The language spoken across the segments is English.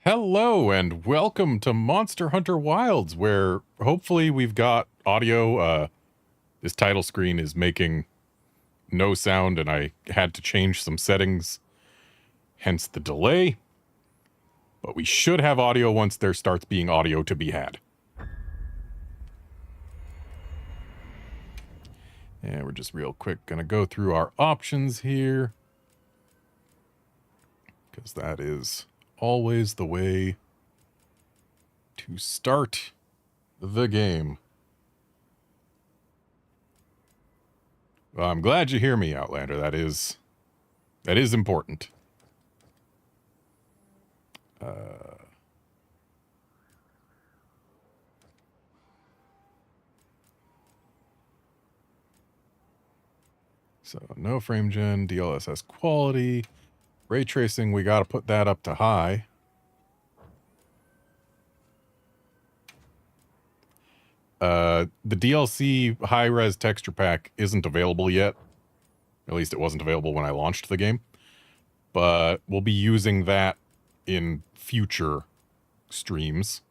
Hello and welcome to Monster Hunter Wilds, where hopefully we've got audio. This title screen is making no sound and I had to change some settings, hence the delay. But we should have audio once there starts being audio to be had. And we're just real quick gonna go through our options here, because that is always the way to start the game. Well, I'm glad you hear me, Outlander. That is important. So no frame gen, DLSS quality, ray tracing, we got to put that up to high. The DLC high-res texture pack isn't available yet. At least it wasn't available when I launched the game. But we'll be using that in future streams.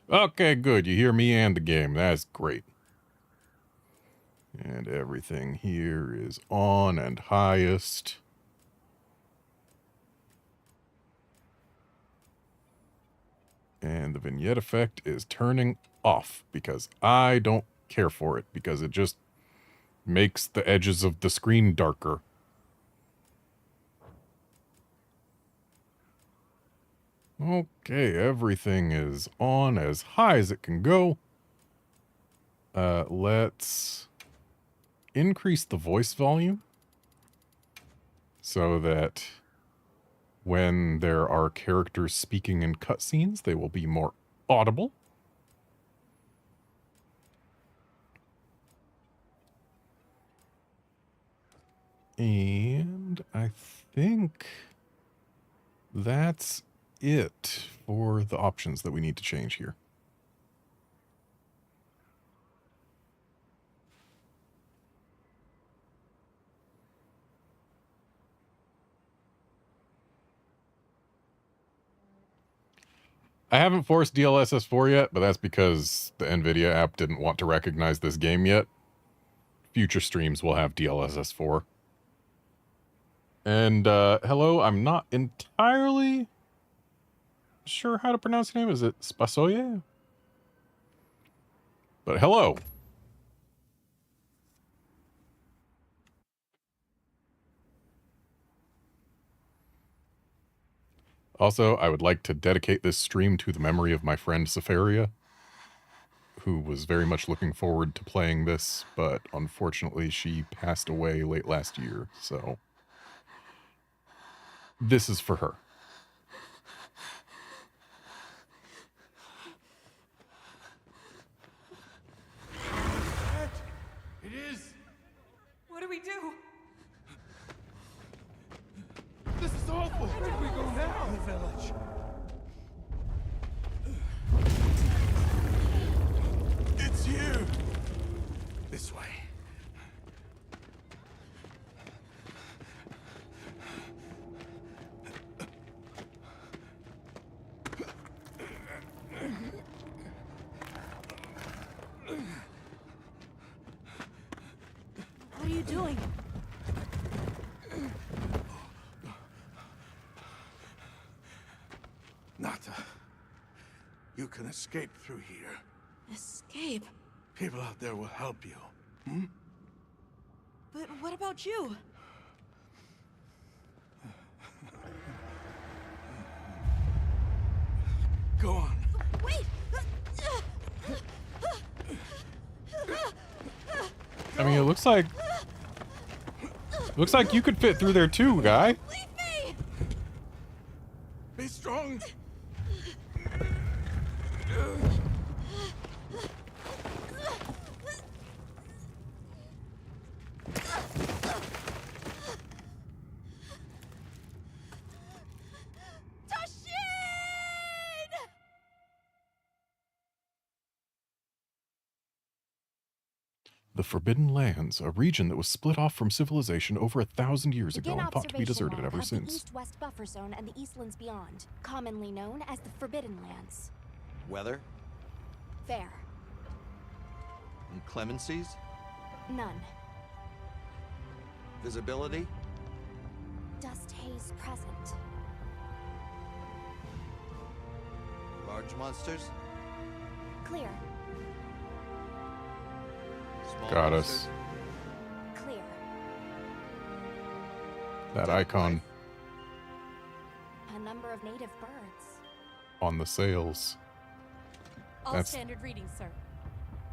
Okay, good. You hear me and the game. That's great. And everything here is on and highest. And the vignette effect is turning off because I don't care for it, because it just makes the edges of the screen darker. Okay, everything is on as high as it can go. Let's increase the voice volume so that when there are characters speaking in cutscenes, they will be more audible. And I think that's it for the options that we need to change here. I haven't forced DLSS 4 yet, but that's because the NVIDIA app didn't want to recognize this game yet. Future streams will have DLSS 4. And, hello, I'm not entirely sure how to pronounce your name. Is it Spasoye? But hello. Also, I would like to dedicate this stream to the memory of my friend Safaria, who was very much looking forward to playing this, but unfortunately she passed away late last year, so this is for her. It is! What do we do? This is awful! Where do we go now? The village. It's you! This way. What are you doing? Nata, you can escape through here. Escape? People out there will help you. But what about you? Go on. Wait! I mean, it looks like you could fit through there too, guy. Leave me! Be strong. The Forbidden Lands, a region that was split off from civilization over 1,000 years ago and thought to be deserted ever since. The east-west buffer zone and the Eastlands beyond, commonly known as the Forbidden Lands. Weather? Fair. Inclemencies? None. Visibility? Dust haze present. Large monsters? Clear. Small Got monsters? us. Clear. That icon A number of native birds. on the sails. All That's- standard readings, sir.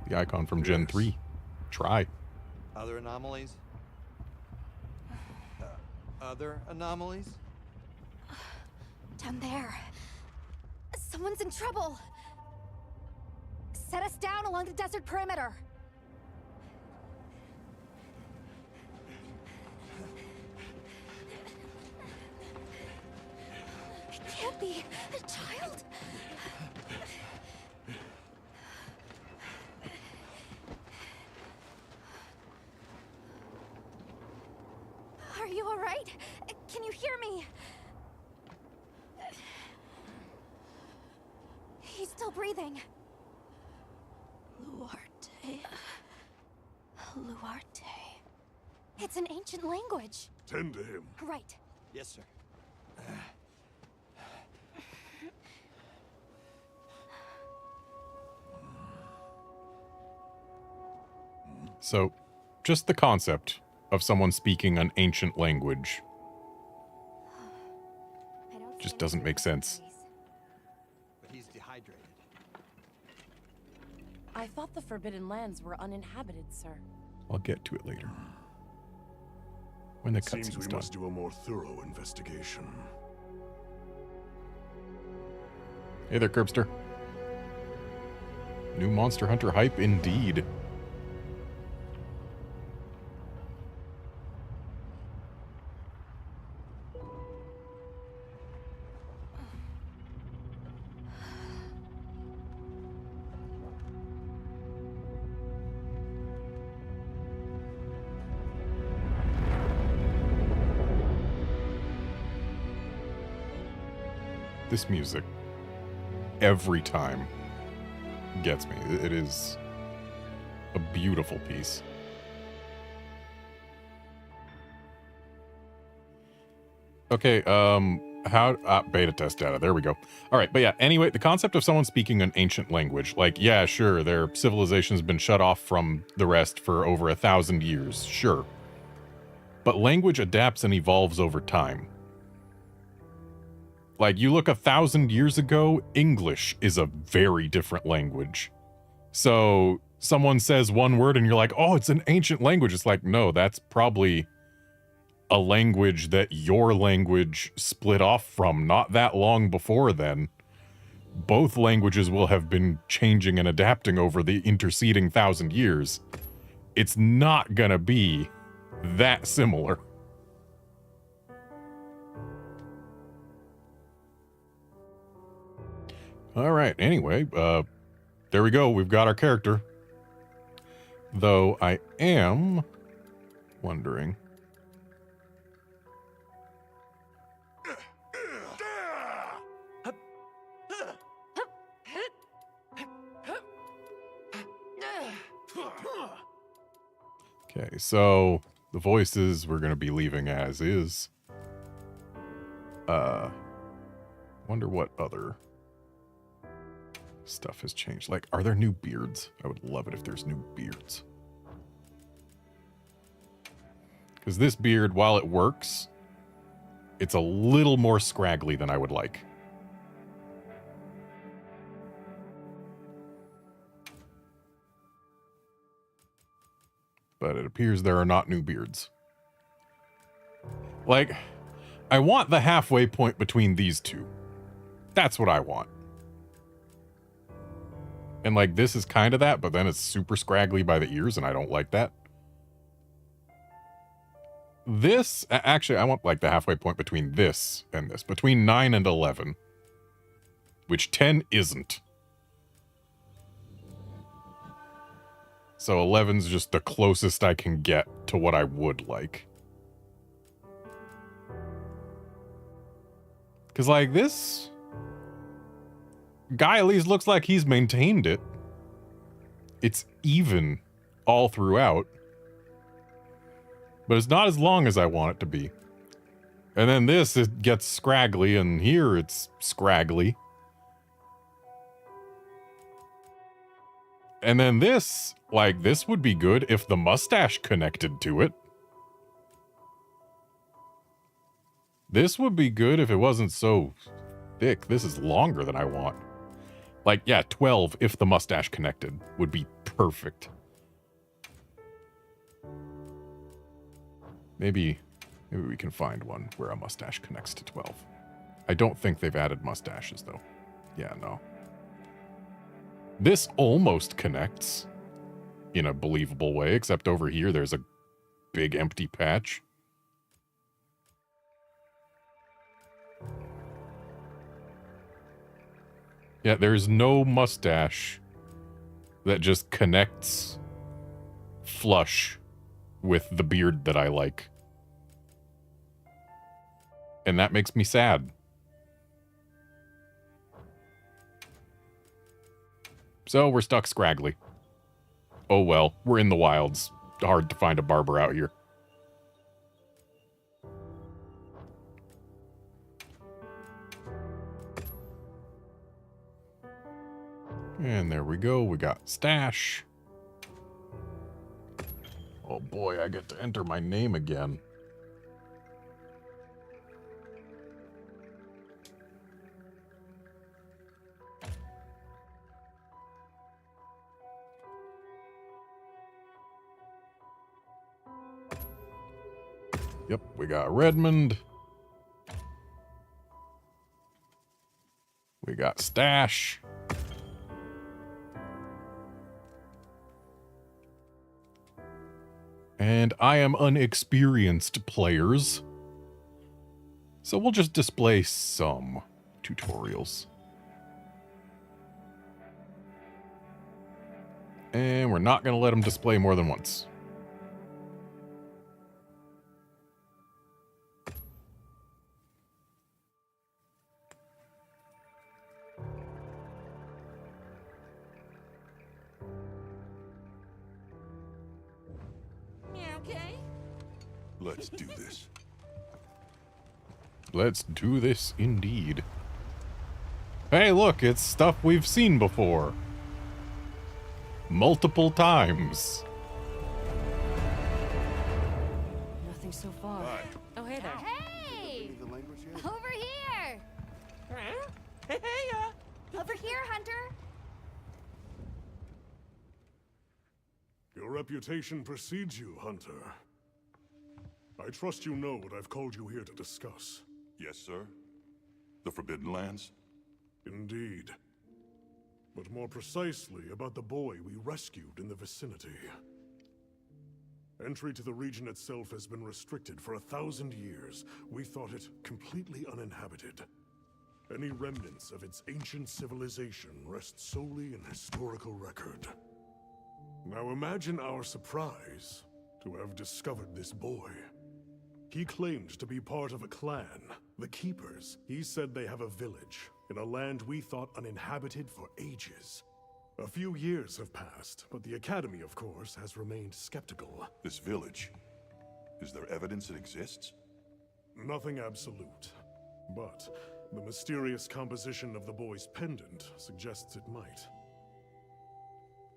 The icon from Gen 3. Try. Other anomalies? Other anomalies? Down there. Someone's in trouble. Set us down along the desert perimeter. It can't be a child. Are you all right? Can you hear me? He's still breathing. Luarte. Luarte. It's an ancient language. Tend to him. Right. Yes, sir. So, just the concept of someone speaking an ancient language I don't see just any doesn't make signs of sense. disease. But he's dehydrated. I thought the Forbidden Lands were uninhabited, sir. I'll get to it later. When the Seems cutscene's we done. must do a more thorough investigation. Hey there, Curbster. New Monster Hunter hype indeed. This music, every time, gets me. It is a beautiful piece. Okay, beta test data, there we go. All right, but yeah, anyway, the concept of someone speaking an ancient language, like, yeah, sure, their civilization's been shut off from the rest for over 1,000 years, sure. But language adapts and evolves over time. Like, you look 1,000 years ago, English is a very different language. So, someone says one word and you're like, oh, it's an ancient language. It's like, no, that's probably a language that your language split off from not that long before then. Both languages will have been changing and adapting over the interceding 1,000 years. It's not gonna be that similar. All right, anyway, there we go. We've got our character. Though I am wondering. Okay, so the voices we're going to be leaving as is. Wonder what other stuff has changed. Like, are there new beards? I would love it if there's new beards. Because this beard, while it works, it's a little more scraggly than I would like. But it appears there are not new beards. Like, I want the halfway point between these two. That's what I want. And like, this is kind of that, but then it's super scraggly by the ears, and I don't like that. This, actually, I want like the halfway point between this and this. Between 9 and 11. Which 10 isn't. So 11's just the closest I can get to what I would like. Because, like, this guy at least looks like he's maintained it. It's even all throughout. But it's not as long as I want it to be. And then this, it gets scraggly, and here it's scraggly. And then this, like, this would be good if the mustache connected to it. This would be good if it wasn't so thick. This is longer than I want. Like, yeah, 12 if the mustache connected would be perfect. Maybe we can find one where a mustache connects to 12. I don't think they've added mustaches, though. Yeah, no. This almost connects in a believable way, except over here there's a big empty patch. Yeah, there's no mustache that just connects flush with the beard that I like. And that makes me sad. So we're stuck scraggly. Oh well, we're in the wilds. Hard to find a barber out here. And there we go, we got Stache. Oh boy, I get to enter my name again. Yep, we got Redmond. We got Stache. And I am unexperienced players. So we'll just display some tutorials. And we're not going to let them display more than once. Let's do this. Let's do this indeed. Hey, look, it's stuff we've seen before. Multiple times. Nothing so far. Hi. Oh, hey there. Hey! The language here? Over here! Over here, Hunter! Your reputation precedes you, Hunter. I trust you know what I've called you here to discuss. Yes, sir. The Forbidden Lands? Indeed. But more precisely about the boy we rescued in the vicinity. Entry to the region itself has been restricted for 1,000 years. We thought it completely uninhabited. Any remnants of its ancient civilization rest solely in historical record. Now imagine our surprise to have discovered this boy. He claimed to be part of a clan, the Keepers. He said they have a village in a land we thought uninhabited for ages. A few years have passed, but the Academy, of course, has remained skeptical. This village. Is there evidence it exists? Nothing absolute, but the mysterious composition of the boy's pendant suggests it might.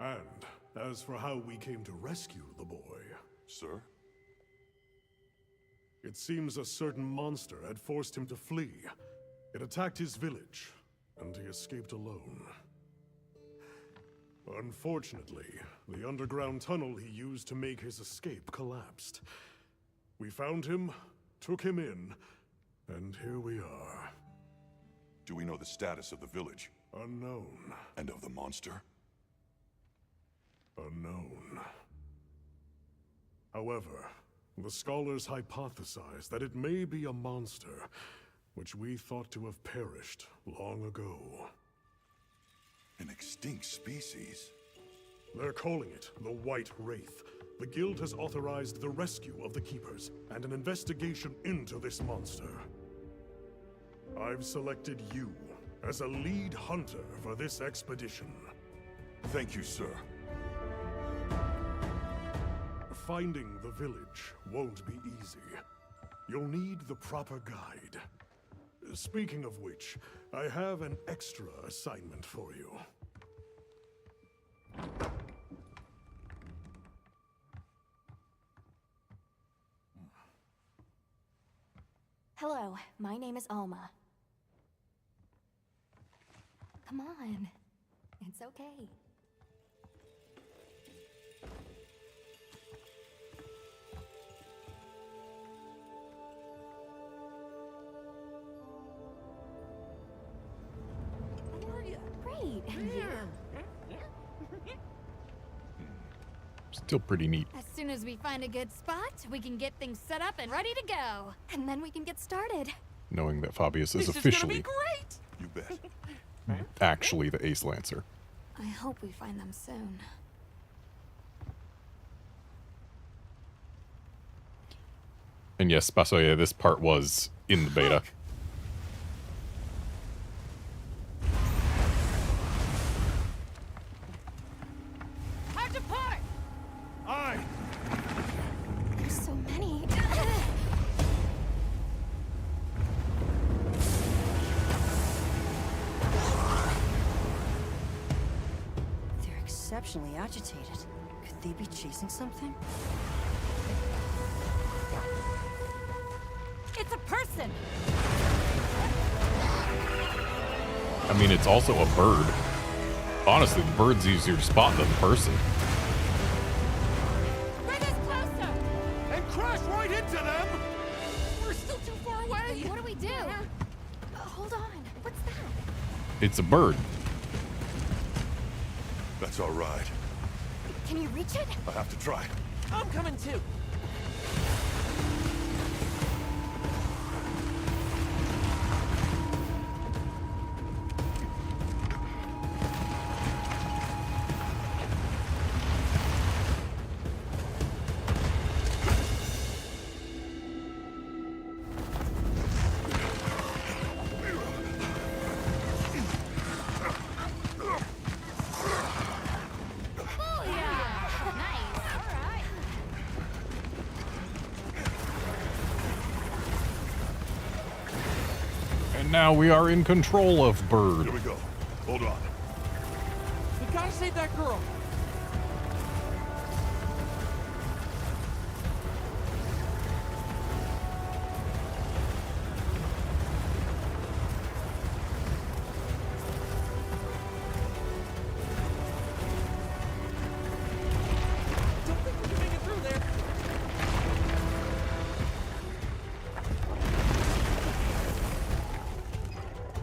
And as for how we came to rescue the boy, Sir? it seems a certain monster had forced him to flee. It attacked his village, and he escaped alone. Unfortunately, the underground tunnel he used to make his escape collapsed. We found him, took him in, and here we are. Do we know the status of the village? Unknown. And of the monster? Unknown. However, the scholars hypothesize that it may be a monster, which we thought to have perished long ago. An extinct species? They're calling it the White Wraith. The Guild has authorized the rescue of the Keepers and an investigation into this monster. I've selected you as a lead hunter for this expedition. Thank you, sir. Finding the village won't be easy. You'll need the proper guide. Speaking of which, I have an extra assignment for you. Hello, my name is Alma. Come on. It's okay. How are you? Great. And you? Still pretty neat. As soon as we find a good spot, we can get things set up and ready to go. And then we can get started. Knowing that Fabius is This officially is gonna be great. You bet. actually the Ace Lancer. I hope we find them soon. And yes, Spasoye, this part was in the beta. Hard to part! Aye! There's so many. They're exceptionally agitated. Could they be chasing something? It's a person! I mean, it's also a bird. Honestly, the bird's easier to spot than the person. Bring us closer! And crash right into them! We're still too far away! What do we do? Hold on. What's that? It's a bird. That's all right. Can you reach it? I have to try. I'm coming too. And now we are in control of bird. Here we go. Hold on. We gotta save that girl. Don't think we can make it through there.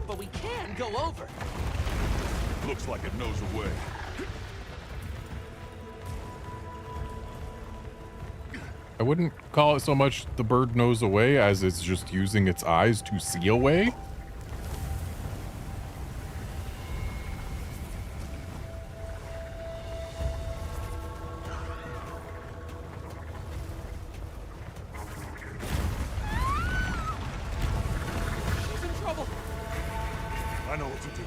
But we can go over. Looks like it knows a way. I wouldn't call it so much the bird knows a way as it's just using its eyes to see a way. She's in trouble. I know what to do.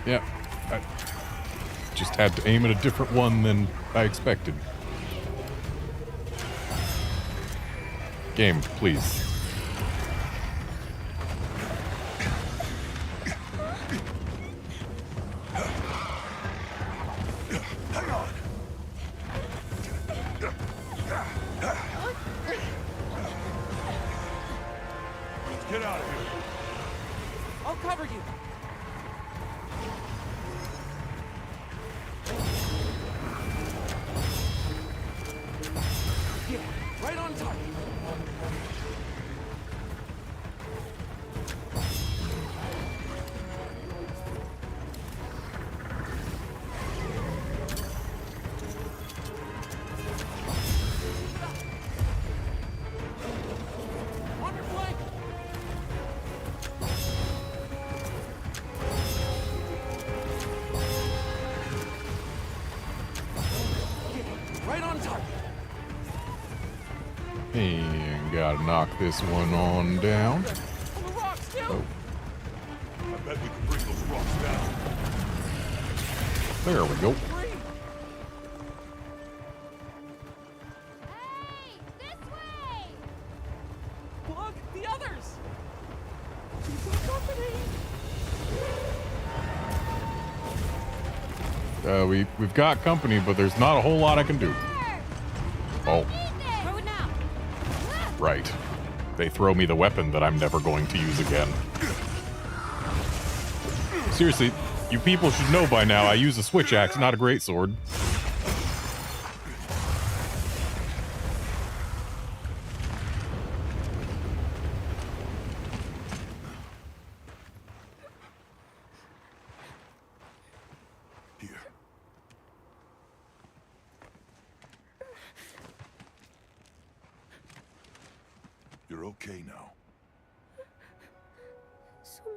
Yeah, I just had to aim at a different one than I expected. Game, please. Hang on. Let's get out of here. I'll cover you. Yeah, right on target. On your flank. And gotta knock this one on down. On the rocks, too! Oh, I bet we can bring those rocks down. there we go. Free! Hey, this way! Look, the others! Keep our company! We've got company, but there's not a whole lot I can do. Oh, Throw it now! right. They throw me the weapon that I'm never going to use again. Seriously, you people should know by now I use a switch axe, not a great sword. Here. You're okay now. Smooth?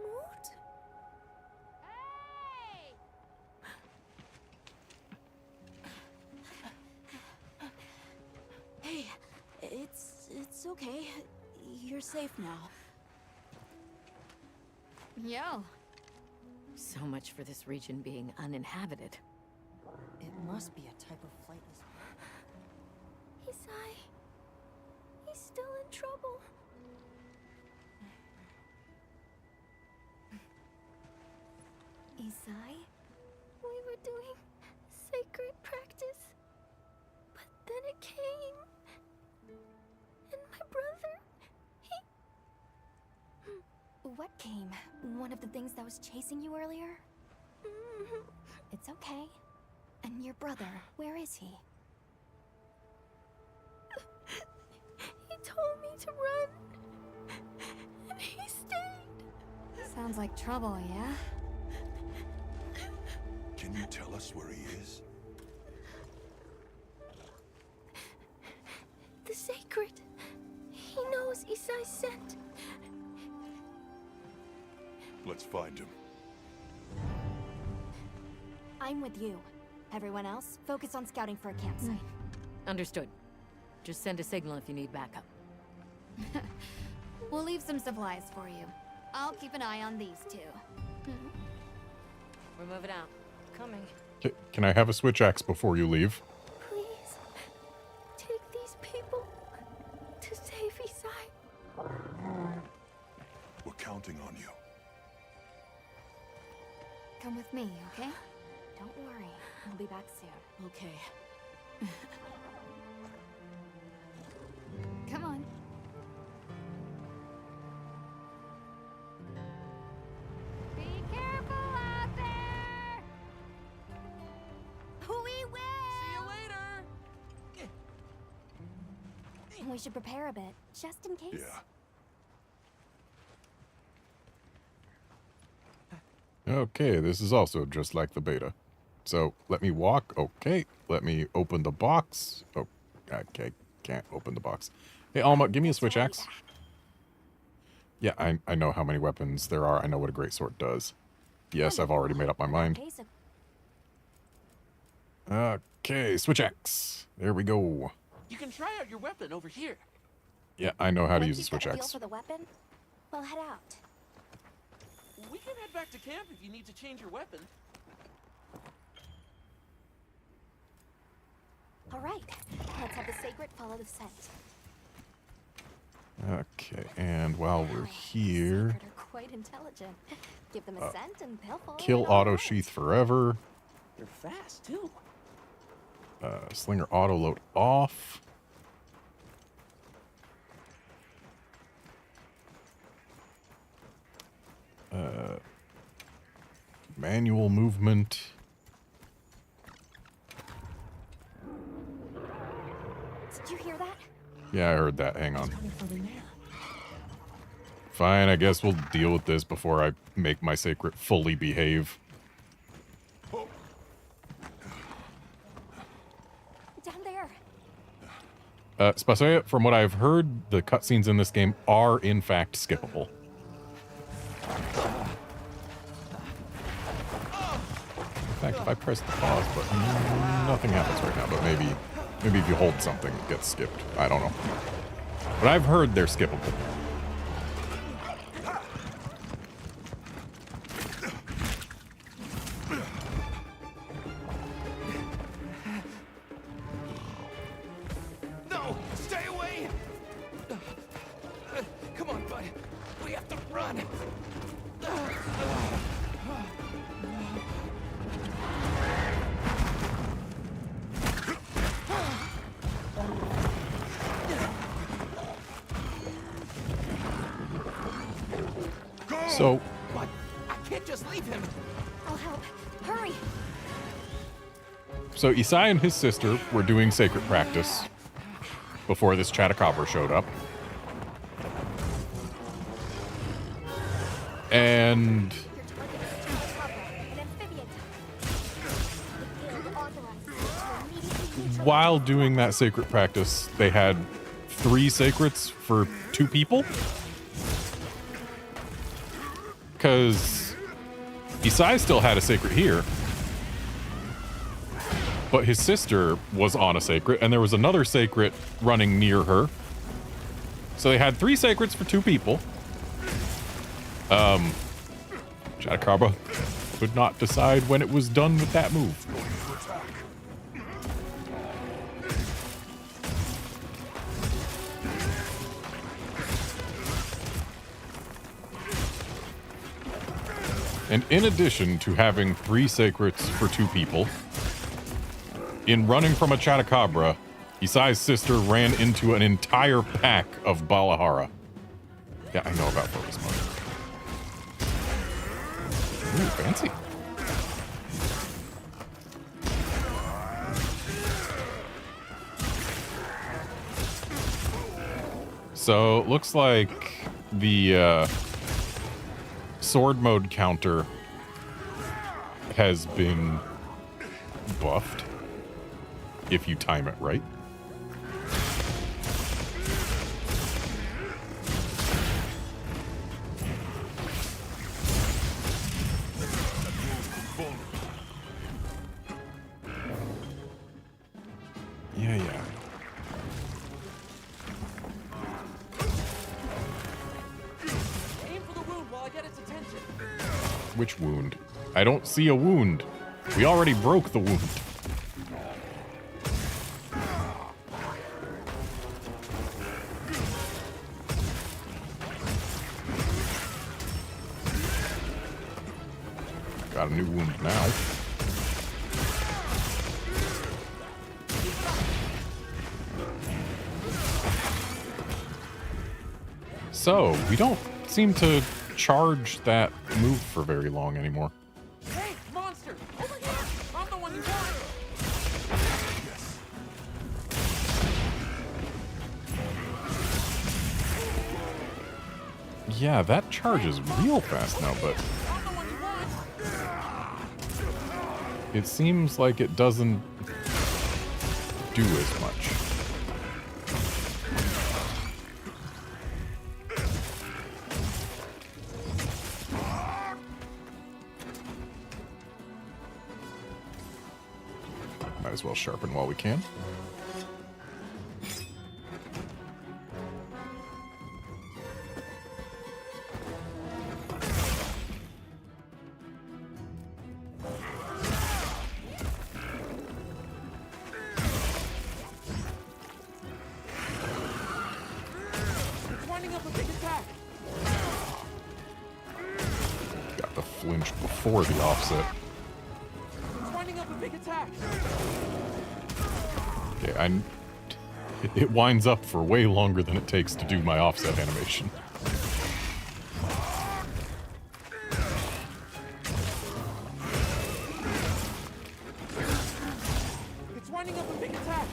Hey! Hey, it's okay. You're safe now. Yo. So much for this region being uninhabited. It must be a type of flightless. Isai. He's still in trouble. Isai? We were doing sacred practice. But then it came. And my brother, he... What came? One of the things that was chasing you earlier? It's okay. And your brother, where is he? He told me to run. And he stayed. Sounds like trouble, yeah? Can you tell us where he is? The sacred. He knows Isai's scent. Let's find him. I'm with you. Everyone else, focus on scouting for a campsite. Understood. Just send a signal if you need backup. We'll leave some supplies for you. I'll keep an eye on these two. We're moving out. Coming. Can I have a switch axe before you leave? Please, take these people to save Isai. We're counting on you. Come with me, okay? Don't worry, I'll be back soon. Okay. Come on. Be careful out there! We will! See you later! We should prepare a bit, just in case. Yeah. Okay, this is also just like the beta. So, let me walk. Okay, let me open the box. Oh, okay, can't open the box. Hey, Alma, give me a switch axe. Yeah, I know how many weapons there are. I know what a great sword does. Yes, I've already made up my mind. Okay, so Okay, switch axe. There we go. You can try out your weapon over here. Yeah, I know how to once use a you've switch got a feel axe. for the weapon, we'll head out. We can head back to camp if you need to change your weapon. All right, let's have the sacred follow the scent. Okay, and while we're here, Sacred are quite intelligent. Give them a scent and they'll follow kill right on auto board. sheath forever. They're fast, too. Slinger auto load off. Manual movement. Did you hear that? Yeah, I heard that. Hang on. Coming from in there. Fine, I guess we'll deal with this before I make my sacred fully behave. Down there. Spasea, from what I've heard, the cutscenes in this game are in fact skippable. In fact, if I press the pause button, nothing happens right now, but maybe if you hold something, it gets skipped. I don't know. But I've heard they're skippable. No! Stay away! Come on, bud. We have to run. So, But I can't just leave him. I'll help. Hurry! so Isai and his sister were doing sacred practice before this Chatacabra showed up. And Your target is Capcom, an amphibian type. The guild authorizes you to immediately neutralize while doing that sacred practice, they had 3 sacrets for 2 people. Because Isai still had a sacred here. But his sister was on a sacred, and there was another sacred running near her. So they had 3 sacrets for 2 people. Chatacabra could not decide when it was done with that move. And in addition to having 3 sacrets for 2 people, in running from a Chatacabra, Isai's sister ran into an entire pack of Balahara. Yeah, I know about focus mode. Ooh, fancy. So, it looks like the sword mode counter has been buffed, if you time it right. Yeah. Aim for the wound while I get its attention. Which wound? I don't see a wound. We already broke the wound. Got a new wound now. So, we don't seem to charge that move for very long anymore. Hey, monster! Over here! I'm the one you want! Yeah, that charges real fast now, but I'm the one you want! it seems like it doesn't do as much. Might as well sharpen while we can. It's winding up a big attack! Got the flinch before the offset. It's winding up a big attack! Okay, it winds up for way longer than it takes to do my offset animation. It's winding up a big attack!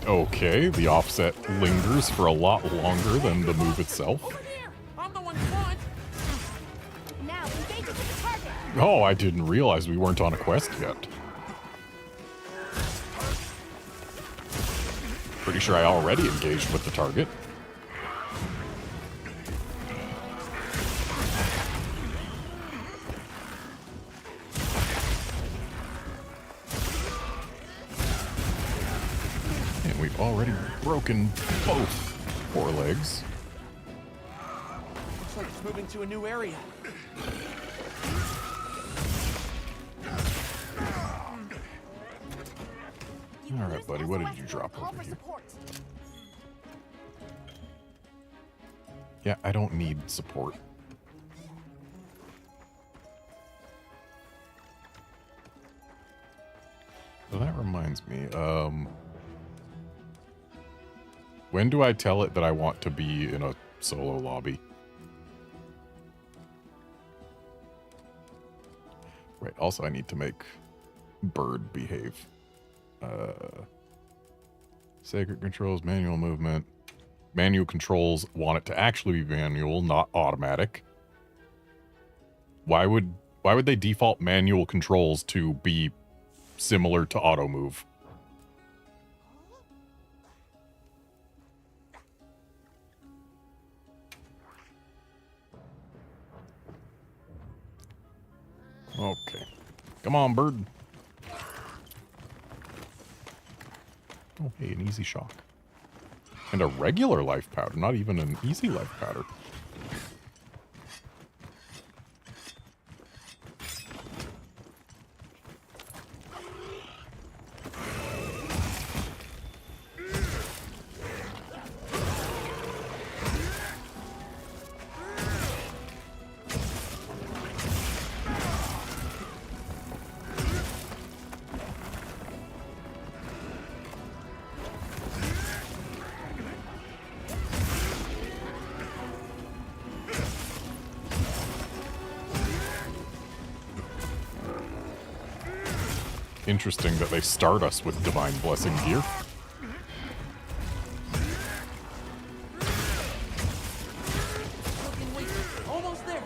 Okay, the offset lingers for a lot longer than the move itself. Over here! I'm the one you want! Now, engage it with the target! Oh, I didn't realize we weren't on a quest yet. Pretty sure I already engaged with the target. already broken both forelegs. Looks like it's moving to a new area. All right, buddy, what did you drop over here? Yeah, I don't need support. So that reminds me, when do I tell it that I want to be in a solo lobby? Right, also I need to make Bird behave. Sacred controls, manual movement. Manual controls want it to actually be manual, not automatic. Why would they default manual controls to be similar to auto move? Okay. Come on, Bird. Oh, hey, an easy shock. And a regular life powder, not even an easy life powder. Interesting that they start us with Divine Blessing gear. Almost there.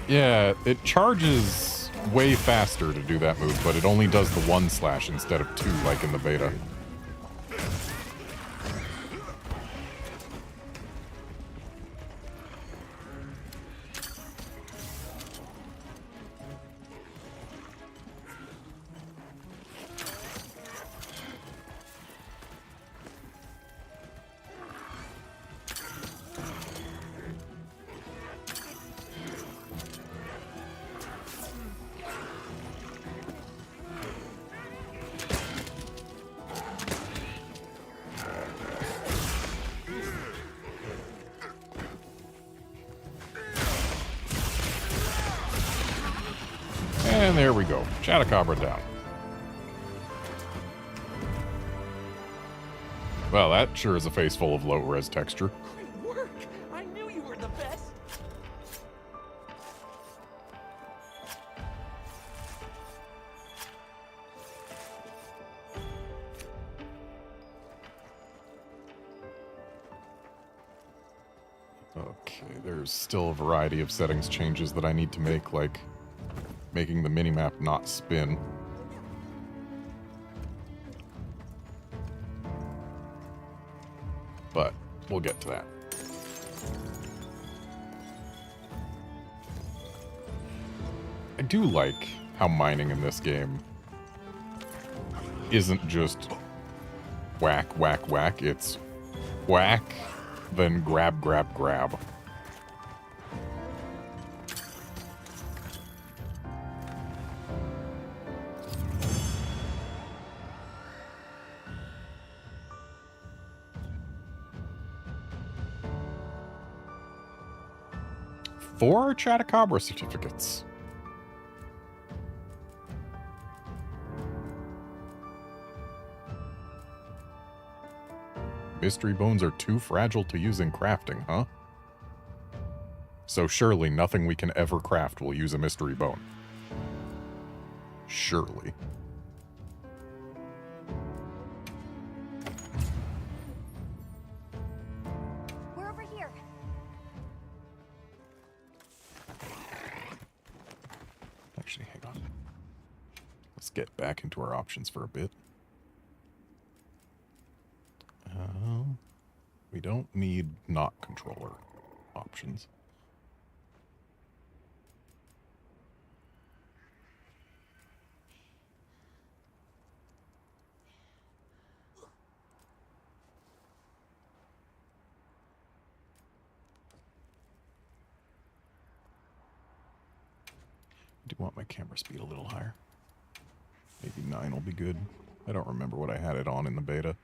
Yeah, it charges way faster to do that move, but it only does the 1 slash instead of 2 like in the beta. And there we go. Chatacabra down. Well, that sure is a face full of low-res texture. Great work. I knew you were the best. Okay, there's still a variety of settings changes that I need to make, like making the minimap not spin. But we'll get to that. I do like how mining in this game isn't just whack, whack, whack. It's whack, then grab, grab, grab. Four Chatacabra certificates. Mystery bones are too fragile to use in crafting, huh? So surely nothing we can ever craft will use a mystery bone. Surely. We're over here. Actually, hang on. Let's get back into our options for a bit. We don't need not controller options. want my camera speed a little higher. Maybe 9 will be good. I don't remember what I had it on in the beta.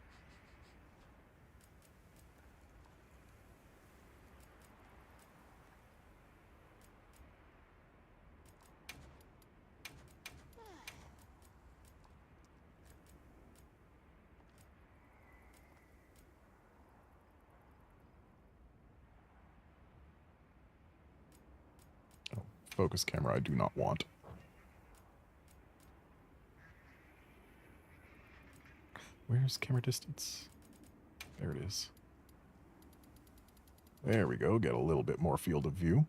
Oh, focus camera I do not want. Where's camera distance? There it is. There we go. Get a little bit more field of view.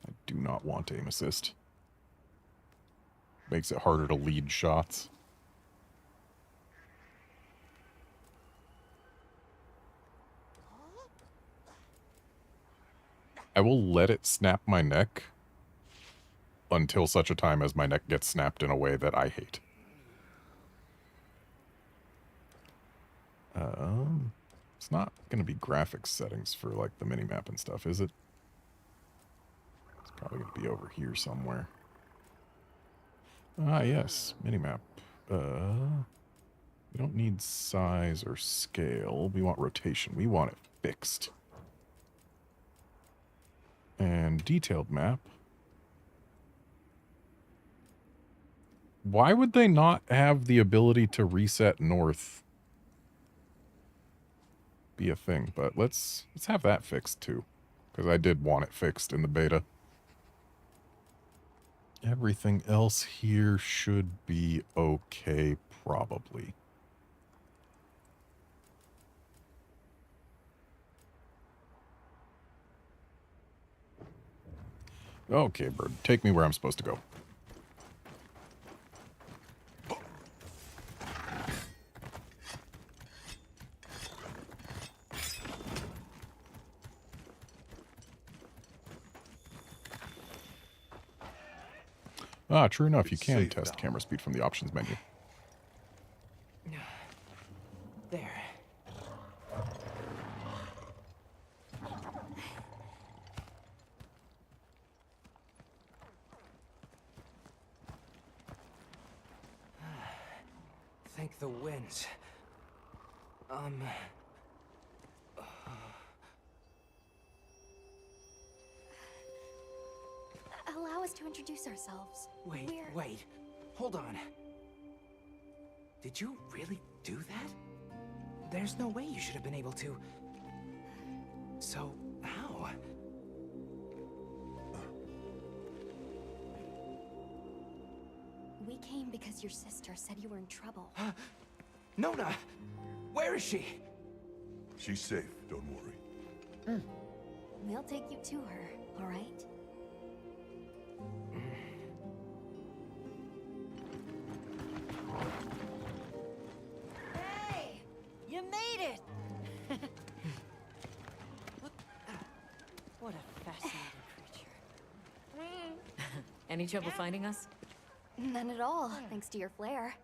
I do not want aim assist. Makes it harder to lead shots. I will let it snap my neck until such a time as my neck gets snapped in a way that I hate. It's not going to be graphics settings for, like, the minimap and stuff, is it? It's probably going to be over here somewhere. Ah, yes, minimap. We don't need size or scale. We want rotation. We want it fixed. And detailed map. Why would they not have the ability to reset north be a thing? But let's have that fixed too, because I did want it fixed in the beta. Everything else here should be okay, probably. Okay, bird, take me where I'm supposed to go. Ah, true enough, you can test camera speed from the options menu. There. Thank the winds. Allow us to introduce ourselves. Wait. Hold on. Did you really do that? There's no way you should have been able to. So, how? We came because your sister said you were in trouble. Nona! Where is she? She's safe, don't worry. We'll take you to her, all right? Hey! You made it! What a fascinating creature. Any trouble finding us? None at all, thanks to your flair.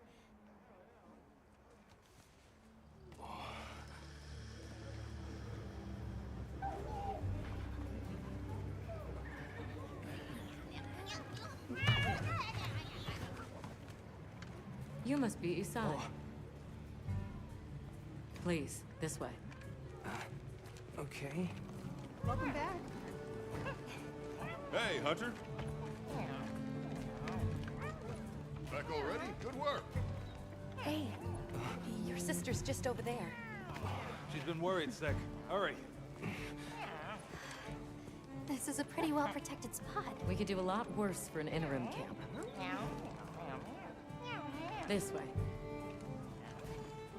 You must be Isai. Please, this way. Okay. Welcome back. Hey, Hunter. Back already? Good work. Hey, your sister's just over there. She's been worried, Sec. Hurry. This is a pretty well-protected spot. We could do a lot worse for an interim camp. This way.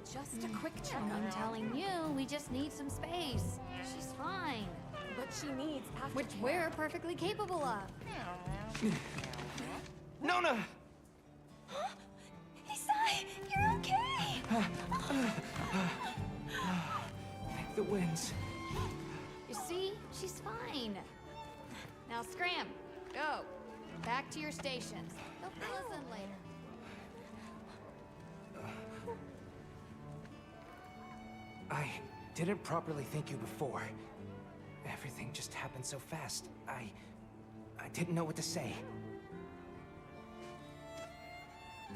Just a quick check. I'm telling you, we just need some space. She's fine. But she needs aftercare. Which we're perfectly capable of. Nona! Isai, you're okay! Thank the winds. You see? She's fine. Now scram. Go. Back to your stations. They'll fill us in later. didn't properly thank you before. Everything just happened so fast. I didn't know what to say.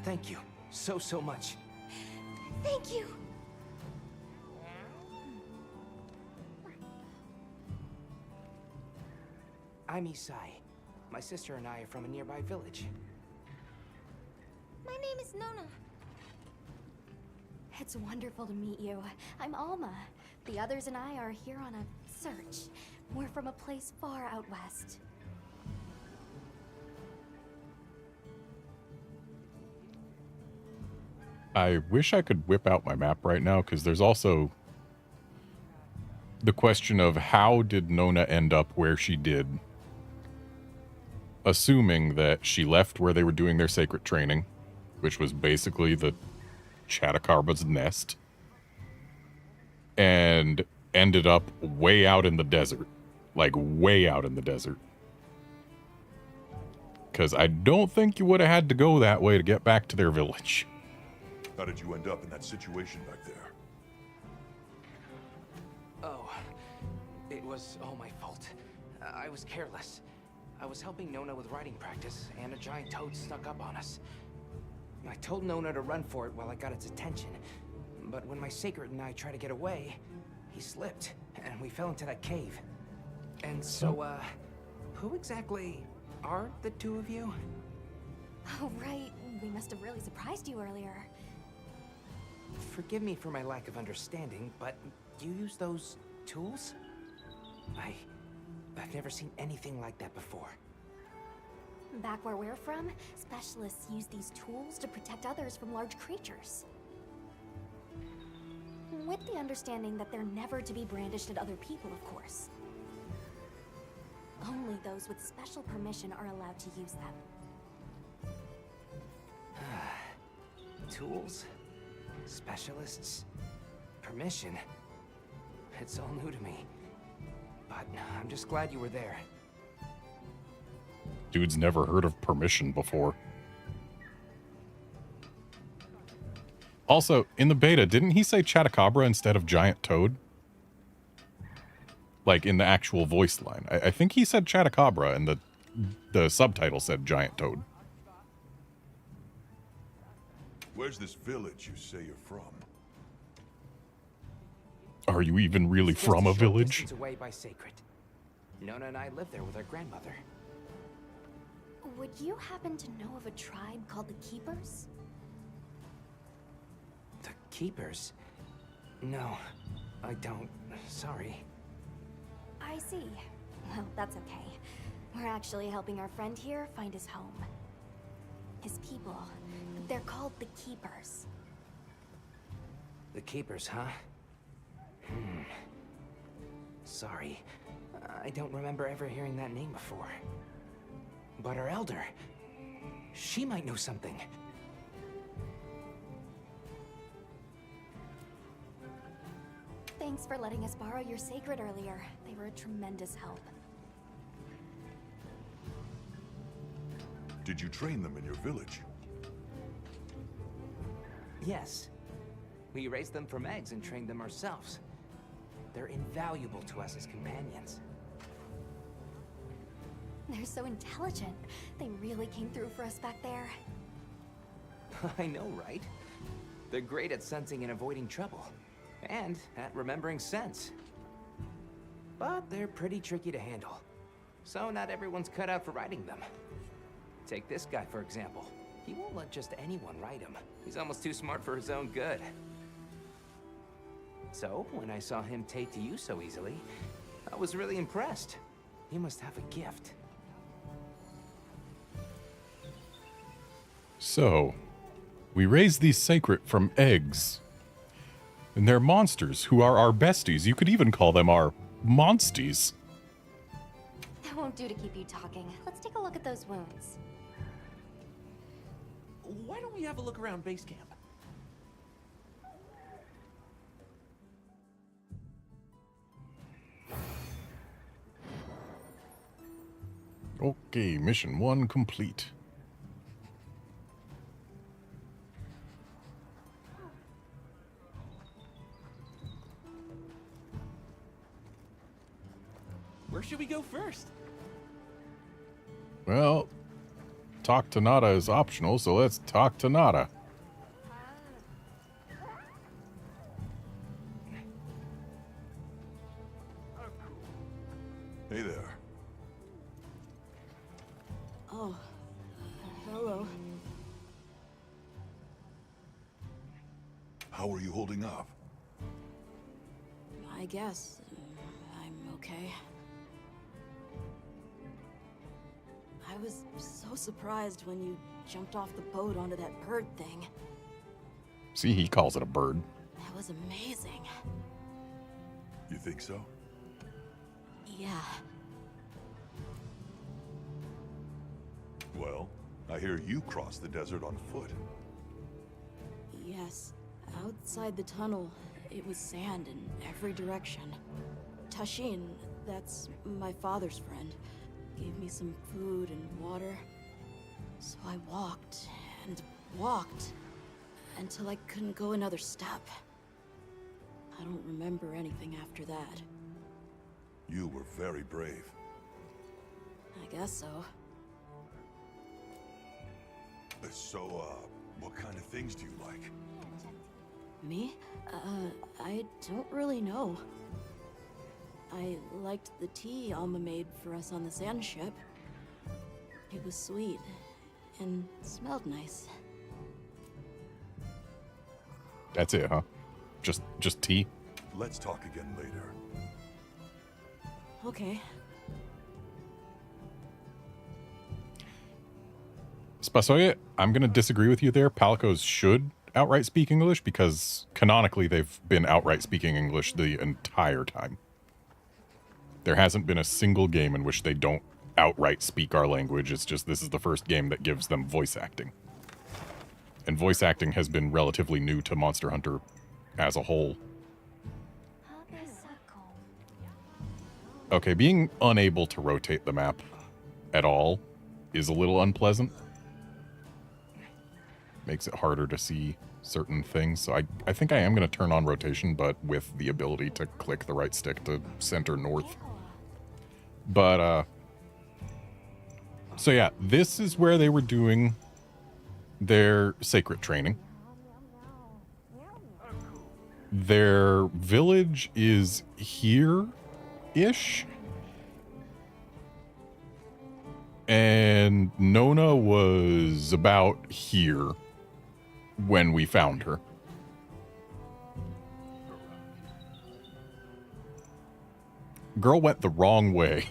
Thank you so much. Thank you! I'm Isai. My sister and I are from a nearby village. My name is Nona. It's wonderful to meet you. I'm Alma. The others and I are here on a search. We're from a place far out west. I wish I could whip out my map right now, because there's also the question of how did Nona end up where she did, assuming that she left where they were doing their sacred training, which was basically the Chatacarba's nest, and ended up way out in the desert. Like, way out in the desert. Because I don't think you would have had to go that way to get back to their village. How did you end up in that situation back there? Oh, it was all my fault. I was careless. I was helping Nona with writing practice, and a giant toad snuck up on us. I told Nona to run for it while I got its attention, but when my sacred and I tried to get away, he slipped, and we fell into that cave. And so, who exactly are the two of you? Oh, right. We must have really surprised you earlier. Forgive me for my lack of understanding, but you use those tools? I've never seen anything like that before. Back where we're from, specialists use these tools to protect others from large creatures. With the understanding that they're never to be brandished at other people, of course. Only those with special permission are allowed to use them. Tools? Specialists? Permission? It's all new to me. But I'm just glad you were there. Dude's never heard of permission before. Also, in the beta, didn't he say Chatacabra instead of giant toad? Like, in the actual voice line. I think he said Chatacabra, and the subtitle said giant toad. Where's this village you say you're from? Are you even really It's just from a short village? distance away by Sacred. Nona and I live there with our grandmother. Would you happen to know of a tribe called the Keepers? The Keepers? No, I don't. Sorry. I see. Well, that's okay. We're actually helping our friend here find his home. His people. They're called the Keepers. The Keepers, huh? Sorry. I don't remember ever hearing that name before. But our elder, she might know something. Thanks for letting us borrow your sacred earlier. They were a tremendous help. Did you train them in your village? Yes. We raised them from eggs and trained them ourselves. They're invaluable to us as companions. They're so intelligent. They really came through for us back there. I know, right? They're great at sensing and avoiding trouble. And at remembering sense. But they're pretty tricky to handle. So not everyone's cut out for riding them. Take this guy, for example. He won't let just anyone ride him. He's almost too smart for his own good. So, when I saw him take to you so easily, I was really impressed. He must have a gift. So, we raise these sacred from eggs. And they're monsters who are our besties. You could even call them our monsties. That won't do to keep you talking. Let's take a look at those wounds. Why don't we have a look around base camp? Okay, mission 1 complete. Where should we go first? Well, talk to Nada is optional, so let's talk to Nada. Hey there. Oh, hello. How are you holding up? I guess I'm okay. I was so surprised when you jumped off the boat onto that bird thing. See, he calls it a bird. That was amazing. You think so? Yeah. Well, I hear you crossed the desert on foot. Yes. Outside the tunnel, it was sand in every direction. Tashin, that's my father's friend, gave me some food and water. So I walked and walked until I couldn't go another step. I don't remember anything after that. You were very brave. I guess so. So, what kind of things do you like? Me? I don't really know. I liked the tea Alma made for us on the sand ship. It was sweet and smelled nice. That's it, huh? Just tea? Let's talk again later. Okay. Spasoye, I'm going to disagree with you there. Palicos should outright speak English because canonically they've been outright speaking English the entire time. There hasn't been a single game in which they don't outright speak our language. It's just this is the first game that gives them voice acting. And voice acting has been relatively new to Monster Hunter as a whole. Okay, being unable to rotate the map at all is a little unpleasant. Makes it harder to see certain things. So I think I am going to turn on rotation, but with the ability to click the right stick to center north. But, so yeah, this is where they were doing their sacred training. Their village is here-ish. And Nona was about here when we found her. Girl went the wrong way.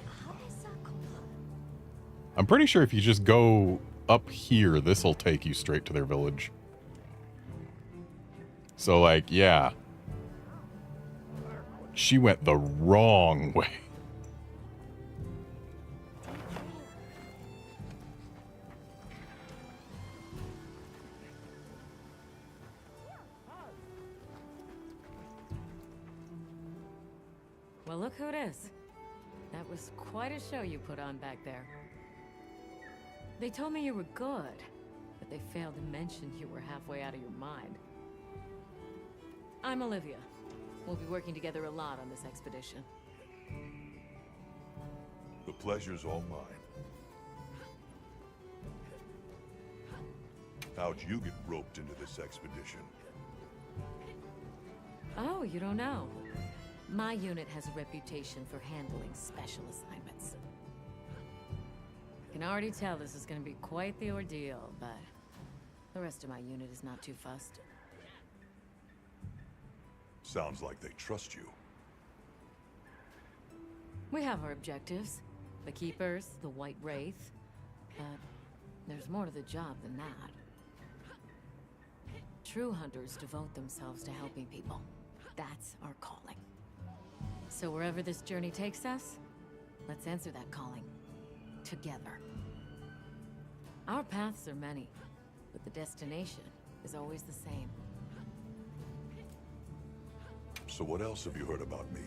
I'm pretty sure if you just go up here, this will take you straight to their village. So, like, yeah. She went the wrong way. Well, look who it is. That was quite a show you put on back there. They told me you were good, but they failed to mention you were halfway out of your mind. I'm Olivia. We'll be working together a lot on this expedition. The pleasure's all mine. How'd you get roped into this expedition? Oh, you don't know. My unit has a reputation for handling special assignments. I can already tell this is going to be quite the ordeal, but the rest of my unit is not too fussed. Sounds like they trust you. We have our objectives. The Keepers, the White Wraith. But there's more to the job than that. True hunters devote themselves to helping people. That's our calling. So wherever this journey takes us, let's answer that calling. Together. Our paths are many, but the destination is always the same. So what else have you heard about me?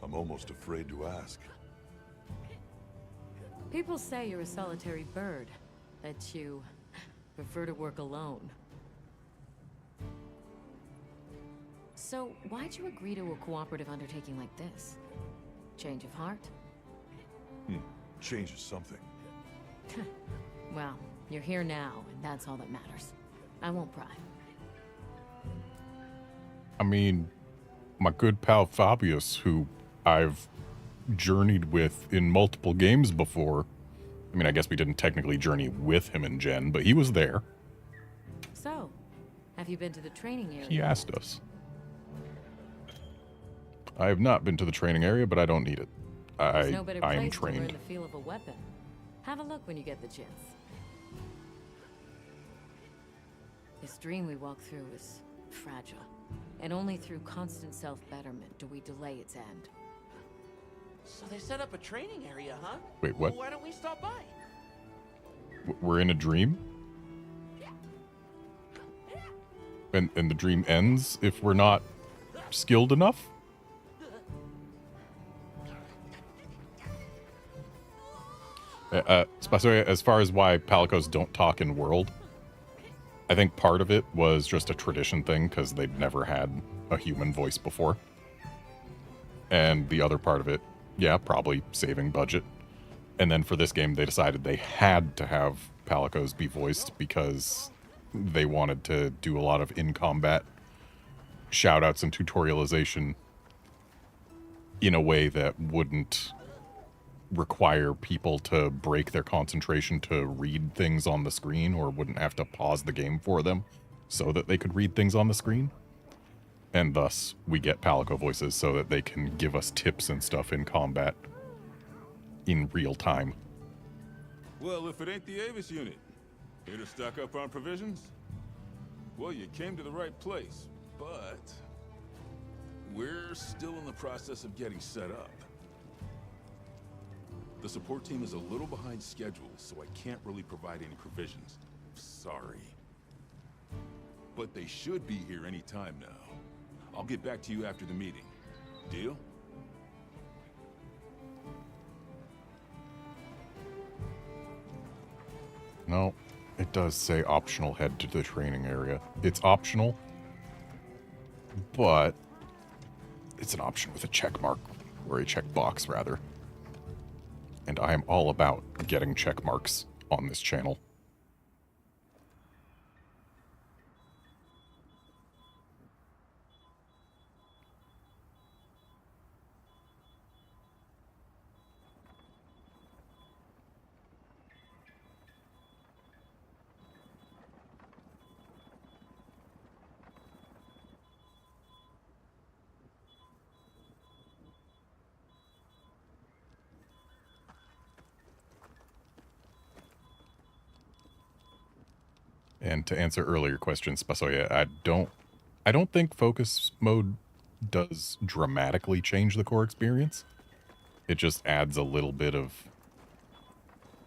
I'm almost afraid to ask. People say you're a solitary bird, that you prefer to work alone. So why'd you agree to a cooperative undertaking like this? Change of heart? Changes something. Well, you're here now, and that's all that matters. I won't pry. I mean, my good pal Fabius, who I've journeyed with in multiple games before. I mean, I guess we didn't technically journey with him in Gen, but he was there. So, have you been to the training area? He asked us. I have not been to the training area, but I don't need it. There's no better I am place to learn trained. the feel of a weapon. Have a look when you get the chance. This dream we walk through is fragile, and only through constant self-betterment do we delay its end. So they set up a training area, huh? Wait, what? Well, why don't we stop by? We're in a dream? And the dream ends if we're not skilled enough? Especially as far as why Palicos don't talk in World, I think part of it was just a tradition thing because they'd never had a human voice before. And the other part of it, yeah, probably saving budget. And then for this game, they decided they had to have Palicos be voiced because they wanted to do a lot of in-combat shoutouts and tutorialization in a way that wouldn't require people to break their concentration to read things on the screen, or wouldn't have to pause the game for them so that they could read things on the screen. And thus, we get Palico voices so that they can give us tips and stuff in combat in real time. Well, if it ain't the Avis unit, here to stock up on provisions? Well, you came to the right place, but we're still in the process of getting set up. The support team is a little behind schedule, so I can't really provide any provisions. Sorry. But they should be here any time now. I'll get back to you after the meeting. Deal? No, it does say optional head to the training area. It's optional, but it's an option with a check mark, or a check box rather. And I am all about getting check marks on this channel. And to answer earlier questions, Spasoya, I don't think focus mode does dramatically change the core experience. It just adds a little bit of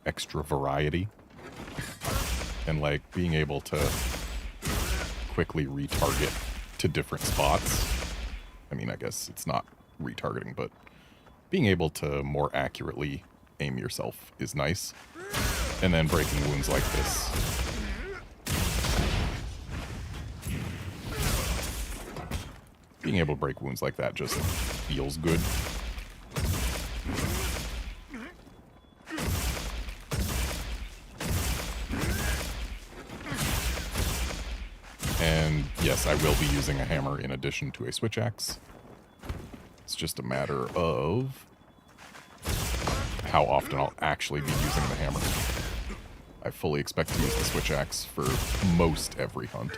extra variety. And like being able to quickly retarget to different spots. I mean, I guess it's not retargeting, but being able to more accurately aim yourself is nice. And then breaking wounds like this. Being able to break wounds like that just feels good. And yes, I will be using a hammer in addition to a switch axe. It's just a matter of how often I'll actually be using the hammer. I fully expect to use the switch axe for most every hunt.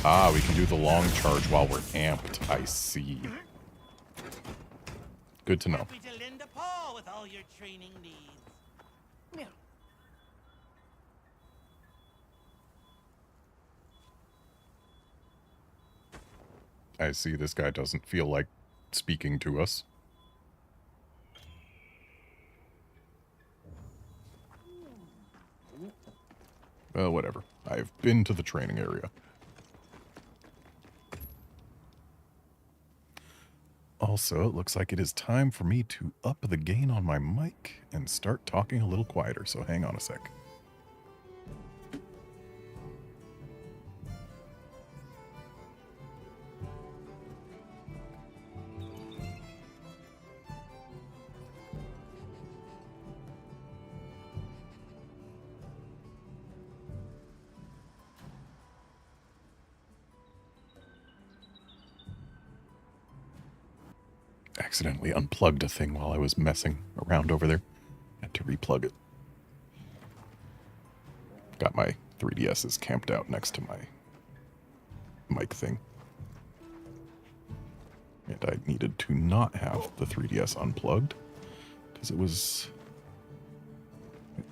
Ah, we can do the long charge while we're amped. I see. Good to know. Happy to lend a paw with all your training needs. I see this guy doesn't feel like speaking to us. Well, whatever. I've been to the training area. Also, it looks like it is time for me to up the gain on my mic and start talking a little quieter, so hang on a sec. accidentally unplugged a thing while I was messing around over there. Had to replug it. Got my 3DSs camped out next to my mic thing. And I needed to not have the 3DS unplugged because it was...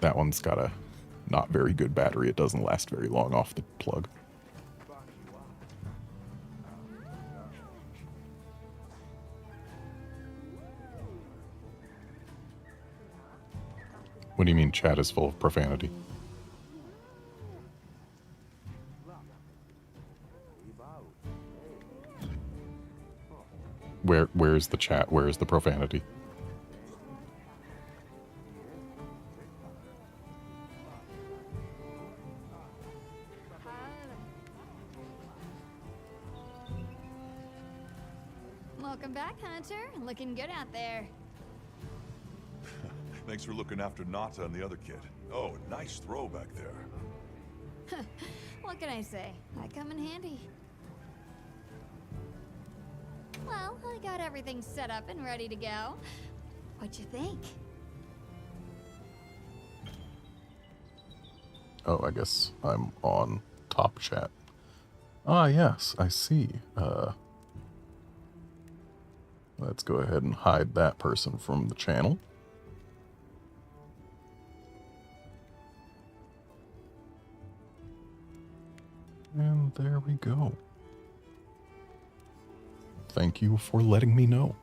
That one's got a not very good battery. It doesn't last very long off the plug. What do you mean chat is full of profanity? Where's the chat? Where's the profanity? Welcome back, Hunter. Looking good out there. Thanks for looking after Nata and the other kid. Oh, nice throw back there. What can I say? I come in handy. Well, I got everything set up and ready to go. What'd you think? Oh, I guess I'm on top chat. Ah, yes, I see. Let's go ahead and hide that person from the channel. And there we go. Thank you for letting me know.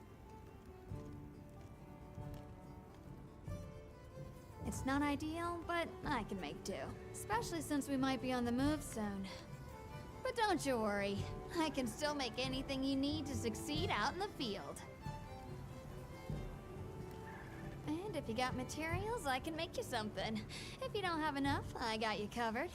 It's not ideal, but I can make do. Especially since we might be on the move soon. But don't you worry. I can still make anything you need to succeed out in the field. And if you got materials, I can make you something. If you don't have enough, I got you covered.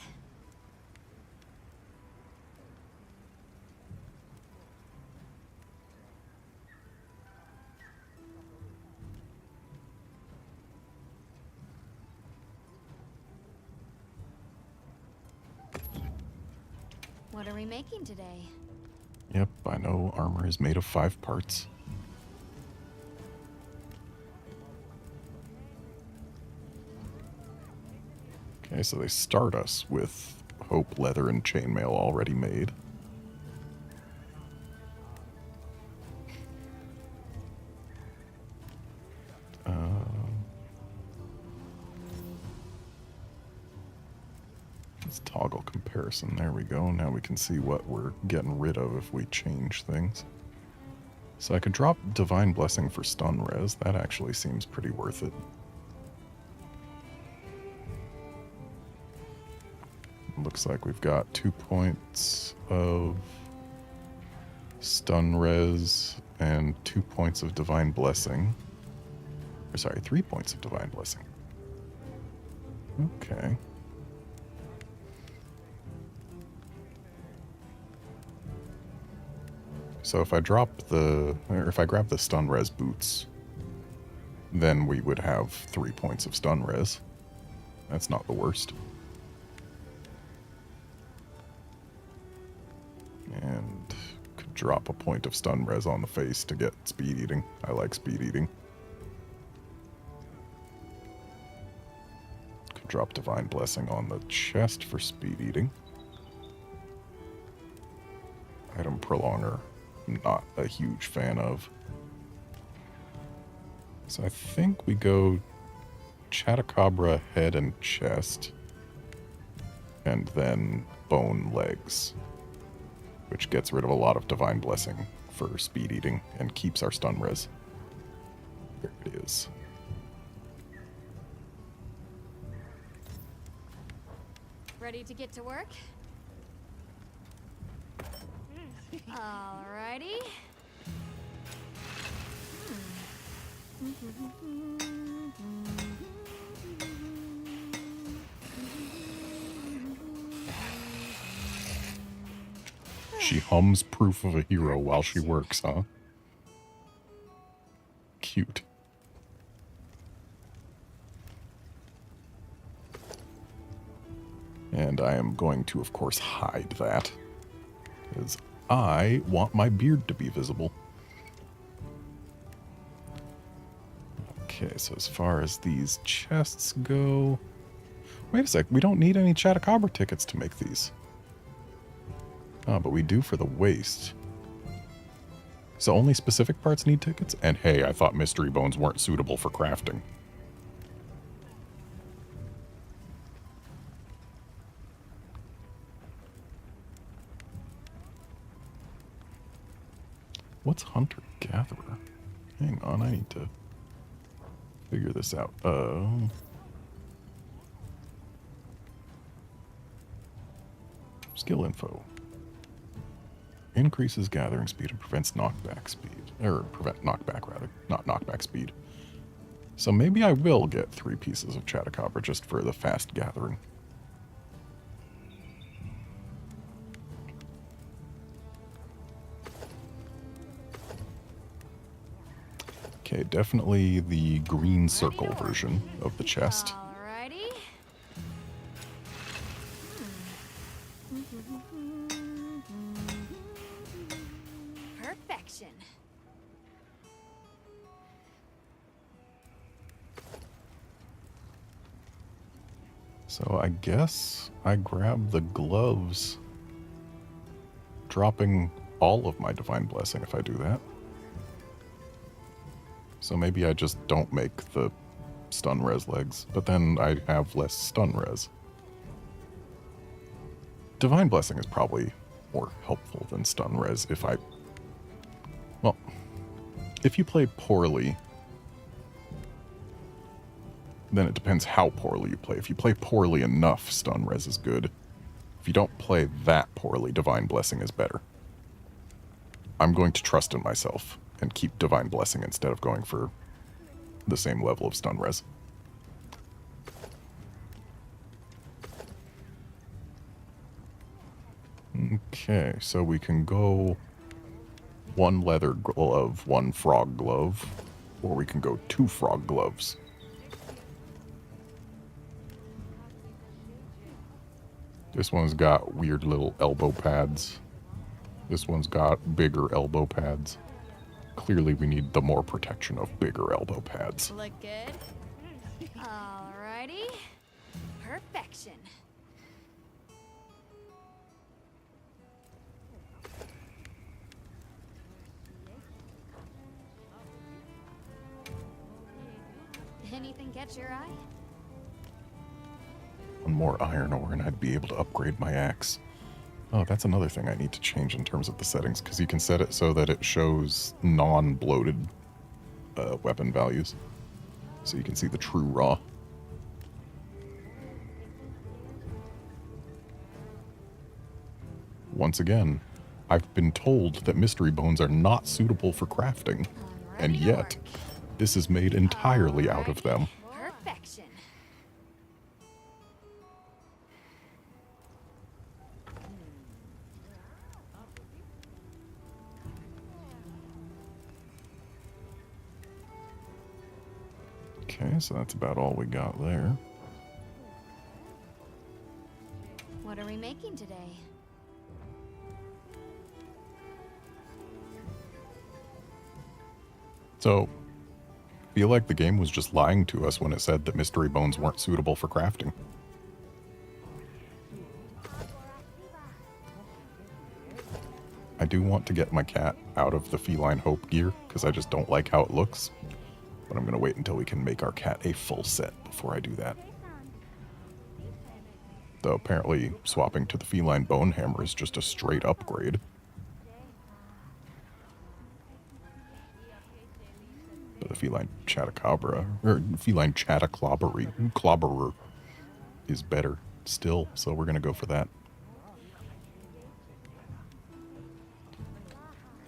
What are we making today? Yep, I know armor is made of 5 parts. Okay, so they start us with Hope leather and chainmail already made. Let's toggle comparison. There we go. Now we can see what we're getting rid of if we change things. So I could drop Divine Blessing for stun res. That actually seems pretty worth it. Looks like we've got 2 points of stun res and 2 points of Divine Blessing. Or sorry, 3 points of Divine Blessing. Okay. So if I drop the, or if I grab the stun res boots, then we would have 3 points of stun res. That's not the worst. And could drop a point of stun res on the face to get speed eating. I like speed eating. Could drop Divine Blessing on the chest for speed eating. Item Prolonger, not a huge fan of. So I think we go Chatacabra head and chest, and then bone legs, which gets rid of a lot of Divine Blessing for speed eating and keeps our stun res. There it is. Ready to get to work? Alrighty. She hums Proof of a Hero while she works, huh? Cute. And I am going to, of course, hide that, because I want my beard to be visible. Okay, so as far as these chests go... Wait a sec, we don't need any Chatacabra tickets to make these. Oh, but we do for the waste. So only specific parts need tickets? And hey, I thought mystery bones weren't suitable for crafting. What's hunter-gatherer? Hang on, I need to figure this out. Skill info. Increases gathering speed and prevents knockback speed. Or prevent knockback, rather. Not knockback speed. So maybe I will get 3 pieces of Chatacabra just for the fast gathering. Okay, definitely the green circle version of the chest. Alrighty. Perfection. So I guess I grab the gloves, dropping all of my Divine Blessing if I do that. So maybe I just don't make the stun res legs, but then I have less stun res. Divine Blessing is probably more helpful than stun res if I... Well, if you play poorly, then it depends how poorly you play. If you play poorly enough, stun res is good. If you don't play that poorly, Divine Blessing is better. I'm going to trust in myself and keep Divine Blessing instead of going for the same level of stun res. Okay, so we can go 1 leather glove, 1 frog glove, or we can go 2 frog gloves. This one's got weird little elbow pads. This one's got bigger elbow pads. Clearly we need the more protection of bigger elbow pads. Look good. Alrighty. Perfection. Anything catch your eye? 1 more iron ore and I'd be able to upgrade my axe. Oh, that's another thing I need to change in terms of the settings, because you can set it so that it shows non-bloated weapon values. So you can see the true raw. Once again, I've been told that mystery bones are not suitable for crafting, and yet this is made entirely out of them. Perfection. Okay, so that's about all we got there. What are we making today? So, I feel like the game was just lying to us when it said that mystery bones weren't suitable for crafting. I do want to get my cat out of the Feline Hope gear, because I just don't like how it looks. But I'm going to wait until we can make our cat a full set before I do that. Though apparently swapping to the Feline Bone Hammer is just a straight upgrade. But the Feline Chatacabra, or Feline Clobberer is better still, so we're going to go for that.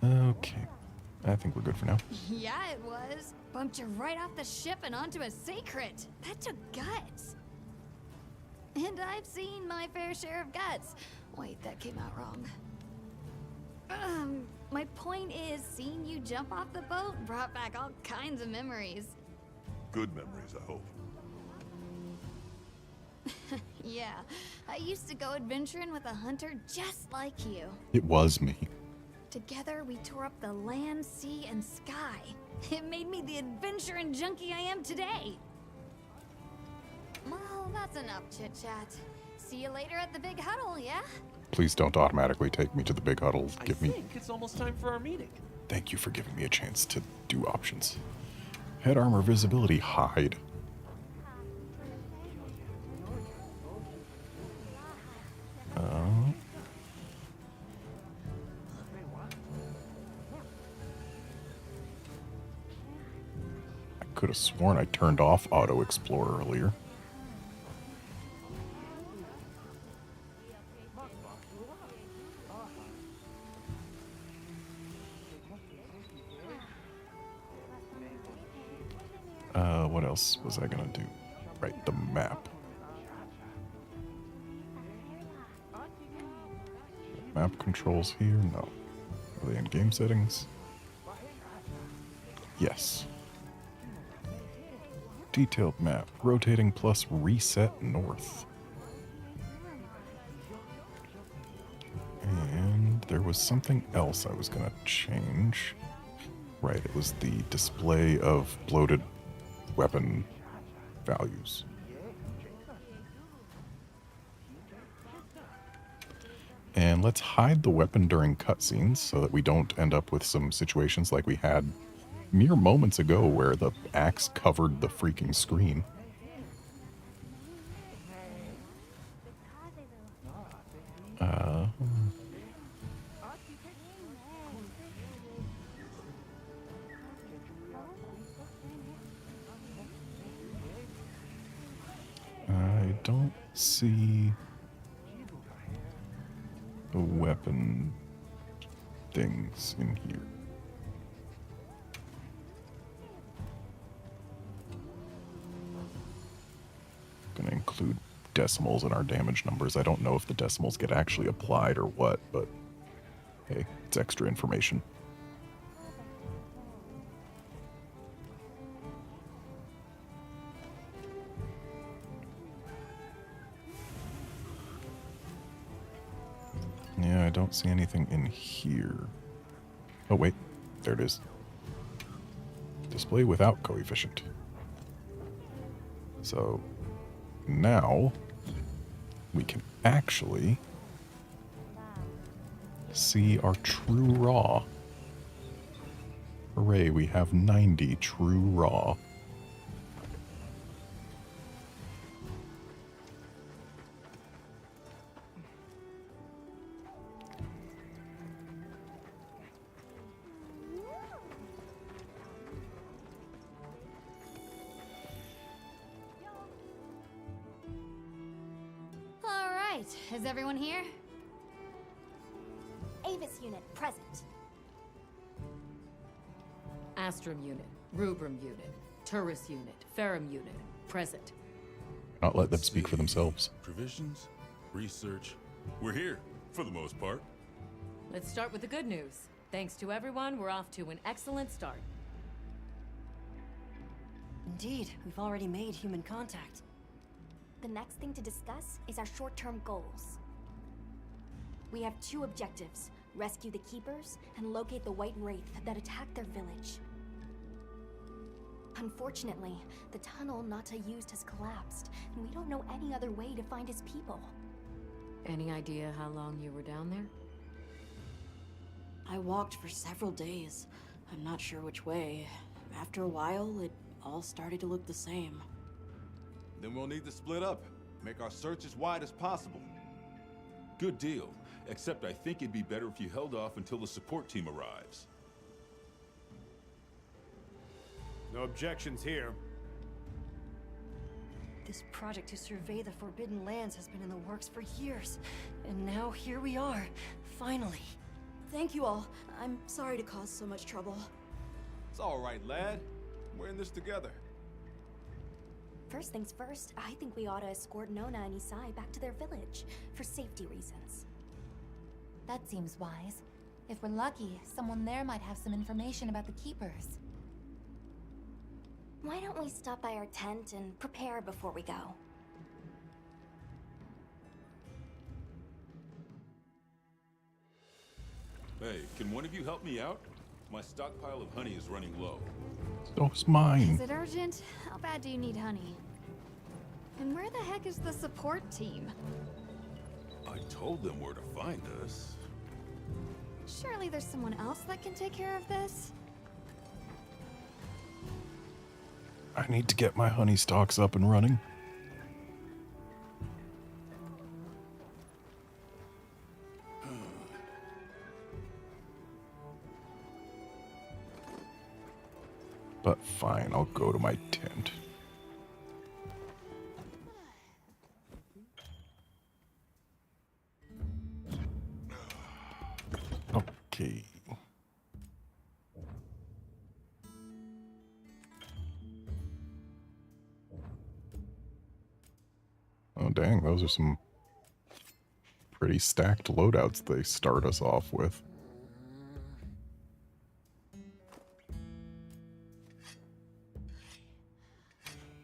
Okay, I think we're good for now. Yeah, it was. Bumped you right off the ship and onto a secret. That took guts. And I've seen my fair share of guts. Wait, that came out wrong. My point is, seeing you jump off the boat brought back all kinds of memories. Good memories, I hope. Yeah, I used to go adventuring with a hunter just like you. It was me. Together, we tore up the land, sea, and sky. It made me the adventure and junkie I am today. Well, that's enough chit-chat. See you later at the big huddle, yeah? Please don't automatically take me to the big huddle. I think it's almost time for our meeting. Thank you for giving me a chance to do options. Head armor visibility hide. I could have sworn I turned off Auto Explorer earlier. What else was I gonna do? Right, the map. Map controls here? No. Are they in game settings? Yes. Detailed map. Rotating plus reset north. And there was something else I was gonna change. Right, it was the display of bloated weapon values. And let's hide the weapon during cutscenes so that we don't end up with some situations like we had mere moments ago where the axe covered the freaking screen. I don't see the weapon things in here. Gonna include decimals in our damage numbers. I don't know if the decimals get actually applied or what, but hey, it's extra information. Yeah, I don't see anything in here. Oh, wait. There it is. Display without coefficient. So now we can actually see our true raw. Hooray, we have 90 true raw. Is everyone here? Avis unit present. Astrum unit, Rubrum unit, Turris unit, Ferrum unit, present. Not let them speak for themselves. Provisions, research. We're here, for the most part. Let's start with the good news. Thanks to everyone, we're off to an excellent start. Indeed, we've already made human contact. The next thing to discuss is our short-term goals. We have two objectives: rescue the Keepers and locate the White Wraith that attacked their village. Unfortunately, the tunnel Nata used has collapsed, and we don't know any other way to find his people. Any idea how long you were down there? I walked for several days. I'm not sure which way. After a while, it all started to look the same. Then we'll need to split up. Make our search as wide as possible. Good deal. Except I think it'd be better if you held off until the support team arrives. No objections here. This project to survey the Forbidden Lands has been in the works for years. And now here we are, finally. Thank you all. I'm sorry to cause so much trouble. It's all right, lad. We're in this together. First things first, I think we ought to escort Nona and Isai back to their village, for safety reasons. That seems wise. If we're lucky, someone there might have some information about the Keepers. Why don't we stop by our tent and prepare before we go? Hey, can one of you help me out? My stockpile of honey is running low. So's mine. Is it urgent? How bad do you need honey? And where the heck is the support team? I told them where to find us. Surely there's someone else that can take care of this? I need to get my honey stocks up and running. But fine, I'll go to my tent. Okay. Oh dang, those are some pretty stacked loadouts they start us off with.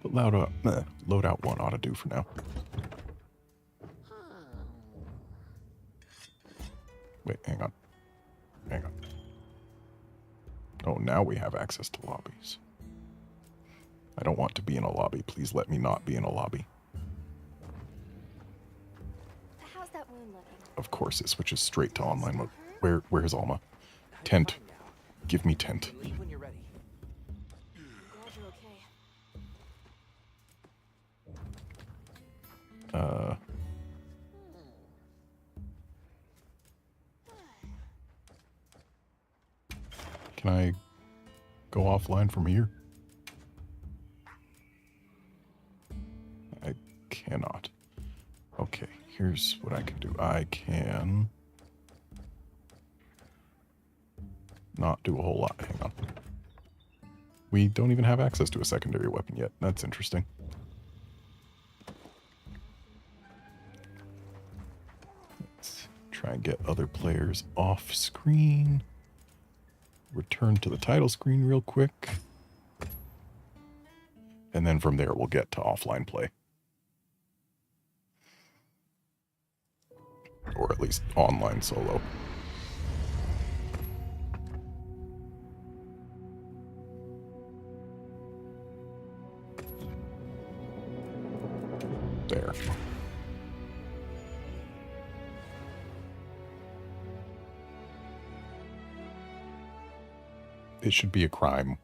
But loadout 1 ought to do for now. Wait, hang on. Hang on. Oh, now we have access to lobbies. I don't want to be in a lobby. Please let me not be in a lobby. How's that wound looking? Of course, it switches straight to online mode. Where's Alma? Tent. Give me tent. Leave when you're ready. Glad you're okay. Can I go offline from here? I cannot. Okay, here's what I can do. I can not do a whole lot. Hang on. We don't even have access to a secondary weapon yet. That's interesting. Let's try and get other players off screen. Return to the title screen real quick. And then from there, we'll get to offline play. Or at least online solo. There. It should be a crime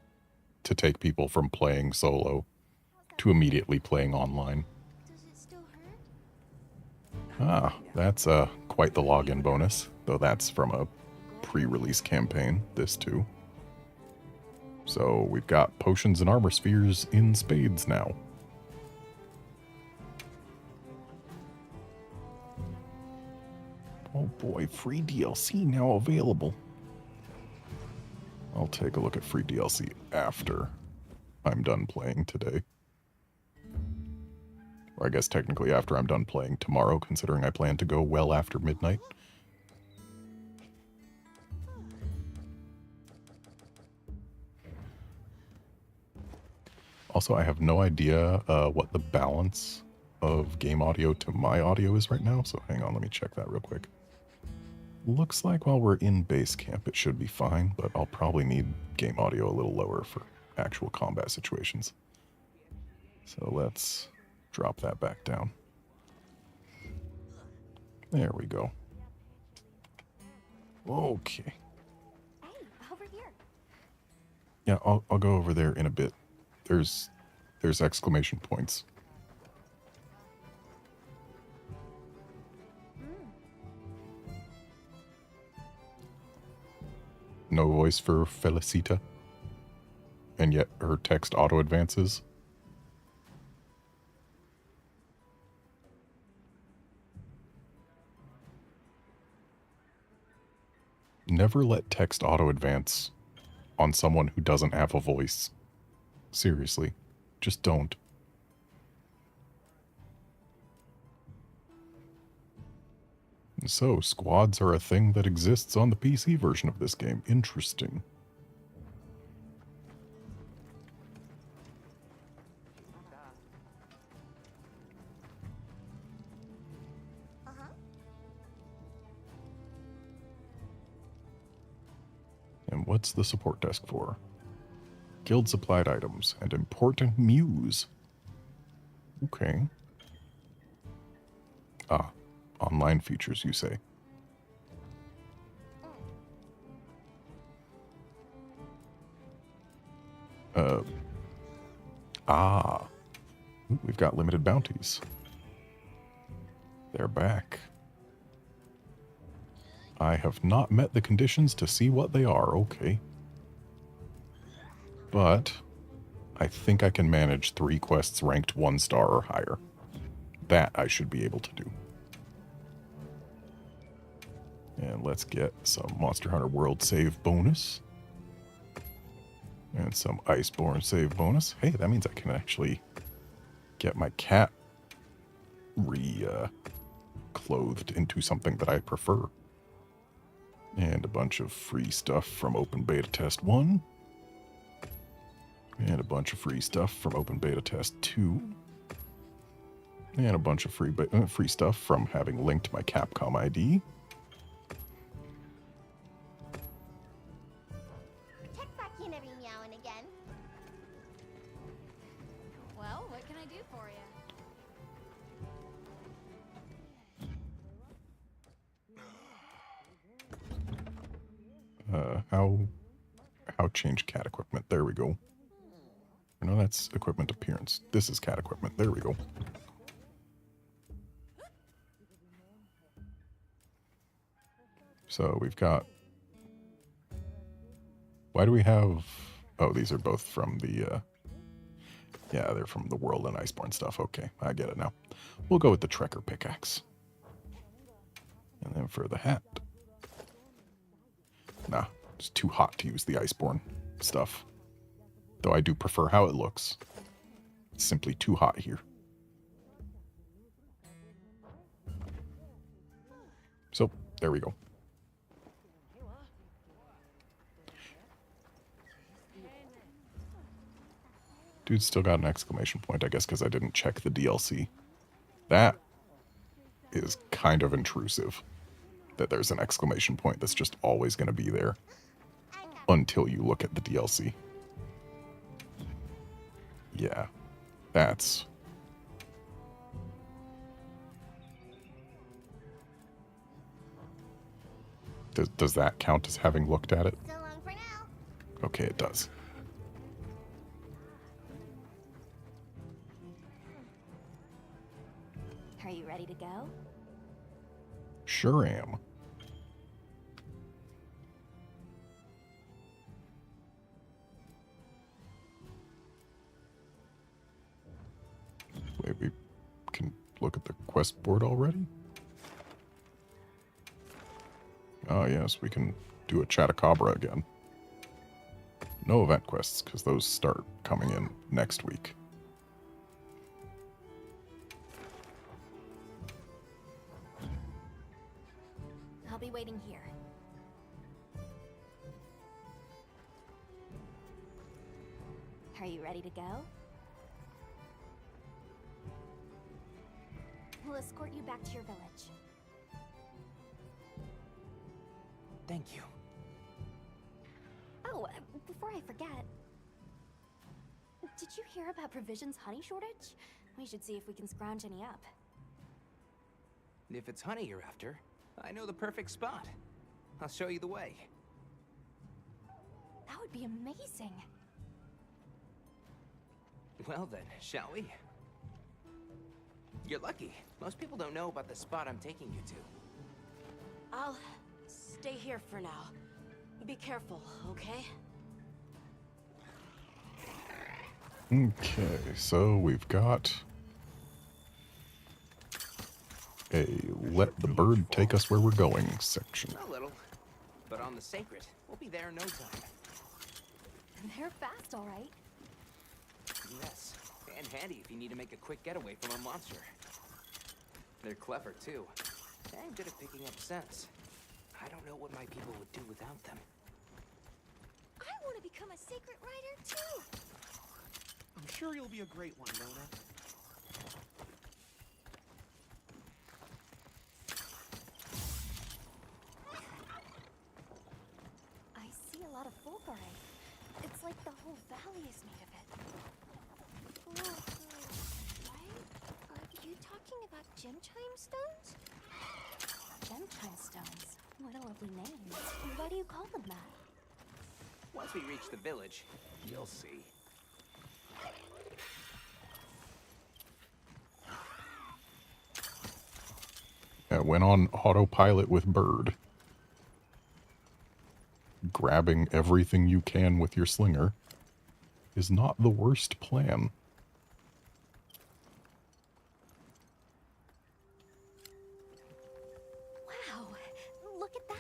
to take people from playing solo to immediately playing online. Ah, that's quite the login bonus, though that's from a pre-release campaign, this too. So we've got potions and armor spheres in spades now. Oh boy, free DLC now available. I'll take a look at free DLC after I'm done playing today. Or I guess technically after I'm done playing tomorrow, considering I plan to go well after midnight. Also, I have no idea what the balance of game audio to my audio is right now, so hang on, let me check that real quick. Looks like while we're in base camp it should be fine, but I'll probably need game audio a little lower for actual combat situations. So let's drop that back down. There we go. Okay. Hey, over here. Yeah, I'll go over there in a bit. There's exclamation points. No voice for Felicita. And yet her text auto advances. Never let text auto advance on someone who doesn't have a voice. Seriously, just don't. So, squads are a thing that exists on the PC version of this game. Interesting. And And what's the support desk for? Guild supplied items and important muse. Okay. Ah, online features, you say. Ooh, we've got limited bounties. They're back. I have not met the conditions to see what they are, okay. But I think I can manage 3 quests ranked 1 star or higher. That I should be able to do. And let's get some Monster Hunter World save bonus. And some Iceborne save bonus. Hey, that means I can actually get my cat clothed into something that I prefer. And a bunch of free stuff from Open Beta Test 1. And a bunch of free stuff from Open Beta Test 2. And a bunch of free stuff from having linked my Capcom ID. Well, what can I do for you? How change cat equipment? There we go. No, that's equipment appearance. This is cat equipment. There we go. So we've got... Why do we have... Oh, these are both from the... Yeah, they're from the World and Iceborne stuff. Okay, I get it now. We'll go with the Trekker pickaxe. And then for the hat... Nah, it's too hot to use the Iceborne stuff. Though I do prefer how it looks. It's simply too hot here. So, there we go. Dude still got an exclamation point, I guess, because I didn't check the DLC. That is kind of intrusive. That there's an exclamation point that's just always going to be there. Until you look at the DLC. Yeah. That's... Does that count as having looked at it? So long for now. Okay, it does. Are you ready to go? Sure am. Wait, we can look at the quest board already? Oh yes, we can do a Chatacabra again. No event quests, because those start coming in next week. I'll be waiting here. Are you ready to go? We'll escort you back to your village. Thank you. Oh, before I forget, did you hear about provisions honey shortage? We should see if we can scrounge any up. If it's honey you're after, I know the perfect spot. I'll show you the way. That would be amazing. Well then, shall we? You're lucky. Most people don't know about the spot I'm taking you to. I'll stay here for now. Be careful, okay? Okay, so we've got a let the bird take us where we're going section. A little, but on the sacred, we'll be there in no time. They're fast, all right. Yes, and handy if you need to make a quick getaway from a monster. They're clever, too, and good at picking up scents. I don't know what my people would do without them. I want to become a secret writer, too. I'm sure you'll be a great one, Nona. I see a lot of Gem chime stones? Gem chime stones? What a lovely name. Why do you call them that? Once we reach the village, you'll see. It went on autopilot with Bird. Grabbing everything you can with your slinger is not the worst plan. Wow, look at that.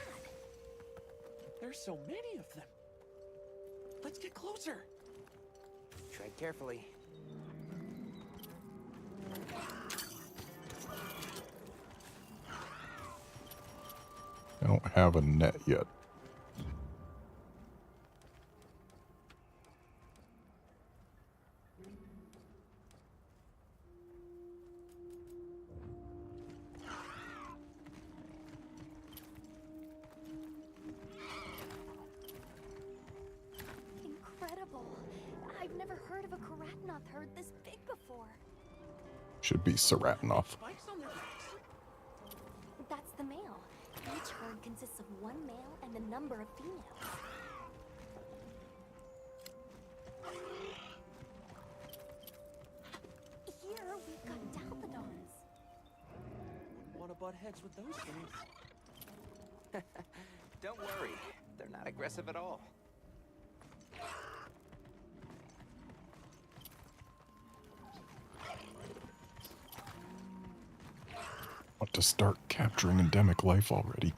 There's so many of them. Let's get closer. Tread carefully. I don't have a net yet. Incredible. I've never heard of a Karatanov herd this big before. Should be Saratanov. Spikes on their backs. That's the male. Each herd consists of one male and a number of females. Here we've got Dalphodons. Wouldn't want to butt heads with those things. Don't worry, they're not aggressive at all. Want to start capturing endemic life already.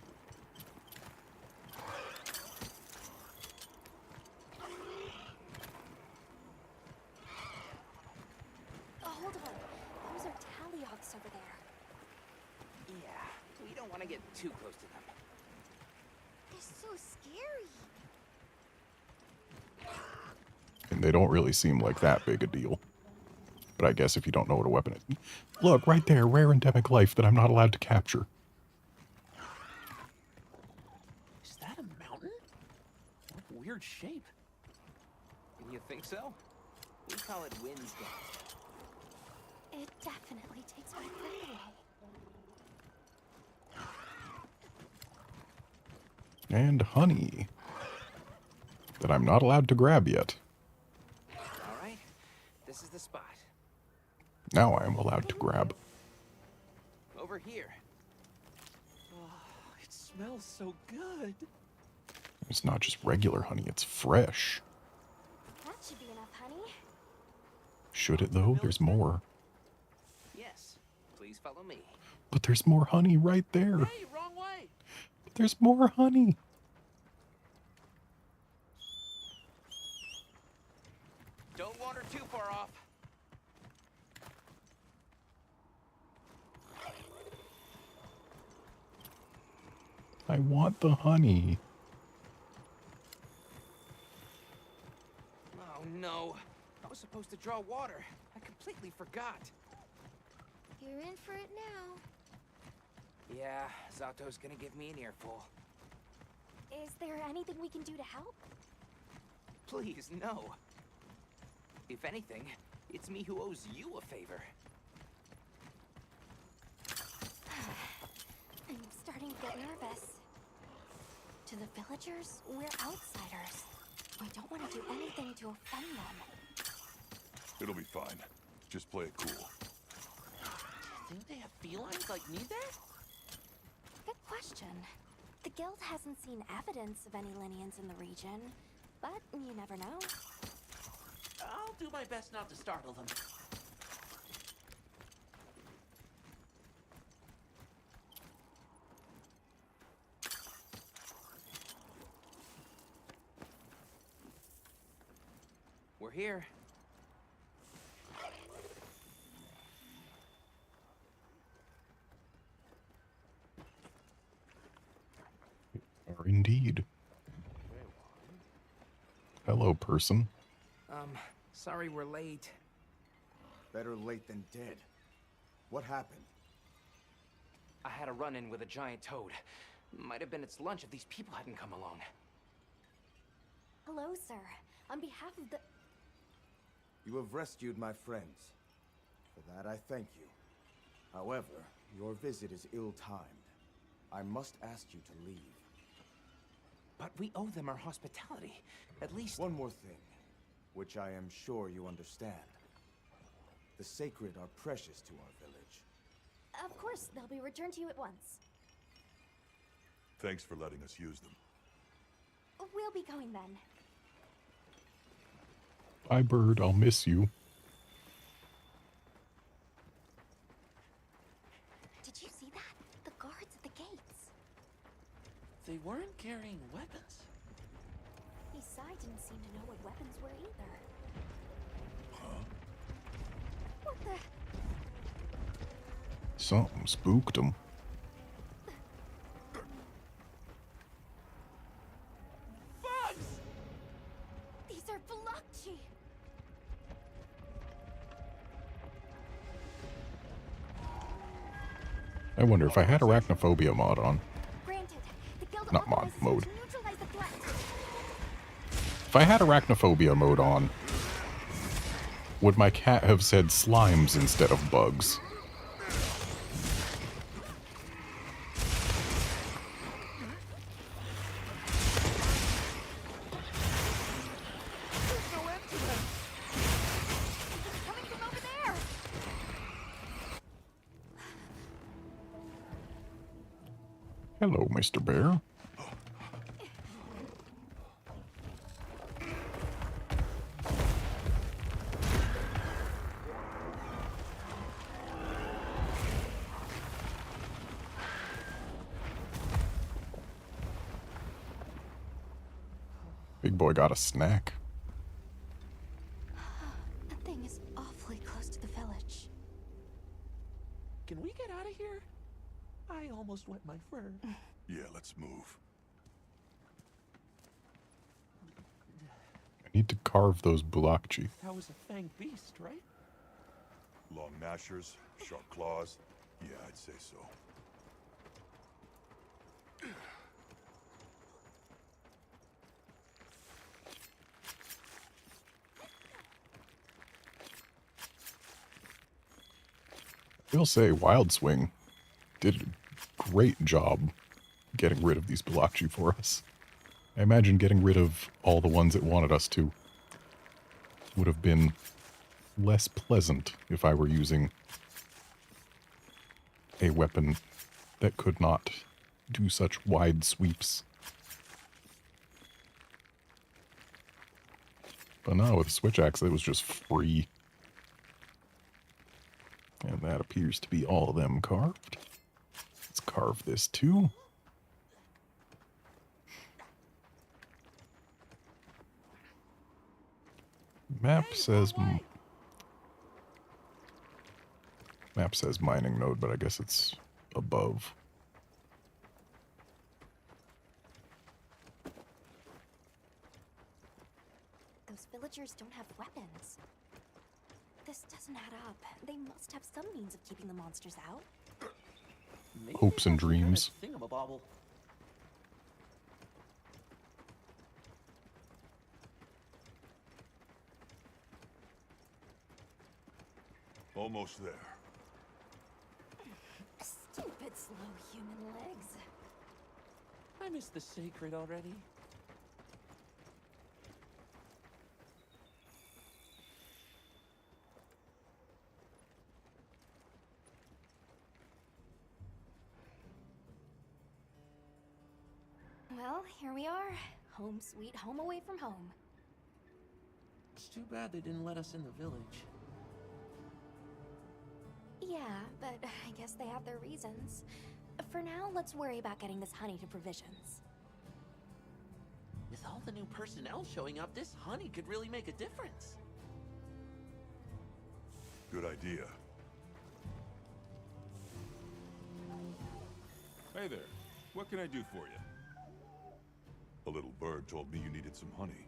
Oh, hold on. Those are Taliox over there. Yeah, we don't want to get too close to them. They're so scary. And they don't really seem like that big a deal. But I guess if you don't know what a weapon is. Look, right there, rare endemic life that I'm not allowed to capture. Is that a mountain? What weird shape. You think so? We call it Wind's Gate. It definitely takes my breath away. And honey. That I'm not allowed to grab yet. All right, this is the spot. Now I am allowed to grab. Over here. Oh, it smells so good. It's not just regular honey, it's fresh. That should be enough, honey. Should it though? There's more. Yes, please follow me. But there's more honey right there. Hey, wrong way. But there's more honey. Don't wander too far off. I want the honey. Oh no, I was supposed to draw water. I completely forgot. You're in for it now. Yeah, Zato's gonna give me an earful. Is there anything we can do to help? Please, no. If anything, it's me who owes you a favor. I'm starting to get nervous. To the villagers, we're outsiders. We don't want to do anything to offend them. It'll be fine. Just play it cool. Think they have felines like me there? Good question. The guild hasn't seen evidence of any Linians in the region, but you never know. I'll do my best not to startle them. We're here. Or indeed. Hello, person. Sorry we're late. Better late than dead. What happened? I had a run-in with a giant toad. Might have been its lunch if these people hadn't come along. Hello, sir. On behalf of the... You have rescued my friends. For that, I thank you. However, your visit is ill-timed. I must ask you to leave. But we owe them our hospitality. At least... One more thing, which I am sure you understand. The sacred are precious to our village. Of course, they'll be returned to you at once. Thanks for letting us use them. We'll be going then. Bye, bird. I'll miss you. Did you see that? The guards at the gates. They weren't carrying weapons. Besides, didn't seem to know what weapons were either. Huh? What the? Something spooked them. Bugs! These are Blokchi! I wonder if I had arachnophobia mod on. Granted, the guild Not mod, authorizes you mode. to neutralize the threat. If I had arachnophobia mode on, would my cat have said slimes instead of bugs? There's no end to them. It's coming from over there. Hello, Mr. Bear. Big boy got a snack. That thing is awfully close to the village. Can we get out of here? I almost wet my fur. Yeah, let's move. I need to carve those Blokchi. That was a fanged beast, right? Long gnashers, sharp claws. Yeah, I'd say so. I will say, Wild Swing did a great job getting rid of these Blokchi for us. I imagine getting rid of all the ones it wanted us to would have been less pleasant if I were using a weapon that could not do such wide sweeps. But no, with the switch axe, it was just free. And that appears to be all of them carved. Let's carve this too. Map says mining node, but I guess it's above. Those villagers don't have weapons. This doesn't add up. They must have some means of keeping the monsters out. Maybe Hopes they and got some kind of dreams. Thingamabobble. Almost there. Stupid slow human legs. I miss the sacred already. Well, here we are. Home sweet home away from home. It's too bad they didn't let us in the village. Yeah, but I guess they have their reasons. For now, let's worry about getting this honey to provisions. With all the new personnel showing up, this honey could really make a difference. Good idea. Hey there. What can I do for you? A little bird told me you needed some honey.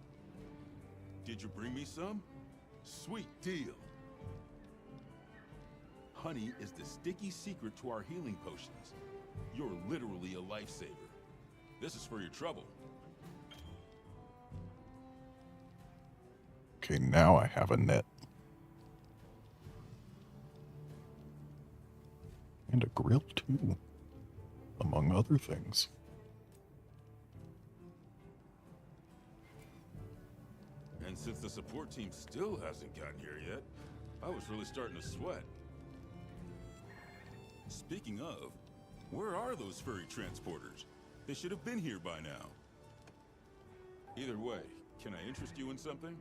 Did you bring me some? Sweet deal. Honey is the sticky secret to our healing potions. You're literally a lifesaver. This is for your trouble. Okay, now I have a net. And a grill, too. Among other things. And since the support team still hasn't gotten here yet, I was really starting to sweat. Speaking of, where are those furry transporters? They should have been here by now. Either way, can I interest you in something?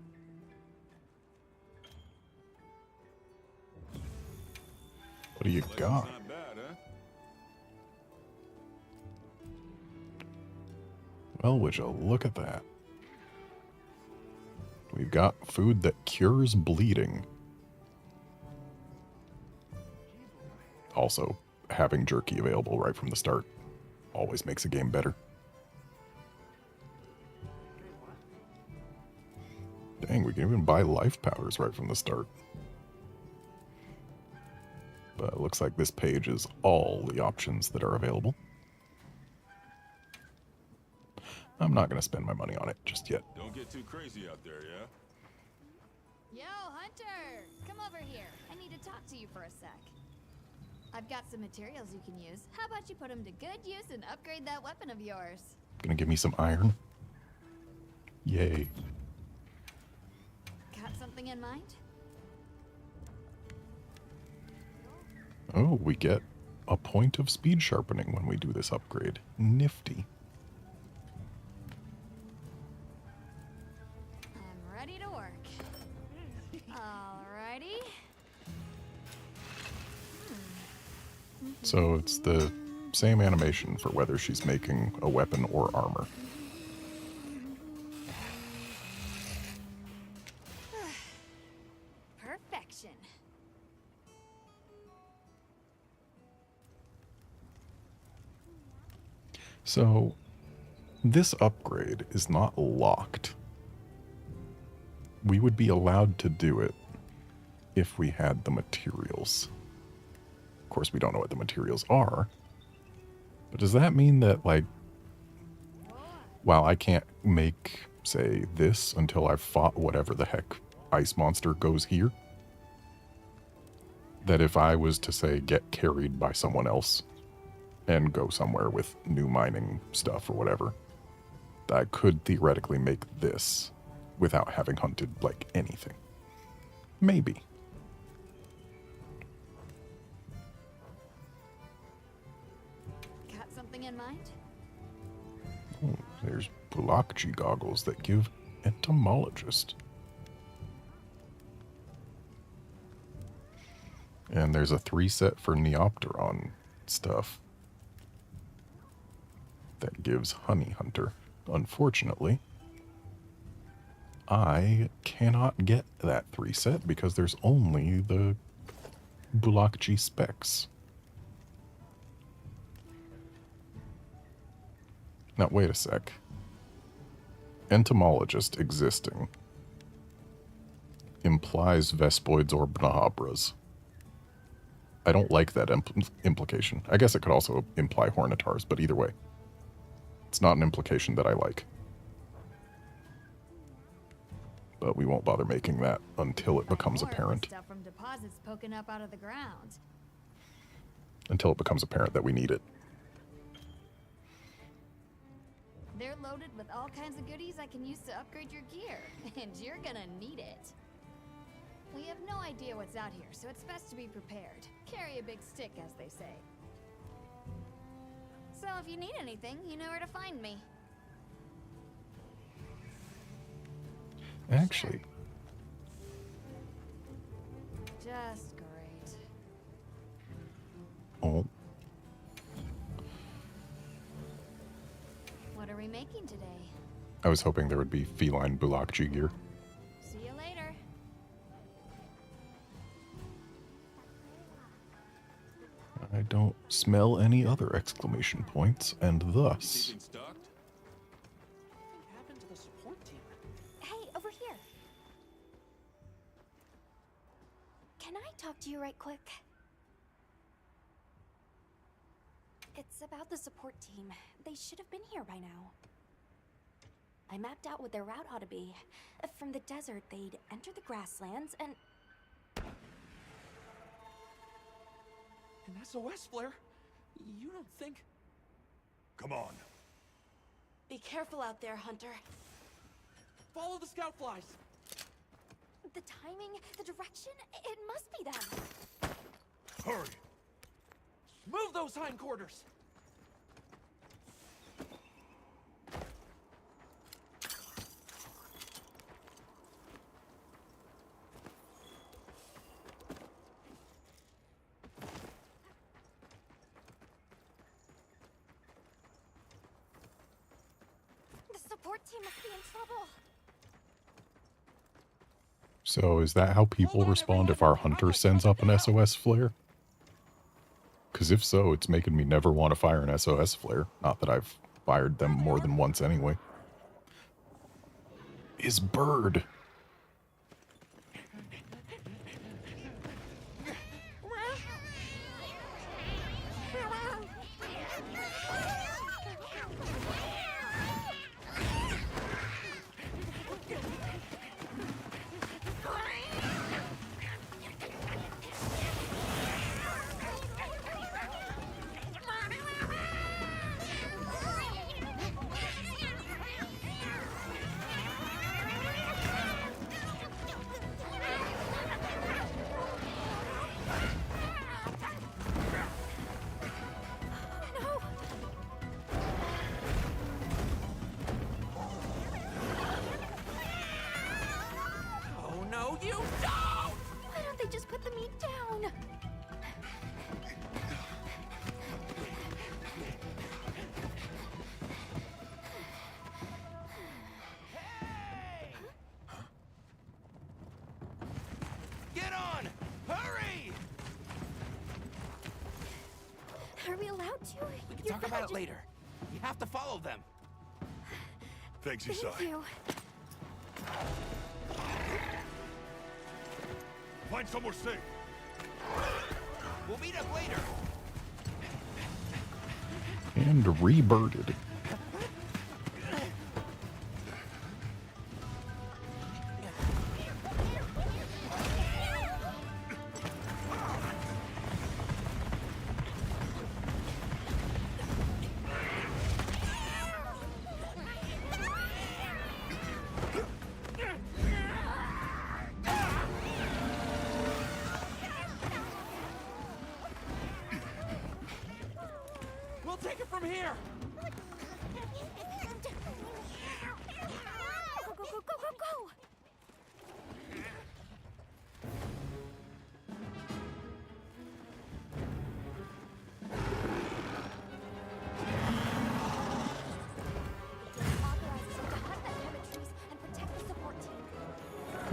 What do you got? Not bad, huh? Well, would you look at that? We've got food that cures bleeding. Also, having jerky available right from the start always makes a game better. Dang, we can even buy life powders right from the start. But it looks like this page is all the options that are available. I'm not going to spend my money on it just yet. Don't get too crazy out there, yeah? Yo, Hunter! Come over here. I need to talk to you for a sec. I've got some materials you can use. How about you put them to good use and upgrade that weapon of yours? Gonna give me some iron? Yay. Got something in mind? Oh, we get a point of speed sharpening when we do this upgrade. Nifty. I'm ready to work. Alrighty. So it's the same animation for whether she's making a weapon or armor. Perfection. So this upgrade is not locked. We would be allowed to do it if we had the materials. Of course, we don't know what the materials are. But does that mean that, like, while I can't make, say, this until I've fought whatever the heck ice monster goes here, that if I was to, say, get carried by someone else and go somewhere with new mining stuff or whatever, I could theoretically make this without having hunted, like, anything? Maybe. Got something in mind? Oh, there's Bulakji goggles that give entomologist. And there's a 3 set for Neopteron stuff that gives Honey Hunter. Unfortunately, I cannot get that 3 set because there's only the Bulakji specs. Now, wait a sec. Entomologist existing implies Vespoids or Bnahabras. I don't like that implication. I guess it could also imply Hornitars, but either way, it's not an implication that I like. But we won't bother making that until it becomes apparent. Stuff from deposits poking up out of the ground. Until it becomes apparent that we need it. They're loaded with all kinds of goodies I can use to upgrade your gear, and you're gonna need it. We have no idea what's out here, so it's best to be prepared. Carry a big stick, as they say. So if you need anything, you know where to find me. Actually, Just great. oh, What are we making today? I was hoping there would be feline Bulakji gear. See you later. I don't smell any other exclamation points, and thus... Hey, over here. Can I talk to you right quick? It's about the support team. They should have been here by now. I mapped out what their route ought to be. From the desert, they'd enter the grasslands and SOS flare? You don't think... Come on. Be careful out there, Hunter. Follow the scout flies! The timing, the direction, it must be them. Hurry! Move those hindquarters! The support team must be in trouble. So is that how people respond if our hunter sends up an SOS flare? Because if so, it's making me never want to fire an SOS flare. Not that I've fired them more than once anyway. Is bird. Are we allowed to? We can talk about it later. You have to follow them. Thanks, Thank Isai. you. Find somewhere safe. We'll meet up later. And rebirded. We'll take it from here! Go, go, go, go, go,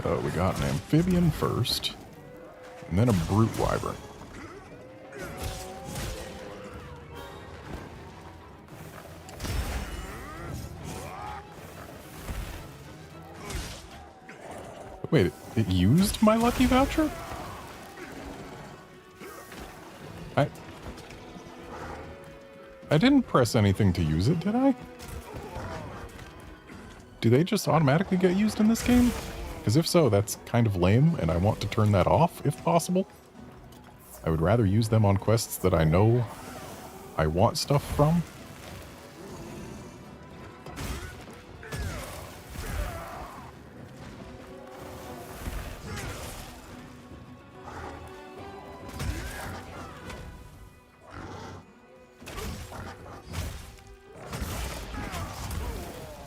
go! We got an amphibian first, and then a brute wyvern. Wait, it used my lucky voucher? I didn't press anything to use it, did I? Do they just automatically get used in this game? Because if so, that's kind of lame, and I want to turn that off, if possible. I would rather use them on quests that I know I want stuff from.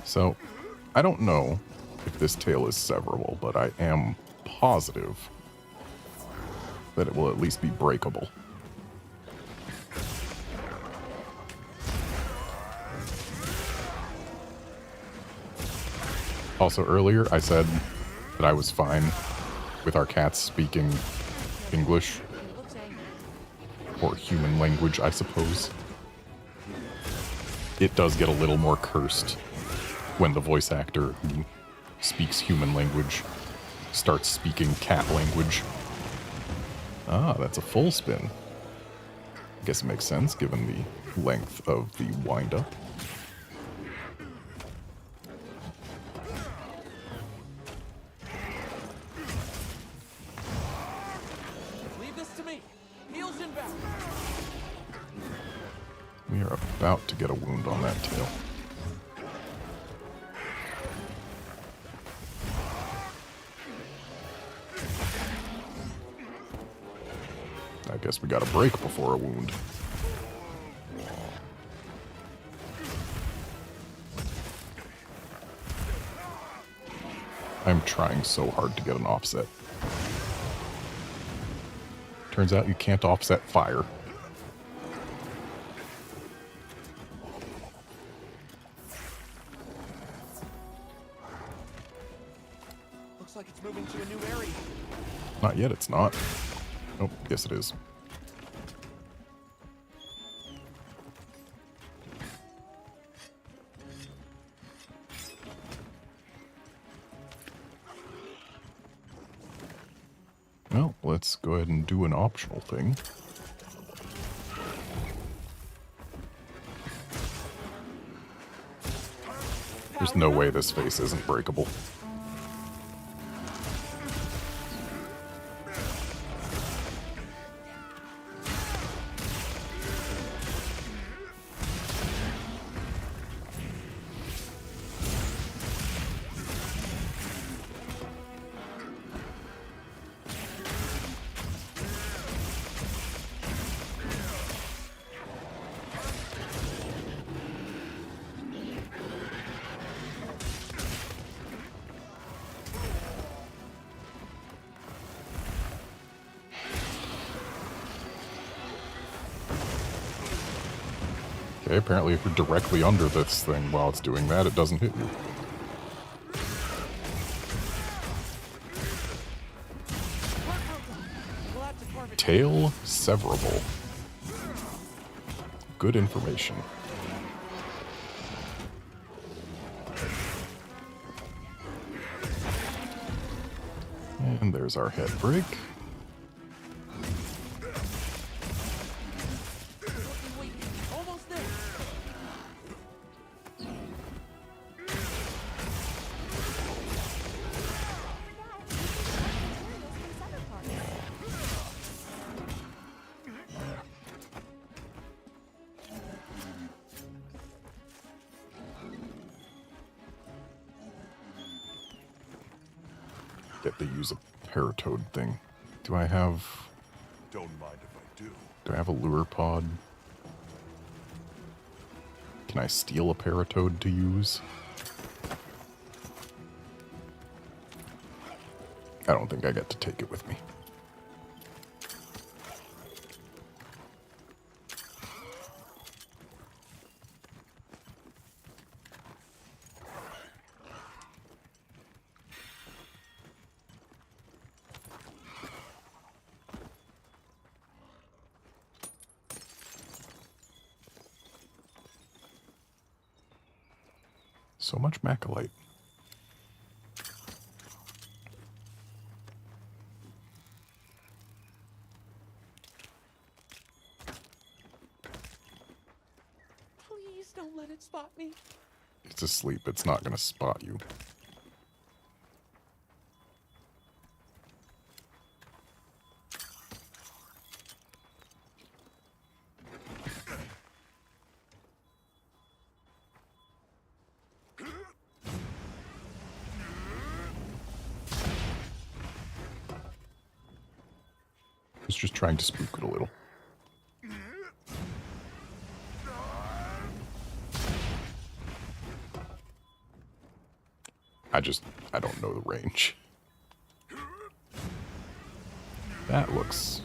So, I don't know if this tail is severable, but I am positive that it will at least be breakable. Also, earlier I said that I was fine with our cats speaking English, or human language, I suppose. It does get a little more cursed when the voice actor who speaks human language starts speaking cat language. Ah, that's a full spin. I guess it makes sense given the length of the wind-up. Leave this to me. Heels inbound. We are about to get a wound on that tail. I guess we got a break before a wound. I'm trying so hard to get an offset. Turns out you can't offset fire. Looks like it's moving to a new area. Not yet, it's not. Oh, yes it is. Well, let's go ahead and do an optional thing. There's no way this face isn't breakable. Okay, apparently if you're directly under this thing while it's doing that, it doesn't hit you. Tail severable. Good information. And there's our head break. Get to use a paratoad thing. Do I have... Don't mind if I do. Do I have a lure pod? Can I steal a paratoad to use? I don't think I get to take it with me. So much Macalite. Please don't let it spot me. It's asleep. It's not going to spot you. It's just trying to spook it a little. I don't know the range. That looks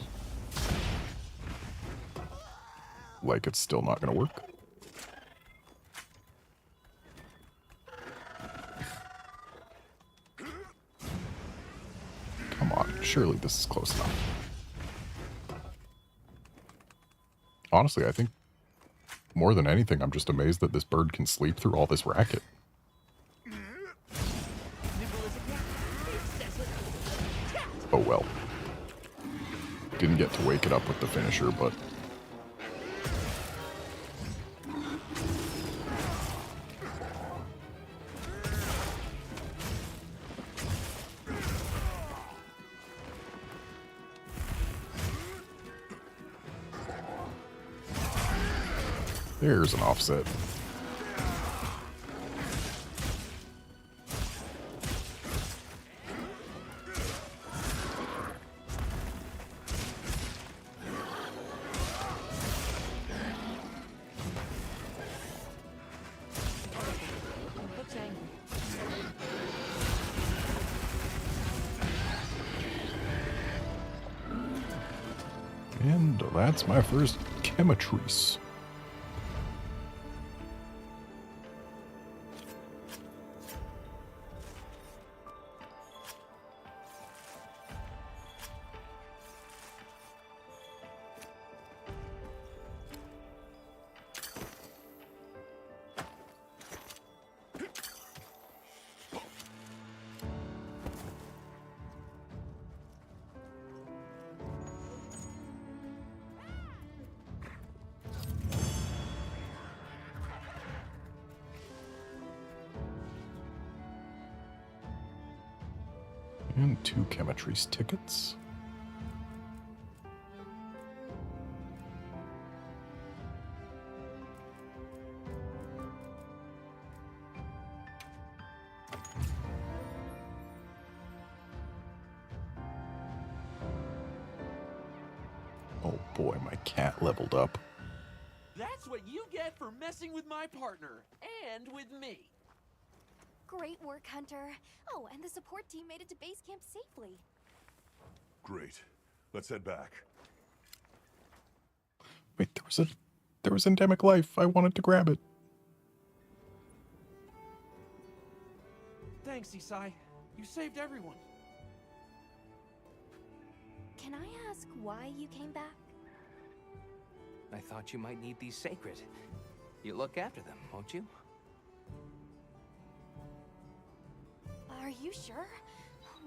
like it's still not going to work. Come on, surely this is close enough. Honestly, I think more than anything, I'm just amazed that this bird can sleep through all this racket. Oh well. Didn't get to wake it up with the finisher, but... There's an offset. And that's my first chemitrice. And 2 chemitrice tickets. Oh boy, my cat leveled up. That's what you get for messing with my partner, and with me. Great work, Hunter. Oh, and the support team made it to base camp safely. Great. Let's head back. Wait, there was endemic life. I wanted to grab it. Thanks, Isai. You saved everyone. Can I ask why you came back? I thought you might need these sacred. You look after them, won't you? Are you sure?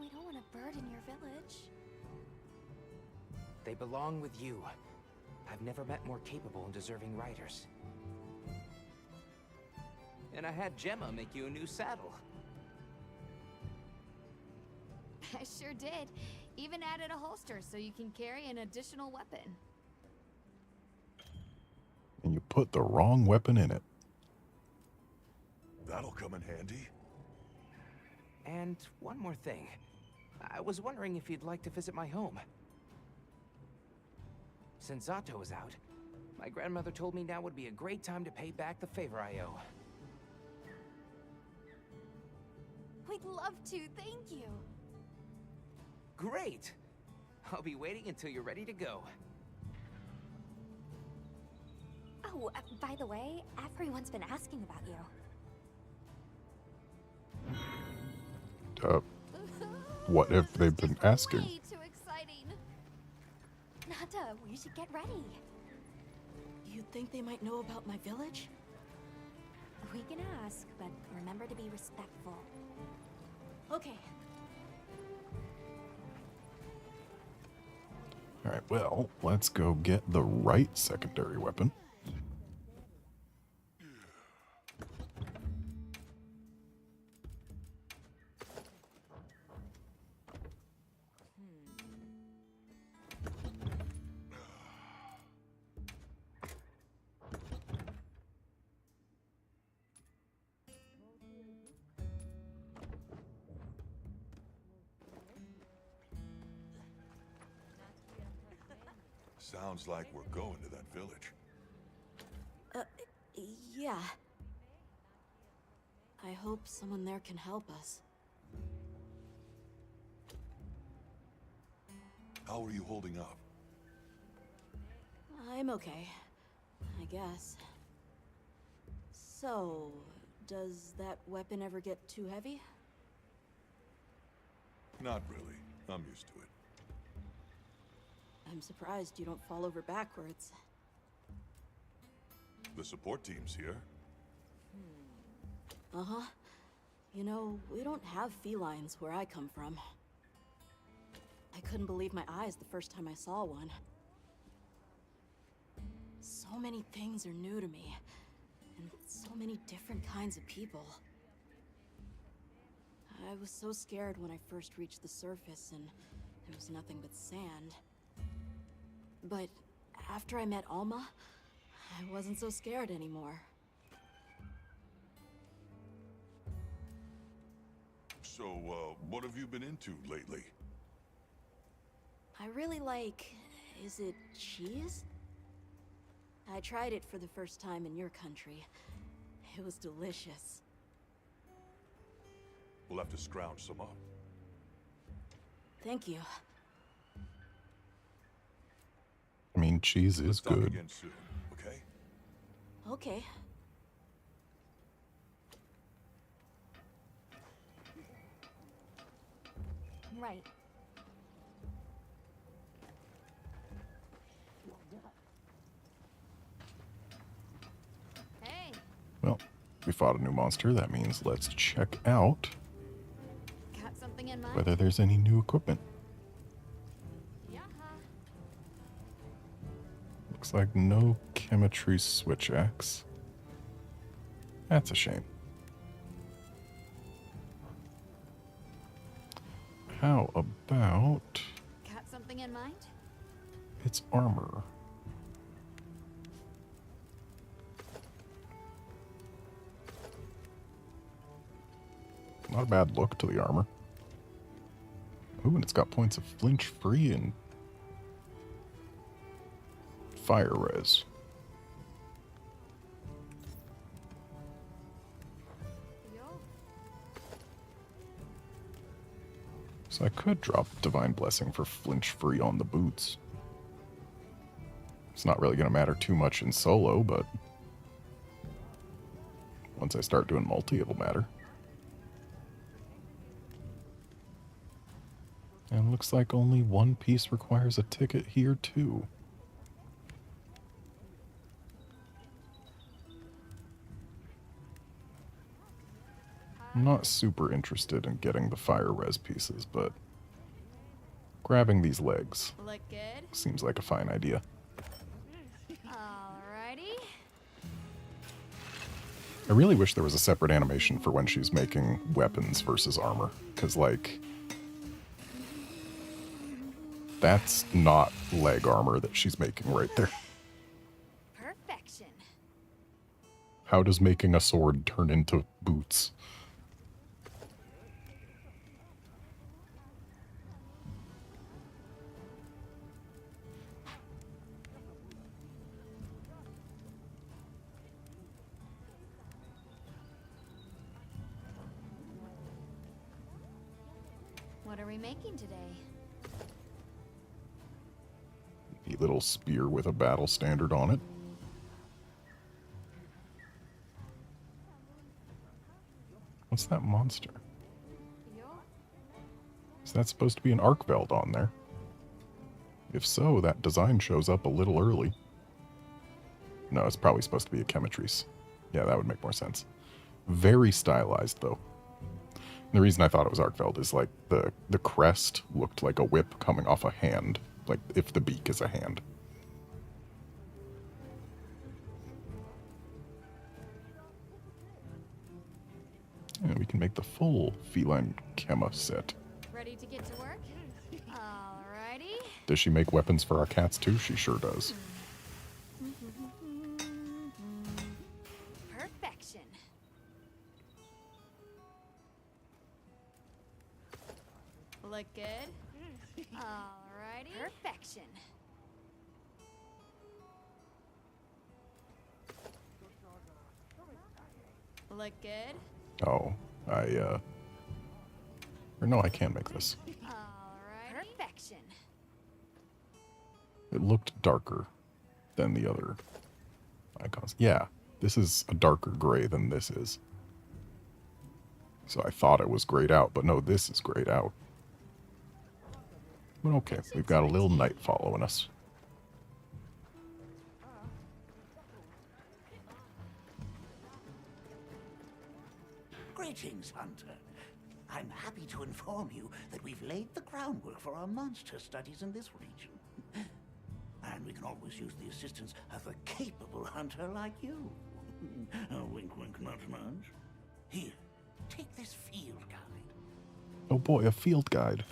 We don't want to burden your village. They belong with you. I've never met more capable and deserving riders. And I had Gemma make you a new saddle. I sure did. Even added a holster so you can carry an additional weapon. And you put the wrong weapon in it. That'll come in handy. And one more thing. I was wondering if you'd like to visit my home. Since Zato is out, my grandmother told me now would be a great time to pay back the favor I owe. We'd love to, thank you. Great! I'll be waiting until you're ready to go. Oh, by the way, everyone's been asking about you. What have they been asking? Way too exciting. Nata, we should get ready. You think they might know about my village? We can ask, but remember to be respectful. Okay. Alright, well, let's go get the right secondary weapon. Sounds like we're going to that village. Yeah. I hope someone there can help us. How are you holding up? I'm okay, I guess. So, does that weapon ever get too heavy? Not really. I'm used to it. I'm surprised you don't fall over backwards. The support team's here. Uh-huh. You know, we don't have felines where I come from. I couldn't believe my eyes the first time I saw one. So many things are new to me, and so many different kinds of people. I was so scared when I first reached the surface and there was nothing but sand. But after I met Alma, I wasn't so scared anymore. So, what have you been into lately? I really like... is it cheese? I tried it for the first time in your country. It was delicious. We'll have to scrounge some up. Thank you. I mean, cheese is Talk good. again soon, okay? Okay. Right. Hey, Well, we fought a new monster. That means let's check out got something in mind? whether there's any new equipment. Yeah. Looks like no chemistry switch axe. That's a shame. How about Got something in mind? its armor? Not a bad look to the armor. Ooh, and it's got points of flinch free and fire res. So I could drop Divine Blessing for flinch free on the boots. It's not really going to matter too much in solo, but once I start doing multi, it'll matter. And looks like only one piece requires a ticket here, too. I'm not super interested in getting the fire res pieces, but grabbing these legs Look good. seems like a fine idea. Alrighty. I really wish there was a separate animation for when she's making weapons versus armor, because, like, that's not leg armor that she's making right there. Perfection. How does making a sword turn into boots? What are we making today? A little spear with a battle standard on it. What's that monster? Is that supposed to be an Arcveld on there? If so, that design shows up a little early. No, it's probably supposed to be a Chemetries. Yeah, that would make more sense. Very stylized, though. And the reason I thought it was Arcveld is, like, the crest looked like a whip coming off a hand. Like, if the beak is a hand. And we can make the full feline Chema set. Ready to get to work? Alrighty. Does she make weapons for our cats too? She sure does. Perfection. Look good? Alrighty. Perfection. Look good? Oh, or no, I can make this. Alrighty. Perfection. It looked darker than the other icons. Yeah, this is a darker gray than this is. So I thought it was grayed out, but no, this is grayed out. But okay, we've got a little knight following us. Greetings, Hunter. I'm happy to inform you that we've laid the groundwork for our monster studies in this region. And we can always use the assistance of a capable hunter like you. Wink, wink, nudge, nudge. Here, take this field guide. Oh boy, a field guide.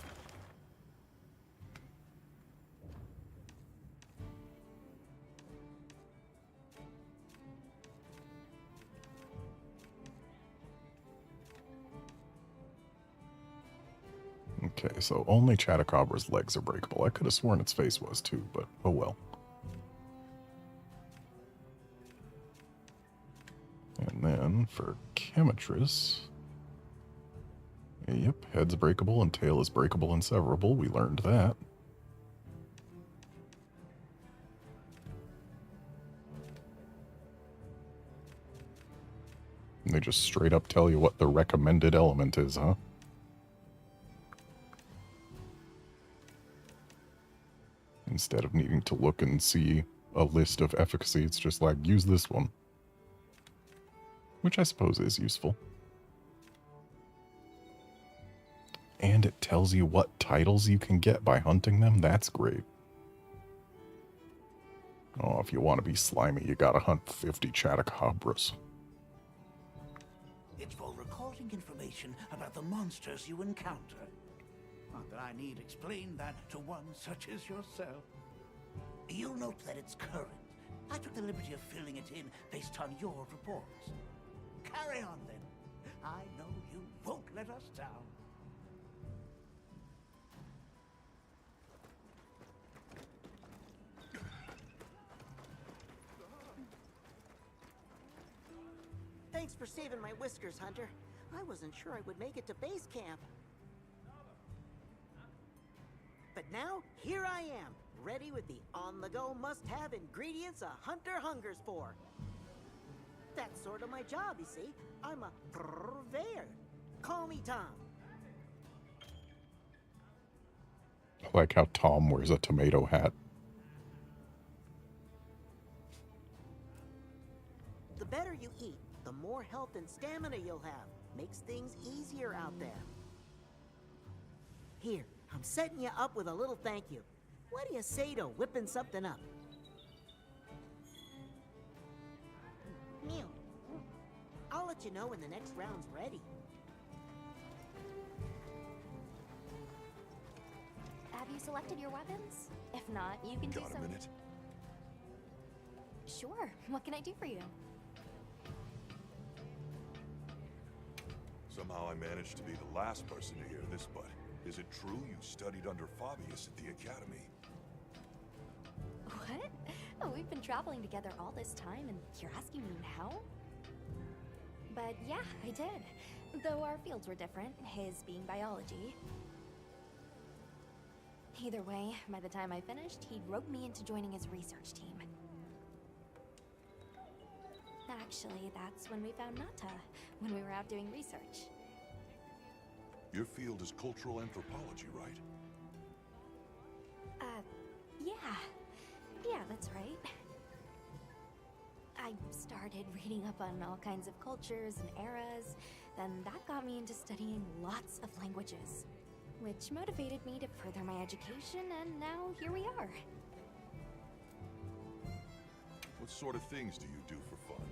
Okay, so only Chatacabra's legs are breakable. I could have sworn its face was too, but oh well. And then for Chemitris, yep, head's breakable and tail is breakable and severable. We learned that. And they just straight up tell you what the recommended element is, huh? Instead of needing to look and see a list of efficacy, it's just like, use this one. Which I suppose is useful. And it tells you what titles you can get by hunting them. That's great. Oh, if you want to be slimy, you gotta hunt 50 Chatacabras. It's for recording information about the monsters you encounter. Not that I need explain that to one such as yourself. You'll note that it's current. I took the liberty of filling it in based on your reports. Carry on, then. I know you won't let us down. Thanks for saving my whiskers, Hunter. I wasn't sure I would make it to base camp. But now, here I am, ready with the on-the-go must-have ingredients a hunter hungers for. That's sort of my job, you see. I'm a purveyor. Call me Tom. I like how Tom wears a tomato hat. The better you eat, the more health and stamina you'll have. Makes things easier out there. Here, I'm setting you up with a little thank you. What do you say to whipping something up? Mew. I'll let you know when the next round's ready. Have you selected your weapons? If not, you can do so. Got a minute? Sure. What can I do for you? Somehow I managed to be the last person to hear this, but is it true you studied under Fabius at the Academy? What? Oh, we've been traveling together all this time, and you're asking me now? But yeah, I did. Though our fields were different, his being biology. Either way, by the time I finished, he'd roped me into joining his research team. Actually, that's when we found Nata, when we were out doing research. Your field is cultural anthropology, right? Yeah, that's right. I started reading up on all kinds of cultures and eras, then that got me into studying lots of languages, which motivated me to further my education, and now here we are. What sort of things do you do for fun?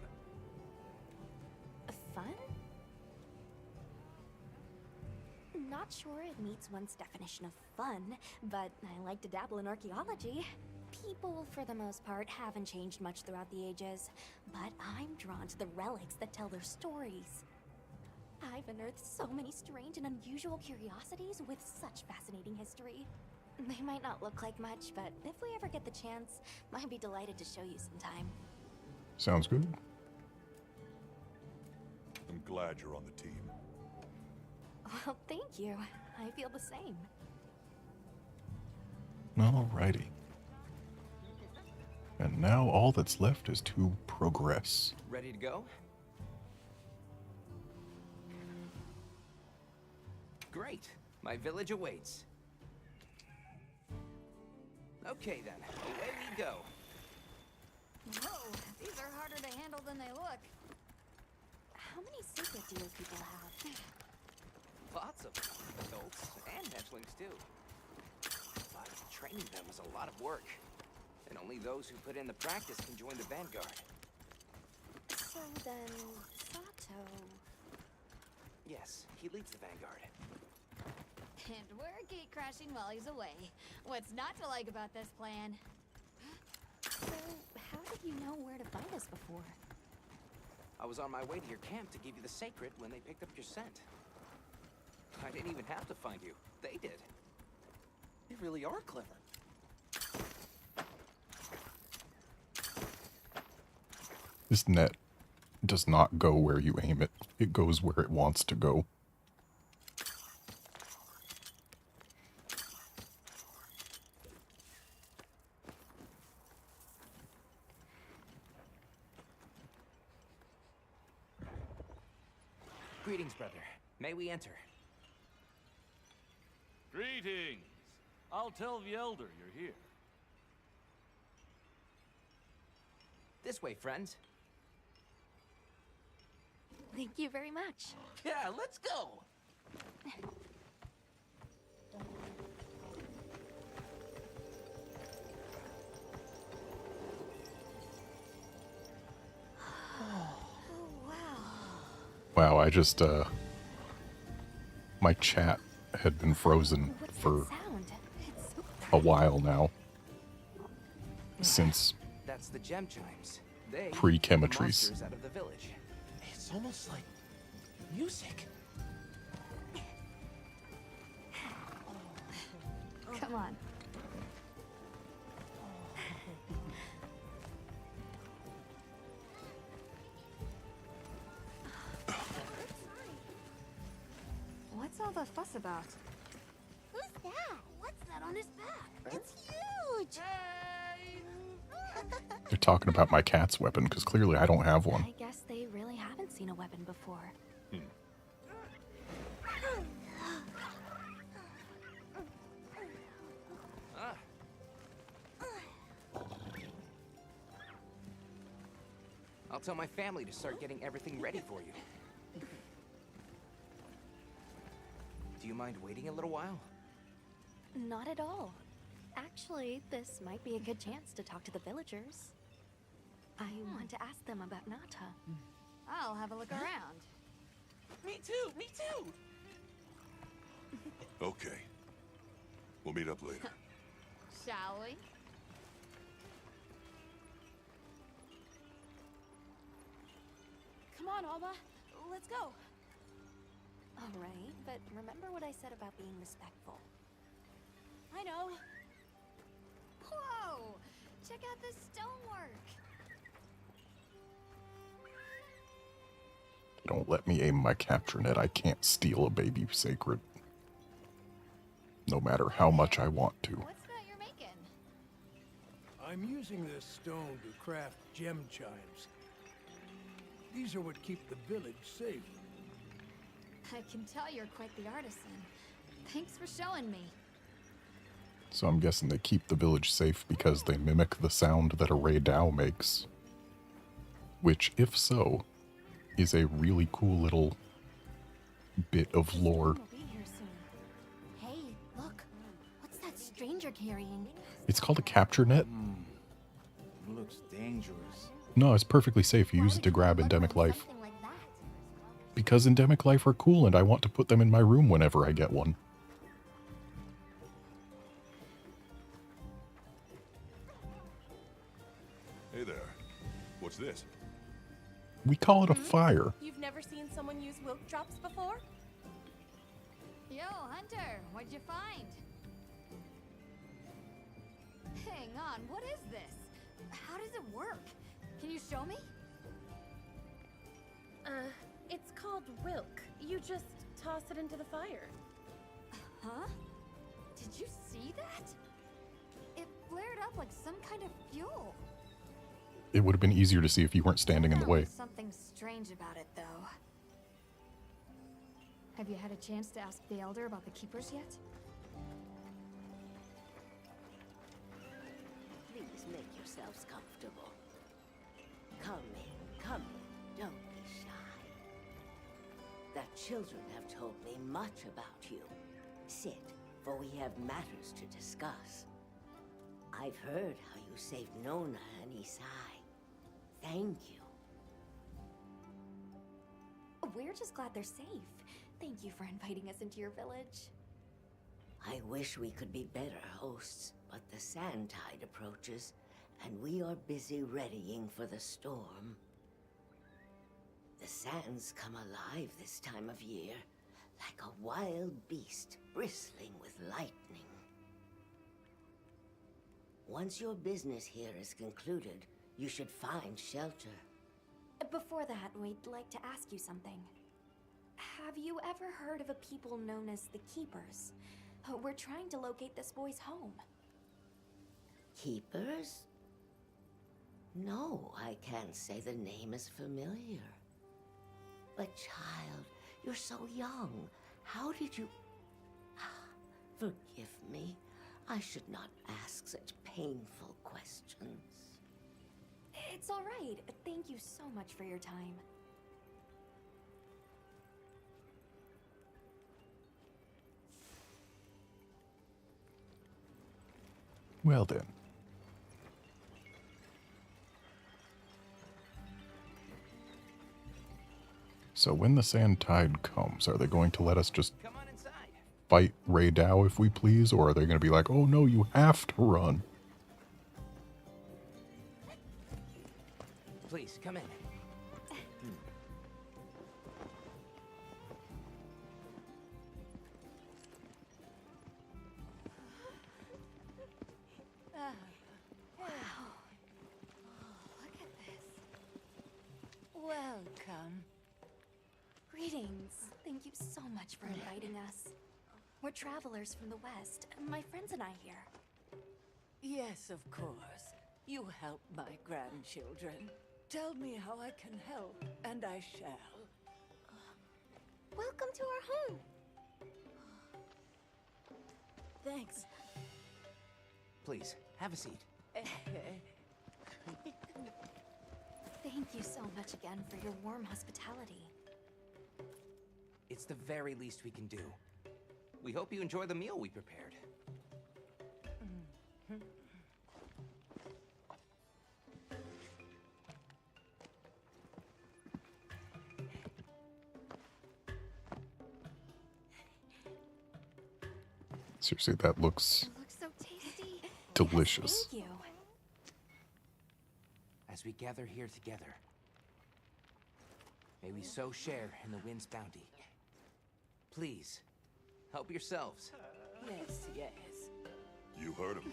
Fun? Not sure it meets one's definition of fun, but I like to dabble in archaeology. People, for the most part, haven't changed much throughout the ages, but I'm drawn to the relics that tell their stories. I've unearthed so many strange and unusual curiosities with such fascinating history. They might not look like much, but if we ever get the chance, I'd be delighted to show you sometime. Sounds good. I'm glad you're on the team. Well, thank you. I feel the same. Alrighty. And now all that's left is to progress. Ready to go? Great. My village awaits. Okay then, away we go. Whoa, these are harder to handle than they look. How many secret deals people have? Lots of adults and hatchlings too. But training them is a lot of work. And only those who put in the practice can join the Vanguard. So then, Sato... Yes, he leads the Vanguard. And we're gate crashing while he's away. What's not to like about this plan? So, how did you know where to find us before? I was on my way to your camp to give you the sacred when they picked up your scent. I didn't even have to find you. They did. They really are clever. This net does not go where you aim it. It goes where it wants to go. Greetings, brother. May we enter? Greetings. I'll tell the Elder you're here. This way, friends. Thank you very much. Yeah, let's go! Wow, I just, my chat had been frozen for a while now. Since That's the gem chimes. They pre-chemistries. monsters out of the village. It's almost like music. Come on. What's all the fuss about? Who's that? What's that on his back? It's huge! They're talking about my cat's weapon, because clearly I don't have one. I guess they really haven't seen a weapon before. I'll tell my family to start getting everything ready for you. Do you mind waiting a little while? Not at all. Actually, this might be a good chance to talk to the villagers. I want to ask them about Nata. I'll have a look around. Me too, me too! Okay. We'll meet up later. Shall we? Come on, Alma. Let's go. All right, but remember what I said about being respectful. I know. Whoa! Check out this stonework. Don't let me aim my capture net. I can't steal a baby sacred. No matter how much I want to. What's that you're making? I'm using this stone to craft gem chimes. These are what keep the village safe. I can tell you're quite the artisan. Thanks for showing me. So I'm guessing they keep the village safe because they mimic the sound that a Ray Dow makes. Which, if so, is a really cool little bit of lore. We'll be here soon. Hey, look. What's that stranger carrying? It's called a capture net. Looks dangerous. No, it's perfectly safe. You use it to grab endemic life. Because endemic life are cool and I want to put them in my room whenever I get one. Hey there. What's this? We call it a fire. You've never seen someone use wilk drops before? Yo, Hunter, what'd you find? Hang on, what is this? How does it work? Can you show me? It's called wilk. You just toss it into the fire. Huh? Did you see that? It flared up like some kind of fuel. It would have been easier to see if you weren't standing in the way. There's something strange about it, though. Have you had a chance to ask the Elder about the Keepers yet? Please make yourselves comfortable. Come in, don't be shy. The children have told me much about you. Sit, for we have matters to discuss. I've heard how you saved Nona and Isai. Thank you. We're just glad they're safe. Thank you for inviting us into your village. I wish we could be better hosts, but the sand tide approaches, and we are busy readying for the storm. The sands come alive this time of year. like a wild beast bristling with lightning. Once your business here is concluded, you should find shelter. Before that, we'd like to ask you something. Have you ever heard of a people known as the Keepers? We're trying to locate this boy's home. Keepers? No, I can't say the name is familiar. But child, you're so young. How did you... Forgive me. I should not ask such painful questions. It's all right. Thank you so much for your time. Well then. So when the sand tide comes, are they going to let us just fight Ray Dow if we please, or are they going to be like, oh no, you have to run? Please, come in. Wow. Look at this. Welcome. Greetings. Thank you so much for inviting us. We're travelers from the West. My friends and I here. Yes, of course. You help my grandchildren. Tell me how I can help, and I shall. Welcome to our home. Thanks. Please, have a seat. Thank you so much again for your warm hospitality. It's the very least we can do. We hope you enjoy the meal we prepared. Seriously, that looks It looks so tasty. delicious. Thank you. As we gather here together, may we so share in the wind's bounty. Please, help yourselves. Yes, yes. You heard him.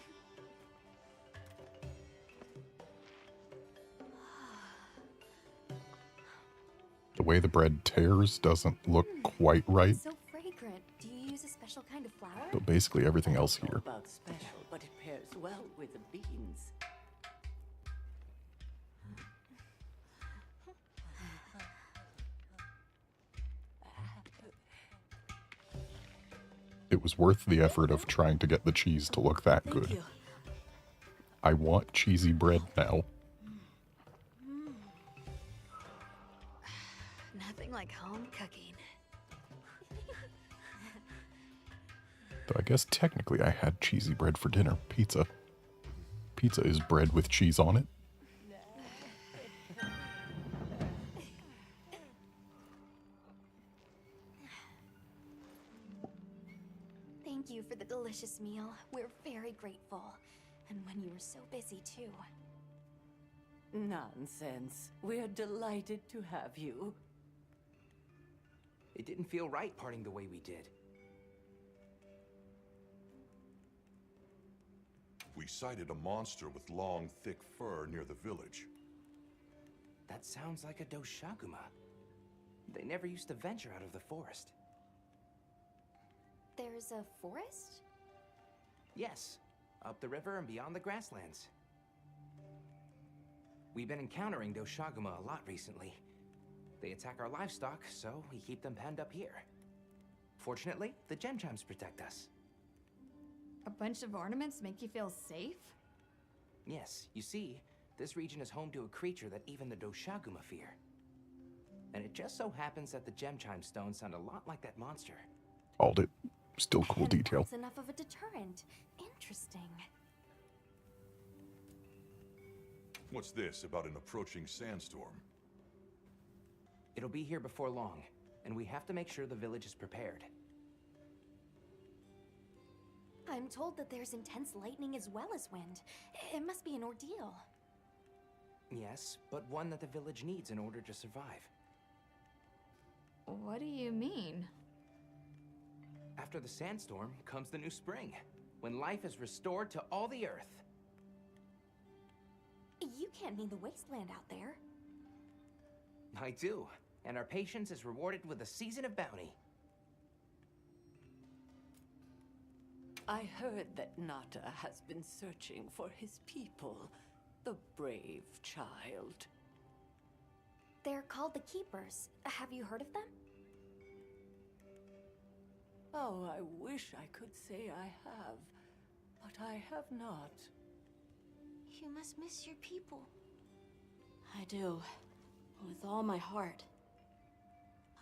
The way the bread tears doesn't look quite right, So fragrant. Do you use a special kind of flour? but basically everything else here. About special, but it pairs well with the beans. It was worth the effort of trying to get the cheese to look that Thank good. you. I want cheesy bread now. Nothing like home cooking. Though I guess technically I had cheesy bread for dinner. Pizza. Pizza is bread with cheese on it. Thank you for the delicious meal. We're very grateful. And when you were so busy, too. Nonsense. We're delighted to have you. It didn't feel right parting the way we did. We sighted a monster with long, thick fur near the village. That sounds like a Doshaguma. They never used to venture out of the forest. There's a forest? Yes, up the river and beyond the grasslands. We've been encountering Doshaguma a lot recently. They attack our livestock, so we keep them penned up here. Fortunately, the gem chimes protect us. A bunch of ornaments make you feel safe? Yes, you see, this region is home to a creature that even the Doshaguma fear. And it just so happens that the gem chime stones sound a lot like that monster. Called it. Still cool detail. That's enough of a deterrent. Interesting. What's this about an approaching sandstorm? It'll be here before long, and we have to make sure the village is prepared. I'm told that there's intense lightning as well as wind. It must be an ordeal. Yes, but one that the village needs in order to survive. What do you mean? After the sandstorm comes the new spring, when life is restored to all the earth. You can't mean the wasteland out there. I do, and our patience is rewarded with a season of bounty. I heard that Nata has been searching for his people, the brave child. They're called the Keepers. Have you heard of them? Oh, I wish I could say I have, but I have not. You must miss your people. I do. With all my heart.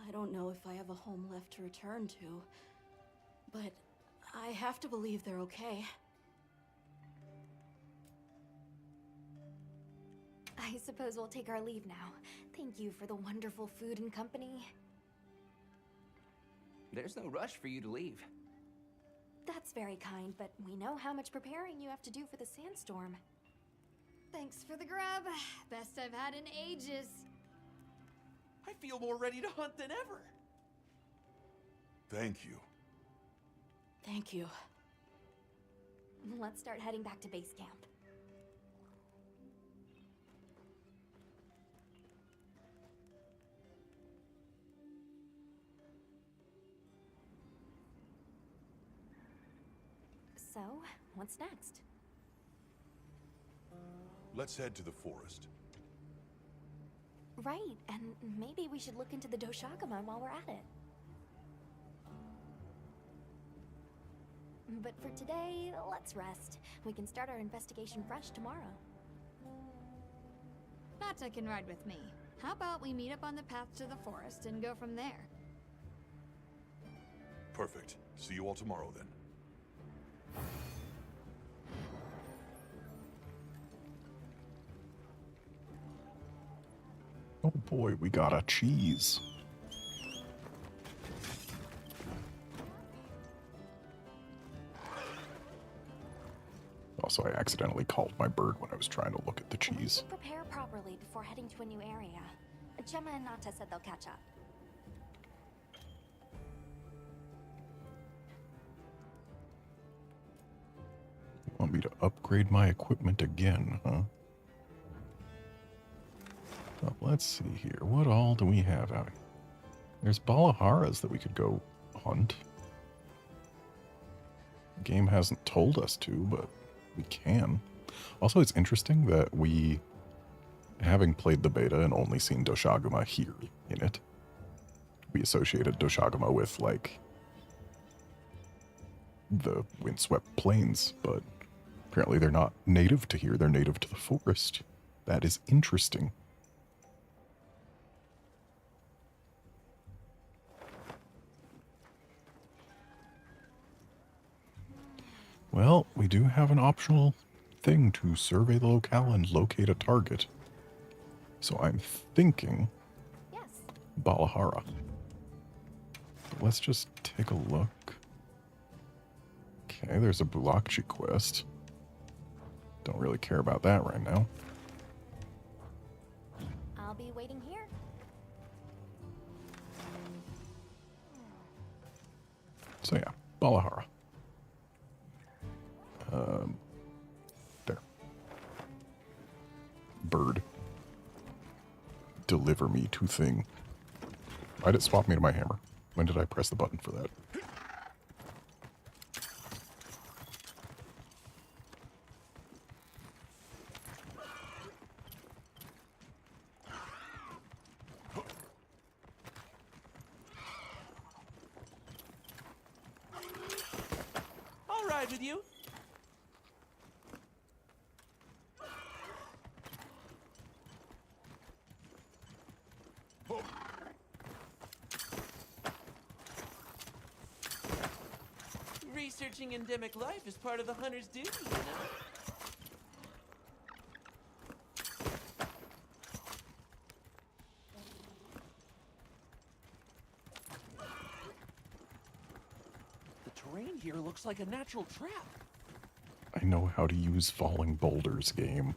I don't know if I have a home left to return to, but I have to believe they're okay. I suppose we'll take our leave now. Thank you for the wonderful food and company. There's no rush for you to leave. That's very kind, but we know how much preparing you have to do for the sandstorm. Thanks for the grub. Best I've had in ages. I feel more ready to hunt than ever. Thank you. Thank you. Let's start heading back to base camp. So, what's next? Let's head to the forest. Right, and maybe we should look into the Doshagama while we're at it. But for today, let's rest. We can start our investigation fresh tomorrow. Nata can ride with me. How about we meet up on the path to the forest and go from there? Perfect. See you all tomorrow then. Oh boy, we got a cheese. Also, I accidentally called my bird when I was trying to look at the We cheese. should prepare properly before heading to a new area. Gemma and Nata said they'll catch up. You want me to upgrade my equipment again, huh? Well, let's see here. What all do we have out here? There's Balaharas that we could go hunt. The game hasn't told us to, but we can. Also, it's interesting that we, having played the beta and only seen Doshagama here in it, we associated Doshagama with, like, the windswept plains, but apparently they're not native to here, they're native to the forest. That is interesting. Well, we do have an optional thing to survey the locale and locate a target. So I'm thinking Balahara. But let's just take a look. Okay, there's a Bulakchi quest. Don't really care about that right now. I'll be waiting here. So yeah, Balahara. There. Bird. Deliver me to thing. Why did it swap me to my hammer? When did I press the button for that? I'll ride with you. Researching endemic life is part of the hunter's duty, you know? The terrain here looks like a natural trap. I know how to use falling boulders, game.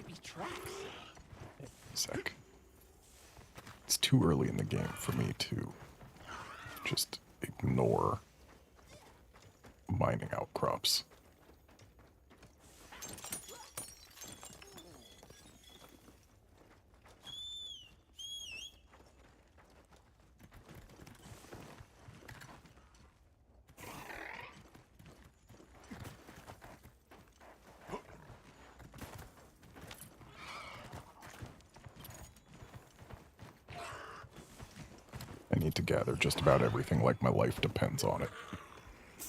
be tracks. Sec. It's too early in the game for me to just ignore mining outcrops. I need to gather just about everything like my life depends on it. We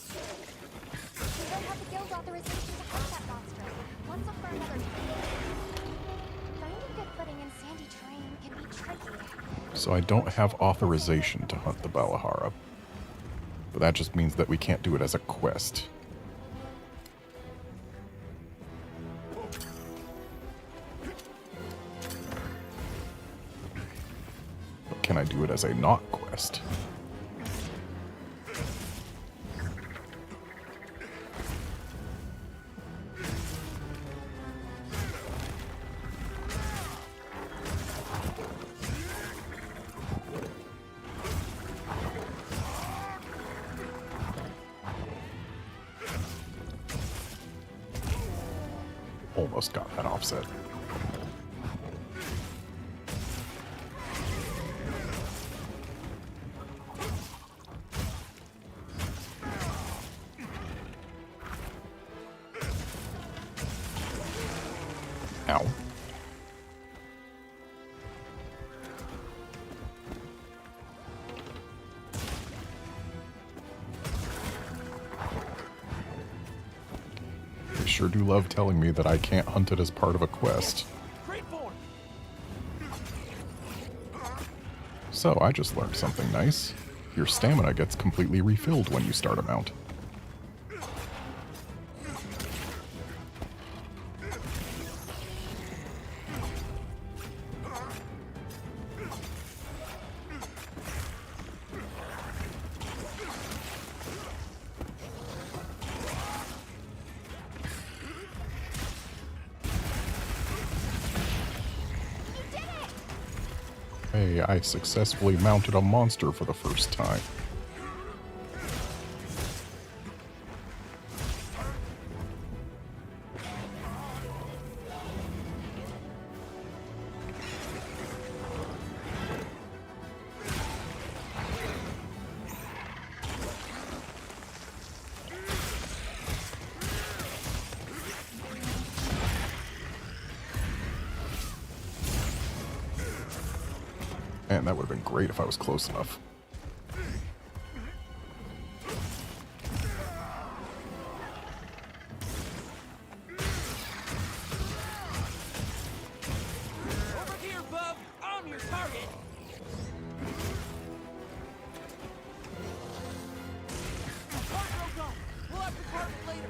don't have the guild authorization to hunt that monster. Let's look for another target. Finding good footing in sandy terrain can be tricky. So I don't have authorization to hunt the Balahara. But that just means that we can't do it as a quest. But can I do it as a not quest? Almost got that offset. Ow. They sure do love telling me that I can't hunt it as part of a quest. So I just learned something nice. Your stamina gets completely refilled when you start a mount. Hey, I successfully mounted a monster for the first time. Man, that would have been great if I was close enough. Over here, bub! I'm your target! Cargo gun! We'll have to carve it later!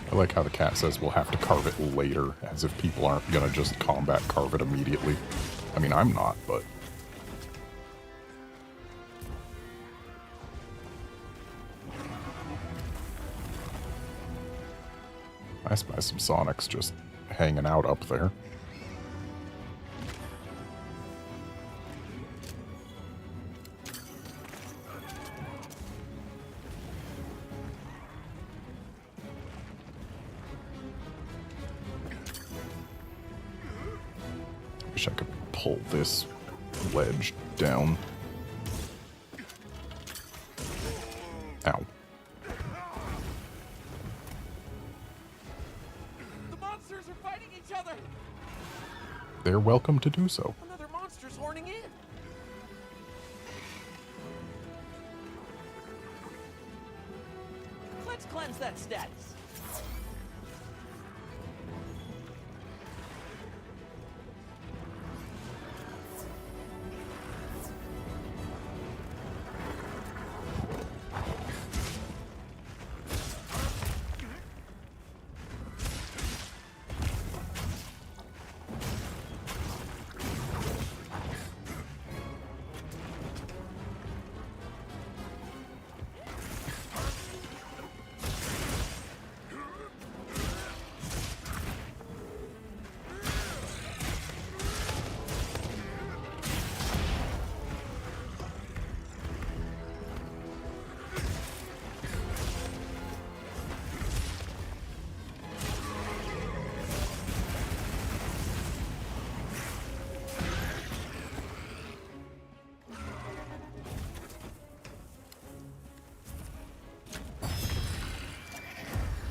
I like how the cat says we'll have to carve it later, as if people aren't gonna just combat carve it immediately. I mean, I'm not, but... I spy some Sonics just hanging out up there. Wish I could pull this ledge down. Ow. The monsters are fighting each other! They're welcome to do so. Another monster's horning in! Let's cleanse that status.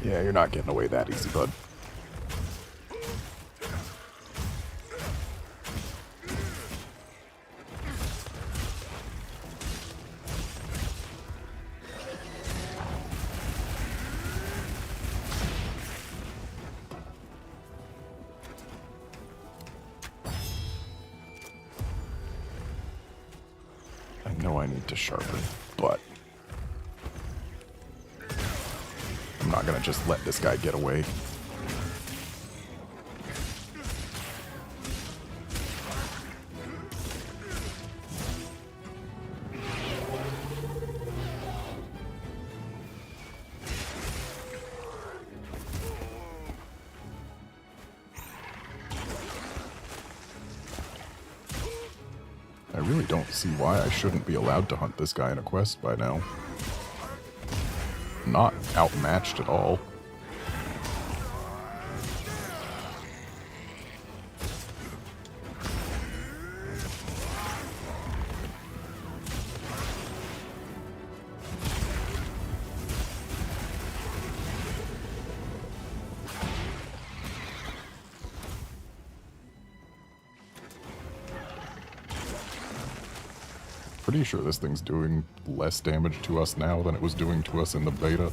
Yeah, you're not getting away that easy, bud. I know I need to sharpen, but I'm not gonna just let this guy get away. I really don't see why I shouldn't be allowed to hunt this guy in a quest by now. Not outmatched at all. Pretty sure this thing's doing less damage to us now than it was doing to us in the beta.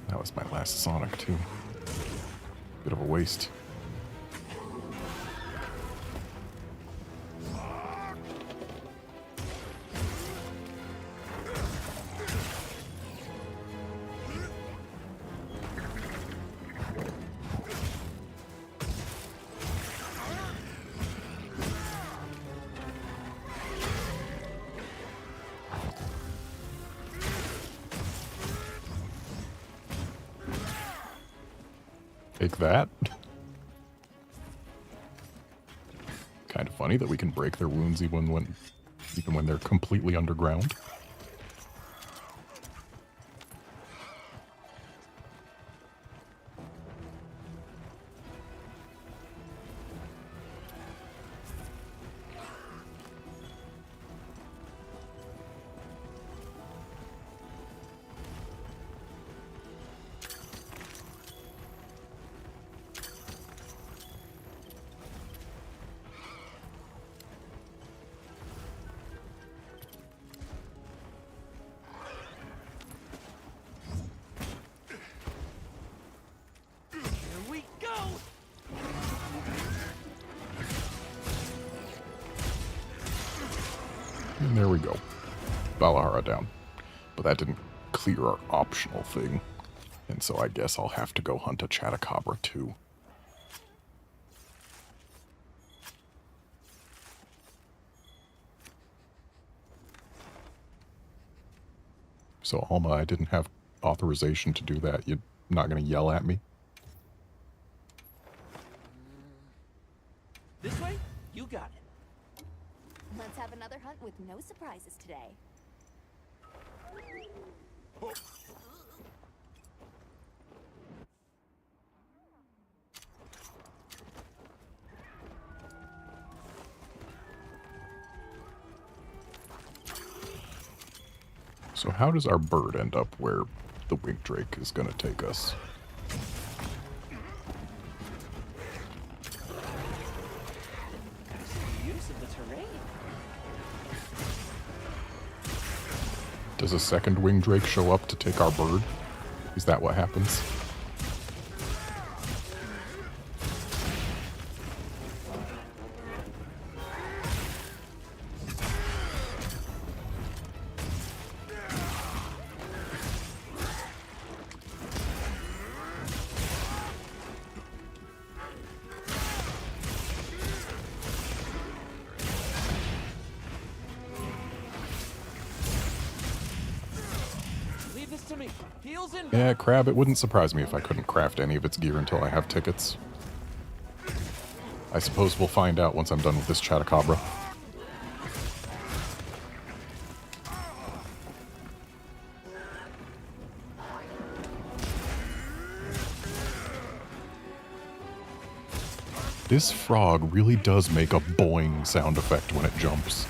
That was my last Sonic, too. Bit of a waste. Take that. Kind of funny that we can break their wounds even when they're completely underground. And there we go. Valahara down. But that didn't clear our optional thing. And so I guess I'll have to go hunt a Chatacabra too. So Alma, I didn't have authorization to do that. You're not going to yell at me? This way? You got it. Let's have another hunt with no surprises today. So how does our bird end up where the winged drake is going to take us? Use of the terrain. Does a second winged drake show up to take our bird? Is that what happens? Yeah, Crab, it wouldn't surprise me if I couldn't craft any of its gear until I have tickets. I suppose we'll find out once I'm done with this Chatacabra. This frog really does make a boing sound effect when it jumps.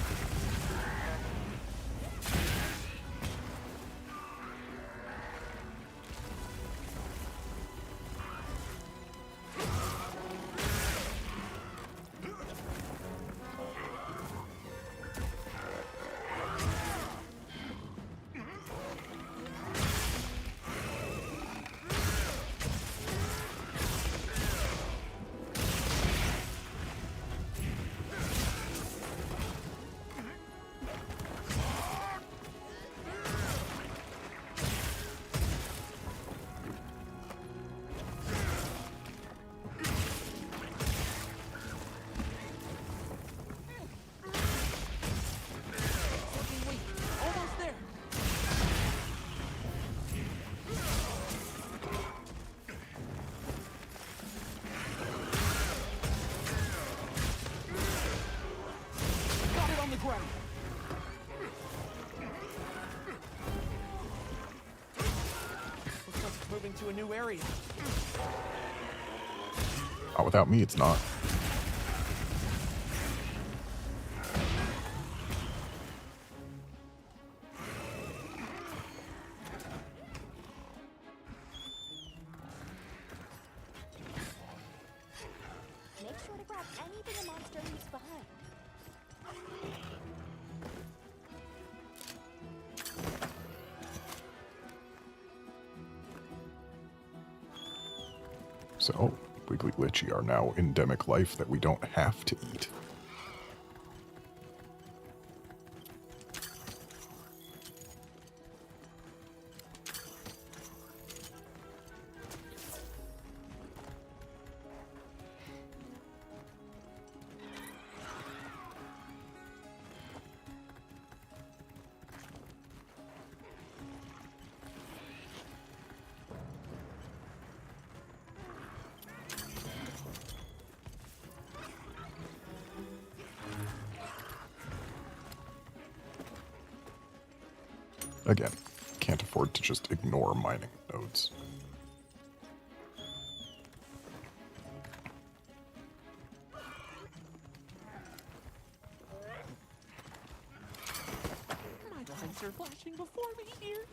moving to a new area. Not without me, it's not. Make sure to grab anything a monster leaves behind. So, Wiggly Glitchy are now endemic life that we don't have to eat. Again, can't afford to just ignore mining nodes. My lights are flashing before me here.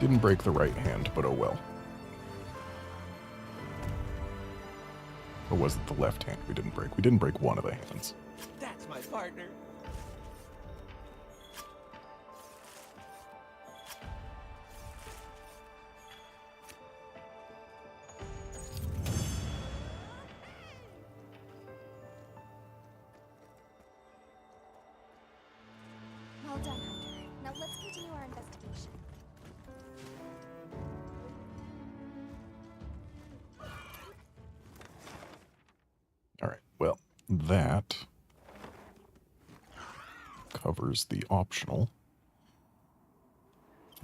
Didn't break the right hand, but oh well. Or was it the left hand we didn't break? We didn't break one of the hands. That's my partner. Well done, Hunter. Now let's continue our investigation. Alright, well, that covers the optional.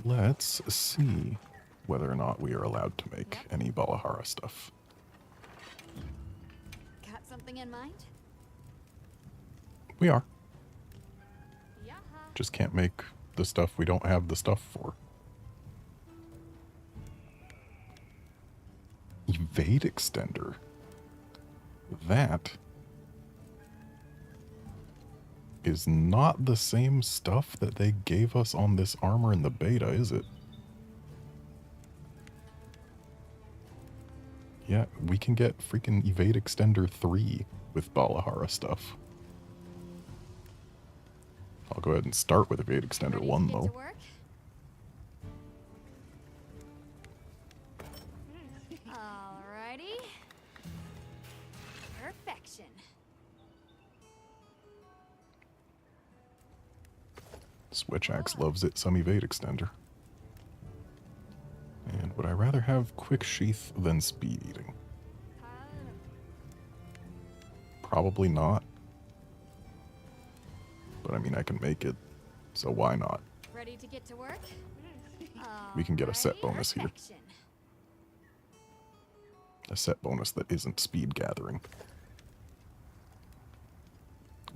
Let's see whether or not we are allowed to make any Balahara stuff. Got something in mind? We are. Yeah. Just can't make the stuff we don't have the stuff for. Evade extender. That is not the same stuff that they gave us on this armor in the beta, is it? Yeah, we can get freaking Evade Extender 3 with Balahara stuff. I'll go ahead and start with Evade Extender 1, though. Alrighty. Perfection. Switch Axe loves it, some Evade Extender. And would I rather have Quick Sheath than Speed Eating? Probably not. But I mean, I can make it, so why not? Ready to get to work? We can get a set bonus here. A set bonus that isn't speed gathering.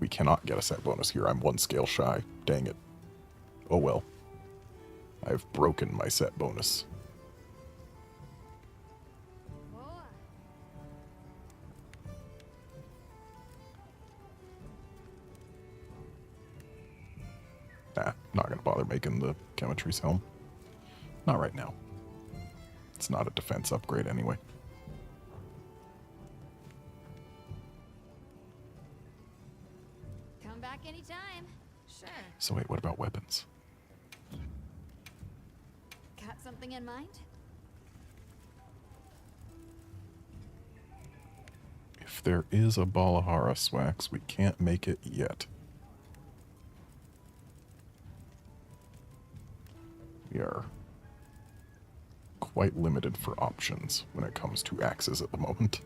We cannot get a set bonus here. I'm one scale shy. Dang it. Oh well. I've broken my set bonus. Nah, not gonna bother making the Chemistry's helm. Not right now. It's not a defense upgrade anyway. Come back anytime. Sure. So wait, what about weapons? Got something in mind? If there is a Balahara Swax, we can't make it yet. We are quite limited for options when it comes to axes at the moment.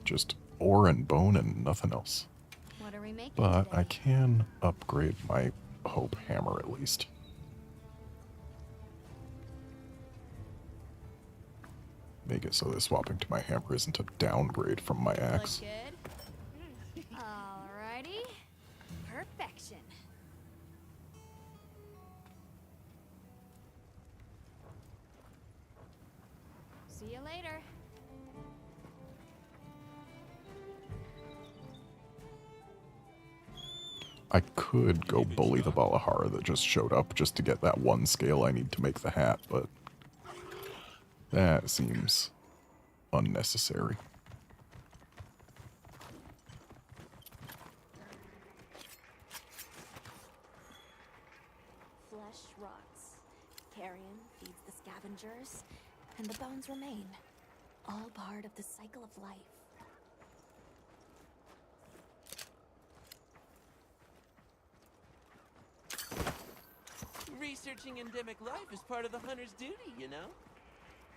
Just ore and bone and nothing else. What are we making But today? I can upgrade my hope hammer at least. Make it so that swapping to my hammer isn't a downgrade from my axe. Look good? Alrighty. Perfection. See you later. I could go bully the Valahara that just showed up just to get that one scale I need to make the hat, but that seems unnecessary. Flesh rots. Carrion feeds the scavengers, and the bones remain. All part of the cycle of life. Researching endemic life is part of the hunter's duty, you know?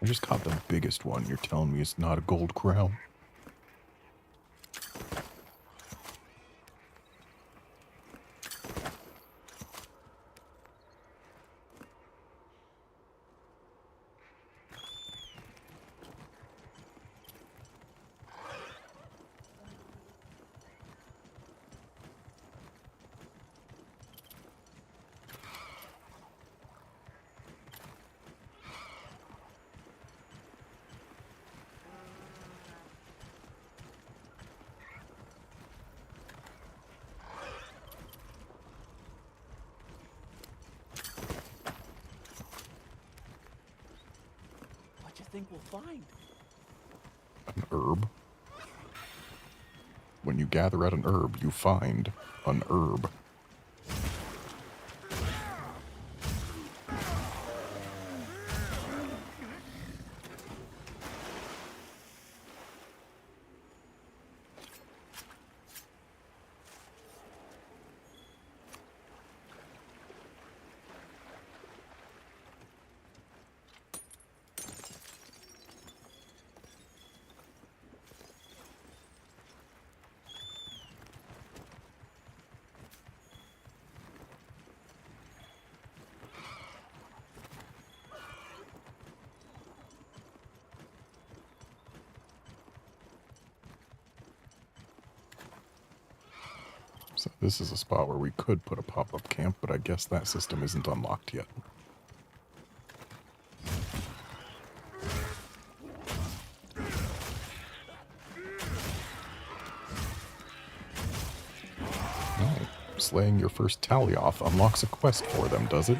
I just caught the biggest one. You're telling me it's not a gold crown? What do you think we'll find? An herb. When you gather at an herb, you find an herb. So this is a spot where we could put a pop-up camp, but I guess that system isn't unlocked yet. Oh, slaying your first Talioth unlocks a quest for them, does it?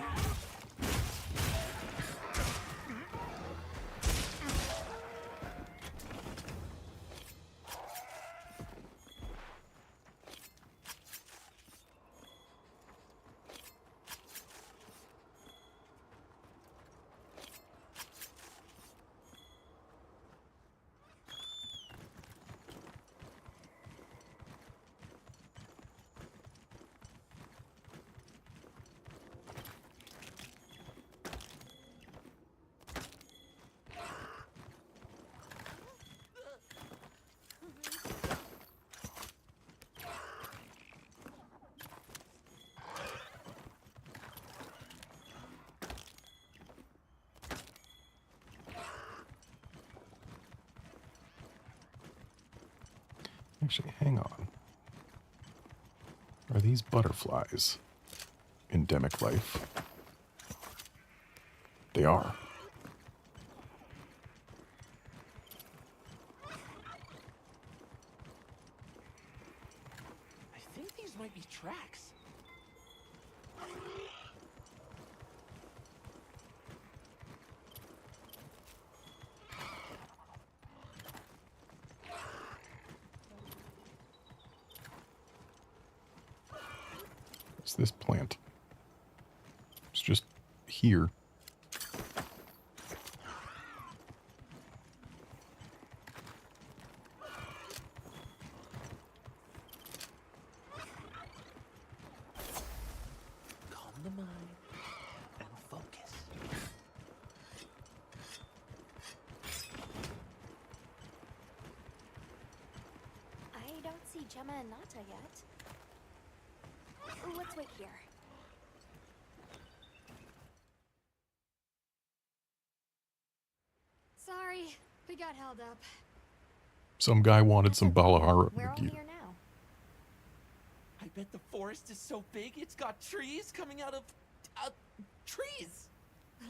Actually, hang on. Are these butterflies endemic life? They are. I think these might be tracks. What's this plant? It's just here. Calm the mind and focus. Gemma and Nata yet. Let's wait here. Sorry, we got held up. Some guy wanted some Balahara We're all gear. here now. I bet the forest is so big it's got trees coming out of trees.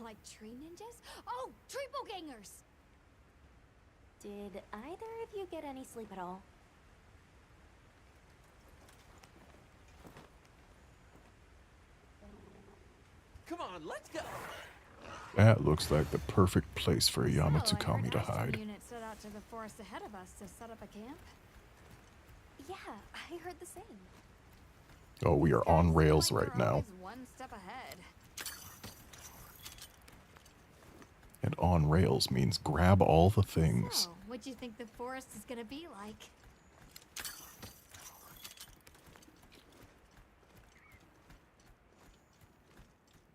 Like tree ninjas? Oh, triple gangers! Did either of you get any sleep at all? Come on, let's go. That looks like the perfect place for a I Yamatsukami heard to Astron hide. unit set out to the forest ahead of us to set up a camp. Yeah, I heard the same. Oh, we are on rails right now. Always one step ahead. And on rails means grab all the things. So, what do you think the forest is gonna be like?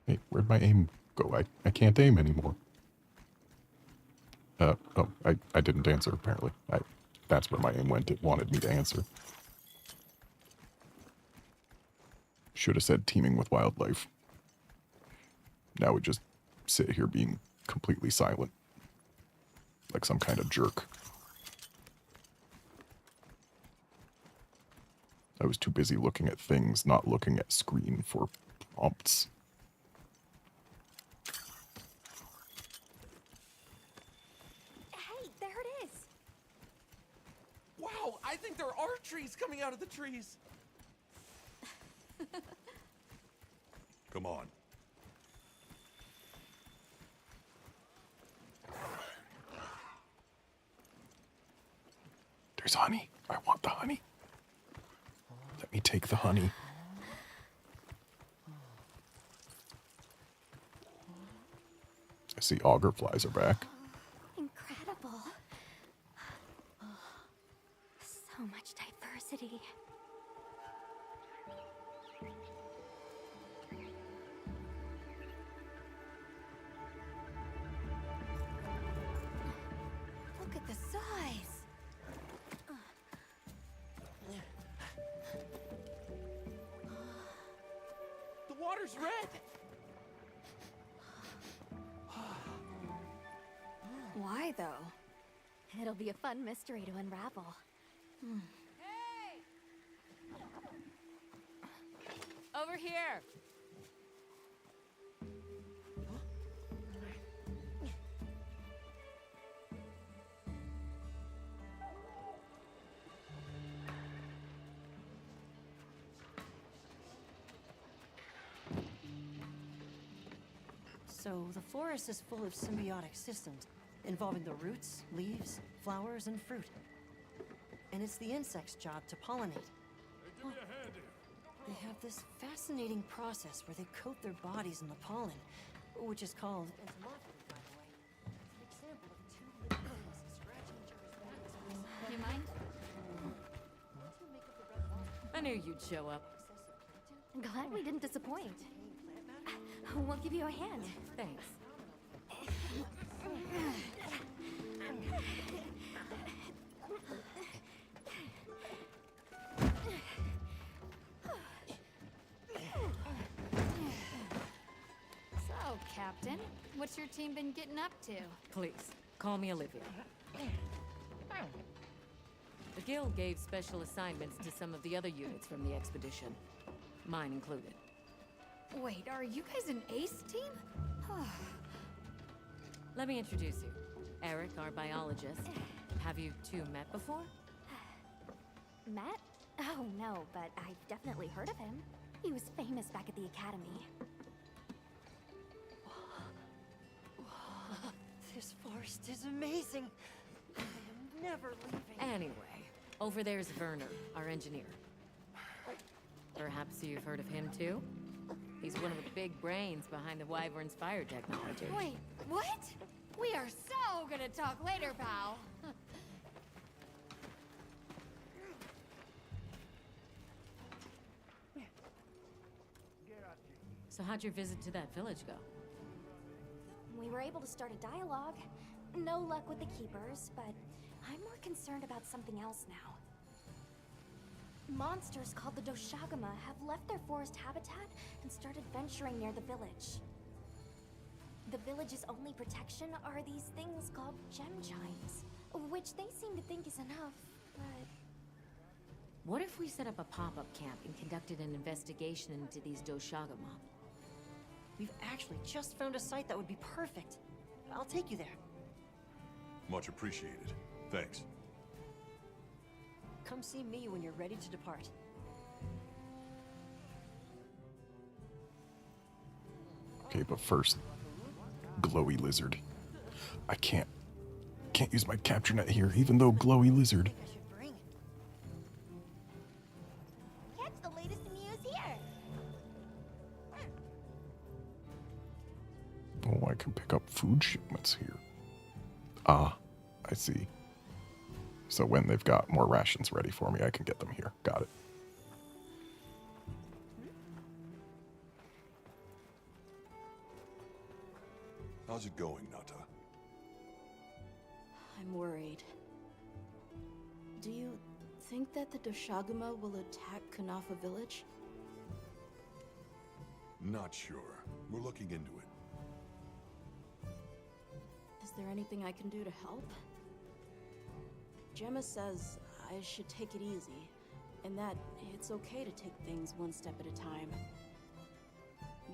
Hey, where'd my aim go? I can't aim anymore. Oh, I didn't answer, apparently. That's where my aim went. It wanted me to answer. Should have said teeming with wildlife. Now we just sit here being completely silent. Like some kind of jerk. I was too busy looking at things, not looking at screen for prompts. Hey, there it is! Wow, I think there are trees coming out of the trees. Come on. There's honey. I want the honey. Let me take the honey. I see auger flies are back. Incredible. So much diversity. Look at the size! The water's red. Why, though? It'll be a fun mystery to unravel. Over here! So, the forest is full of symbiotic systems, involving the roots, leaves, flowers, and fruit. And it's the insects' job to pollinate. They have this fascinating process where they coat their bodies in the pollen, which is called entomophagy, by the way. It's an example of two living things scratching each other's backs. You mind? I knew you'd show up. Glad we didn't disappoint. We'll give you a hand. Thanks. So, Captain, what's your team been getting up to? Please, call me Olivia. The Guild gave special assignments to some of the other units from the expedition, mine included. Wait, are you guys an ace team? Let me introduce you. Eric, our biologist. Have you two met before? Matt? Oh, no, but I've definitely heard of him. He was famous back at the academy. This forest is amazing. I am never leaving. Anyway, over there's Werner, our engineer. Perhaps you've heard of him too? He's one of the big brains behind the Wyvern's fire technology. Wait, what? We are so gonna talk later, pal. So how'd your visit to that village go? We were able to start a dialogue. No luck with the keepers, but I'm more concerned about something else now. Monsters called the Doshagama have left their forest habitat and started venturing near the village. The village's only protection are these things called gem chimes, which they seem to think is enough, but... What if we set up a pop-up camp and conducted an investigation into these Doshagama? We've actually just found a site that would be perfect. I'll take you there. Much appreciated. Thanks. Come see me when you're ready to depart. Okay, but first, glowy lizard. I can't use my capture net here, even though glowy lizard. Catch the latest news here. Oh, I can pick up food shipments here. Ah, I see. So when they've got more rations ready for me, I can get them here. Got it. How's it going, Nata? I'm worried. Do you think that the Doshagama will attack Kanafa village? Not sure. We're looking into it. Is there anything I can do to help? Gemma says I should take it easy, and that it's okay to take things one step at a time.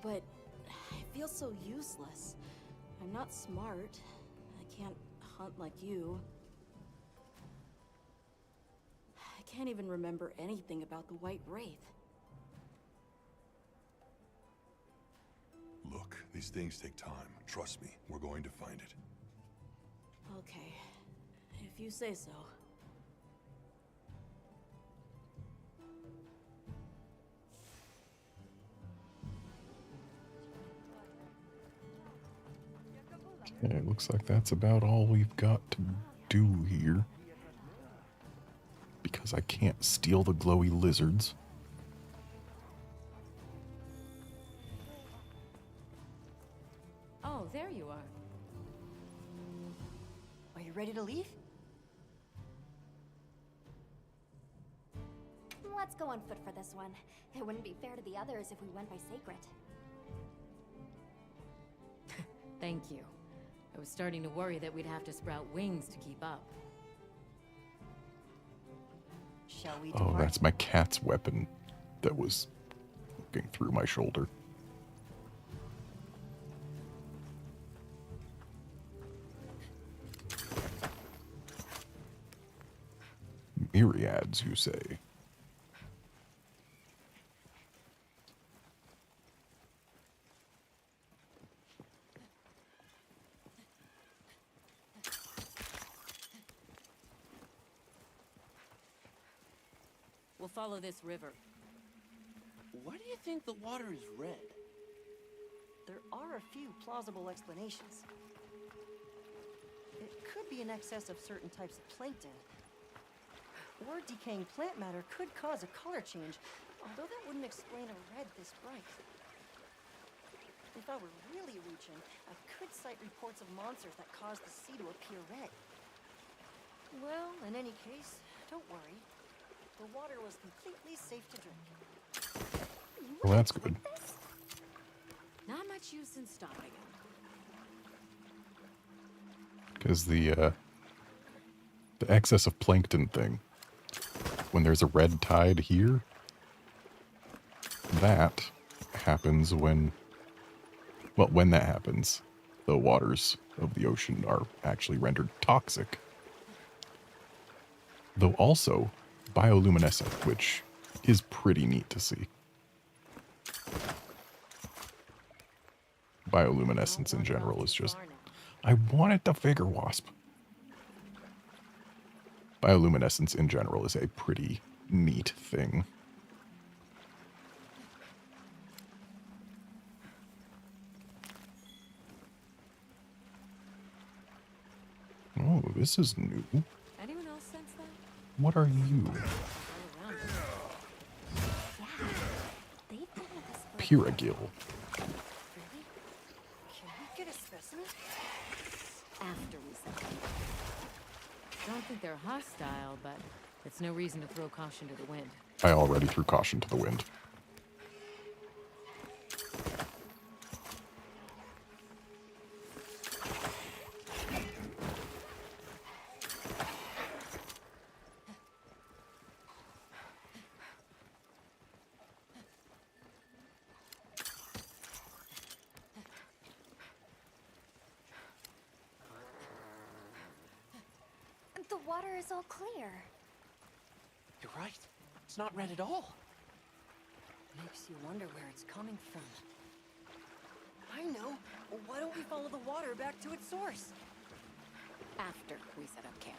But I feel so useless. I'm not smart. I can't hunt like you. I can't even remember anything about the White Wraith. Look, these things take time. Trust me, we're going to find it. Okay, if you say so. Okay, it looks like that's about all we've got to do here. Because I can't steal the glowy lizards. Oh, there you are. Are you ready to leave? Let's go on foot for this one. It wouldn't be fair to the others if we went by Sacred. Thank you. I was starting to worry that we'd have to sprout wings to keep up. Shall we Oh, that's my cat's weapon that was looking through my shoulder. Myriads, you say? We'll follow this river. Why do you think the water is red? There are a few plausible explanations. It could be an excess of certain types of plankton. Or decaying plant matter could cause a color change, although that wouldn't explain a red this bright. If I were really reaching, I could cite reports of monsters that cause the sea to appear red. Well, in any case, don't worry. The water was completely safe to drink. Well, that's good. Not much use in stopping him. Because the excess of plankton thing, when there's a red tide here, that happens when that happens, the waters of the ocean are actually rendered toxic. Though also bioluminescent, which is pretty neat to see. Bioluminescence in general is just... I wanted the Vigor Wasp. Bioluminescence in general is a pretty neat thing. Oh, this is new. Anyone else sense that? What are you? Pyragil. Can we get a specimen? After we set them. Don't think they're hostile, but it's no reason to throw caution to the wind. I already threw caution to the wind. The water is all clear. You're right. It's not red at all. Makes you wonder where it's coming from. I know. Why don't we follow the water back to its source? After we set up camp.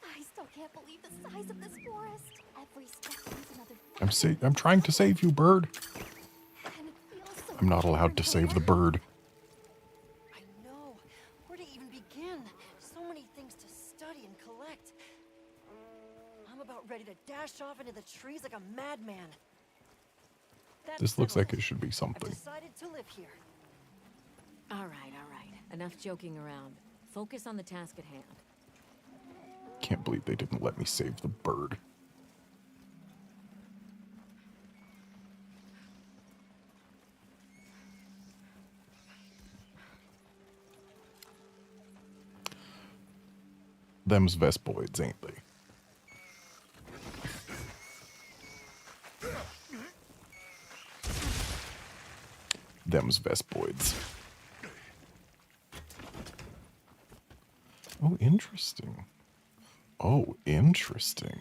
I still can't believe the size of this forest. Every step means another. I'm trying to save you, bird. And it feels so I'm not allowed to save the bird. I know. Where to even begin? So many things to study and collect. I'm about ready to dash off into the trees like a madman. This looks like it should be something. I've decided to live here. All right. Enough joking around. Focus on the task at hand. Can't believe they didn't let me save the bird. Them's Vespoids, ain't they? Them's Vespoids. Oh, interesting. Oh, interesting.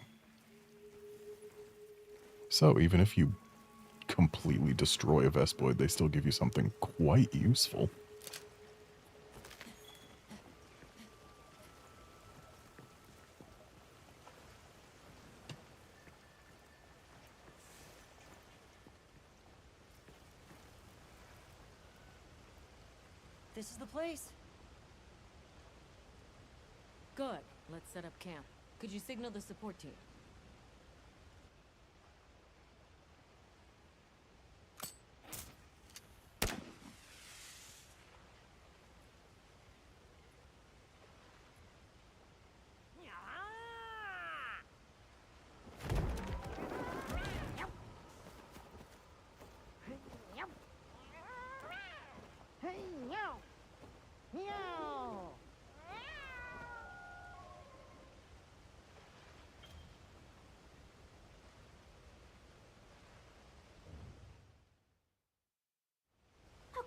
So, even if you completely destroy a Vespoid, they still give you something quite useful. This is the place. Good. Let's set up camp. Could you signal the support team?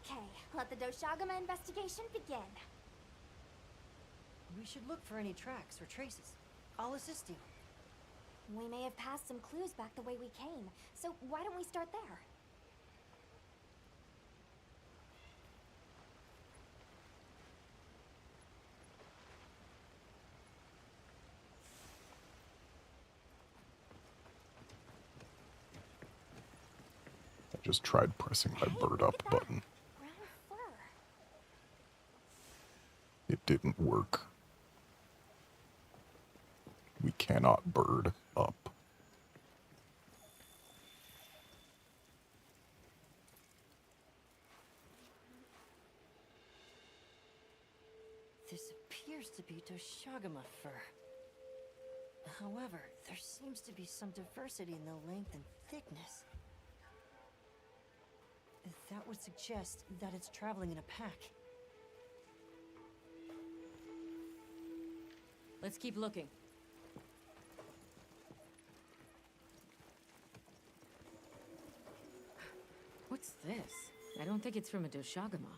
Okay, let the Doshagama investigation begin. We should look for any tracks or traces. I'll assist you. We may have passed some clues back the way we came, so why don't we start there? I just tried pressing my bird up button. Brown fur. It didn't work. We cannot bird up. This appears to be Doshagama fur. However, there seems to be some diversity in the length and thickness. That would suggest that it's traveling in a pack. Let's keep looking. What's this? I don't think it's from a Doshagama.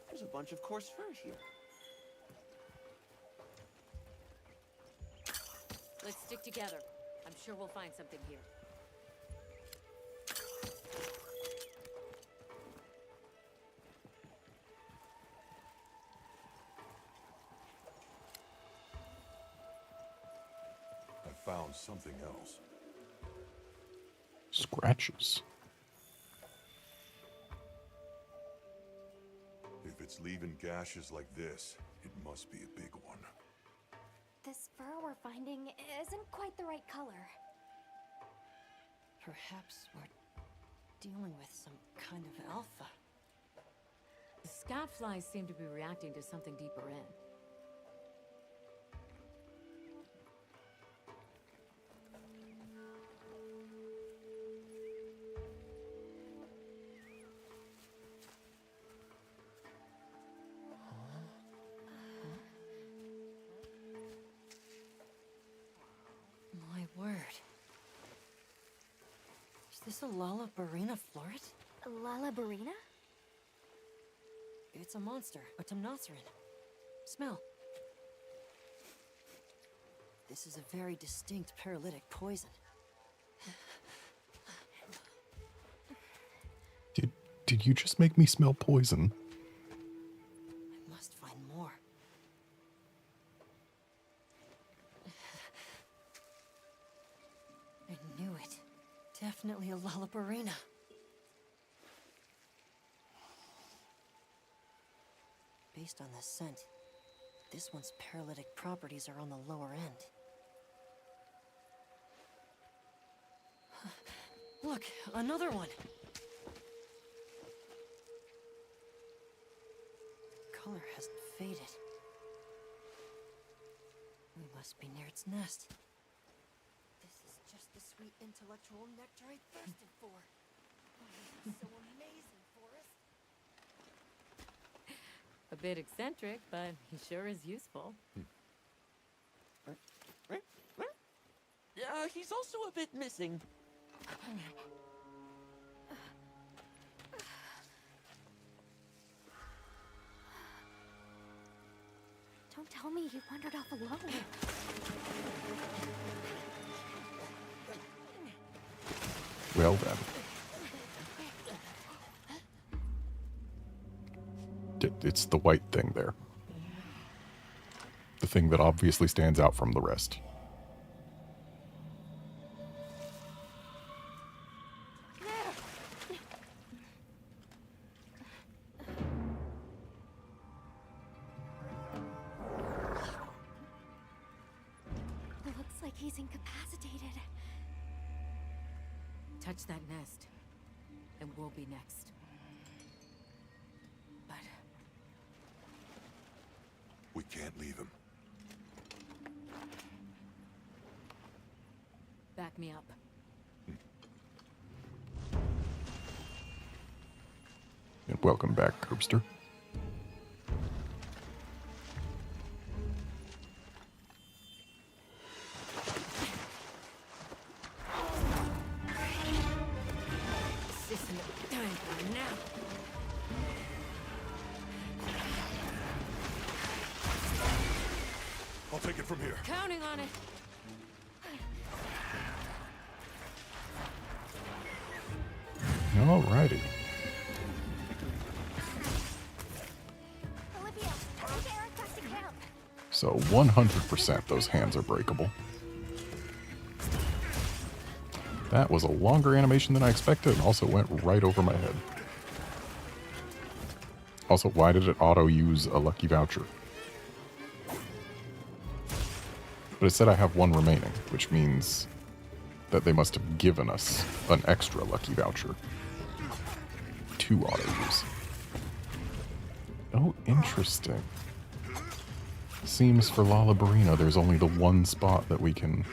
There's a bunch of coarse fur here. Let's stick together. I'm sure we'll find something here. I found something else. Scratches. If it's leaving gashes like this, it must be a big one. This fur we're finding isn't quite the right color. Perhaps we're dealing with some kind of alpha. The scout flies seem to be reacting to something deeper in. this a Lalabarina floret? A Lalabarina? It's a monster, a Temnoceran. Smell. This is a very distinct paralytic poison. Did you just make me smell poison? I must find more. I knew it. Definitely a Lalabarina. Based on the scent, this one's paralytic properties are on the lower end. Look, another one! Color hasn't faded. We must be near its nest. This is just the sweet intellectual nectar I thirsted for. Oh, this is so amazing, Forrest. A bit eccentric, but he sure is useful. He's also a bit missing. Don't tell me he wandered off alone. Well then. It's the white thing there. The thing that obviously stands out from the rest. Looks like he's incapacitated. Touch that nest, and we'll be next. But we can't leave him. back me up. And welcome back, Curbster. This isn't the time for a nap. I'll take it from here. Counting on it. Alrighty. Olivia, take Eric back to camp. So 100% those hands are breakable. That was a longer animation than I expected and also went right over my head. Also, why did it auto-use a lucky voucher? But it said I have one remaining, which means that they must have given us an extra lucky voucher to auto-use. Oh, interesting. Seems for Lalabarina there's only the one spot that we can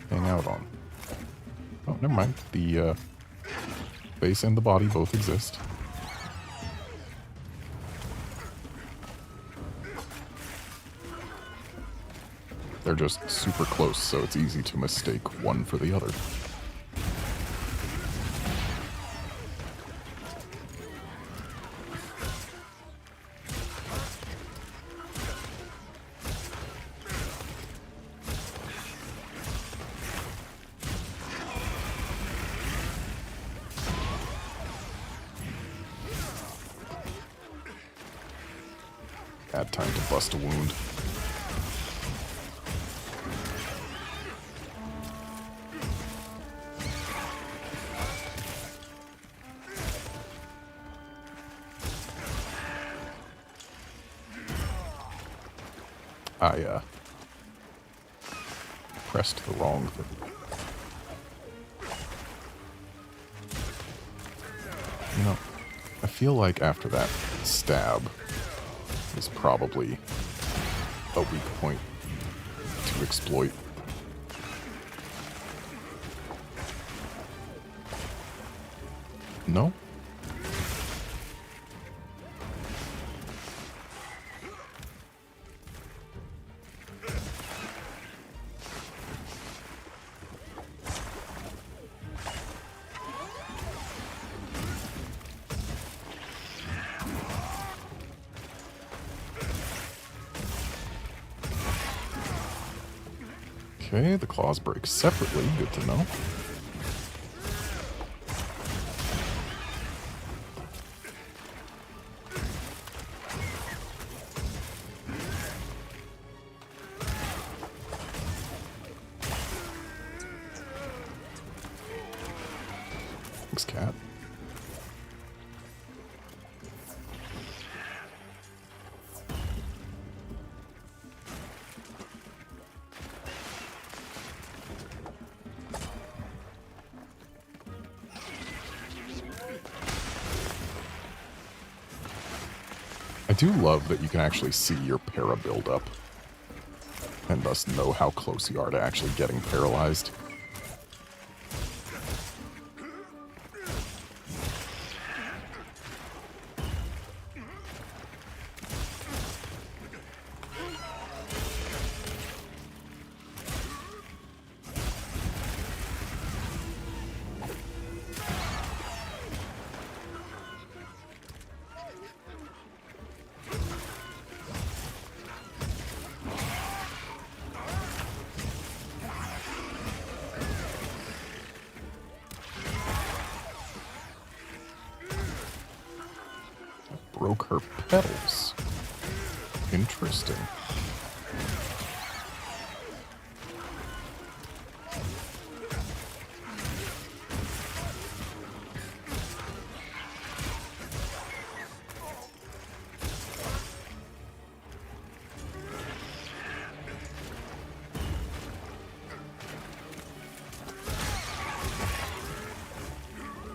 hang out on. Oh, never mind. The base and the body both exist. They're just super close, so it's easy to mistake one for the other. Add time to bust a wound. I pressed the wrong thing. You know, I feel like after that stab is probably a weak point to exploit. No? Okay, the claws break separately. Good to know. Thanks, cat. I do love that you can actually see your para build up, and thus know how close you are to actually getting paralyzed. Broke her petals. Interesting.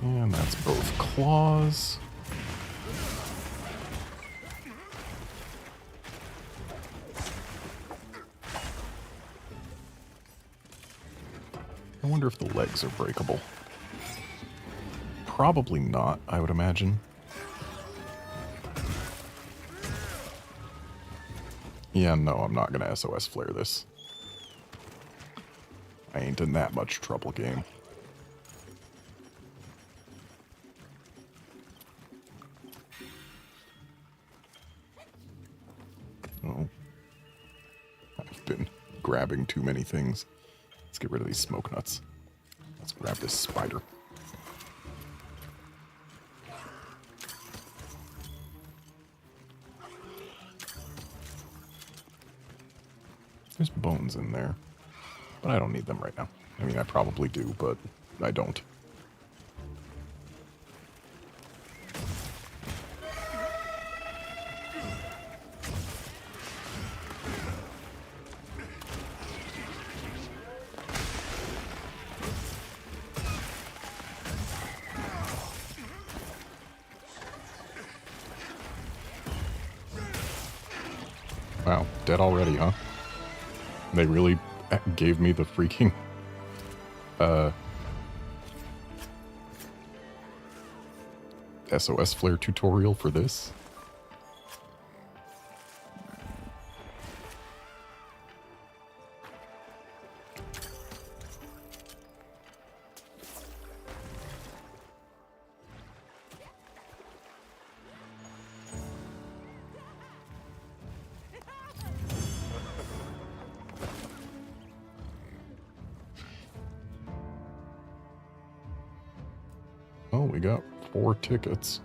And that's both claws. I wonder if the legs are breakable. Probably not, I would imagine. Yeah, no, I'm not gonna SOS flare this. I ain't in that much trouble, game. Oh. I've been grabbing too many things. Let's get rid of these smoke nuts. Let's grab this spider. There's bones in there, but I don't need them right now. I mean, I probably do, but I don't. Wow, dead already, huh? They really gave me the freaking, SOS flare tutorial for this? Oh, we got 4 tickets.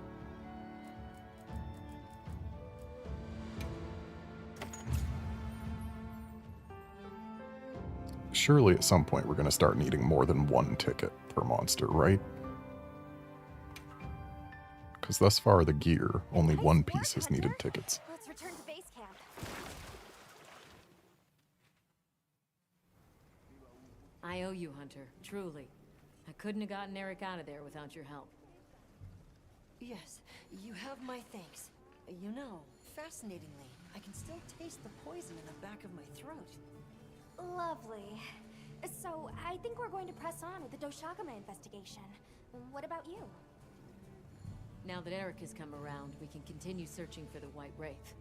Surely at some point we're going to start needing more than 1 ticket per monster, right? Because thus far the gear, only one piece has needed tickets. Let's return to base camp. I owe you, Hunter, truly. I couldn't have gotten Eric out of there without your help. Yes, you have my thanks. You know, fascinatingly, I can still taste the poison in the back of my throat. Lovely. So, I think we're going to press on with the Doshagama investigation. What about you? Now that Eric has come around, we can continue searching for the White Wraith.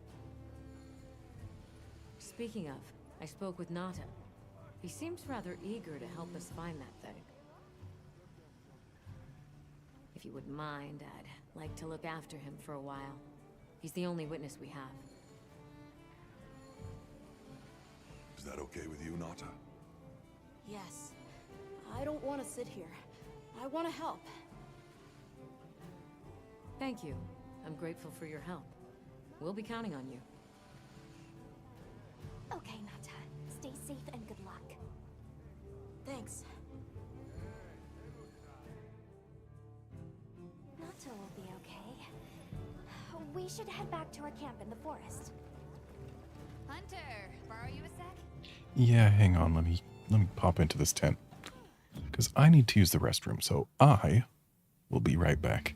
Speaking of, I spoke with Nata. He seems rather eager to help us find that thing. If you wouldn't mind, I'd like to look after him for a while. He's the only witness we have. Is that okay with you, Nata? Yes. I don't want to sit here. I want to help. Thank you. I'm grateful for your help. We'll be counting on you. Okay, Nata. Stay safe and good luck. Thanks. Nata will be okay. We should head back to our camp in the forest. Hunter, borrow you a sec? Yeah, hang on. Let me pop into this tent. Because I need to use the restroom, so I will be right back.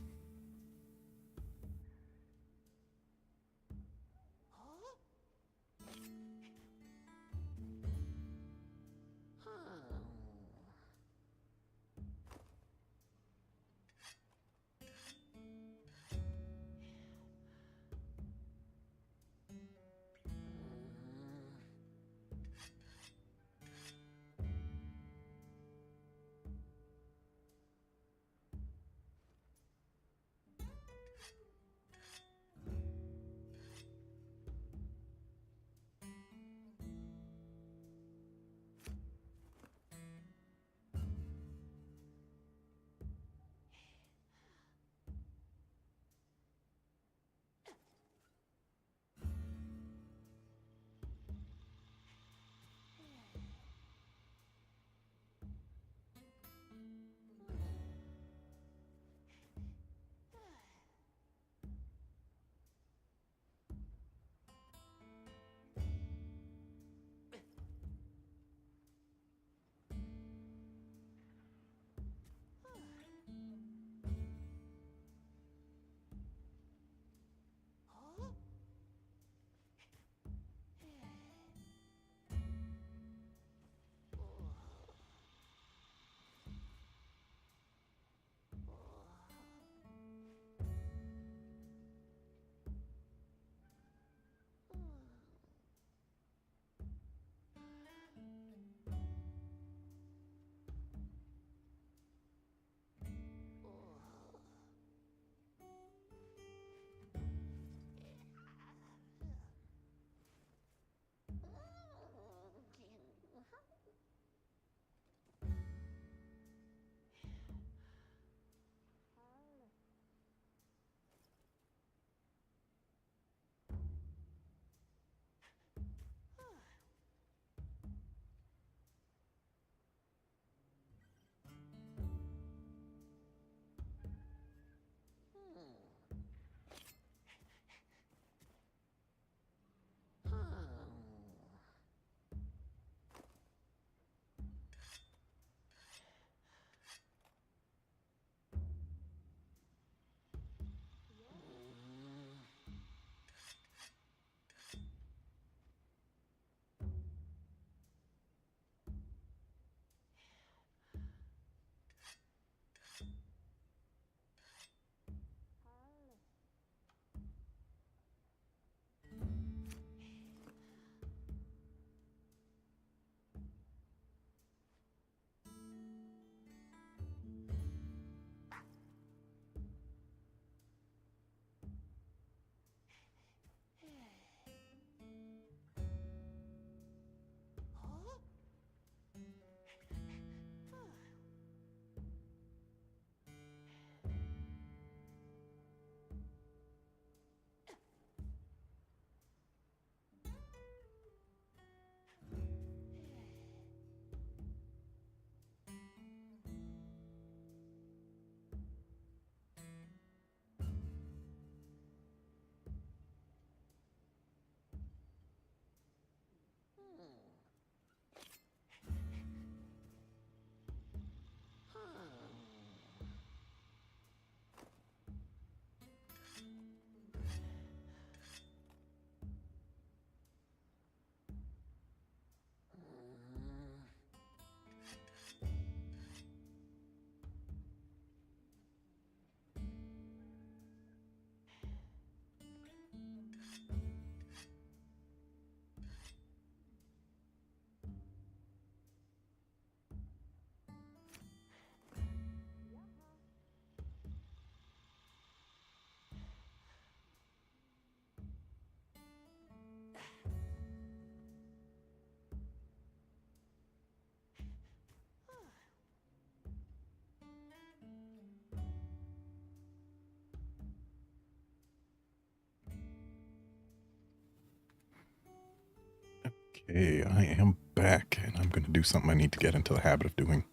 Okay, I am back, and I'm going to do something I need to get into the habit of doing,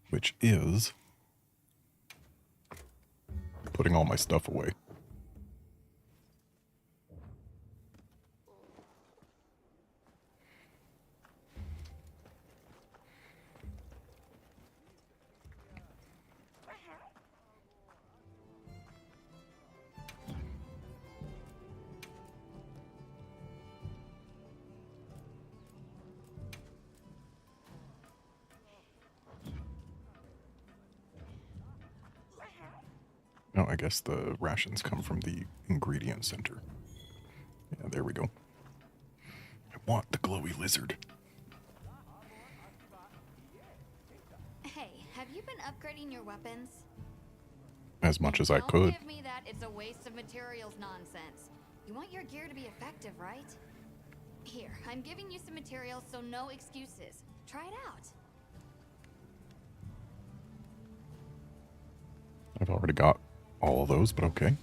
which is putting all my stuff away. No, I guess the rations come from the ingredient center. Yeah, there we go. I want the glowy lizard. Hey, have you been upgrading your weapons? As much as I could. Don't give me that it's a waste of materials nonsense. You want your gear to be effective, right? Here, I'm giving you some materials, so no excuses. Try it out. I've already got all of those, but okay.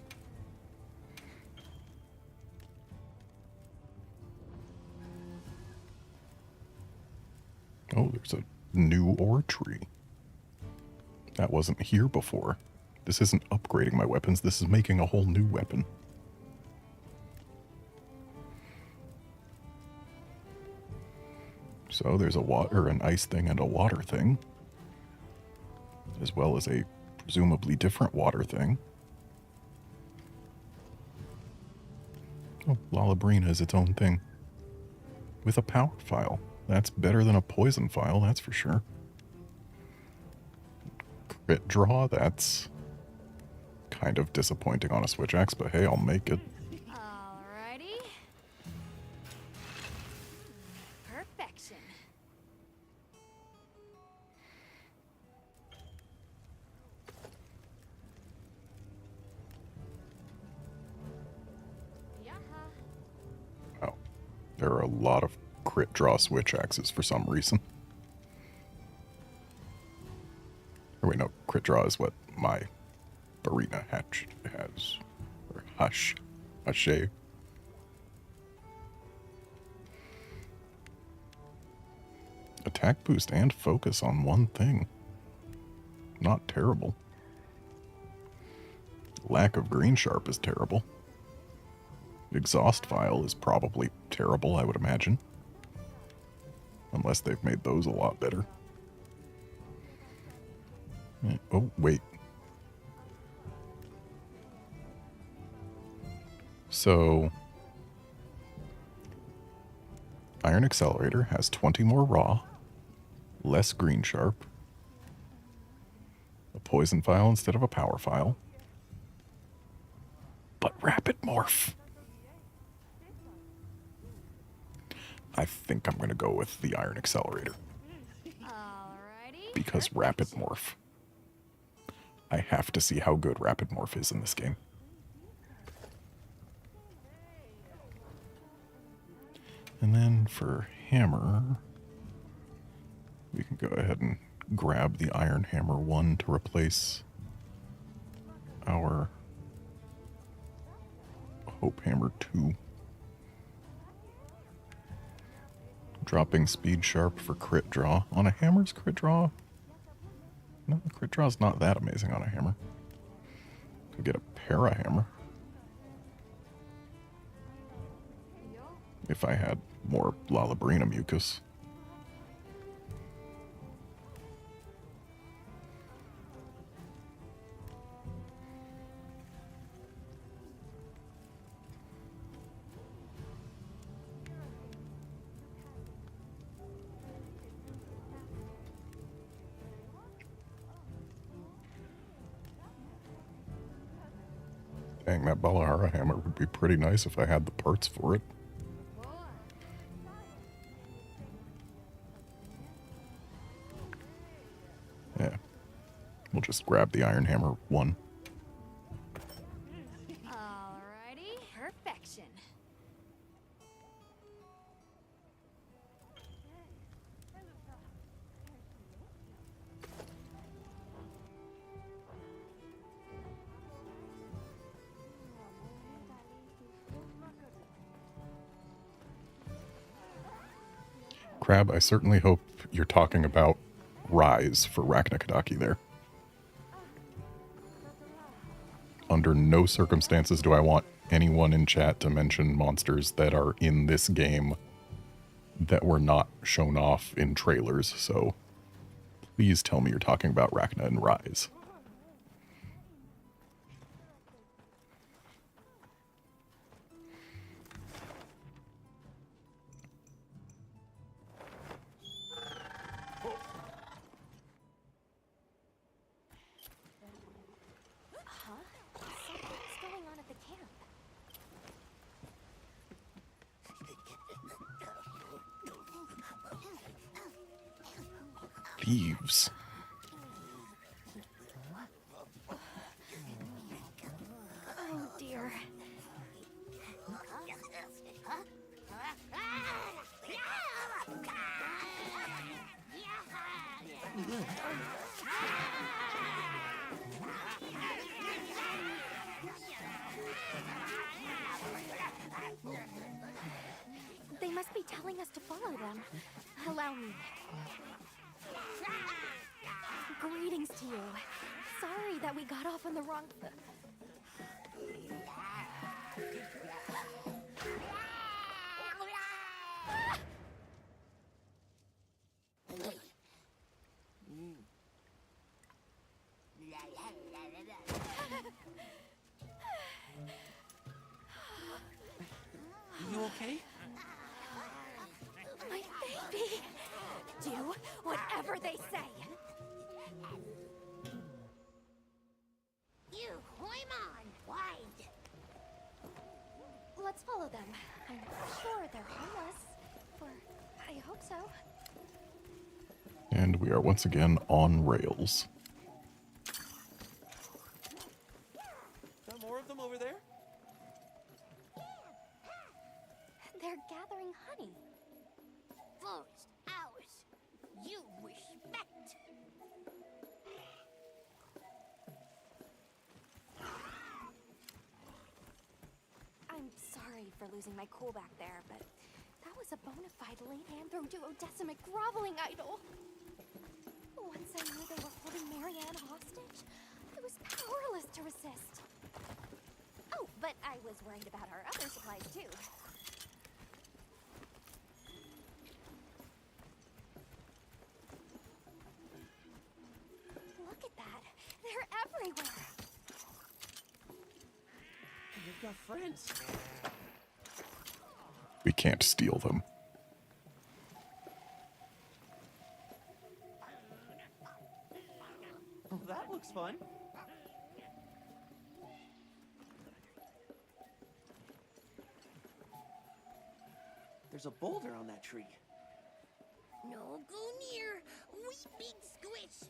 Oh, there's a new ore tree. That wasn't here before. This isn't upgrading my weapons, this is making a whole new weapon. So there's a water, an ice thing and a water thing, as well as a presumably different water thing. Oh, Lalabrina is its own thing. With a power file. That's better than a poison file, that's for sure. Crit draw, that's kind of disappointing on a Switch Axe, but hey, I'll make it. Alrighty. Perfection. Oh, there are a lot of crit draw Switch Axes for some reason. Or wait, no, crit draw is what my Barina Hatch has. Or Hush. Hushe. Attack boost and focus on one thing. Not terrible. Lack of green sharp is terrible. Exhaust file is probably terrible, I would imagine. Unless they've made those a lot better. Oh, wait. So, Iron Accelerator has 20 more raw, less green sharp, a poison file instead of a power file, but rapid morph. I think I'm going to go with the Iron Accelerator. Because rapid morph. I have to see how good rapid morph is in this game. And then for hammer, we can go ahead and grab the Iron Hammer 1 to replace our Hope Hammer 2. Dropping speed sharp for crit draw. On a hammer's crit draw? No, the crit draw is not that amazing on a hammer. Could get a para hammer. If I had more Lalabrina mucus. Dang, that Balahara hammer would be pretty nice if I had the parts for it. Yeah. We'll just grab the Iron Hammer 1. Alrighty. Perfection. Crab, I certainly hope you're talking about Rise for Raknakadaki there. Under no circumstances do I want anyone in chat to mention monsters that are in this game that were not shown off in trailers, so please tell me you're talking about Rakna and Rise. What's going on at the camp? Thieves. Oh dear. They must be telling us to follow them. Allow me. Greetings to you. Sorry that we got off on the wrong... You okay? My baby! Do whatever they say! You, Hoimon, wide. Let's follow them. I'm sure they're harmless. Or I hope so. And we are once again on rails. Got more of them over there? They're gathering honey. Forest, ours. You respect. I'm sorry for losing my cool back there, but that was a bona fide late-hand duodecimic groveling idol. Once I knew they were holding Marianne hostage, I was powerless to resist. Oh, but I was worried about our other supplies too. Look at that! They're everywhere! You've got friends. We can't steal them. Oh, that looks fun. There's a boulder on that tree. No go near. We big squish.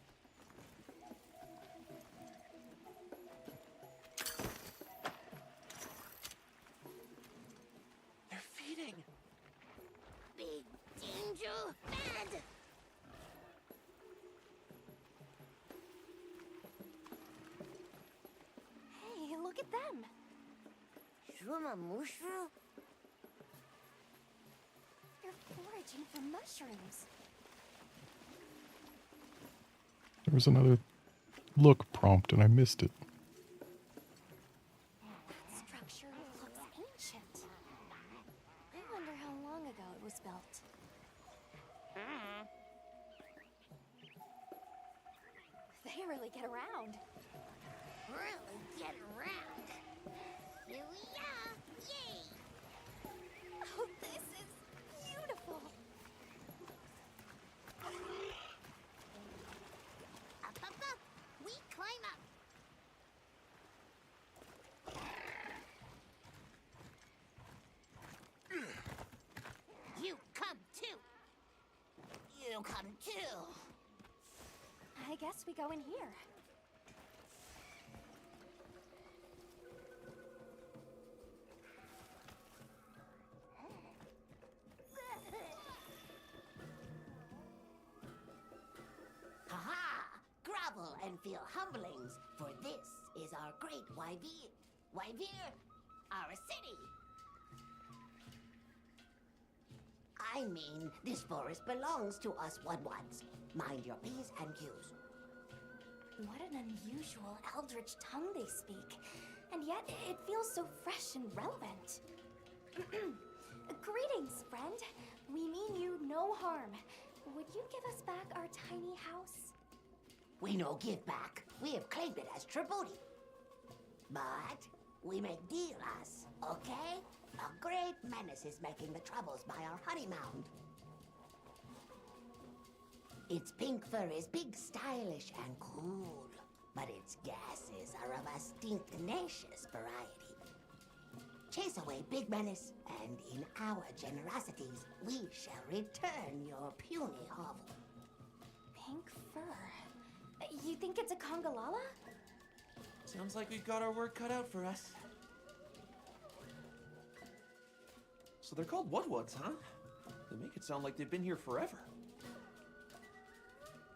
They're feeding. Big danger bad. Hey, look at them! Shumamushru? They're foraging for mushrooms. There was another look prompt and I missed it. That structure looks ancient. I wonder how long ago it was built. They really get around. Really get around. Here we are. Yay! Oh, this is beautiful. Up, up, up. We climb up. You come too. You come too. I guess we go in here. Ha-ha! Grovel and feel humblings, for this is our great Wyvir. Wyvir, our city. I mean, this forest belongs to us Woodwoods. Mind your P's and Q's. What an unusual eldritch tongue they speak. And yet, it feels so fresh and relevant. Greetings, friend. We mean you no harm. Would you give us back our tiny house? We no give back. We have claimed it as tribute. But we make deals, okay? A great menace is making the troubles by our honey mound. Its pink fur is big, stylish, and cool, but its gases are of a stinknacious variety. Chase away big menace, and in our generosities, we shall return your puny hovel. Pink fur? You think it's a Congalala? Sounds like we've got our work cut out for us. So they're called Woodwoods, huh? They make it sound like they've been here forever.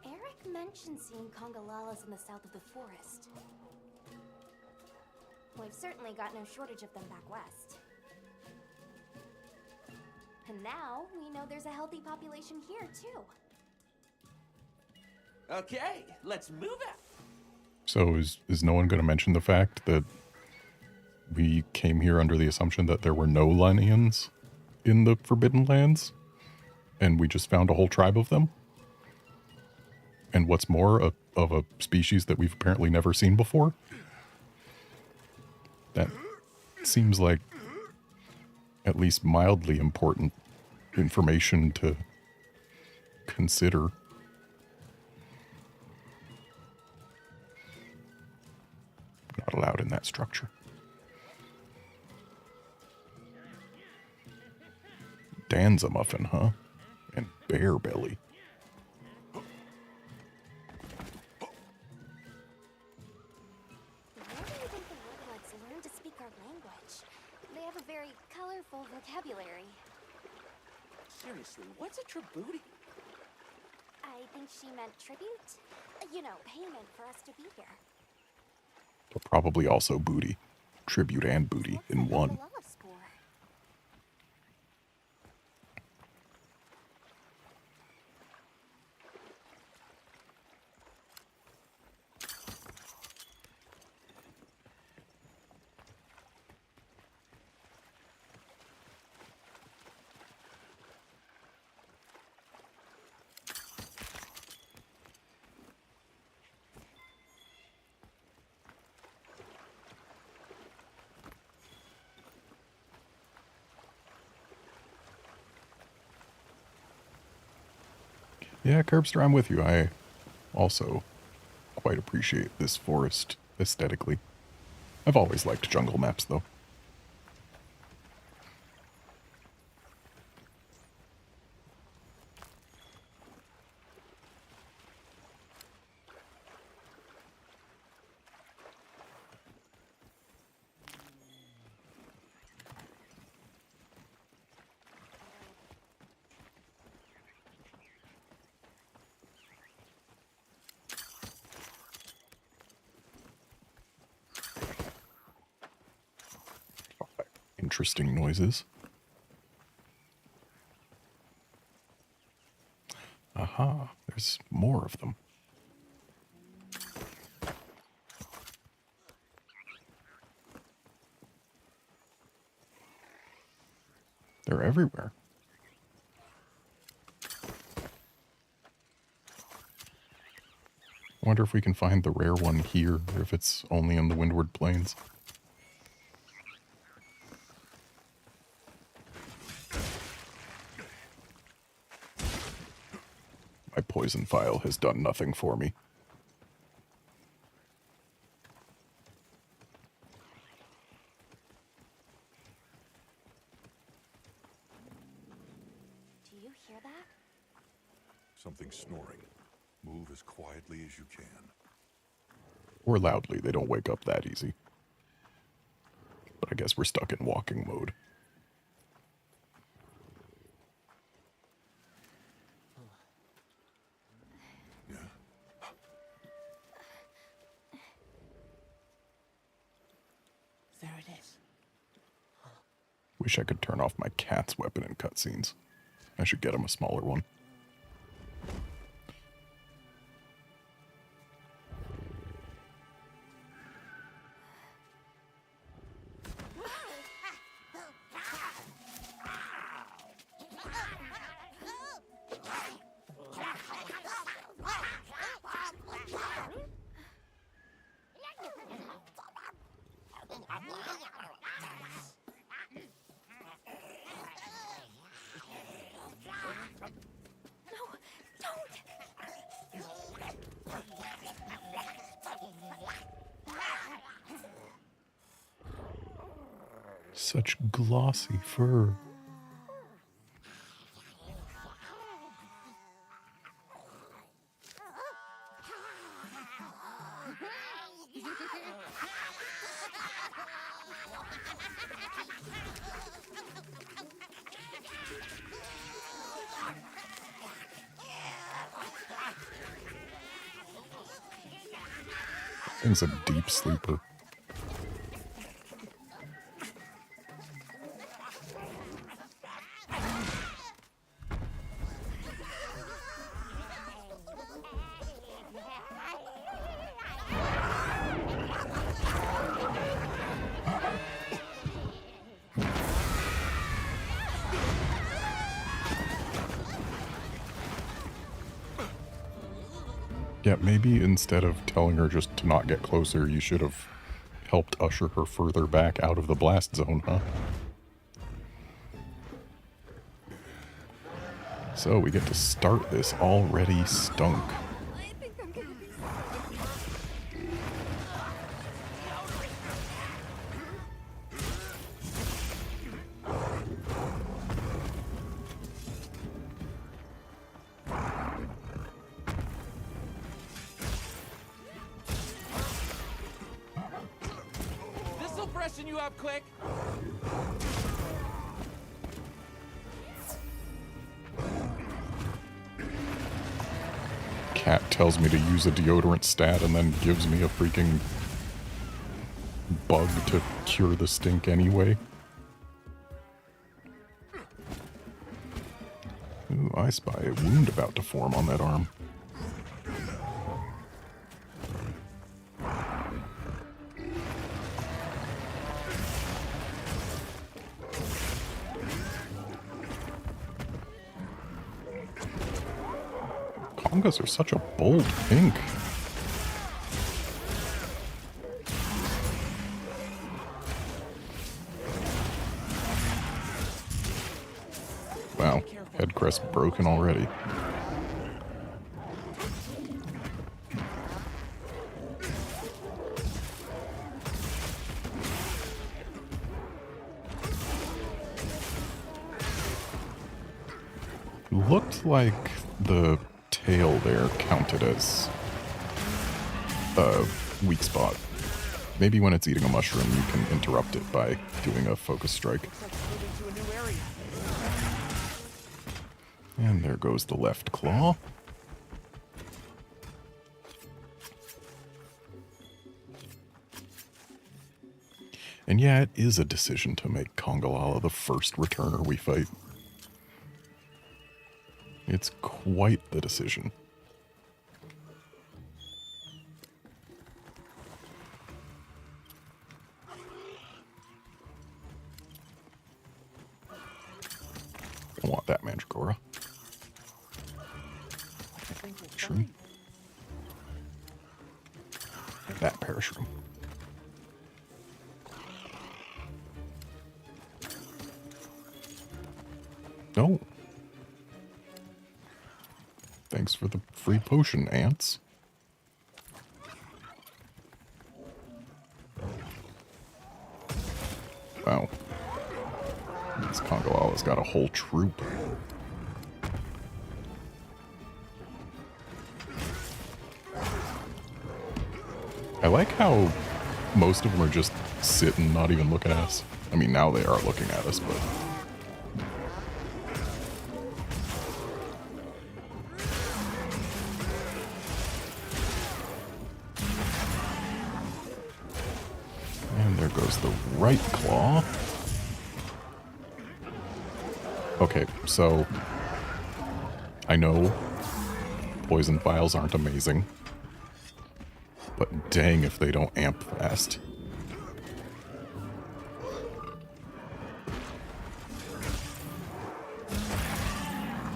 Eric mentioned seeing Congalalas in the south of the forest. We've certainly got no shortage of them back west. And now, we know there's a healthy population here, too. Okay, let's move out. So is no one going to mention the fact that we came here under the assumption that there were no Lenians in the Forbidden Lands, and we just found a whole tribe of them? And what's more, of a species that we've apparently never seen before? That seems like at least mildly important information to consider. Not allowed in that structure. Dan's a muffin, huh? And bear belly. Where do you think the Woodwoods learned to speak our language? They have a very colorful vocabulary. Seriously, what's a tribute? I think she meant tribute. You know, payment for us to be here. But probably also booty. Tribute and booty in one. Yeah, Curbster, I'm with you. I also quite appreciate this forest aesthetically. I've always liked jungle maps, though. Interesting noises. Aha, there's more of them. They're everywhere. I wonder if we can find the rare one here, or if it's only in the Windward Plains. My poison vial has done nothing for me. Do you hear that? Something snoring. Move as quietly as you can. Or loudly, they don't wake up that easy. But I guess we're stuck in walking mode. There it is. Wish I could turn off my cat's weapon in cutscenes. I should get him a smaller one. Such glossy fur. Thing's a deep sleeper. Yeah, maybe instead of telling her just to not get closer, you should have helped usher her further back out of the blast zone, huh? So we get to start this already stunk. This'll freshen you up quick. Cat tells me to use a deodorant stat and then gives me a freaking bug to cure the stink anyway. Ooh, I spy a wound about to form on that arm. Congas are such a bold pink. Wow, head crest broken already. Looked like the tail there counted as a weak spot. Maybe when it's eating a mushroom, you can interrupt it by doing a focus strike. And there goes the left claw. And yeah, it is a decision to make Congalala the first returner we fight. It's quite the decision. I want that Mandragora. Shroom. That Parashroom. No. Thanks for the free potion, ants. Wow. This Congalala's got a whole troop. I like how most of them are just sitting, not even looking at us. I mean, now they are looking at us, but... And there goes the right claw. Okay, so I know poison vials aren't amazing, but dang if they don't amp fast.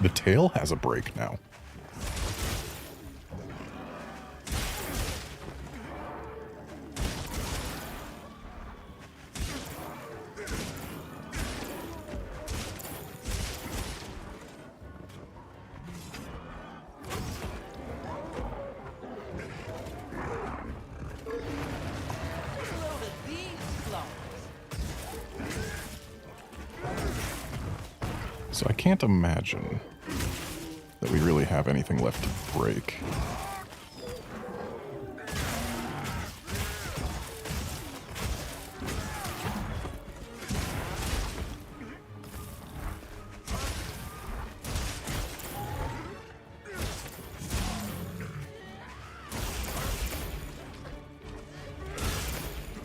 The tail has a break now. So I can't imagine that we really have anything left to break.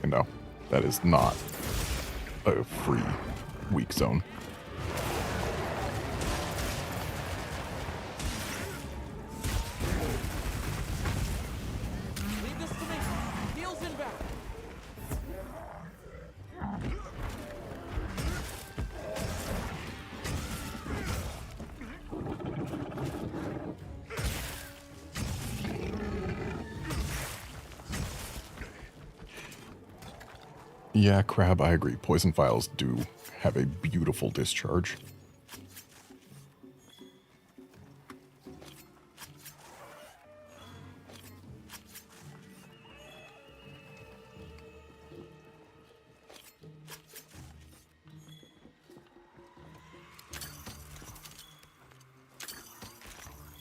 And no, that is not a free weak zone. Yeah, Crab, I agree. Poison vials do have a beautiful discharge.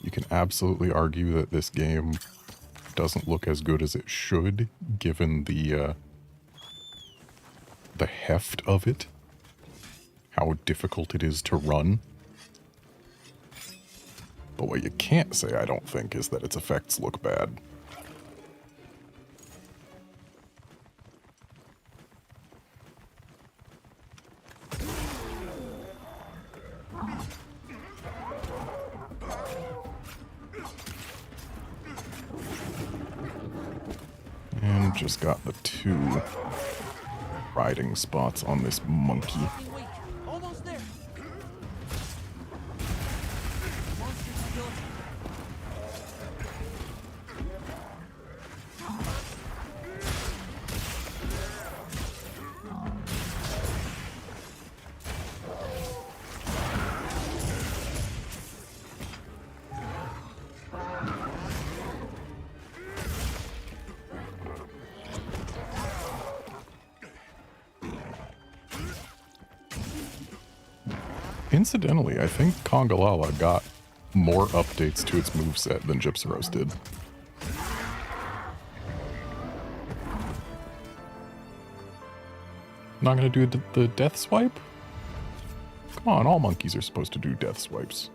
You can absolutely argue that this game doesn't look as good as it should, given the heft of it, how difficult it is to run. But what you can't say, I don't think, is that its effects look bad. And just got the 2 riding spots on this monkey. Almost there. Incidentally, I think Congalala got more updates to its moveset than Gypsyros did. Not gonna do the death swipe? Come on, all monkeys are supposed to do death swipes.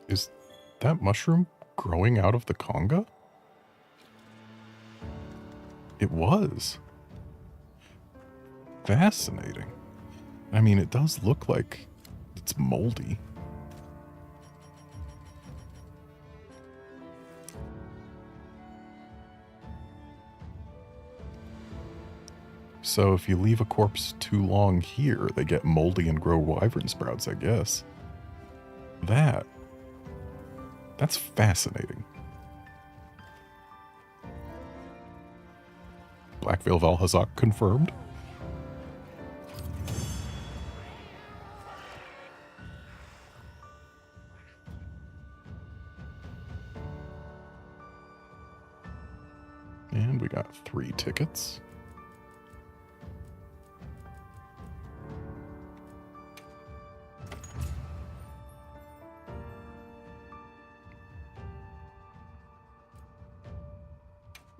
Is that mushroom growing out of the conga? It was. Fascinating. I mean, it does look like it's moldy. So if you leave a corpse too long here, they get moldy and grow wyvern sprouts, I guess. That's fascinating. Blackveil Valhazak confirmed. And we got 3 tickets.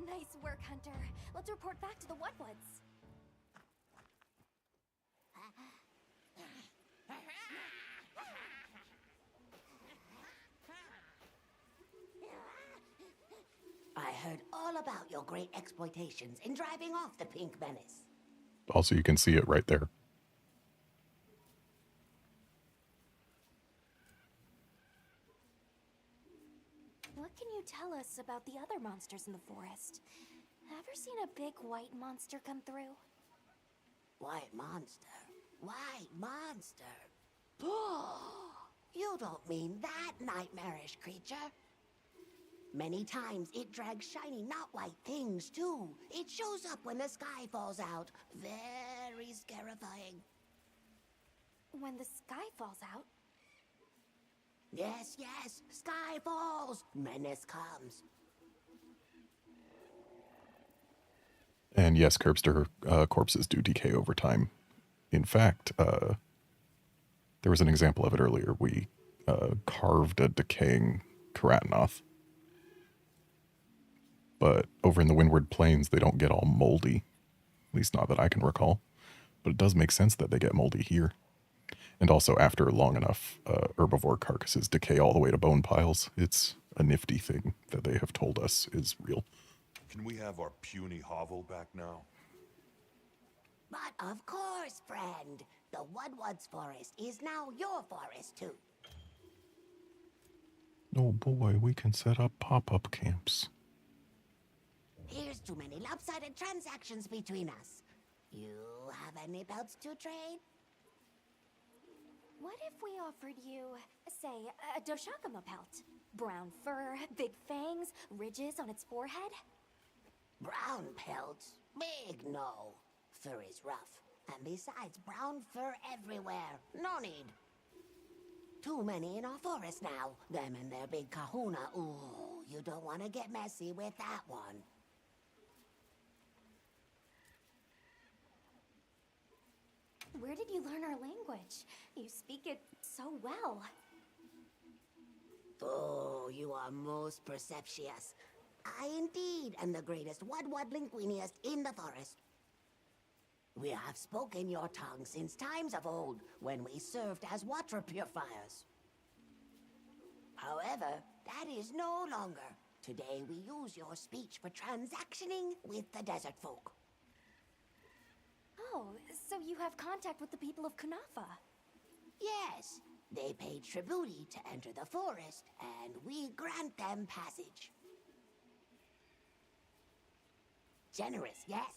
Nice work, Hunter. Let's report back to the Wetwoods. all about your great exploitations in driving off the Pink Menace. Also, you can see it right there. What can you tell us about the other monsters in the forest? Ever seen a big white monster come through? White monster? White monster? You don't mean that nightmarish creature. Many times it drags shiny, not white things, too. It shows up when the sky falls out. Very scarifying. When the sky falls out? Yes, yes. Sky falls. Menace comes. And yes, Curbster corpses do decay over time. In fact, there was an example of it earlier. We carved a decaying Karatanoth. But over in the Windward Plains, they don't get all moldy. At least not that I can recall. But it does make sense that they get moldy here. And also, after long enough, herbivore carcasses decay all the way to bone piles. It's a nifty thing that they have told us is real. Can we have our puny hovel back now? But of course, friend. The Woodwoods Forest is now your forest, too. Oh boy, we can set up pop-up camps. Here's too many lopsided transactions between us. You have any pelts to trade? What if we offered you, say, a Doshakama pelt? Brown fur, big fangs, ridges on its forehead? Brown pelts? Big no. Fur is rough. And besides, brown fur everywhere. No need. Too many in our forest now. Them and their big kahuna. Ooh, you don't want to get messy with that one. Where did you learn our language? You speak it so well. Oh, you are most perceptious. I indeed am the greatest Woodwood linguiniast in the forest. We have spoken your tongue since times of old, when we served as water purifiers. However, that is no longer. Today we use your speech for transactioning with the desert folk. Oh, so you have contact with the people of Kunafa? Yes, they pay tribute to enter the forest, and we grant them passage. Generous, yes?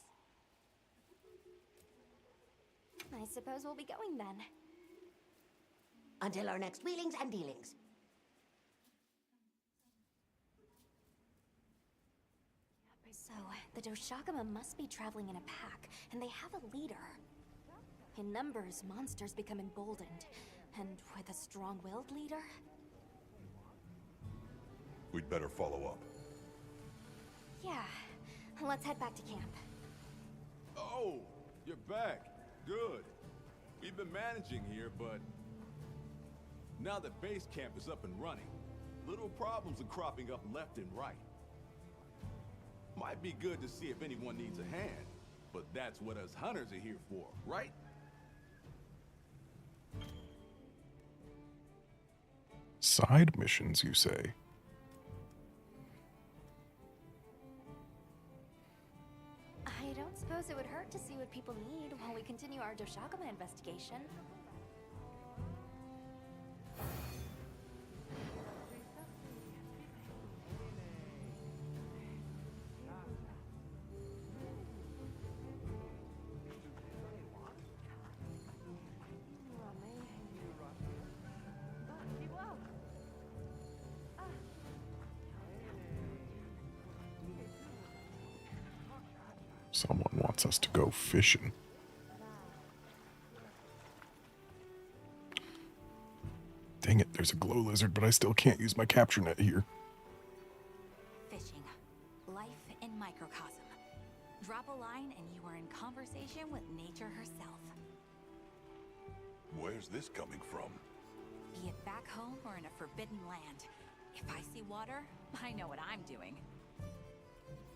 I suppose we'll be going then. Until our next wheelings and dealings. So, the Doshakama must be traveling in a pack, and they have a leader. In numbers, monsters become emboldened, and with a strong-willed leader? We'd better follow up. Yeah, let's head back to camp. Oh, you're back. Good. We've been managing here, but now that base camp is up and running, little problems are cropping up left and right. Might be good to see if anyone needs a hand, but that's what us hunters are here for, right? Side missions, you say? I don't suppose it would hurt to see what people need while we continue our Doshakama investigation. Someone wants us to go fishing. Dang it, there's a glow lizard, but I still can't use my capture net here. Fishing. Life in microcosm. Drop a line and you are in conversation with nature herself. Where's this coming from? Be it back home or in a forbidden land. If I see water, I know what I'm doing.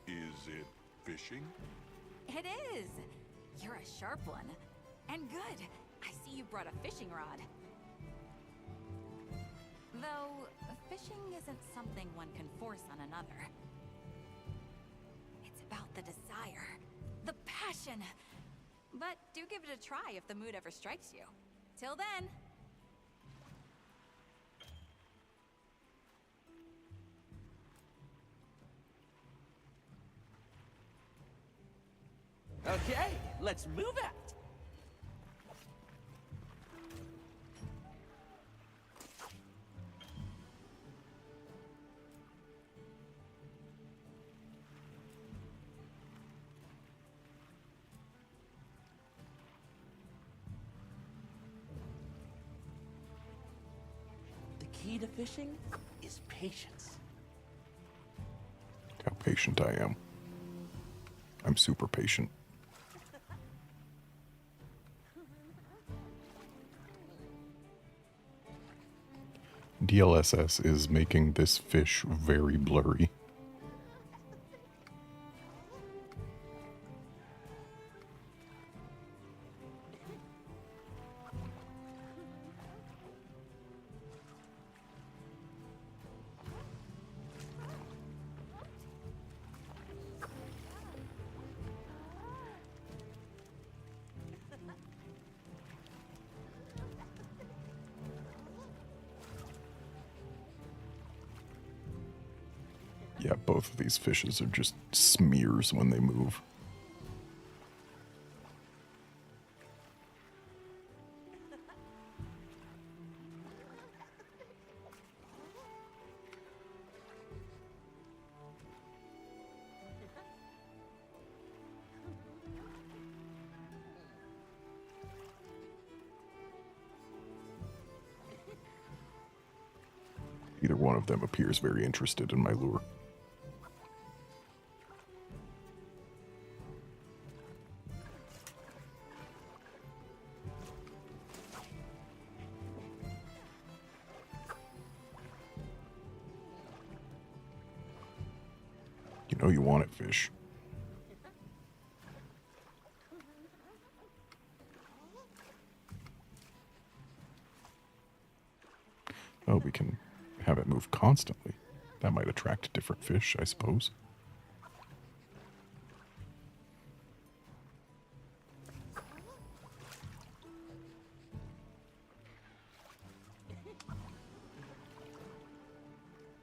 Is it fishing? It is! You're a sharp one. And good. I see you brought a fishing rod. Though, fishing isn't something one can force on another. passion. But do give it a try if the mood ever strikes you. Till then. Okay, let's move out. The key to fishing is patience. How patient I am. I'm super patient. DLSS is making this fish very blurry. Yeah, both of these fishes are just smears when they move. Either one of them appears very interested in my lure. You know you want it, fish. Oh, we can have it move constantly. That might attract different fish, I suppose.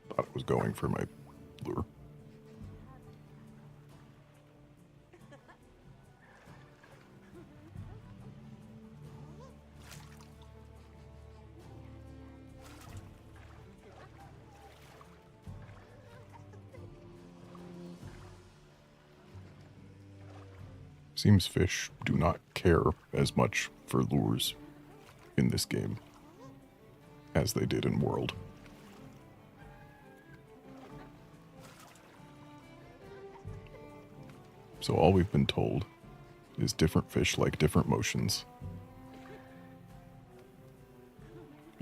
Thought it was going for my lure. Seems fish do not care as much for lures in this game as they did in World. So all we've been told is different fish like different motions.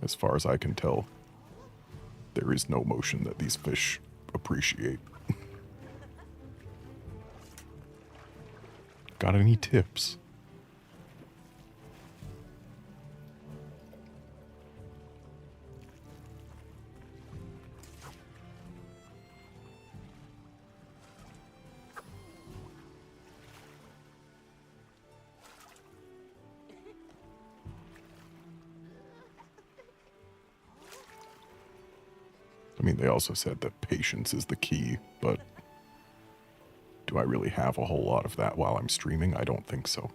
As far as I can tell, there is no motion that these fish appreciate. Got any tips? I mean, they also said that patience is the key, but do I really have a whole lot of that while I'm streaming? I don't think so.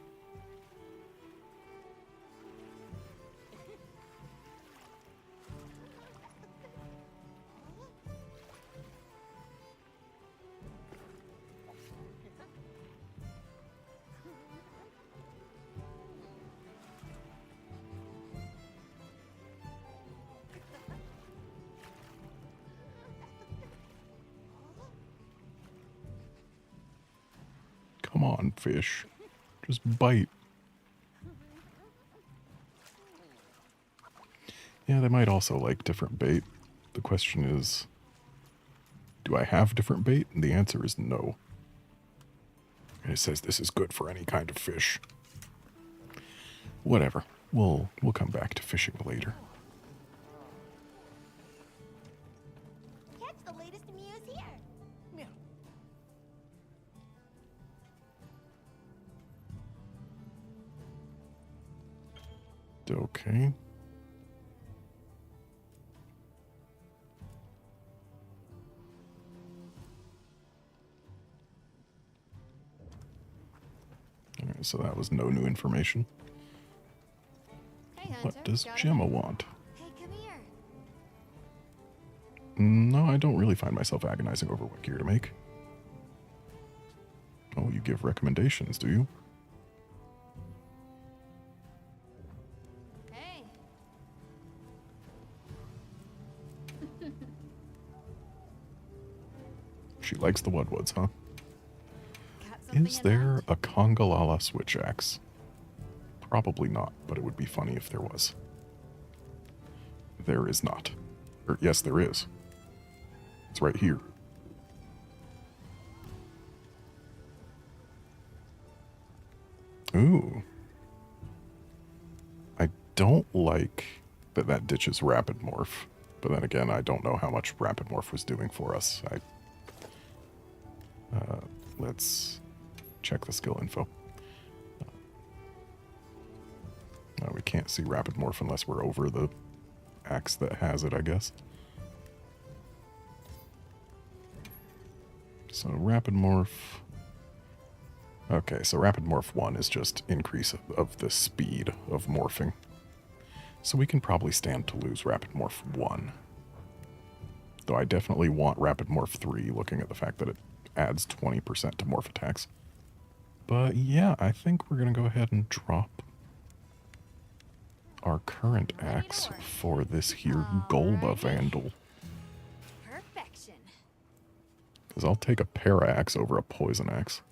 Come on, fish. Just bite. Yeah, they might also like different bait. The question is, do I have different bait? And the answer is no. And it says this is good for any kind of fish. Whatever. We'll come back to fishing later. Catch the latest news here. Okay. Alright, so that was no new information. Hey, Hunter, What does got a Gemma minute? want? Hey, come here. No, I don't really find myself agonizing over what gear to make. Oh, you give recommendations, do you? Hey. She likes the Woodwoods, huh? Got something Is in there mind? a Congalala switch axe? Probably not, but it would be funny if there was. There is not. Or, yes, there is. It's right here. Ooh. I don't like that that ditches Rapid Morph. But then again, I don't know how much Rapid Morph was doing for us. Let's check the skill info. No, we can't see Rapid Morph unless we're over the axe that has it, I guess. So Rapid Morph... Okay, so Rapid Morph 1 is just increase of the speed of morphing. So we can probably stand to lose Rapid Morph 1. Though I definitely want Rapid Morph 3, looking at the fact that it adds 20% to morph attacks. But yeah, I think we're going to go ahead and drop our current axe for this here Golba Vandal. Perfection. Because I'll take a para-axe over a poison axe.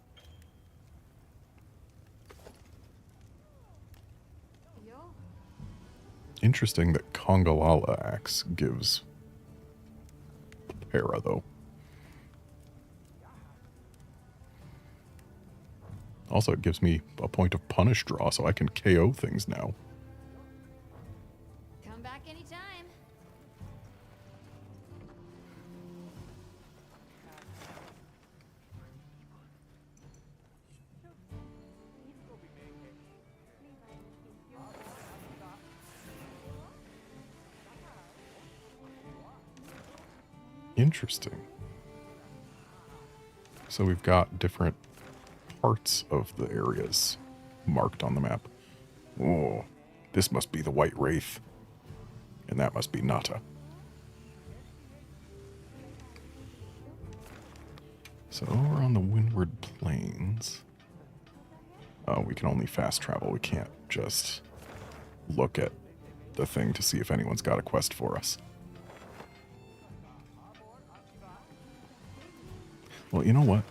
Interesting that Congalala axe gives para, though. Also, it gives me a point of punish draw, so I can KO things now. Come back anytime. Interesting. So we've got different parts of the areas marked on the map. Oh, this must be the White Wraith. And that must be Nata. So over on the Windward Plains... Oh, we can only fast travel. We can't just look at the thing to see if anyone's got a quest for us. Well, you know what?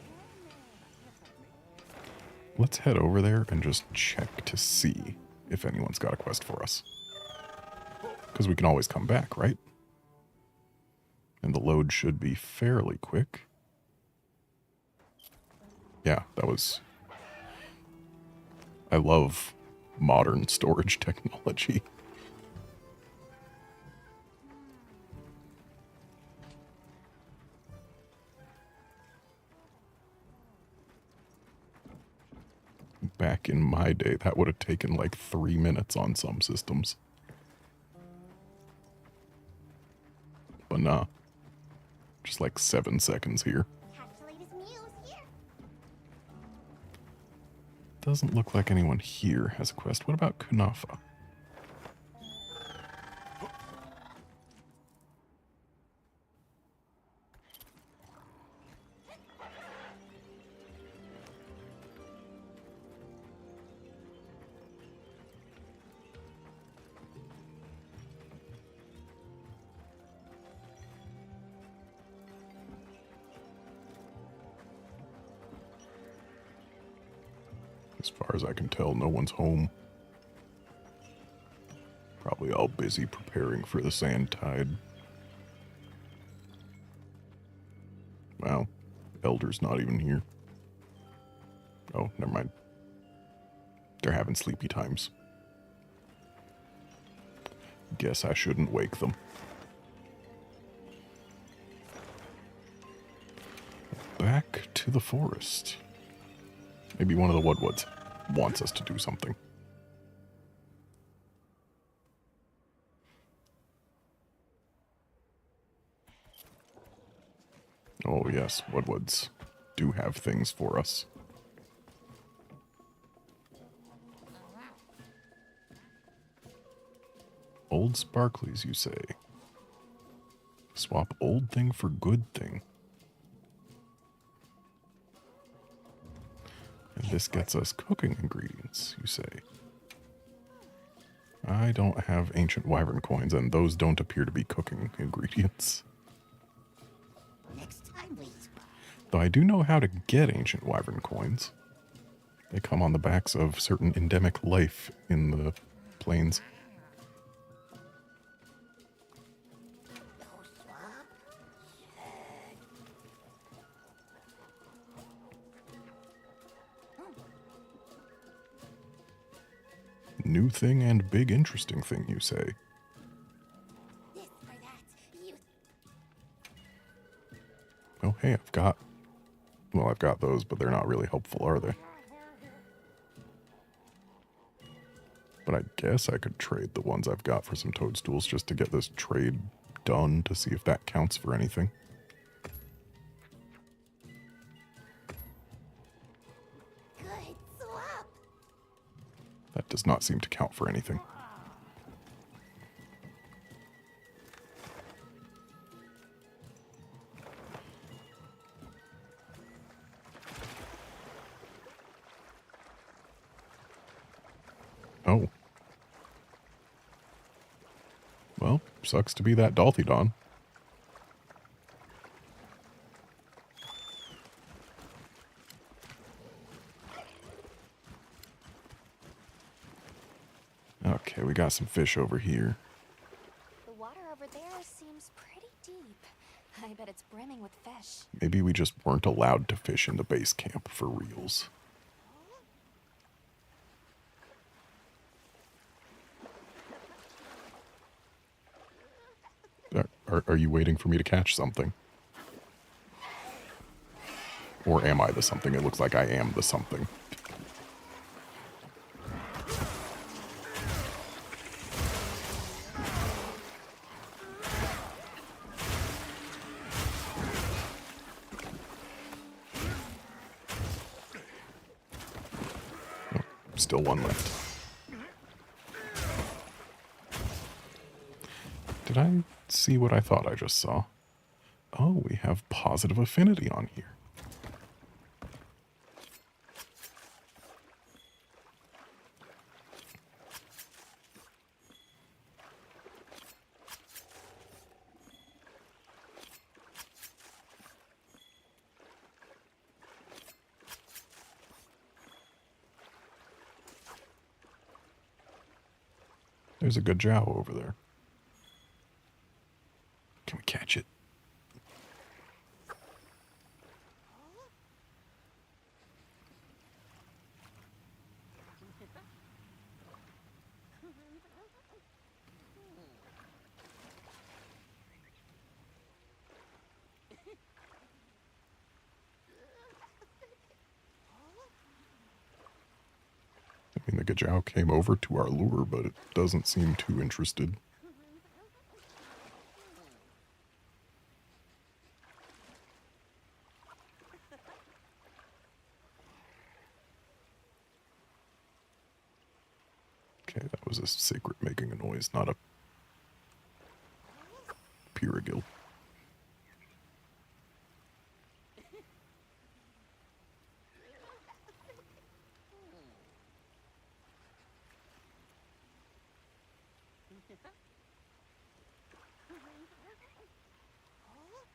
Let's head over there and just check to see if anyone's got a quest for us. Because we can always come back, right? And the load should be fairly quick. Yeah, that was... I love modern storage technology. Back in my day, that would have taken like 3 minutes on some systems. But nah. Just like 7 seconds here. Doesn't look like anyone here has a quest. What about Kunafa? As far as I can tell, no one's home. Probably all busy preparing for the sand tide. Wow, Elder's not even here. Oh, never mind. They're having sleepy times. Guess I shouldn't wake them. Back to the forest. Maybe one of the Woodwoods wants us to do something. Oh yes, Woodwoods do have things for us. Old sparklies, you say? Swap old thing for good thing. And this gets us cooking ingredients, you say? I don't have ancient wyvern coins, and those don't appear to be cooking ingredients. Next time we Though I do know how to get ancient wyvern coins. They come on the backs of certain endemic life in the plains. New thing and big interesting thing, you say? Oh, hey, I've got those, but they're not really helpful, are they? But I guess I could trade the ones I've got for some toadstools just to get this trade done to see if that counts for anything. Good swap. That does not seem to count for anything. Oh. Well, sucks to be that Dalthydon. Okay, we got some fish over here. The water over there seems pretty deep. I bet it's brimming with fish. Maybe we just weren't allowed to fish in the base camp for reals. Are you waiting for me to catch something? Or am I the something? It looks like I am the something. Oh, still one left. Did I see what I thought I just saw? Oh, we have positive affinity on here. There's a good jow over there. Can we catch it? I mean, the Gajau came over to our lure, but it doesn't seem too interested. Okay, that was a sacred making a noise, not a Pyragil.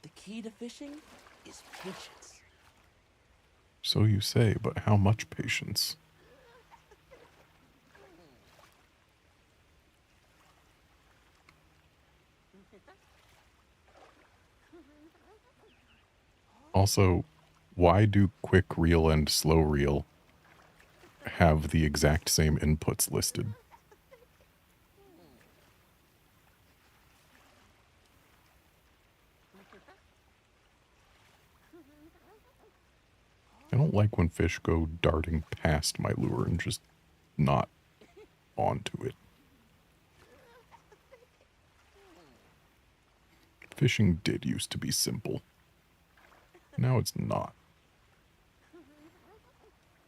The key to fishing is patience. So you say, but how much patience? Also, why do quick reel and slow reel have the exact same inputs listed? I don't like when fish go darting past my lure and just not onto it. Fishing did used to be simple. Now it's not.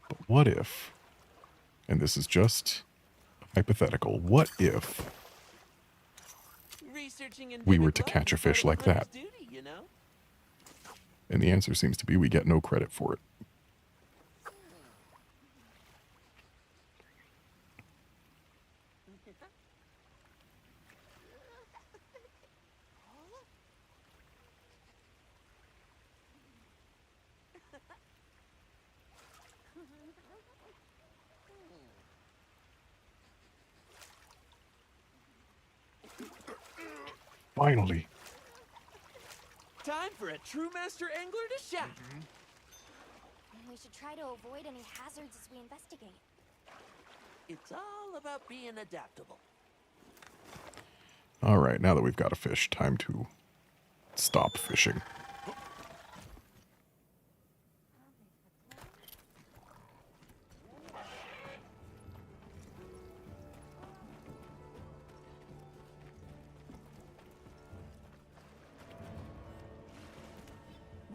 But what if, and this is just hypothetical, what if we were to catch a fish like that? And the answer seems to be we get no credit for it. Finally. Time for a true master angler to shine. We should try to avoid any hazards as we investigate. It's all about being adaptable. All right, now that we've got a fish, time to stop fishing.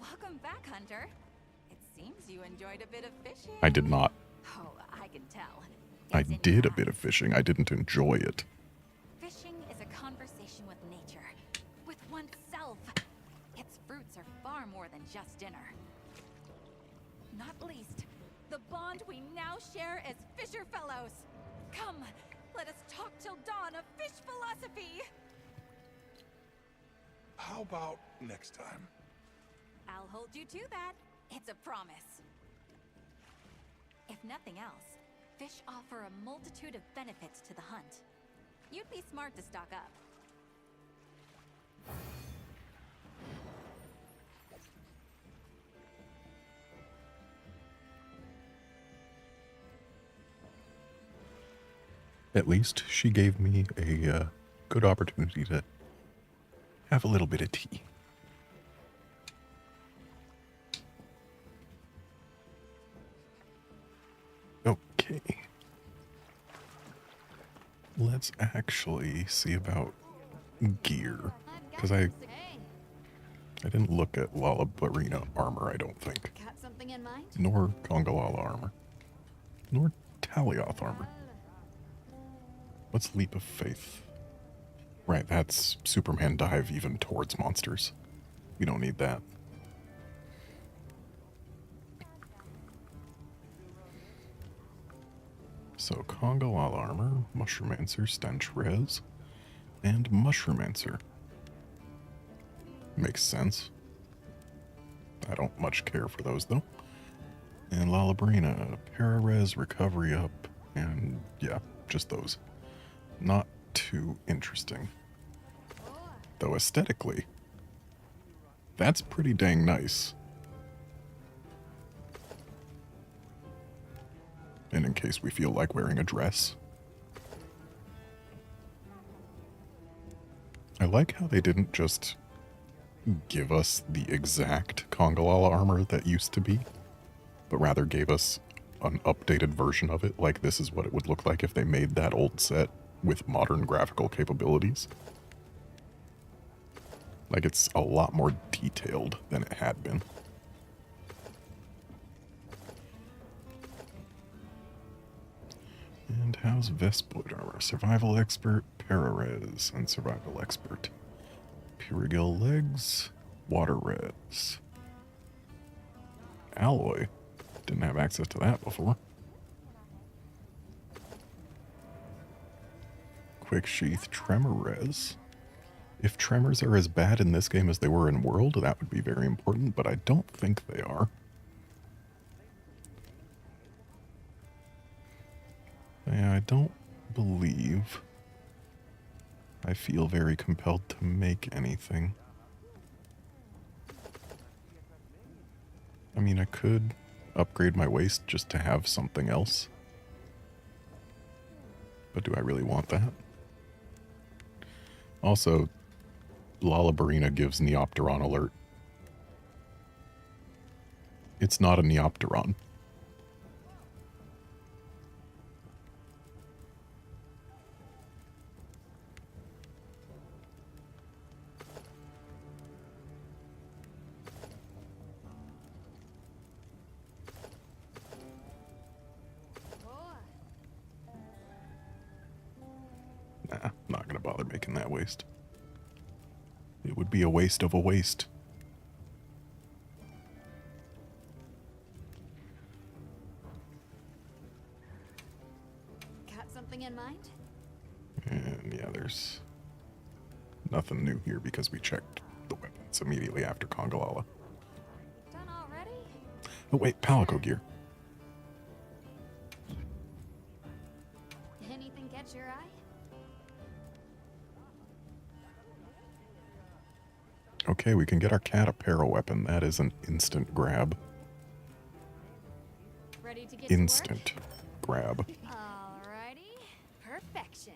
Welcome back, Hunter. It seems you enjoyed a bit of fishing. I did not. Oh, I can tell. I did a bit of fishing. I didn't enjoy it. Fishing is a conversation with nature, with oneself. Its fruits are far more than just dinner. Not least, the bond we now share as fisher fellows. Come, let us talk till dawn of fish philosophy. How about next time? I'll hold you to that. It's a promise. If nothing else, fish offer a multitude of benefits to the hunt. You'd be smart to stock up. At least she gave me a good opportunity to have a little bit of tea. Okay. Let's actually see about gear. Because I didn't look at Lalabarina armor, I don't think. Got something in mind? Nor Congalala armor. Nor Talioth armor. What's Leap of Faith? Right, that's Superman dive even towards monsters. We don't need that. So, Congalala armor, Mushroomancer, Stench Res, and Mushroomancer. Makes sense. I don't much care for those, though. And Lalabrina, Para-Res, Recovery Up, and yeah, just those. Not too interesting. Though aesthetically, that's pretty dang nice. And in case we feel like wearing a dress. I like how they didn't just give us the exact Congalala armor that used to be, but rather gave us an updated version of it, like this is what it would look like if they made that old set with modern graphical capabilities. Like, it's a lot more detailed than it had been. And how's Vespoid armor? Survival Expert, Para-Res, and Survival Expert. Purigil legs, Water Res. Alloy. Didn't have access to that before. Quick Sheath, Tremor Res. If tremors are as bad in this game as they were in World, that would be very important, but I don't think they are. Yeah, I don't believe I feel very compelled to make anything. I mean, I could upgrade my waist just to have something else. But do I really want that? Also, Lalabarina gives Neopteron alert. It's not a Neopteron. bother making that waste. It would be a waste of a waste. Got something in mind? And yeah, there's nothing new here because we checked the weapons immediately after Congalala. Done already? Oh wait, Palico gear. Anything catch your eye? Okay, we can get our cat a para weapon. That is an instant grab. Ready to get Instant grab. Alrighty. Perfection.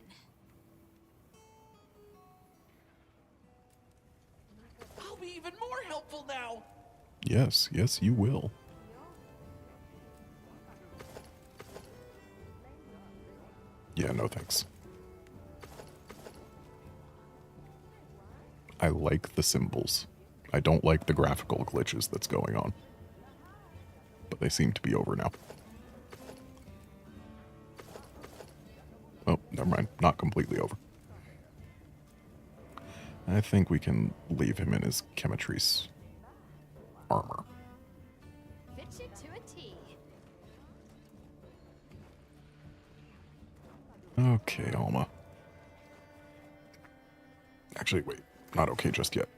I'll be even more helpful now. Yes, yes, you will. Yeah, no thanks. I like the symbols. I don't like the graphical glitches that's going on. But they seem to be over now. Oh, never mind. Not completely over. I think we can leave him in his Chemitrice armor. Fit you to a T. Okay, Alma. Actually, wait. Not okay just yet.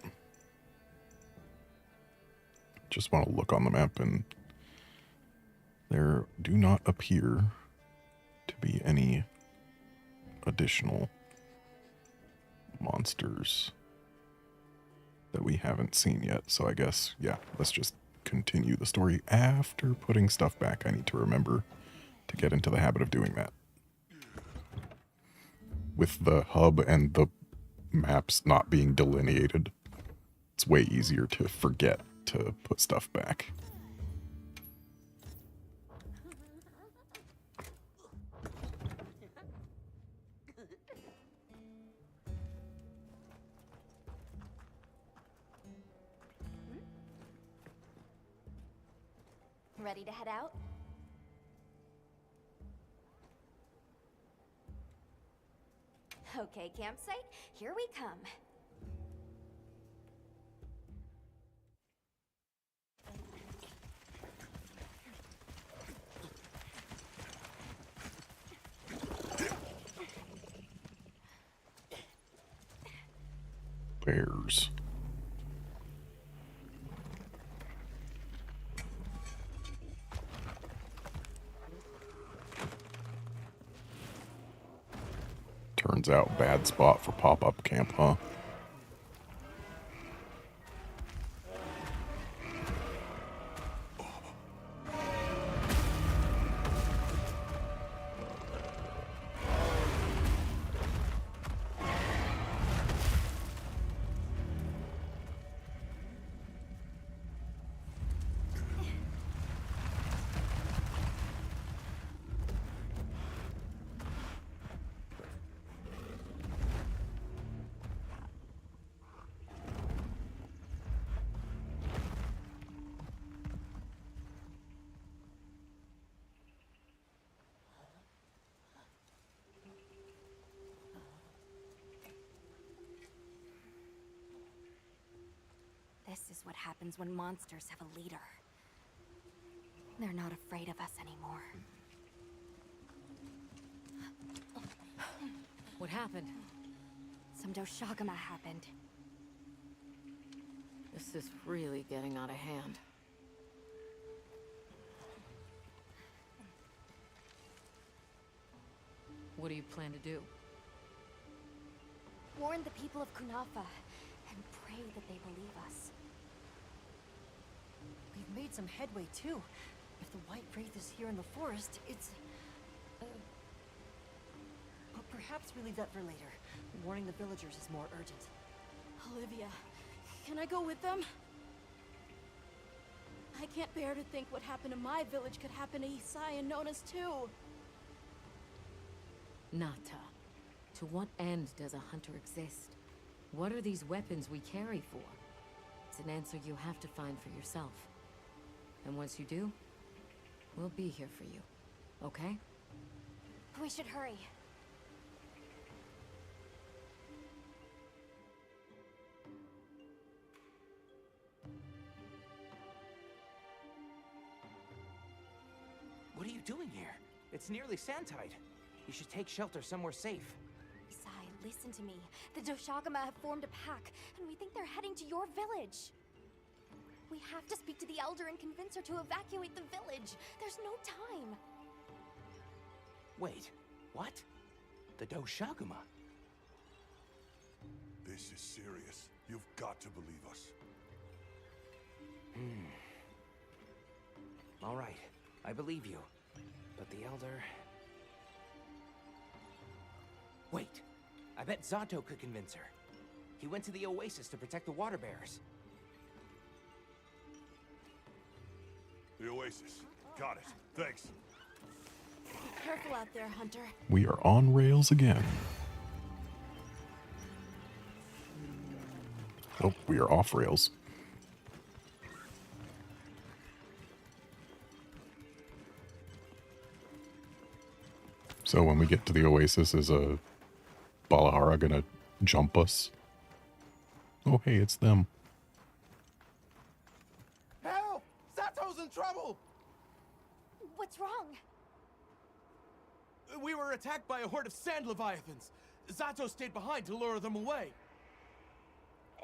Just want to look on the map, and there do not appear to be any additional monsters that we haven't seen yet. So I guess, yeah, let's just continue the story after putting stuff back. I need to remember to get into the habit of doing that. With the hub and the maps not being delineated, it's way easier to forget to put stuff back. Ready to head out? Okay, campsite, here we come. Bears. Turns out bad spot for pop-up camp, huh? This is what happens when monsters have a leader. They're not afraid of us anymore. What happened? Some Doshagama happened. This is really getting out of hand. What do you plan to do? Warn the people of Kunafa and pray that they believe us. We've made some headway too. If the White Wraith is here in the forest, it's... But perhaps we leave that for later. Warning the villagers is more urgent. Olivia, can I go with them? I can't bear to think what happened to my village could happen to Isai and Nona's too. Nata, to what end does a hunter exist? What are these weapons we carry for? It's an answer you have to find for yourself. And once you do, we'll be here for you, okay? We should hurry. What are you doing here? It's nearly sand-tide. You should take shelter somewhere safe. Sai, listen to me. The Doshagama have formed a pack, and we think they're heading to your village. We have to speak to the Elder and convince her to evacuate the village. There's no time. Wait, what? The Doshagama? This is serious. You've got to believe us. All right, I believe you. But the Elder... Wait, I bet Zato could convince her. He went to the Oasis to protect the water bearers. The Oasis. Got it. Thanks. Be careful out there, Hunter. We are on rails again. Oh, we are off rails. So when we get to the Oasis, is a Balahara gonna jump us? Oh, hey, it's them. Help! Zato's in trouble! What's wrong? We were attacked by a horde of sand leviathans. Zato stayed behind to lure them away.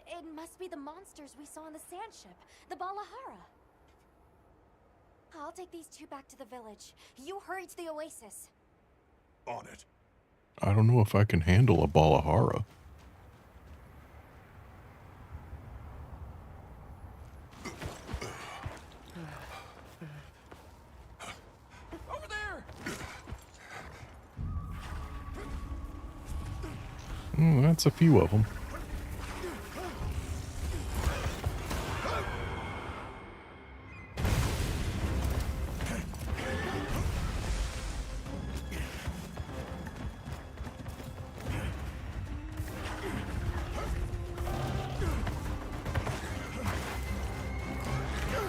It must be the monsters we saw on the sand ship, the Balahara. I'll take these two back to the village. You hurry to the Oasis. On it. I don't know if I can handle a Balahara. Over there! That's a few of them.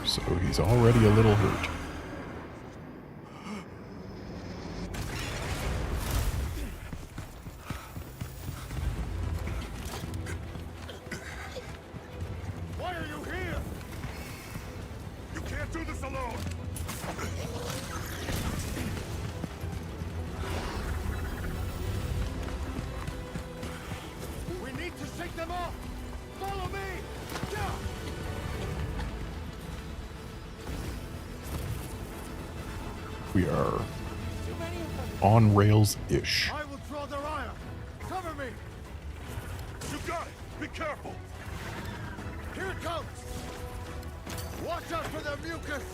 So he's already a little hurt. Why are you here? You can't do this alone. We need to shake them off! Follow me! We are on rails-ish. I will draw their ire! Cover me! You got it! Be careful! Here it comes! Watch out for the mucus!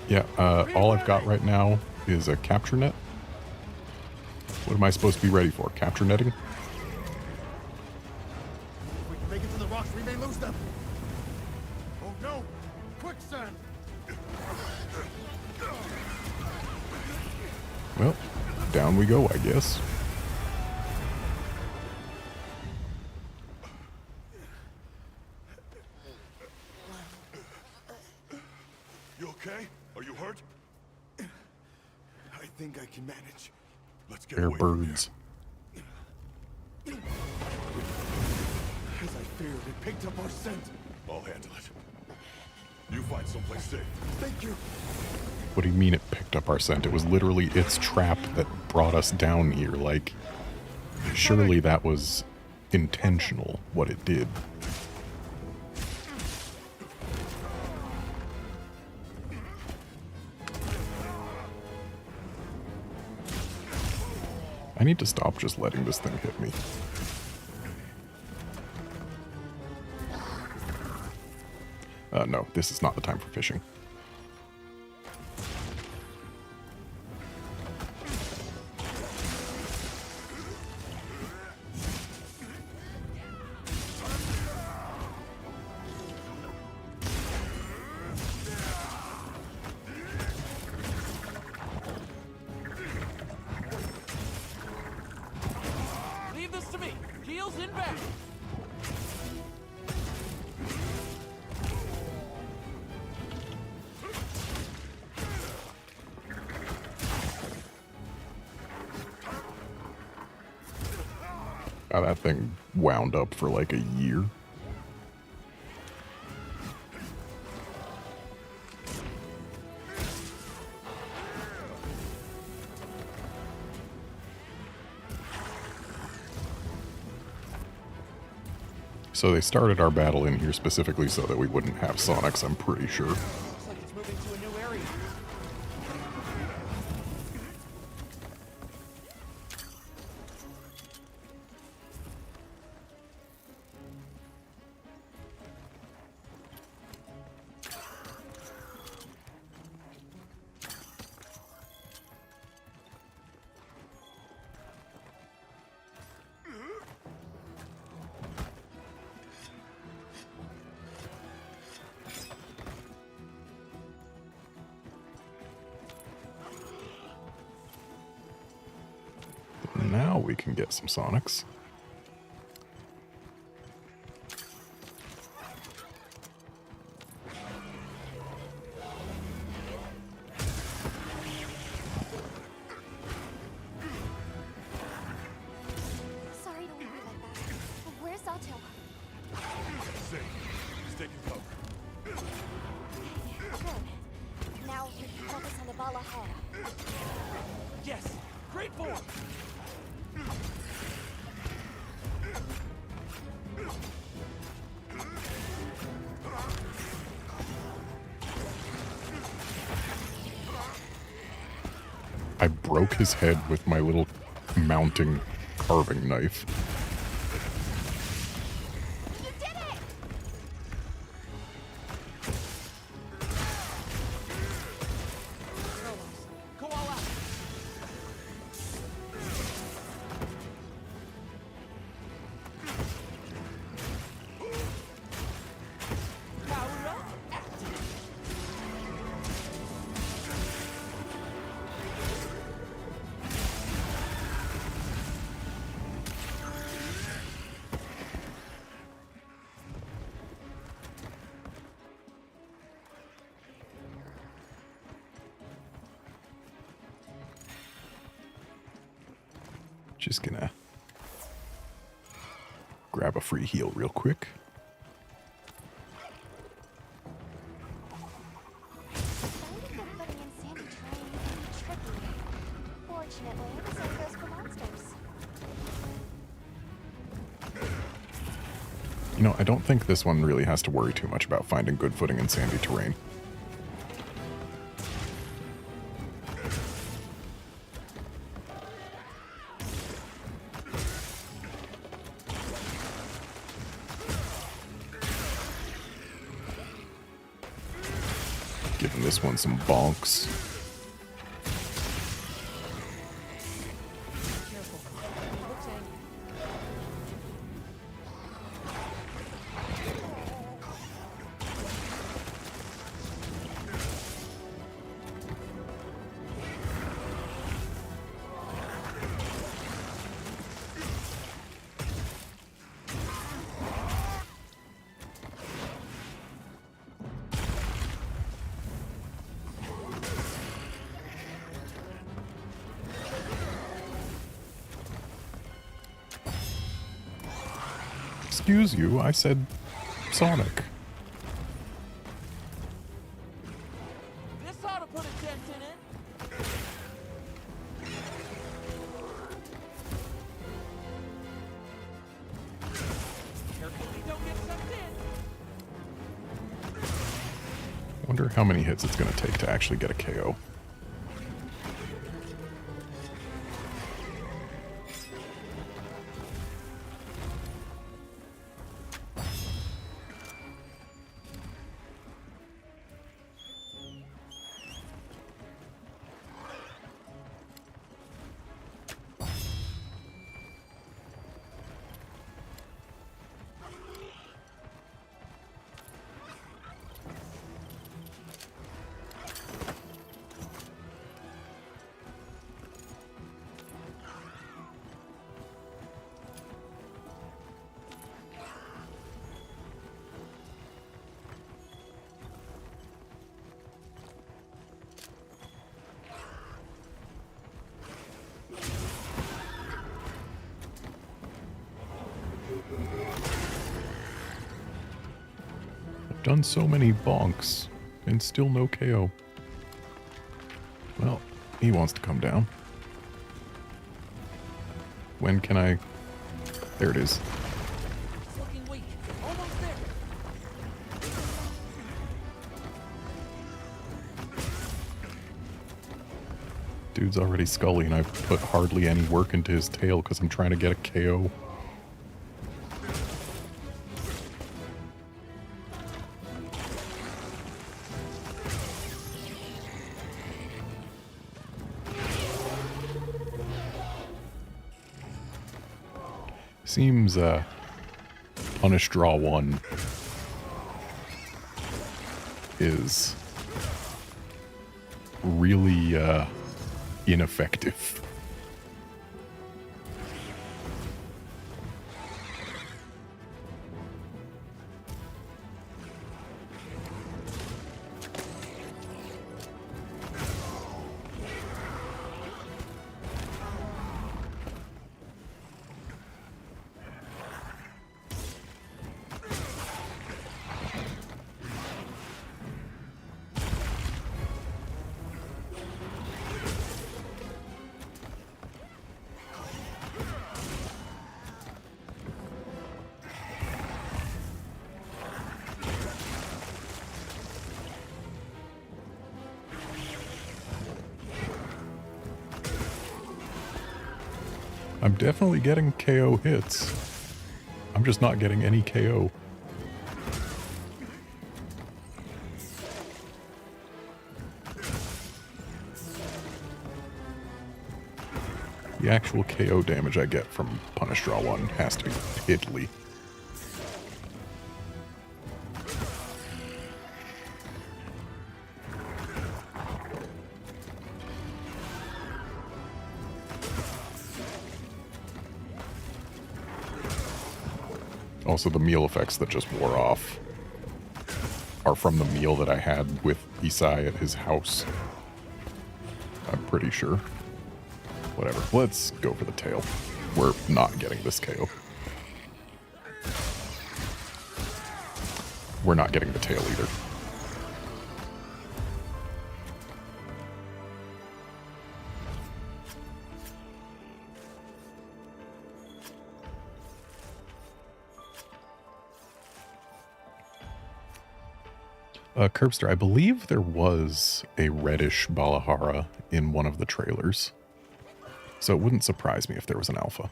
Yeah, all I've got right now is a capture net. What am I supposed to be ready for? Capture netting? If we can make it to the rocks, we may lose them! Oh no! Quicksand! Well, down we go, I guess. You okay? Are you hurt? I think I can manage. Let's get They're away from birds. As I feared, it picked up our scent. I'll handle it. You find someplace safe. Thank you. What do you mean it picked up our scent? It was literally its trap that brought us down here. Like, surely that was intentional, what it did. I need to stop just letting this thing hit me. No, this is not the time for fishing. Leave this to me. Heels in back. Oh, that thing wound up for like a year. So they started our battle in here specifically so that we wouldn't have Sonics, I'm pretty sure. Looks like it's moving to a new area. Now we can get some Sonics. Sorry to leave you like that. Where's Alto? Safe. He's taking cover. Good. Now we can focus on the ball ahead. Yes! Great form! I broke his head with my little mounting carving knife. You did it! Go all out! Power up! Just gonna grab a free heal real quick. Finding good footing in sandy terrain can be tricky. Fortunately, the same goes for monsters. You know, I don't think this one really has to worry too much about finding good footing in sandy terrain. Giving this one some bonks. Excuse you, I said Sonic. This ought to put a dent in it! Carefully, don't get sucked in! I wonder how many hits it's going to take to actually get a KO. Done so many bonks and still no KO. Well, he wants to come down. When can I... There it is. It's looking weak. Dude's already Scully, and I've put hardly any work into his tail because I'm trying to get a KO. Seems, Punish Draw 1 is really, ineffective. I'm definitely getting KO hits. I'm just not getting any KO. The actual KO damage I get from Punish Draw 1 has to be piddly. Also, the meal effects that just wore off are from the meal that I had with Isai at his house. I'm pretty sure. Whatever. Let's go for the tail. We're not getting this KO. We're not getting the tail either. Curbster, I believe there was a reddish Balahara in one of the trailers. So it wouldn't surprise me if there was an alpha.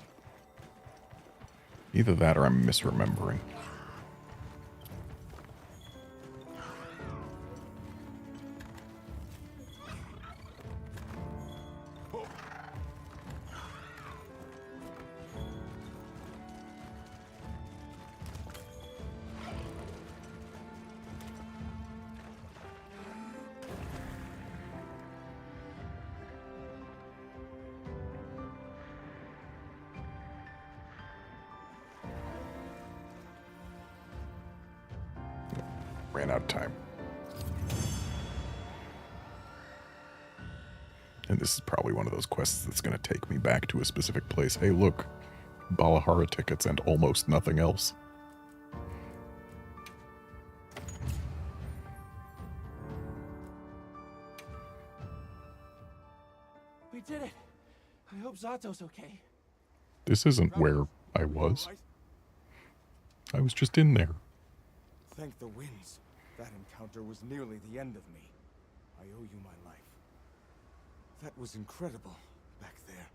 Either that or I'm misremembering. Ran out of time. And this is probably one of those quests that's going to take me back to a specific place. Hey, look, Balahara tickets and almost nothing else. We did it. I hope Zato's okay. This isn't where I was. I was just in there. Thank the winds. That encounter was nearly the end of me. I owe you my life. That was incredible, back there.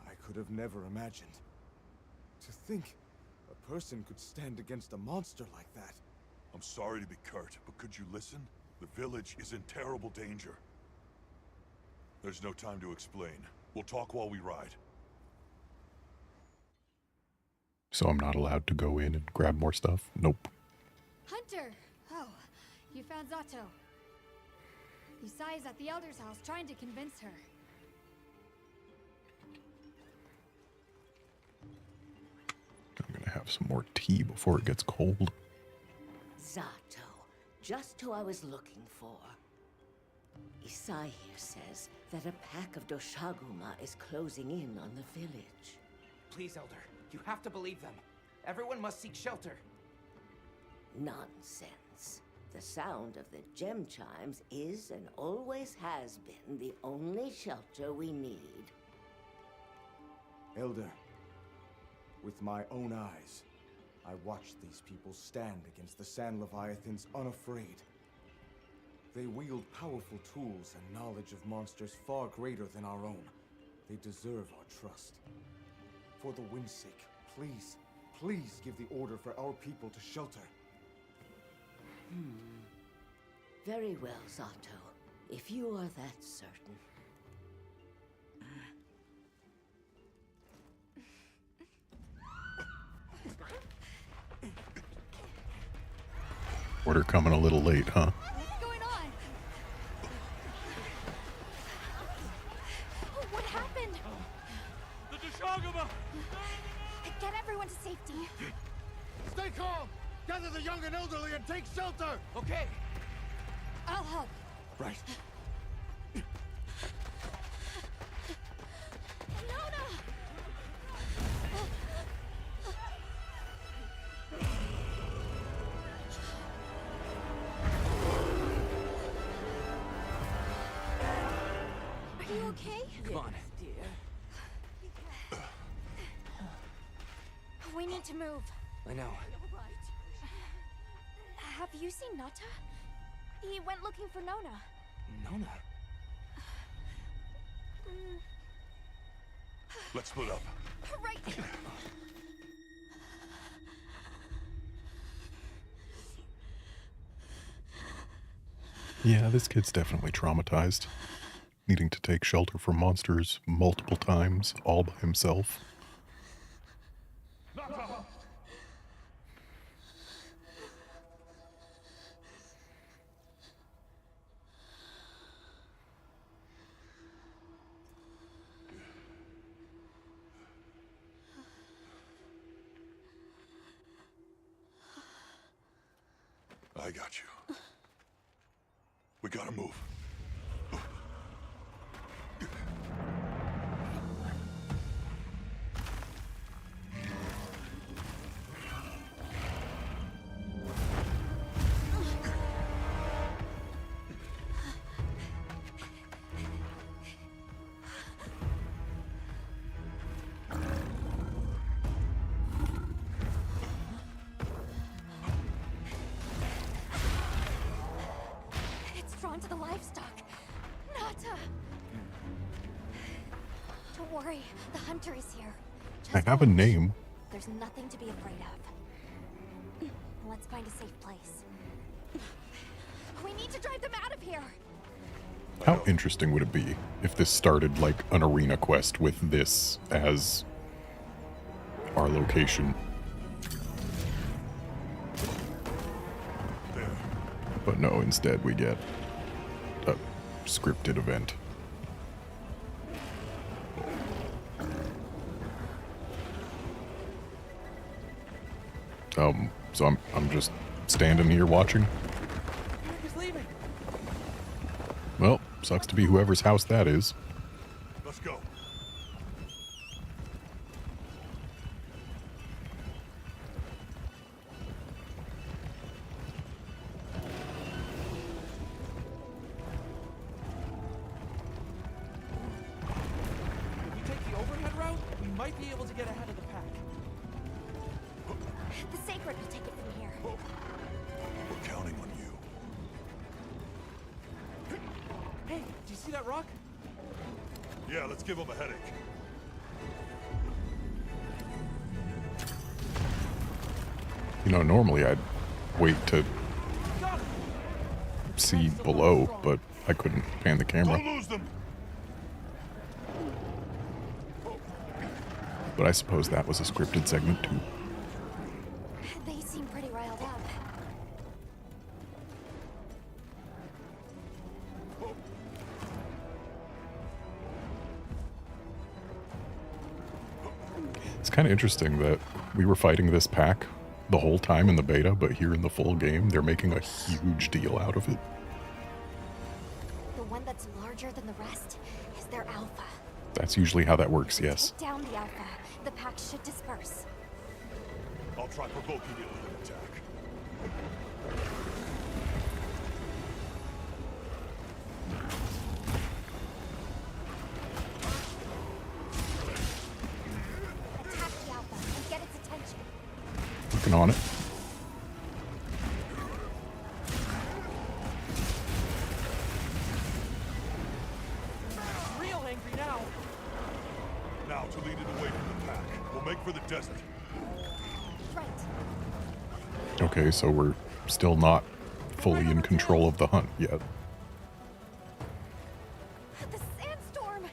I could have never imagined. To think a person could stand against a monster like that. I'm sorry to be curt, but could you listen? The village is in terrible danger. There's no time to explain. We'll talk while we ride. So I'm not allowed to go in and grab more stuff? Nope. Hunter! Oh, you found Zato. Isai is at the Elder's house trying to convince her. I'm gonna have some more tea before it gets cold. Zato, just who I was looking for. Isai here says that a pack of Doshaguma is closing in on the village. Please, Elder, you have to believe them. Everyone must seek shelter. Nonsense. The sound of the gem chimes is and always has been the only shelter we need. Elder, with my own eyes, I watched these people stand against the Sand Leviathans unafraid. They wield powerful tools and knowledge of monsters far greater than our own. They deserve our trust. For the wind's sake, please, please give the order for our people to shelter. Very well, Zato. If you are that certain. Order coming a little late, huh? What's going on? Oh, what happened? The Deshagama! Get everyone to safety. Stay calm! Gather the young and elderly and take shelter! Okay. I'll help. Right. Are you okay? Come on. Dear. We need to move. I know. Have you seen Nata? He went looking for Nona. Nona? Let's split up. Right. Yeah, this kid's definitely traumatized. Needing to take shelter from monsters multiple times, all by himself. I got you. We gotta move. Drawn to the livestock. Nata! Don't worry, the hunter is here. I have a name. There's nothing to be afraid of. Let's find a safe place. We need to drive them out of here! How interesting would it be if this started like an arena quest with this as our location? But no, instead we get a scripted event. So I'm just standing here watching. He's leaving. Well, sucks to be whoever's house that is. Let's go. If we take the overhead route, we might be able to get ahead of the pack. The Sacred will take it from here. We're counting on you. Hey, do you see that rock? Yeah, let's give him a headache. You know, normally I'd wait to see below, but I couldn't pan the camera. Don't lose them. But I suppose that was a scripted segment too. They seem pretty riled up. It's kind of interesting that we were fighting this pack the whole time in the beta, but here in the full game, they're making a huge deal out of it. The one that's larger than the rest is their alpha. That's usually how that works, yes. Take down the alpha. The pack should disperse. I'll try provoking it with an attack. Attack the alpha and get its attention. Working on it. angry now. Now to lead it away from the pack. We'll make for the desert. Right. Okay, so we're still not fully in control of the hunt yet. The sandstorm!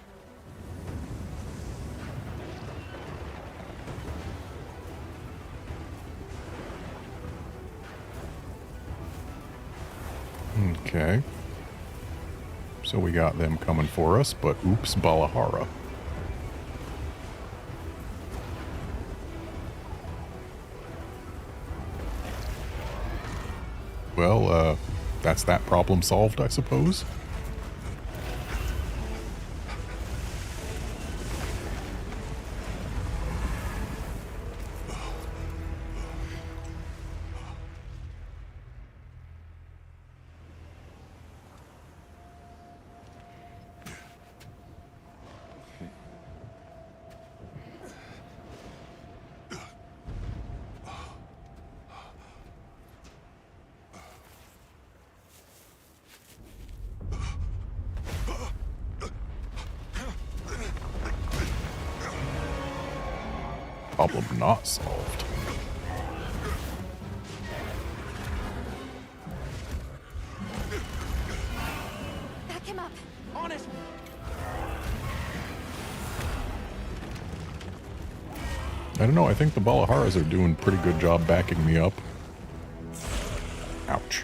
Okay. So we got them coming for us, but oops, Balahara. Well, that's that problem solved, I suppose. Problem not solved. Back him up. On it. I don't know, I think the Balaharas are doing a pretty good job backing me up. Ouch.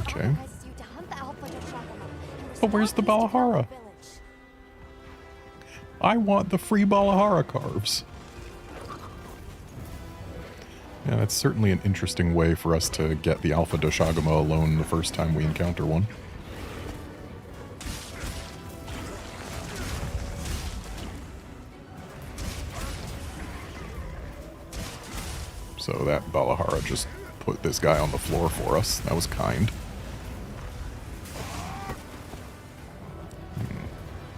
Okay. But where's the Balahara? I want the free Balahara carves. Yeah, that's certainly an interesting way for us to get the Alpha Doshagama alone the first time we encounter one. So that Balahara just put this guy on the floor for us. That was kind.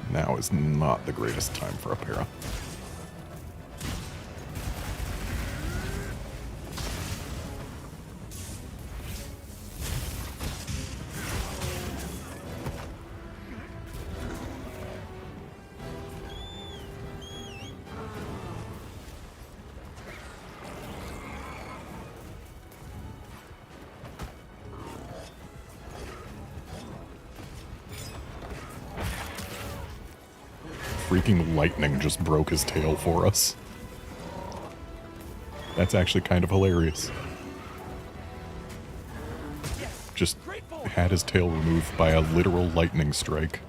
Now is not the greatest time for a para. Freaking lightning just broke his tail for us. That's actually kind of hilarious. Just had his tail removed by a literal lightning strike.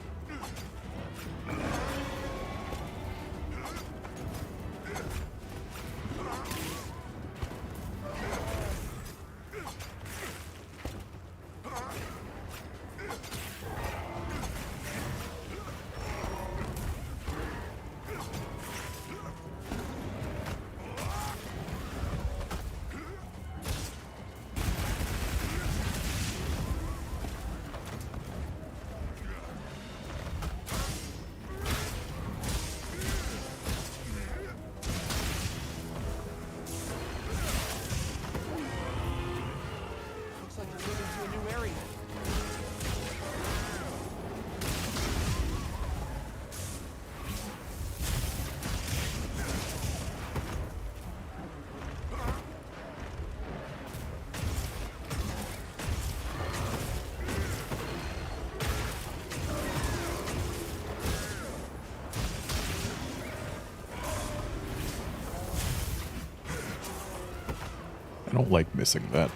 I don't like missing that.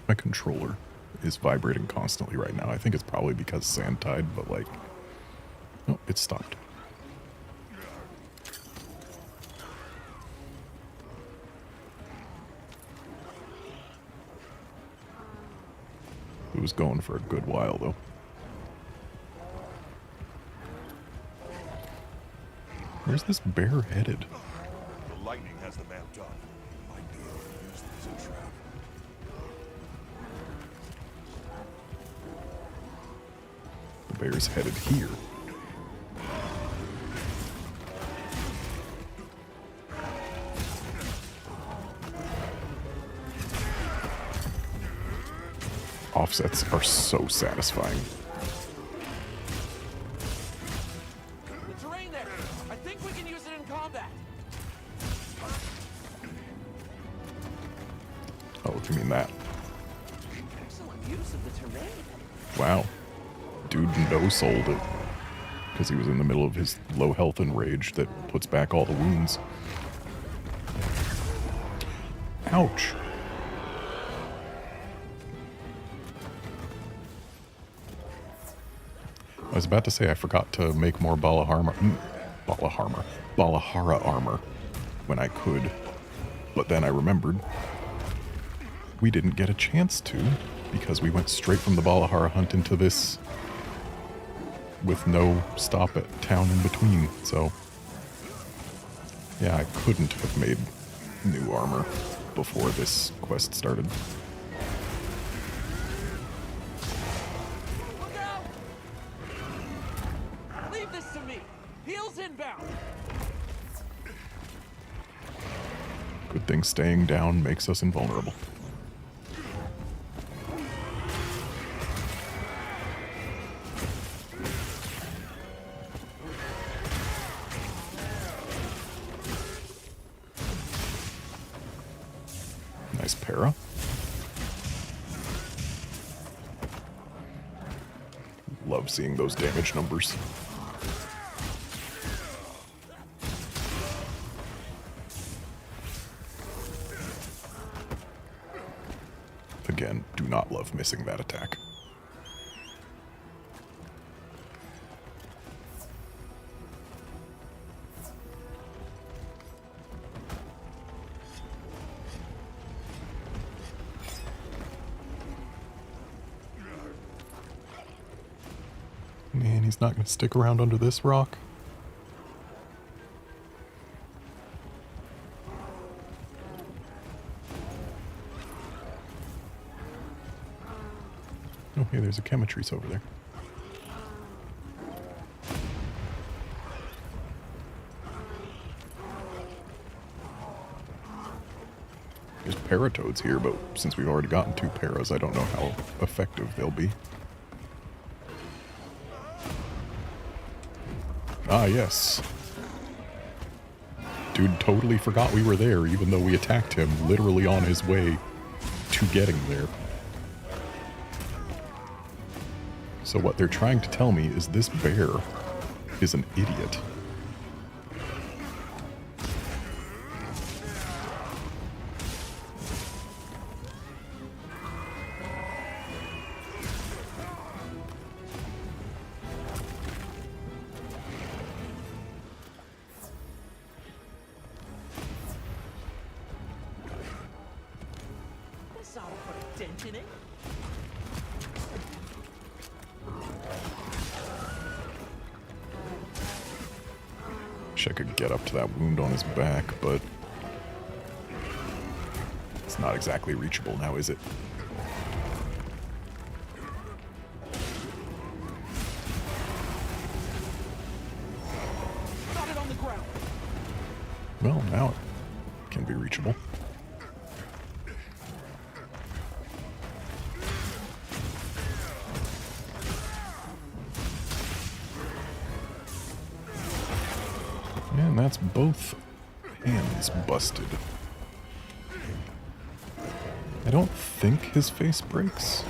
My controller is vibrating constantly right now. I think it's probably because Sand Tide, but like, Oh, it stopped. It was going for a good while, though. Where's this bear headed? The lightning has them amped up. Might be able to use them as a trap. The bear's headed here. Offsets are so satisfying. The terrain there! I think we can use it in combat! Oh, you mean that? Excellent use of the terrain. Wow. Dude no-sold it. Because he was in the middle of his low health and rage that puts back all the wounds. Ouch. I was about to say I forgot to make more Balahara armor when I could, but then I remembered we didn't get a chance to because we went straight from the Balahara hunt into this with no stop at town in between, so yeah, I couldn't have made new armor before this quest started. Good thing staying down makes us invulnerable. Nice para. Love seeing those damage numbers. Again, do not love missing that attack. Man, he's not going to stick around under this rock. Oh, hey, there's a Chemitrice over there. There's Paratoads here, but since we've already gotten 2 paras, I don't know how effective they'll be. Ah, yes. Dude totally forgot we were there, even though we attacked him literally on his way to getting there. So what they're trying to tell me is this bear is an idiot. This ought to put a dent in it. Wish I could get up to that wound on his back, but it's not exactly reachable now, is it? Got it on the ground. Well, now it can be reachable. And that's both hands busted. I don't think his face breaks.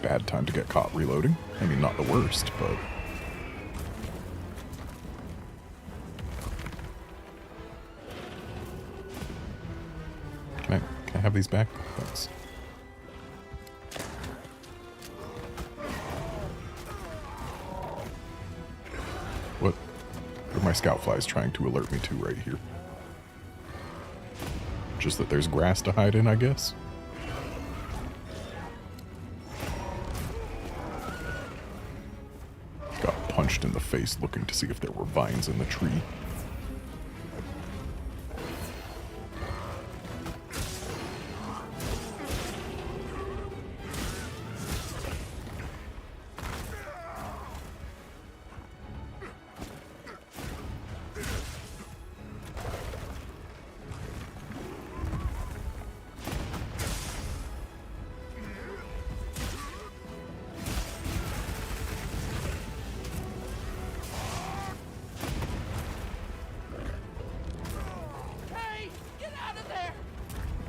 Bad time to get caught reloading. I mean, not the worst, but... have these back? Thanks. What are my scout flies trying to alert me to right here? Just that there's grass to hide in, I guess? Got punched in the face looking to see if there were vines in the tree.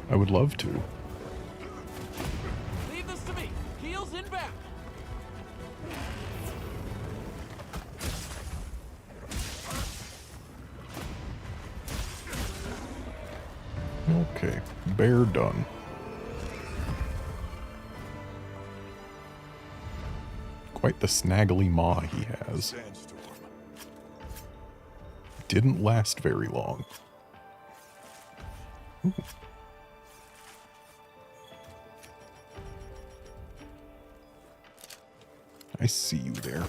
I would love to. Leave this to me. Heels inbound. Okay, bear done. Quite the snaggly maw he has. Didn't last very long. Ooh. I see you there.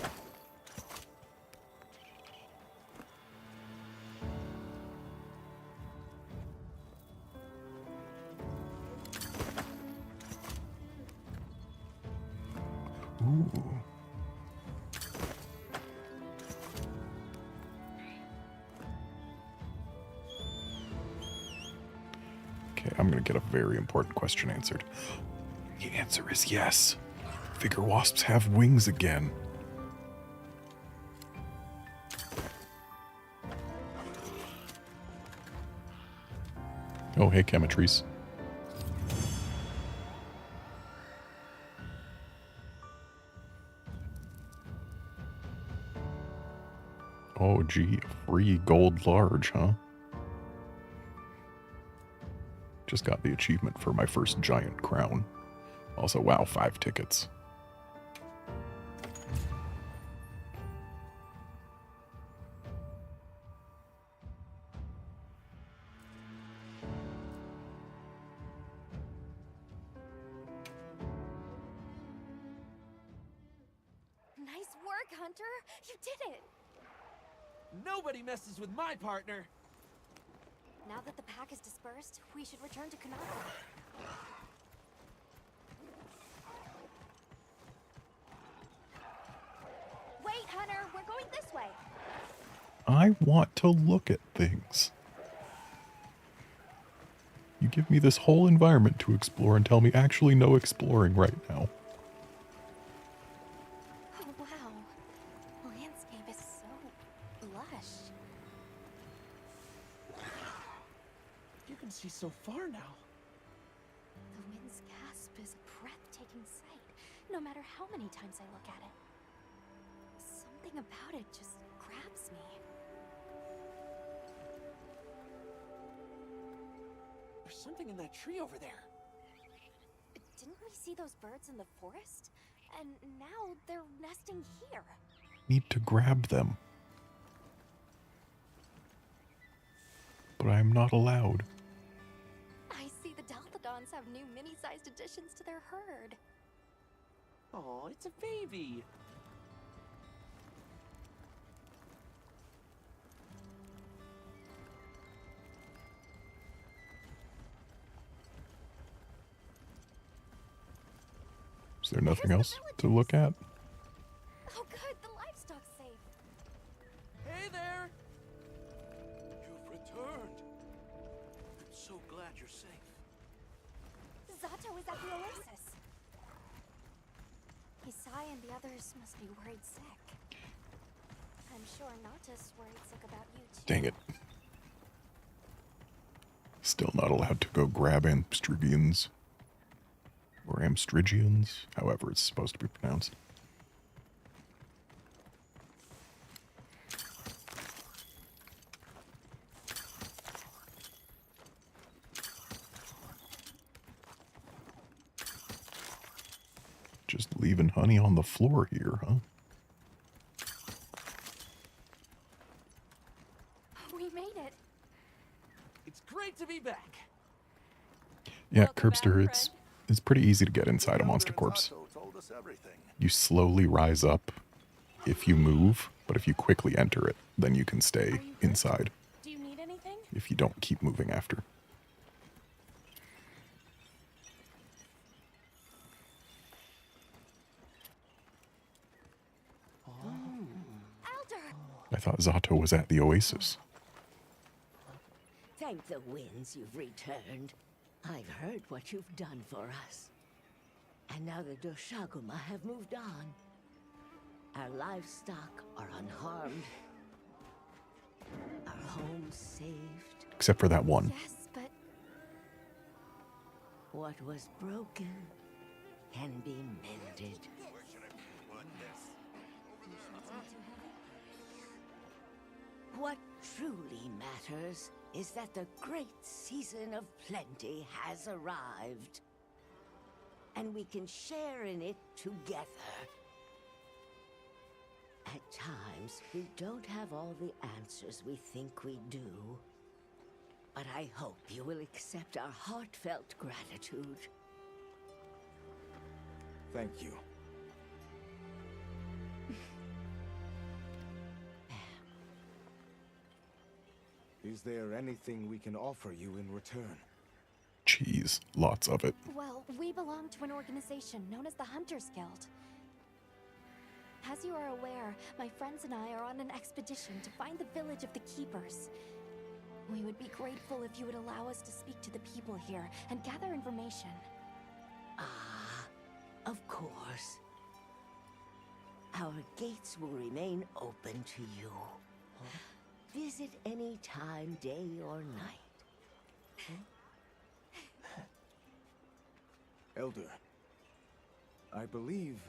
Ooh. Okay, I'm gonna get a very important question answered. The answer is yes. Figure wasps have wings again. Oh, hey, Chemetries. Oh, gee, free gold large, huh? Just got the achievement for my first giant crown. Also, wow, 5 tickets. Nice work, Hunter! You did it! Nobody messes with my partner. Now that the pack is dispersed, we should return to Kanaka. Wait, Hunter! We're going this way! I want to look at things. You give me this whole environment to explore and tell me actually no exploring right now. Oh, wow. The landscape is so lush. You can see so far now. The wind's gasp is a breathtaking sight, no matter how many times I look at it. Something about it just grabs me. There's something in that tree over there. Didn't we see those birds in the forest? And now they're nesting here. Need to grab them. But I am not allowed. I see the Dalthodons have new mini-sized additions to their herd. Oh, it's a baby. Is there nothing else to look at? Oh good, the livestock's safe. Hey there! You've returned. I'm so glad you're safe. Zato is at the oasis. Isai and the others must be worried sick. I'm sure Nauta's worried sick about you too. Dang it. Still not allowed to go grab Amstrigians. Or Amstrigians, however it's supposed to be pronounced. Just leaving honey on the floor here, huh? We made it. It's great to be back. Yeah, Curbster, it's pretty easy to get inside a monster corpse. You slowly rise up if you move, but if you quickly enter it, then you can stay inside. Do you need anything? If you don't keep moving after. I thought Zato was at the Oasis. Thank the winds you've returned. I've heard what you've done for us. And now the Doshaguma have moved on. Our livestock are unharmed. Our home saved. Except for that one. Yes, but what was broken can be mended. What truly matters is that the great season of plenty has arrived. And we can share in it together. At times, we don't have all the answers we think we do. But I hope you will accept our heartfelt gratitude. Thank you. Is there anything we can offer you in return? Cheese, lots of it. Well, we belong to an organization known as the Hunters Guild. As you are aware, my friends and I are on an expedition to find the village of the Keepers. We would be grateful if you would allow us to speak to the people here and gather information. Ah, of course. Our gates will remain open to you. Visit any time, day or night. Elder, I believe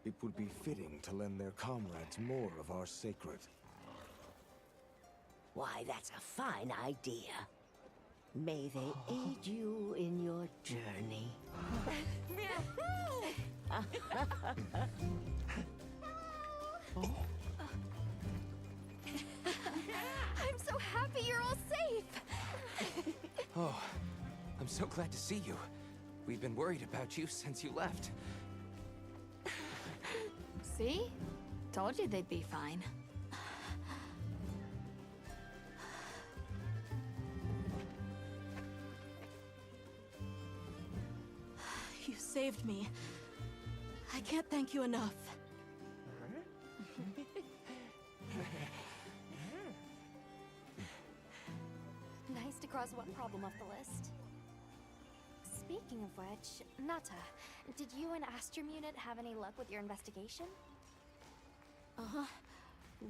it would be fitting to lend their comrades more of our sacred. Why, that's a fine idea. May they aid you in your journey. I'm so happy you're all safe. Oh, I'm so glad to see you. We've been worried about you since you left. See? Told you they'd be fine. You saved me. I can't thank you enough. Nice to cross one problem off the list. Speaking of which, Nata, did you and Astrum Unit have any luck with your investigation? Uh-huh.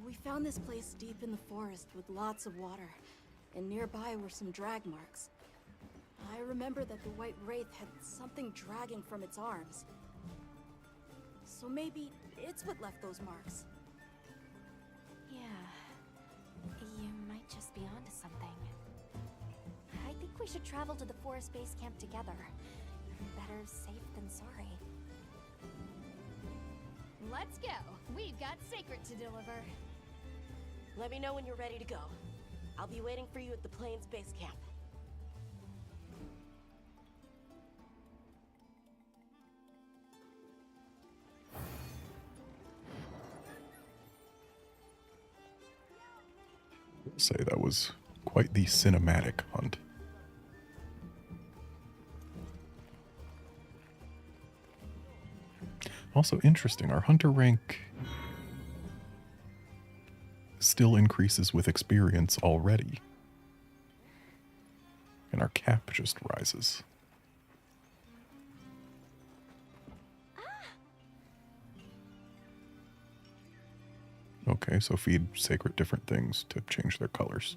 We found this place deep in the forest with lots of water, and nearby were some drag marks. I remember that the White Wraith had something dragging from its arms. So maybe it's what left those marks. Yeah. You might just be onto something. I think we should travel to the forest base camp together. Better safe than sorry. Let's go. We've got Sacred to deliver. Let me know when you're ready to go. I'll be waiting for you at the Plains base camp. I'll say that was quite the cinematic hunt. Also interesting, our hunter rank still increases with experience already. And our cap just rises. Okay, so feed sacred different things to change their colors.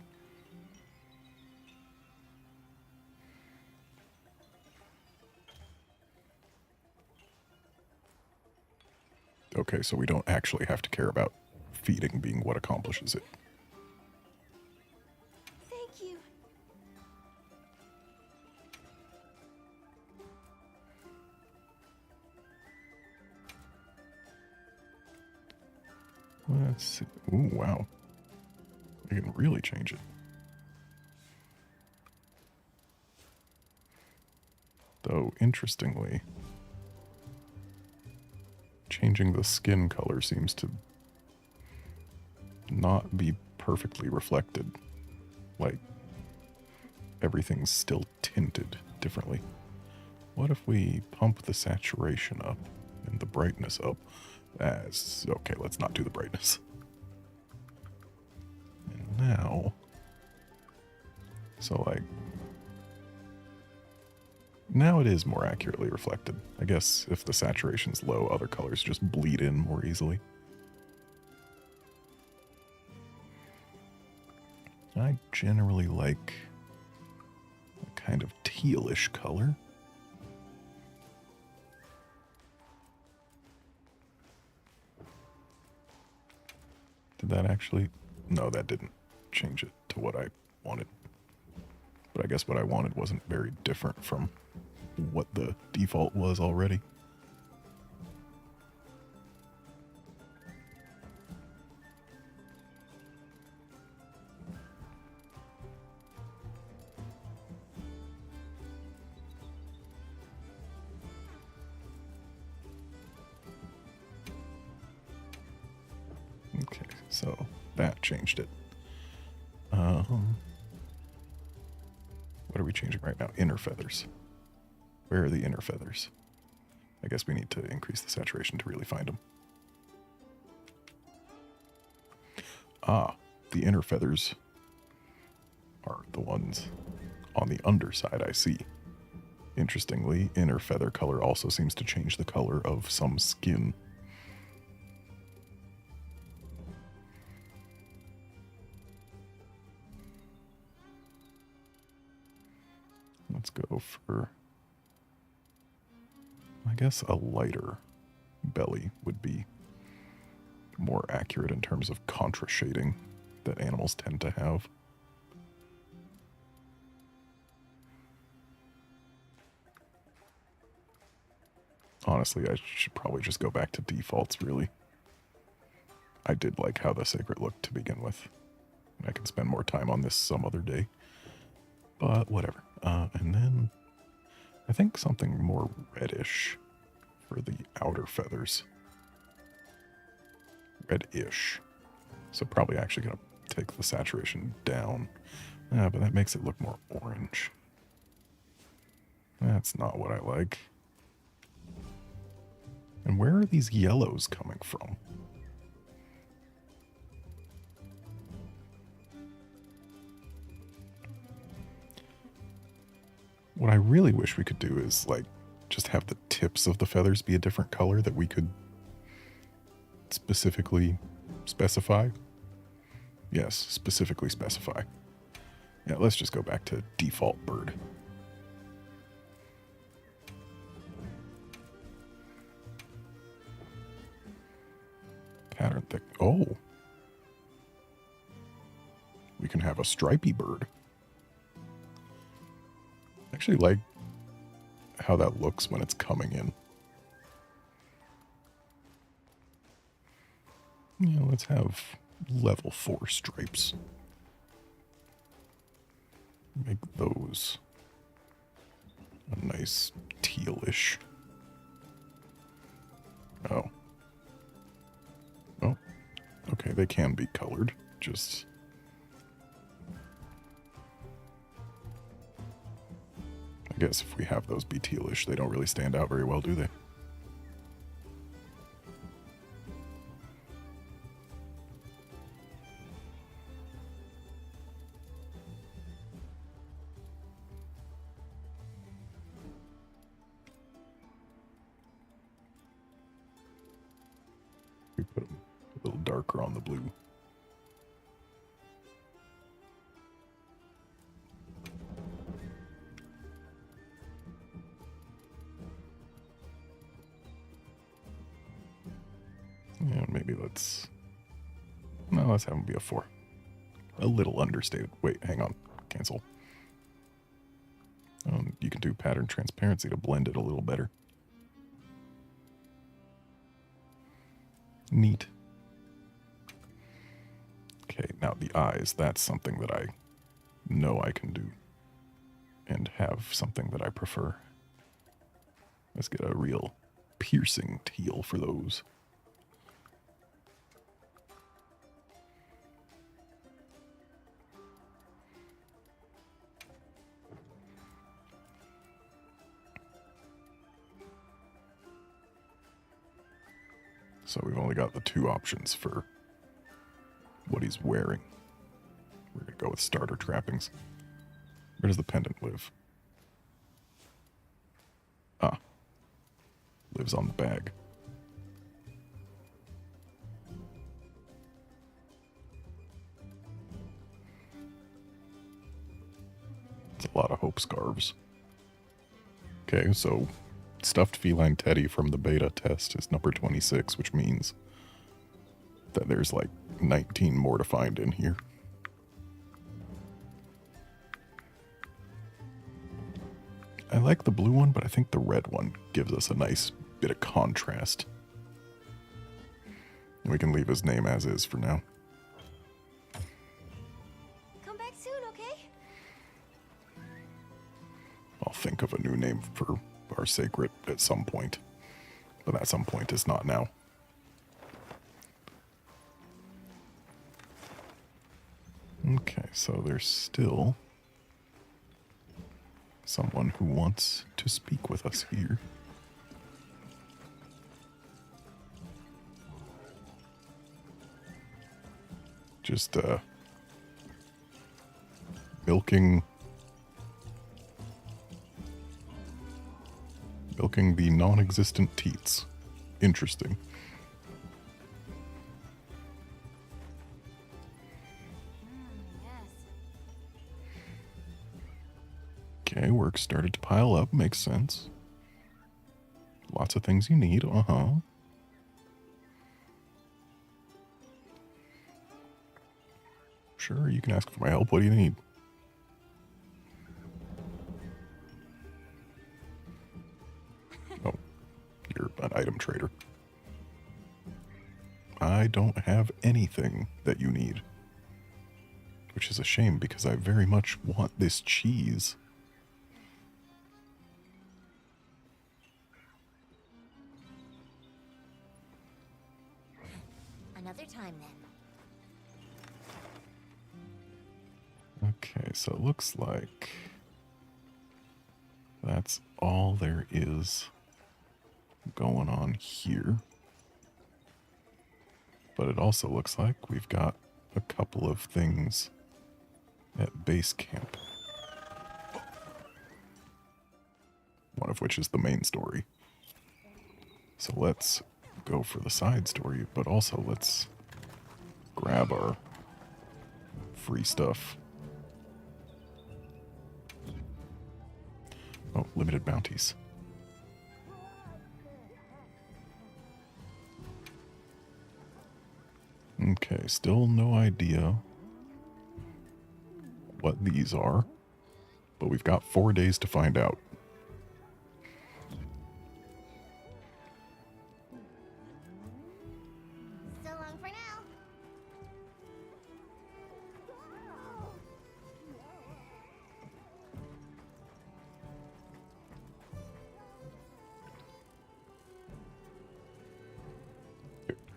Okay, so we don't actually have to care about feeding being what accomplishes it. Thank you. Let's see. Ooh, wow. I can really change it. Though, interestingly, changing the skin color seems to not be perfectly reflected. Like, everything's still tinted differently. What if we pump the saturation up and the brightness up? Okay, let's not do the brightness. And now, so like, now it is more accurately reflected. I guess if the saturation's low, other colors just bleed in more easily. I generally like a kind of tealish color. Did that actually? No, that didn't change it to what I wanted. But I guess what I wanted wasn't very different from what the default was already. Okay, so that changed it. What are we changing right now? Inner feathers. Where are the inner feathers? I guess we need to increase the saturation to really find them. Ah, the inner feathers are the ones on the underside, I see. Interestingly, inner feather color also seems to change the color of some skin. Let's go for, I guess, a lighter belly would be more accurate in terms of contra shading that animals tend to have. Honestly, I should probably just go back to defaults, really. I did like how the sacred looked to begin with. I can spend more time on this some other day. But whatever. And then I think something more reddish for the outer feathers. Reddish. So probably actually going to take the saturation down. But that makes it look more orange. That's not what I like. And where are these yellows coming from? What I really wish we could do is, like, just have the tips of the feathers be a different color that we could specifically specify. Yes, specifically specify. Yeah, let's just go back to default bird. Pattern thick. Oh. We can have a stripy bird. I actually like how that looks when it's coming in. Yeah, let's have level 4 stripes. Make those a nice tealish. Oh. Oh. Okay, they can be colored. Just... I guess if we have those be tealish, they don't really stand out very well, do they? We put them a little darker on the blue. Yeah, maybe let's... No, let's have them be a 4. A little understated. Wait, hang on. Cancel. You can do pattern transparency to blend it a little better. Neat. Okay, now the eyes, that's something that I know I can do. And have something that I prefer. Let's get a real piercing teal for those. So we've only got the two options for what he's wearing. We're going to go with starter trappings. Where does the pendant live? Ah. Lives on the bag. It's a lot of hope scarves. Okay, so stuffed feline teddy from the beta test is number 26, which means that there's like 19 more to find in here. I like the blue one, but I think the red one gives us a nice bit of contrast. We can leave his name as is for now. Come back soon, okay? I'll think of a new name for our sacred at some point. But that some point is not now. Okay, so there's still someone who wants to speak with us here. Just milking the non-existent teats. Interesting. Okay, work started to pile up. Makes sense. Lots of things you need. Uh-huh. Sure, you can ask for my help. What do you need? Oh, you're an item trader. I don't have anything that you need. Which is a shame because I very much want this cheese. Another time then. Okay, so it looks like that's all there is going on here. But it also looks like we've got a couple of things at base camp. One of which is the main story. So let's go for the side story, but also let's grab our free stuff. Oh, limited bounties. Okay, still no idea what these are, but we've got 4 days to find out. So long for now.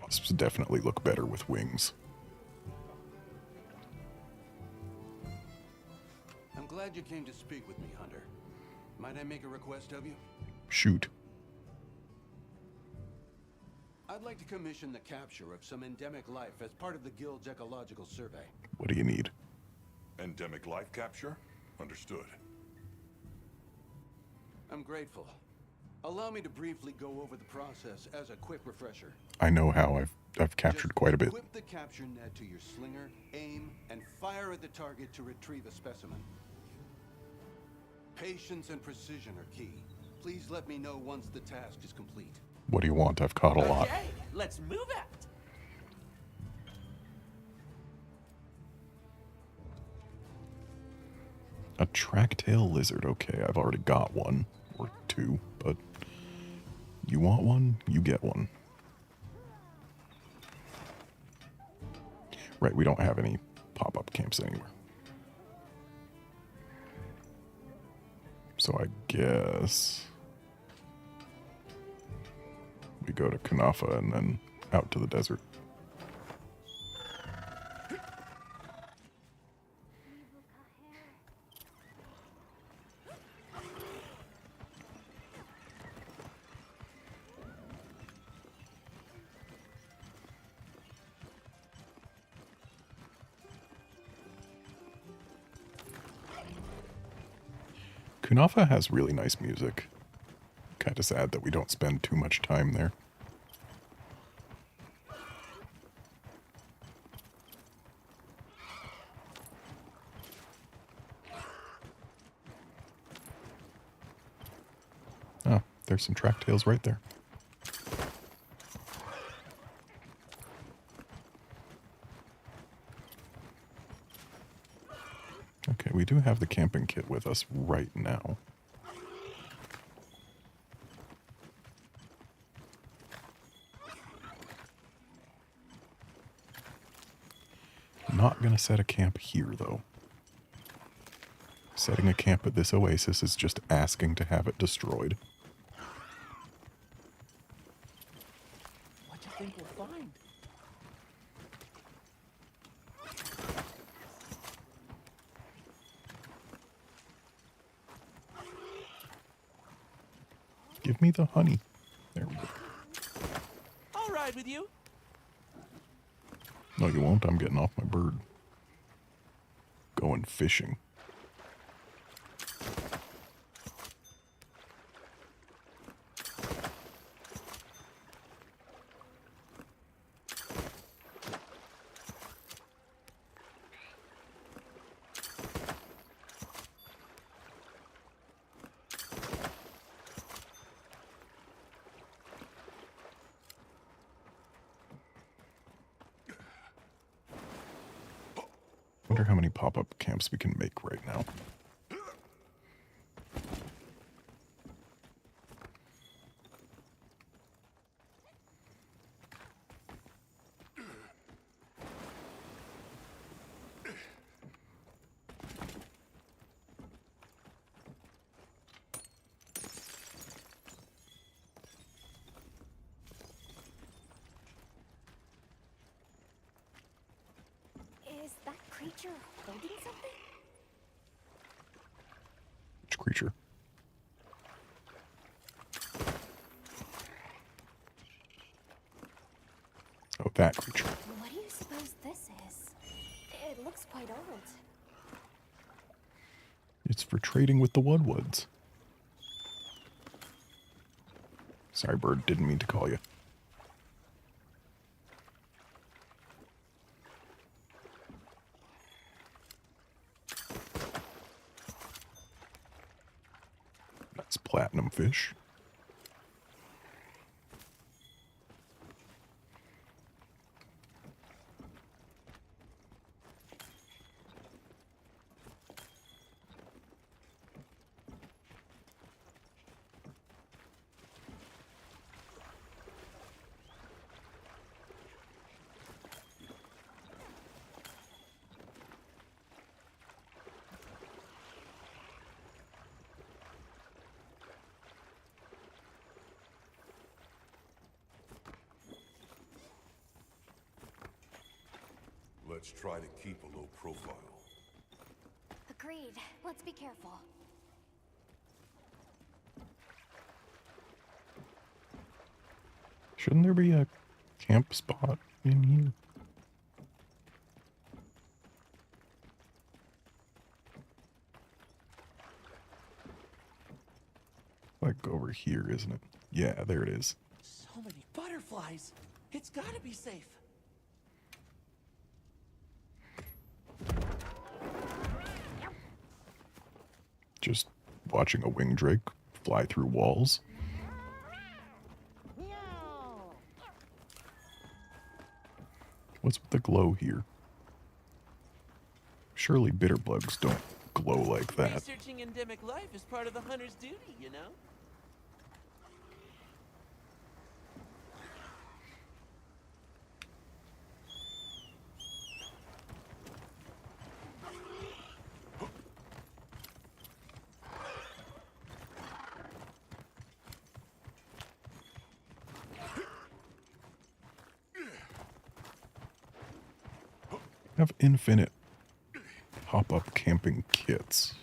This definitely look better with wings. I'm glad you came to speak with me, Hunter. Might I make a request of you? Shoot. I'd like to commission the capture of some endemic life as part of the Guild's ecological survey. What do you need? Endemic life capture? Understood. I'm grateful. Allow me to briefly go over the process as a quick refresher. I know how. I've captured quite a bit. Equip the capture net to your slinger, aim, and fire at the target to retrieve a specimen. Patience and precision are key. Please let me know once the task is complete. What do you want? I've caught a lot. Okay, let's move out. A track-tail lizard. Okay, I've already got one. Or two, but you want one, you get one. Right, we don't have any pop-up camps anywhere. So I guess we go to Kanafa and then out to the desert. Kunafa has really nice music. Kind of sad that we don't spend too much time there. Oh, there's some track tails right there. Okay, we do have the camping kit with us right now. Not gonna set a camp here, though. Setting a camp at this oasis is just asking to have it destroyed. What do you think we'll find? Give me the honey. There we go. I'll ride with you. No, you won't. I'm getting off my bird. Going fishing. Wonder how many pop-up camps we can make right now. Is that creature holding something? Which creature? Oh, that creature. What do you suppose this is? It looks quite old. It's for trading with the Woodwoods. Sorry, bird. Didn't mean to call you. That's platinum fish. Let's try to keep a low profile. Agreed. Let's be careful. Shouldn't there be a camp spot in here? Like over here, isn't it? Yeah, there it is. So many butterflies. It's gotta be safe. Just watching a winged drake fly through walls. What's with the glow here? Surely bitter bugs don't glow like that. Researching endemic life is part of the hunter's duty, you know? have infinite pop-up camping kits.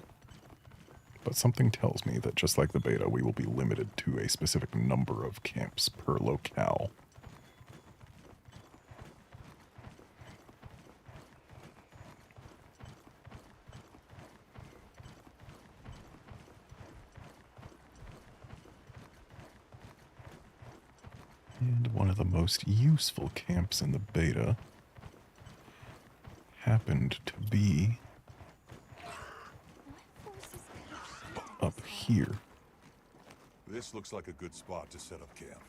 But something tells me that just like the beta, we will be limited to a specific number of camps per locale. And one of the most useful camps in the beta happened to be up here. This looks like a good spot to set up camp.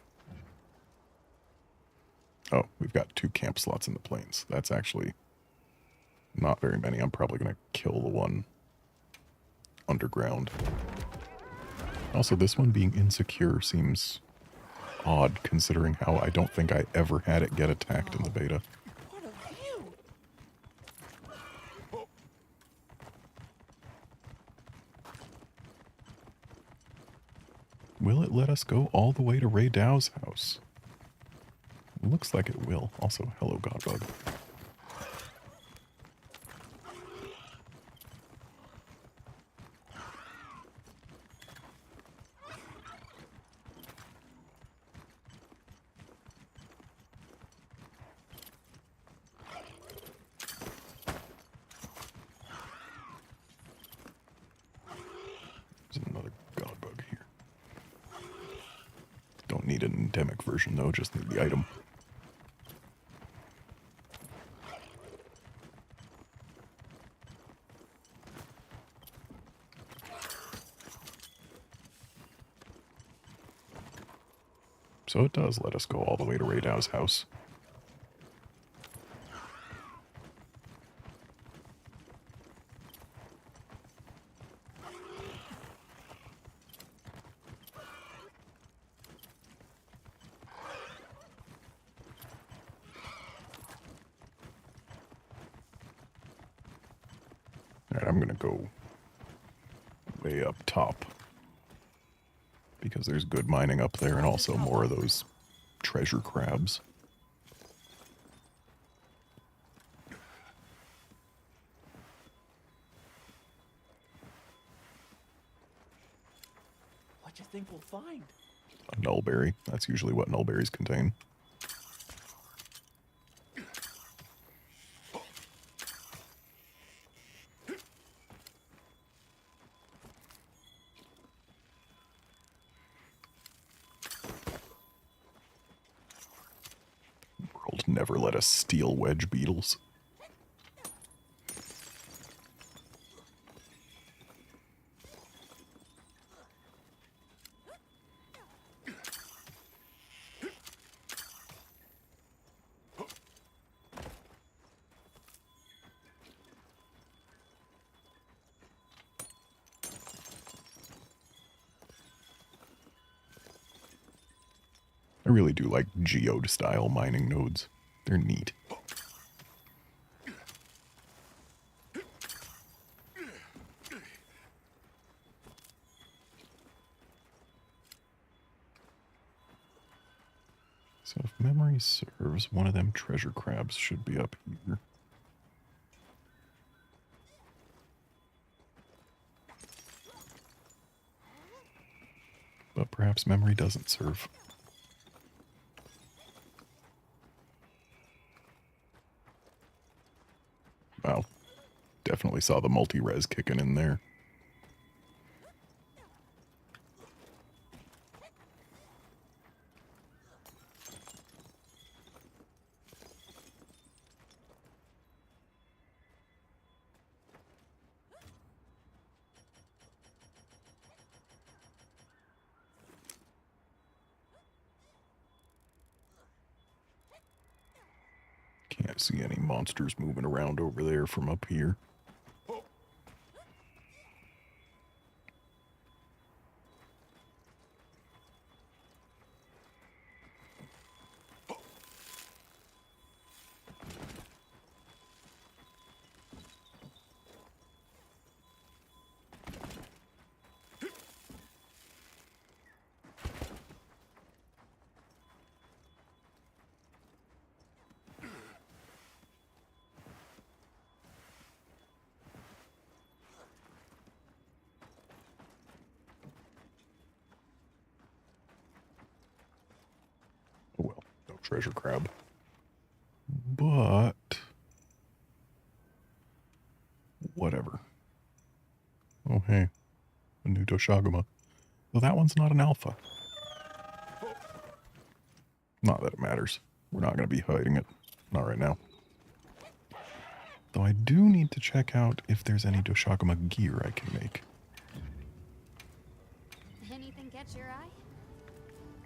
Oh, we've got 2 camp slots in the plains. That's actually not very many. I'm probably going to kill the one underground. Also, this one being insecure seems odd, considering how I don't think I ever had it get attacked in the beta. What a view! Will it let us go all the way to Ray Dow's house? Looks like it will. Also, hello, Godbug. There's another Godbug here. Don't need an endemic version, though, just need the item. So it does let us go all the way to Ray Dow's house. Alright, I'm gonna go way up top, because there's good mining up there and also more of those treasure crabs. What you think we'll find? A nullberry. That's usually what nullberries contain. World never let us steal wedge beetles. I really do like geode-style mining nodes. They're neat. So if memory serves, one of them treasure crabs should be up here. But perhaps memory doesn't serve. Wow. Definitely saw the multi-res kicking in there. Can't see any monsters moving around over there from up here. treasure crab. But whatever. Oh, hey. A new Doshaguma. Well, that one's not an alpha. Not that it matters. We're not going to be hiding it. Not right now. Though I do need to check out if there's any Doshaguma gear I can make. Anything catch your eye?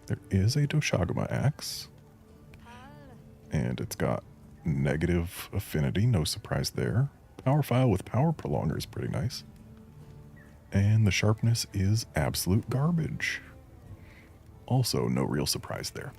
There is a Doshaguma axe. And it's got negative affinity. No surprise there. Power file with power prolonger is pretty nice. And the sharpness is absolute garbage. Also, no real surprise there.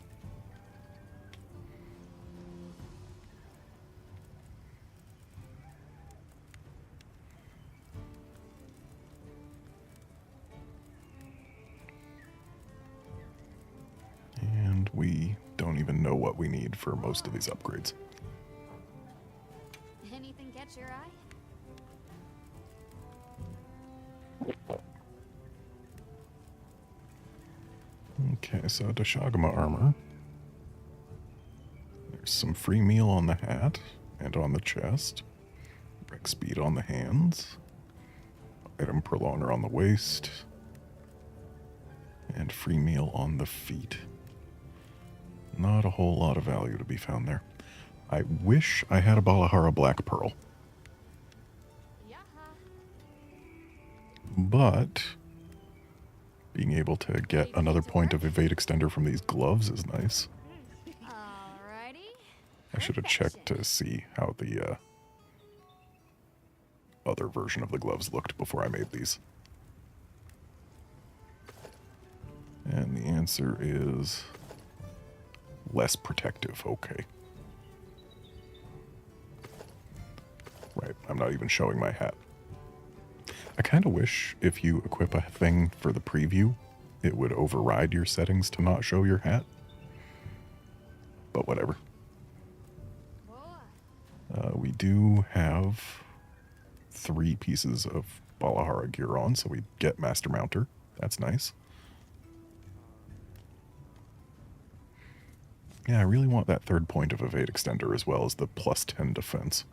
And we don't even know what we need for most of these upgrades. Anything catch your eye? Okay, so Doshaguma armor. There's some free meal on the hat and on the chest. Rec speed on the hands. Item prolonger on the waist. And free meal on the feet. Not a whole lot of value to be found there. I wish I had a Balahara Black Pearl. But being able to get another point of evade extender from these gloves is nice. I should have checked to see how the other version of the gloves looked before I made these. And the answer is less protective. Okay. Right, I'm not even showing my hat. I kind of wish if you equip a thing for the preview, it would override your settings to not show your hat. But whatever. We do have 3 pieces of Balahara gear on, so we get Master Mounter. That's nice. Yeah, I really want that 3rd point of evade extender as well as the plus 10 defense.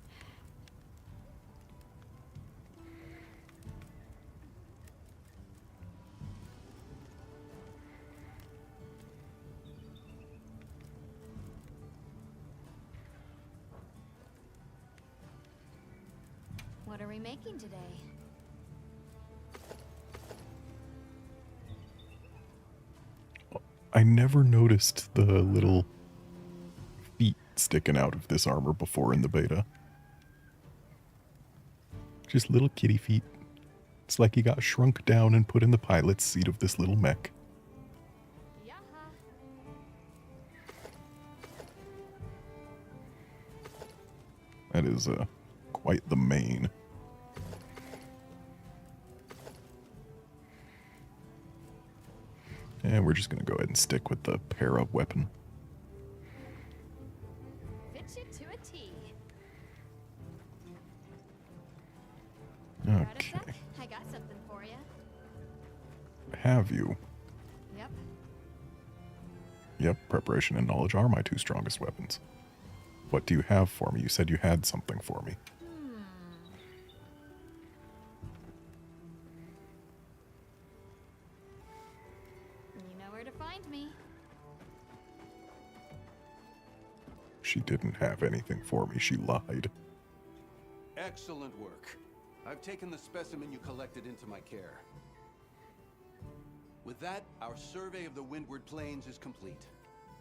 What are we making today? I never noticed the little feet sticking out of this armor before in the beta. Just little kitty feet. It's like he got shrunk down and put in the pilot's seat of this little mech. That is quite the mane. And we're just going to go ahead and stick with the para weapon. Fits you to a T. Okay. I got something for you. Have you? Yep. Yep, preparation and knowledge are my 2 strongest weapons. What do you have for me? You said you had something for me. You know where to find me. She didn't have anything for me. She lied. Excellent work. I've taken the specimen you collected into my care. With that, our survey of the Windward Plains is complete.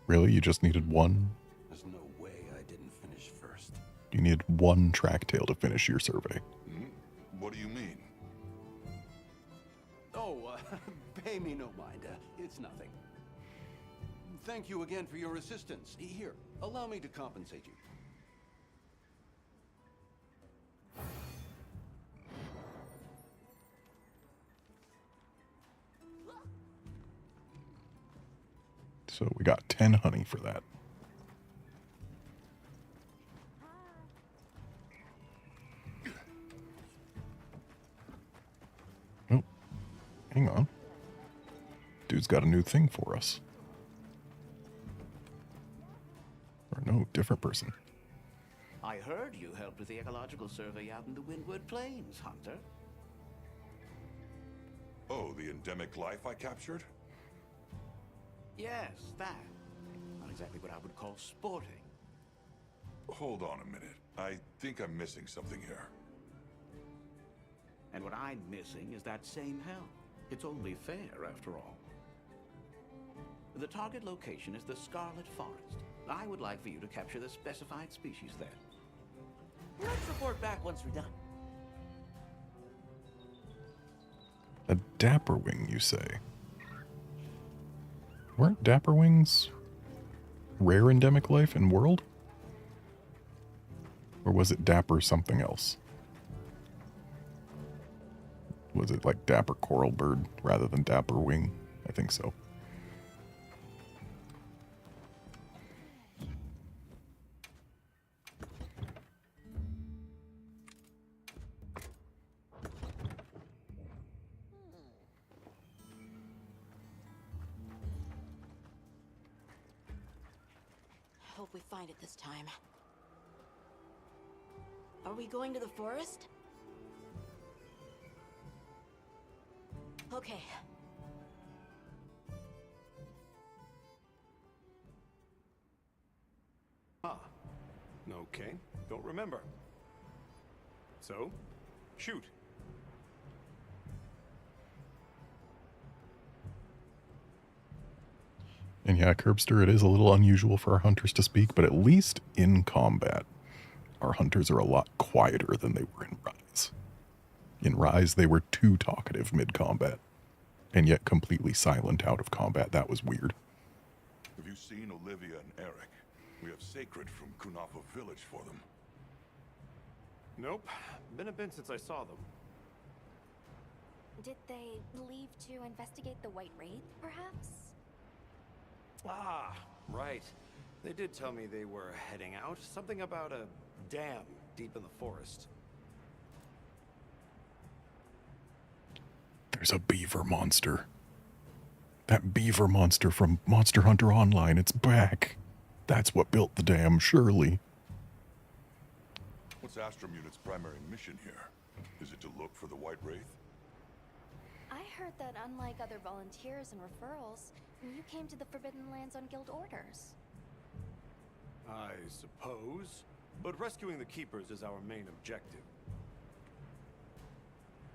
Really? You just needed one? There's no way I didn't finish first. You needed one track tail to finish your survey. What do you mean? Oh, pay me no mind. It's nothing. Thank you again for your assistance. Here, allow me to compensate you. So we got 10 honey for that. Oh, hang on. Dude's got a new thing for us. different person. I heard you helped with the ecological survey out in the Windward Plains, Hunter. Oh, the endemic life I captured? Yes, that. Not exactly what I would call sporting. Hold on a minute. I think I'm missing something here. And what I'm missing is that same hell. It's only fair, after all. The target location is the Scarlet Forest. I would like for you to capture the specified species there. Let's report back once we're done. A Dapperwing, you say? Weren't Dapperwings rare endemic life in world? Or was it Dapper something else? Was it like Dapper Coral Bird rather than Dapperwing? I think so. Hope we find it this time. Are we going to the forest? Okay. Ah. Okay. Don't remember. So, shoot. And yeah, Curbster, it is a little unusual for our hunters to speak, but at least in combat, our hunters are a lot quieter than they were in Rise. In Rise, they were too talkative mid-combat, and yet completely silent out of combat. That was weird. Have you seen Olivia and Eric? We have Sacred from Kunafa Village for them. Nope. Been a bit since I saw them. Did they leave to investigate the White Wraith, perhaps? Ah, right. They did tell me they were heading out. Something about a dam deep in the forest. There's a beaver monster. That beaver monster from Monster Hunter Online, it's back. That's what built the dam, surely. What's Astrum Unit's primary mission here? Is it to look for the White Wraith? I heard that unlike other volunteers and referrals, you came to the Forbidden Lands on guild orders. I suppose. But rescuing the Keepers is our main objective.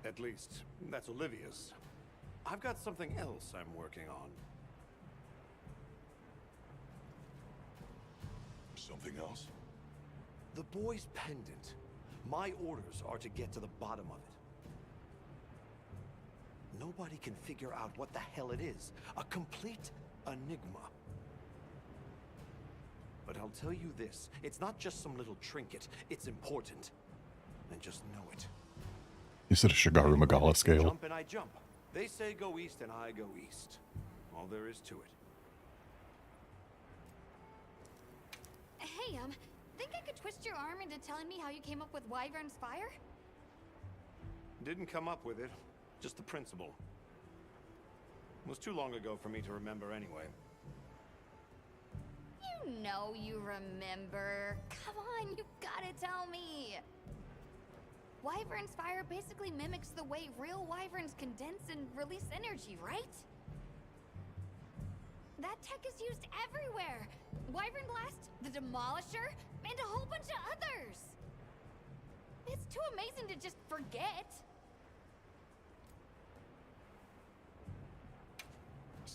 At least, that's Olivia's. I've got something else I'm working on. Something else? The boy's pendant. My orders are to get to the bottom of it. Nobody can figure out what the hell it is. A complete enigma. But I'll tell you this, it's not just some little trinket. It's important. And just know it. Is it a Shigaru Magala scale? Jump and I jump. They say go east and I go east. All there is to it. Hey, think I could twist your arm into telling me how you came up with Wyvern's Fire? Didn't come up with it. Just the principle. It was too long ago for me to remember anyway. You know you remember. Come on, you gotta tell me. Wyvern's Fire basically mimics the way real wyverns condense and release energy, right? That tech is used everywhere. Wyvern Blast, the Demolisher, and a whole bunch of others. It's too amazing to just forget.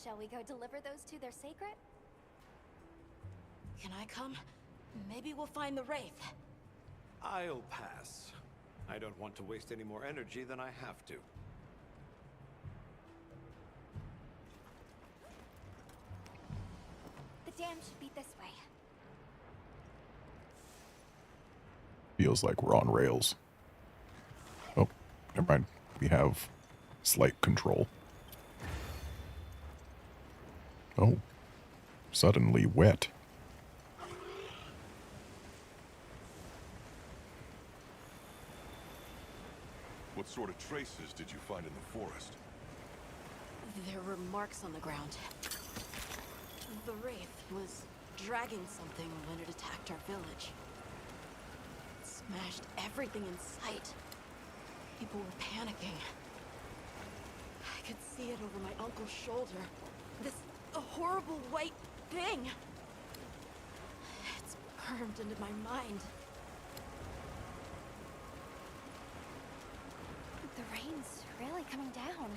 Shall we go deliver those to their sacred? Can I come? Maybe we'll find the Wraith. I'll pass. I don't want to waste any more energy than I have to. The dam should be this way. Feels like we're on rails. Oh, never mind. We have slight control. Oh, suddenly wet. What sort of traces did you find in the forest? There were marks on the ground. The Wraith was dragging something when it attacked our village. It smashed everything in sight. People were panicking. I could see it over my uncle's shoulder. This horrible white thing. It's burned into my mind. The rain's really coming down.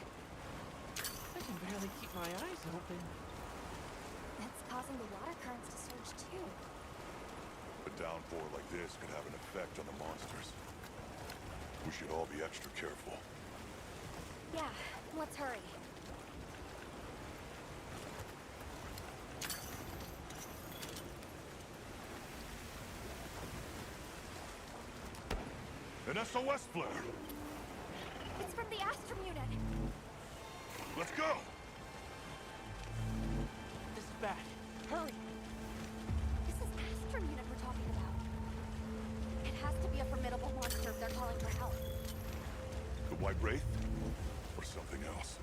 I can barely keep my eyes open. It's causing the water currents to surge too. A downpour like this could have an effect on the monsters. We should all be extra careful. Yeah, let's hurry. An SOS flare! It's from the Astrum unit. Let's go! This is bad. Hurry! This is Astrum unit we're talking about. It has to be a formidable monster if they're calling for help. The White Wraith? Or something else?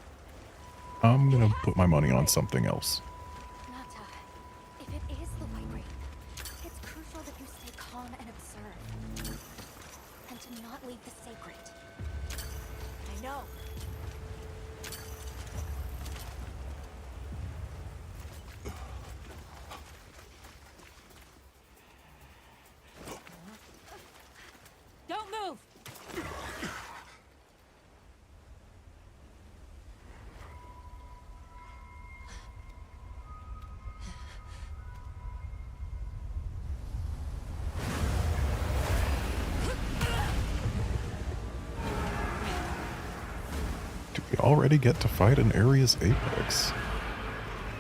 I'm gonna put my money on something else. Nata, if it is the White Wraith, it's crucial that you stay calm and observe. And to not leave the sacred. I know. Don't move! Do we already get to fight an area's apex?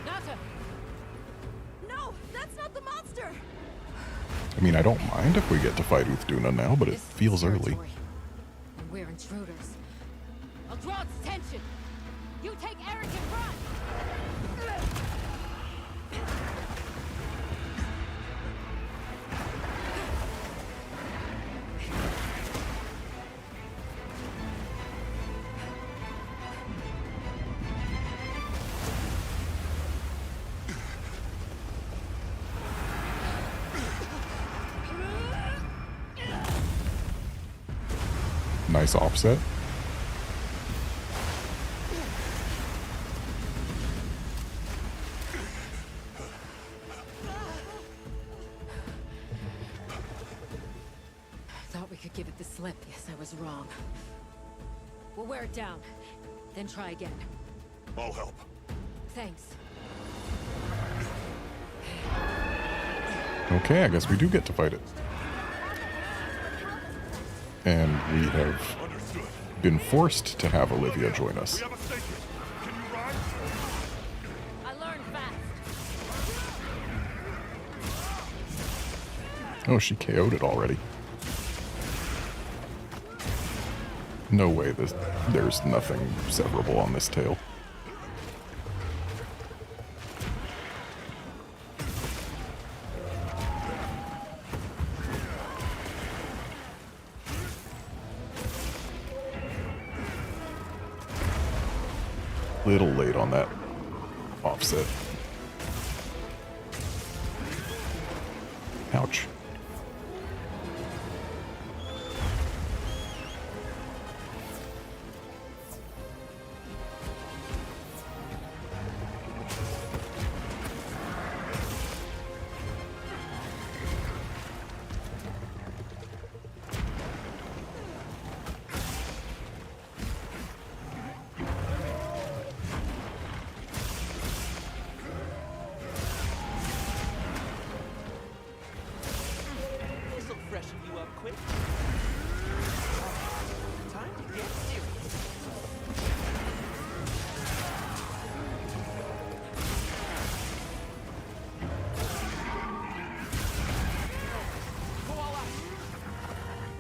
Nata! No, that's not the monster. I mean, I don't mind if we get to fight Uthduna now, but it feels early. And we're intruders. I'll draw its attention. You take Eric and run! Nice offset. Thought we could give it the slip. Yes, I was wrong. We'll wear it down. Then try again. I'll help. Thanks. Okay, I guess we do get to fight it. And we have been forced to have Olivia join us. I learned fast. Oh, she KO'd it already. No way, there's nothing severable on this tail. Little late on that offset. Ouch. This'll freshen you up quick. Time to get serious.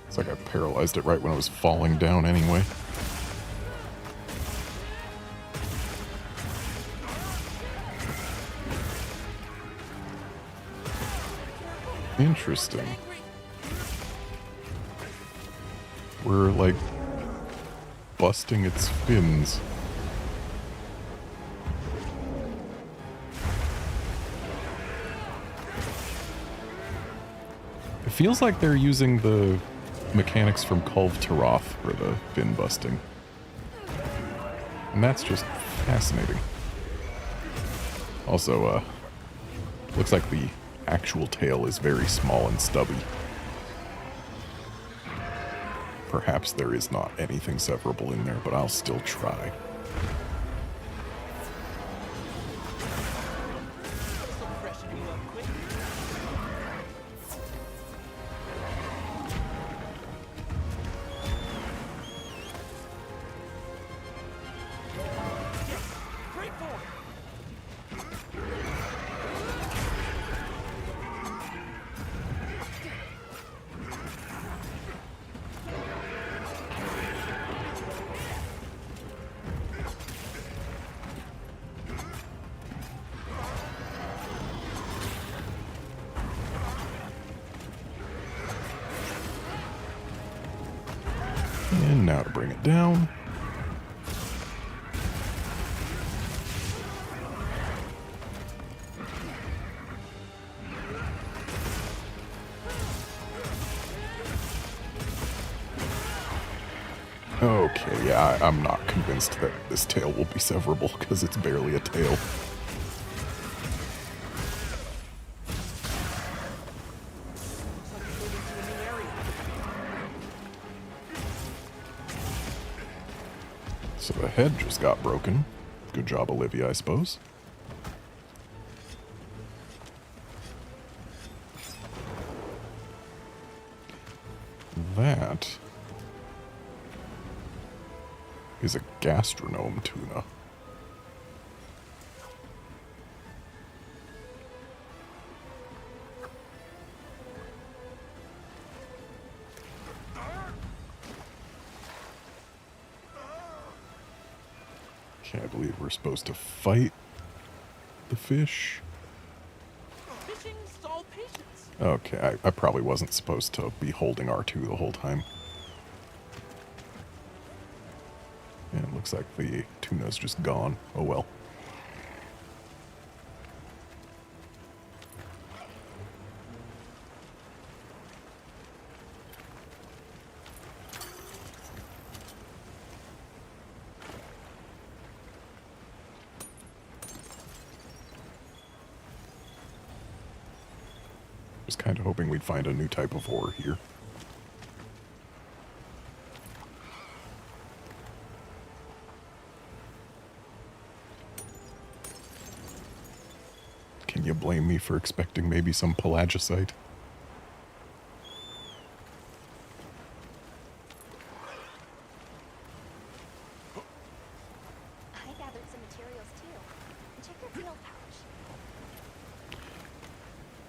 It's like I paralyzed it right when I was falling down anyway. Interesting. We're like busting its fins. feels like they're using the mechanics from Kulve Taroth for the fin busting. And that's just fascinating. Also, looks like the actual tail is very small and stubby. Perhaps there is not anything severable in there, but I'll still try. And now to bring it down. Okay, yeah, I'm not convinced that this tail will be severable because it's barely a tail. So the head just got broken. Good job, Olivia, I suppose. That is a gastronome tuna. Okay, I believe we're supposed to fight the fish. Fishing stall patience. Okay, I probably wasn't supposed to be holding R2 the whole time. And it looks like the tuna's just gone. Oh well. Was kind of hoping we'd find a new type of ore here. Can you blame me for expecting maybe some pelagisite? I gathered some materials too. Check your field pouch.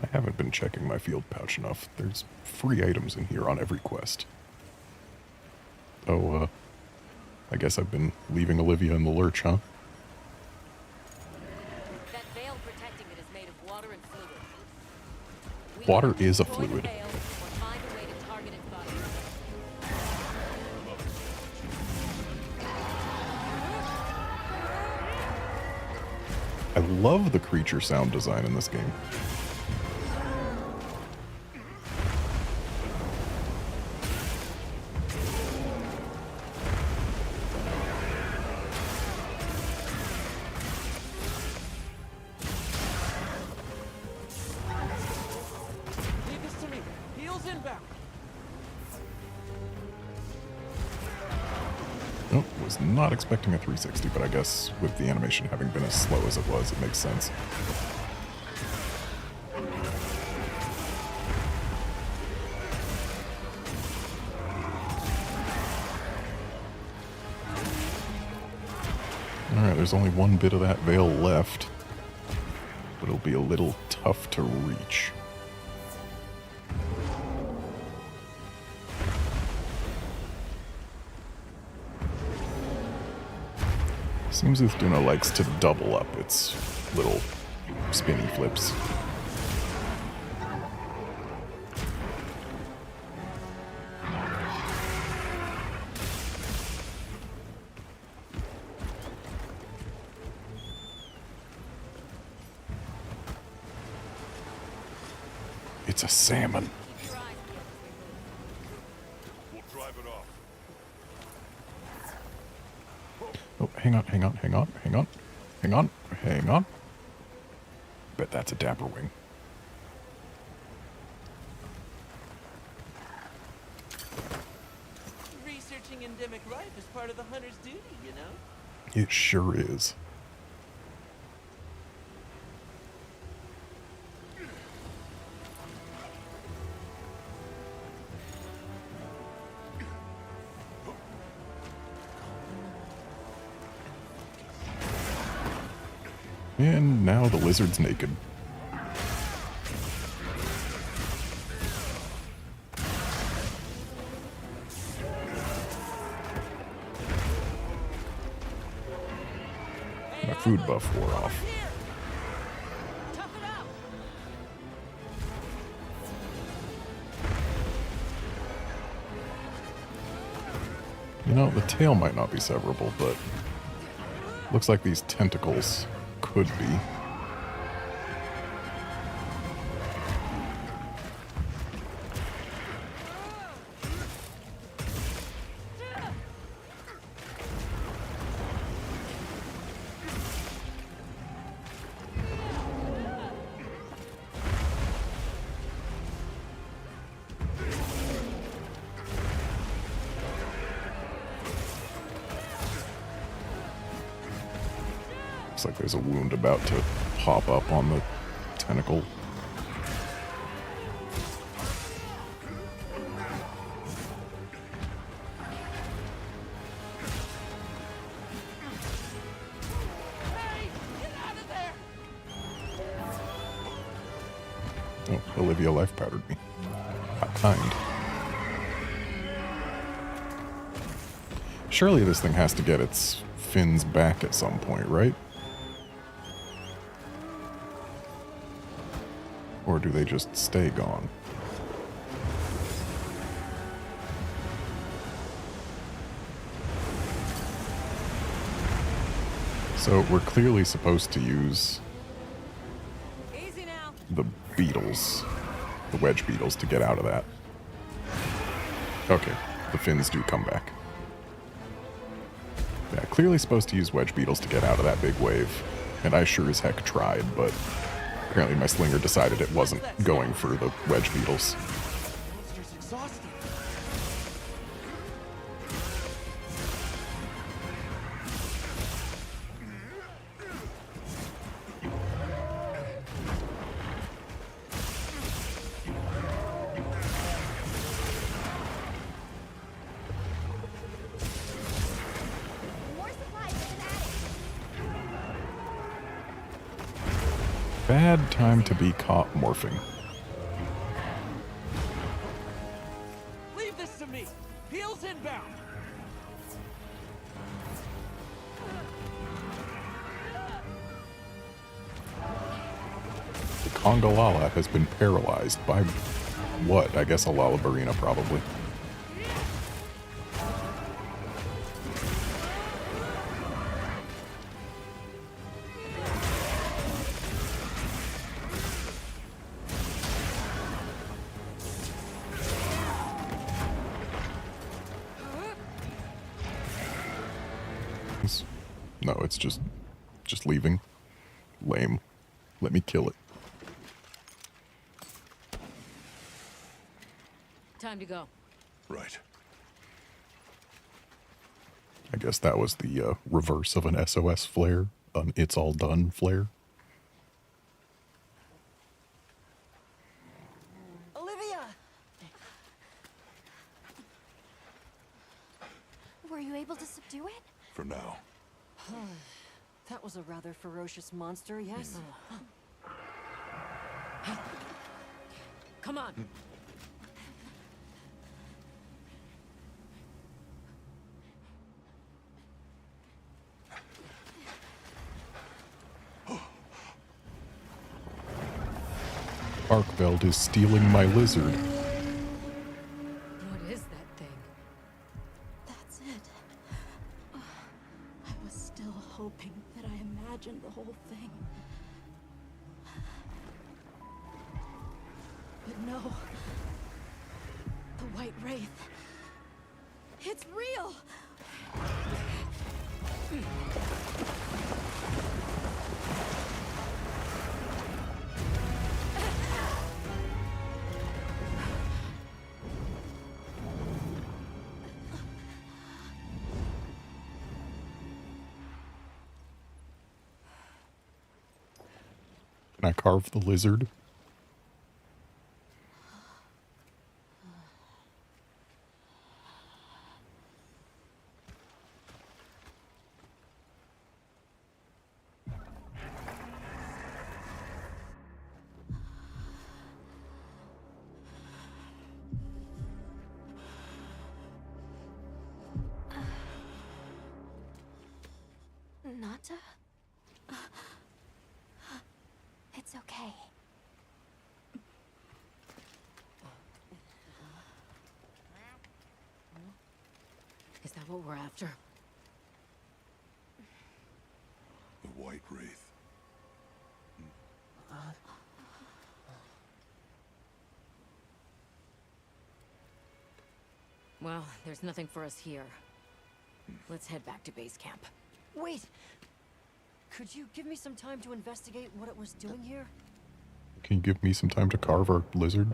I haven't been checking my field pouch enough. There's free items in here on every quest. Oh, I guess I've been leaving Olivia in the lurch, huh? That veil protecting it is made of water and fluid. Water is a fluid. I love the creature sound design in this game. Not expecting a 360, but I guess with the animation having been as slow as it was, it makes sense. Alright, there's only one bit of that veil left, but it'll be a little tough to reach. Seems as Duna likes to double up its little spinny flips. It's a salmon. Keep your eyes hang on. Bet that's a dapper wing. Researching endemic life is part of the hunter's duty, you know? It sure is. And now the lizard's naked. My food buff wore off. You know, the tail might not be severable, but looks like these tentacles could be. Looks like there's a wound about to pop up on the tentacle. Oh, Olivia life powdered me. How kind. Surely this thing has to get its fins back at some point, right? Or do they just stay gone? So we're clearly supposed to use the beetles, the wedge beetles, to get out of that. Okay, the fins do come back. Yeah, clearly supposed to use wedge beetles to get out of that big wave. And I sure as heck tried, but apparently my slinger decided it wasn't going for the wedge beetles. Monster's exhausted. Bad time to be caught morphing. Leave this to me. Heels inbound. The Congalala has been paralyzed by what? I guess a Lalabarina, probably. No, it's just leaving. Lame. Let me kill it. Time to go. Right. I guess that was the reverse of an SOS flare, an it's all done flare. Olivia! Were you able to subdue it? For now. That was a rather ferocious monster, yes? Come on. Arkveld is stealing my lizard. What is that thing? That's it. I was still hoping that I imagined the whole thing. But no. The White Wraith. It's real! Can I carve the lizard? Nata? It's okay. Is that what we're after? The White Wraith. Well, there's nothing for us here. Let's head back to base camp. Wait! Could you give me some time to investigate what it was doing here? Can you give me some time to carve our lizard?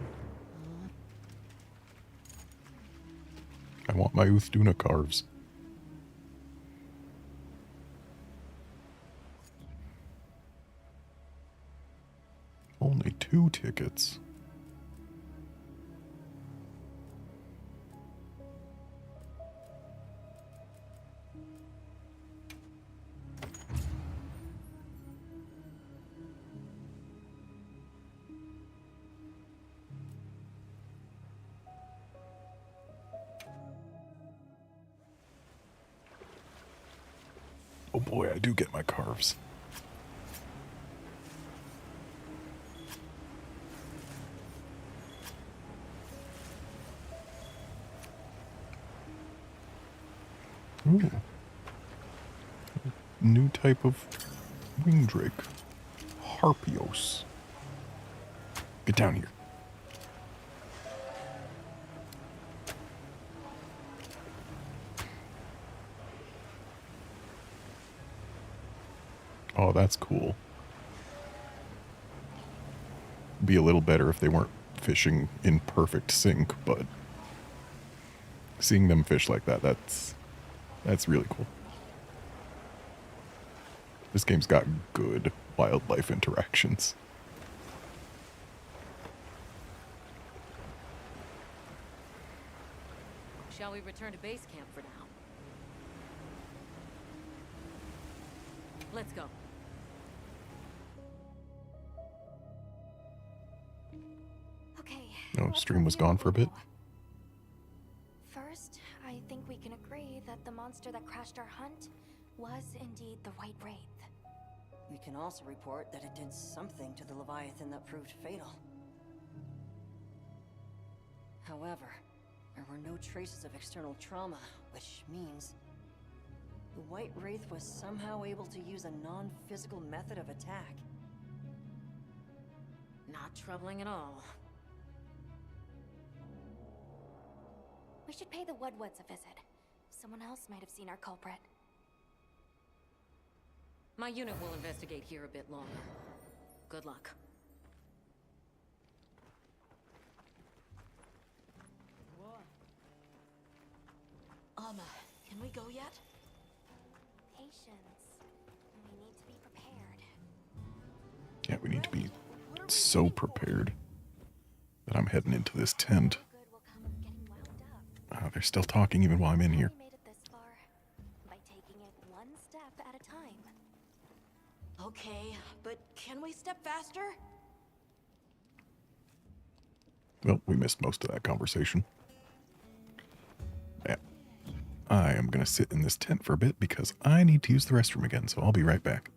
I want my Uthduna carves. Only 2 tickets. Oh boy, I do get my carves. Ooh. New type of wing drake. Harpios. Get down here. Oh, that's cool. Be a little better if they weren't fishing in perfect sync, but seeing them fish like that, that's really cool. This game's got good wildlife interactions. Shall we return to base camp for now? Let's go. Okay. Oh, stream was gone for a bit. First, I think we can agree that the monster that crashed our hunt was indeed the White Wraith. We can also report that it did something to the Leviathan that proved fatal. However, there were no traces of external trauma, which means the White Wraith was somehow able to use a non-physical method of attack. Not troubling at all. We should pay the Woodwoods a visit. Someone else might have seen our culprit. My unit will investigate here a bit longer. Good luck. Can we go yet? Patience. We need to be prepared. Yeah, we need to be so prepared that I'm heading into this tent. They're still talking even while I'm in here. We made it this far by taking it one step at a time. Okay, but can we step faster? Well, we missed most of that conversation. Yeah. I am going to sit in this tent for a bit because I need to use the restroom again, so I'll be right back.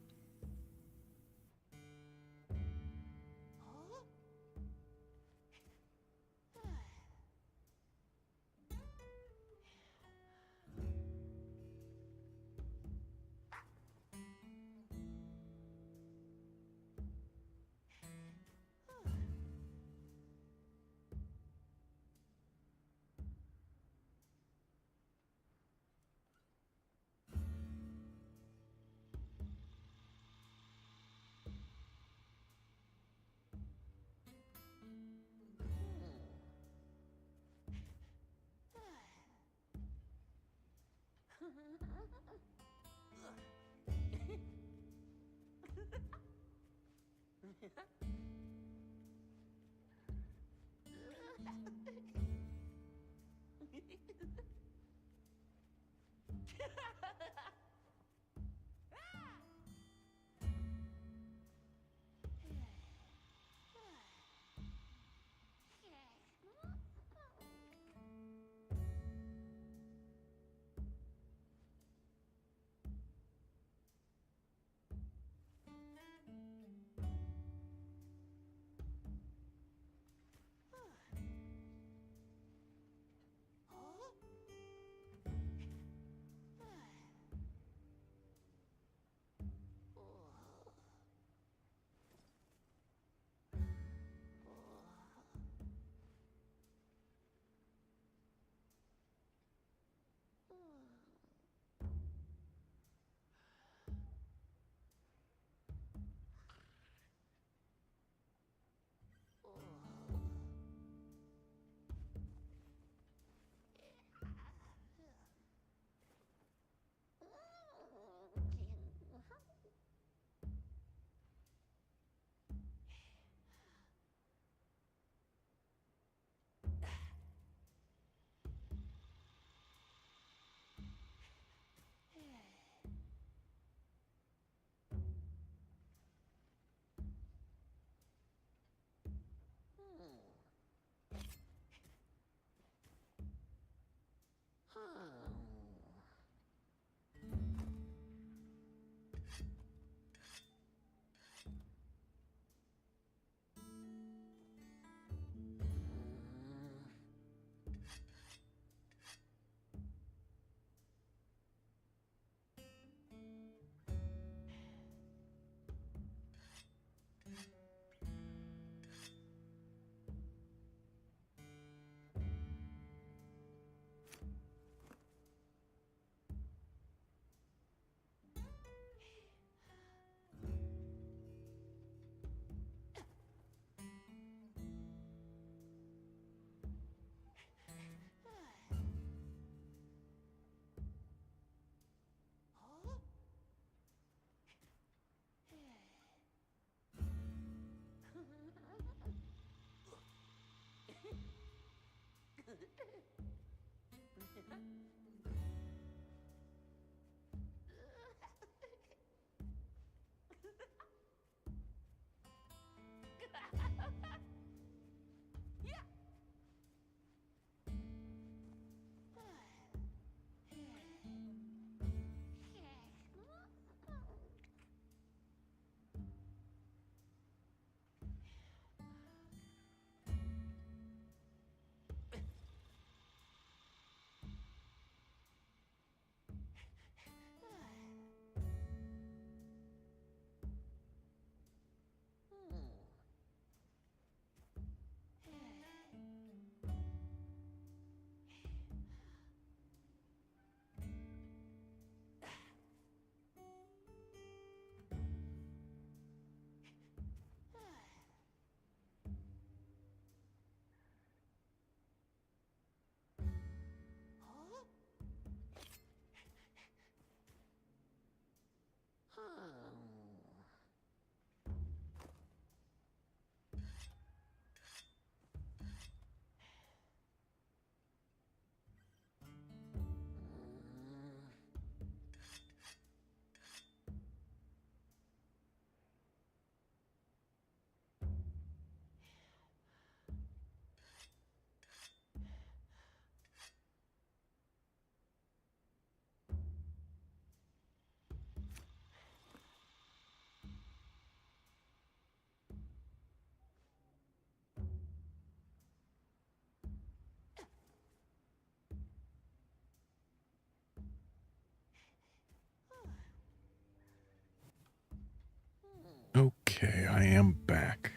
Okay, I am back.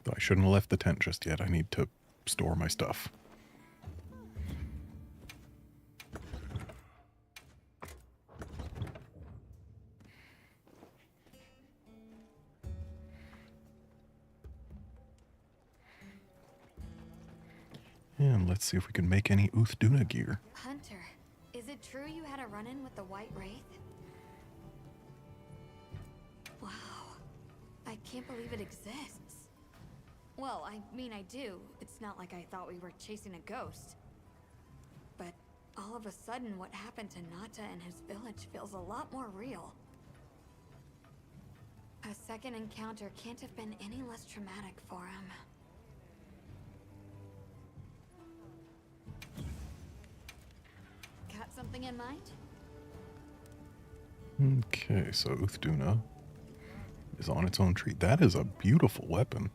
Though I shouldn't have left the tent just yet. I need to store my stuff. And let's see if we can make any Uthduna gear. Hunter, is it true you had a run-in with the White Wraith? Wow. I can't believe it exists. Well, I mean, I do. It's not like I thought we were chasing a ghost. But all of a sudden, what happened to Nata and his village feels a lot more real. A second encounter can't have been any less traumatic for him. Got something in mind? Okay, so Uthduna is on its own tree. That is a beautiful weapon.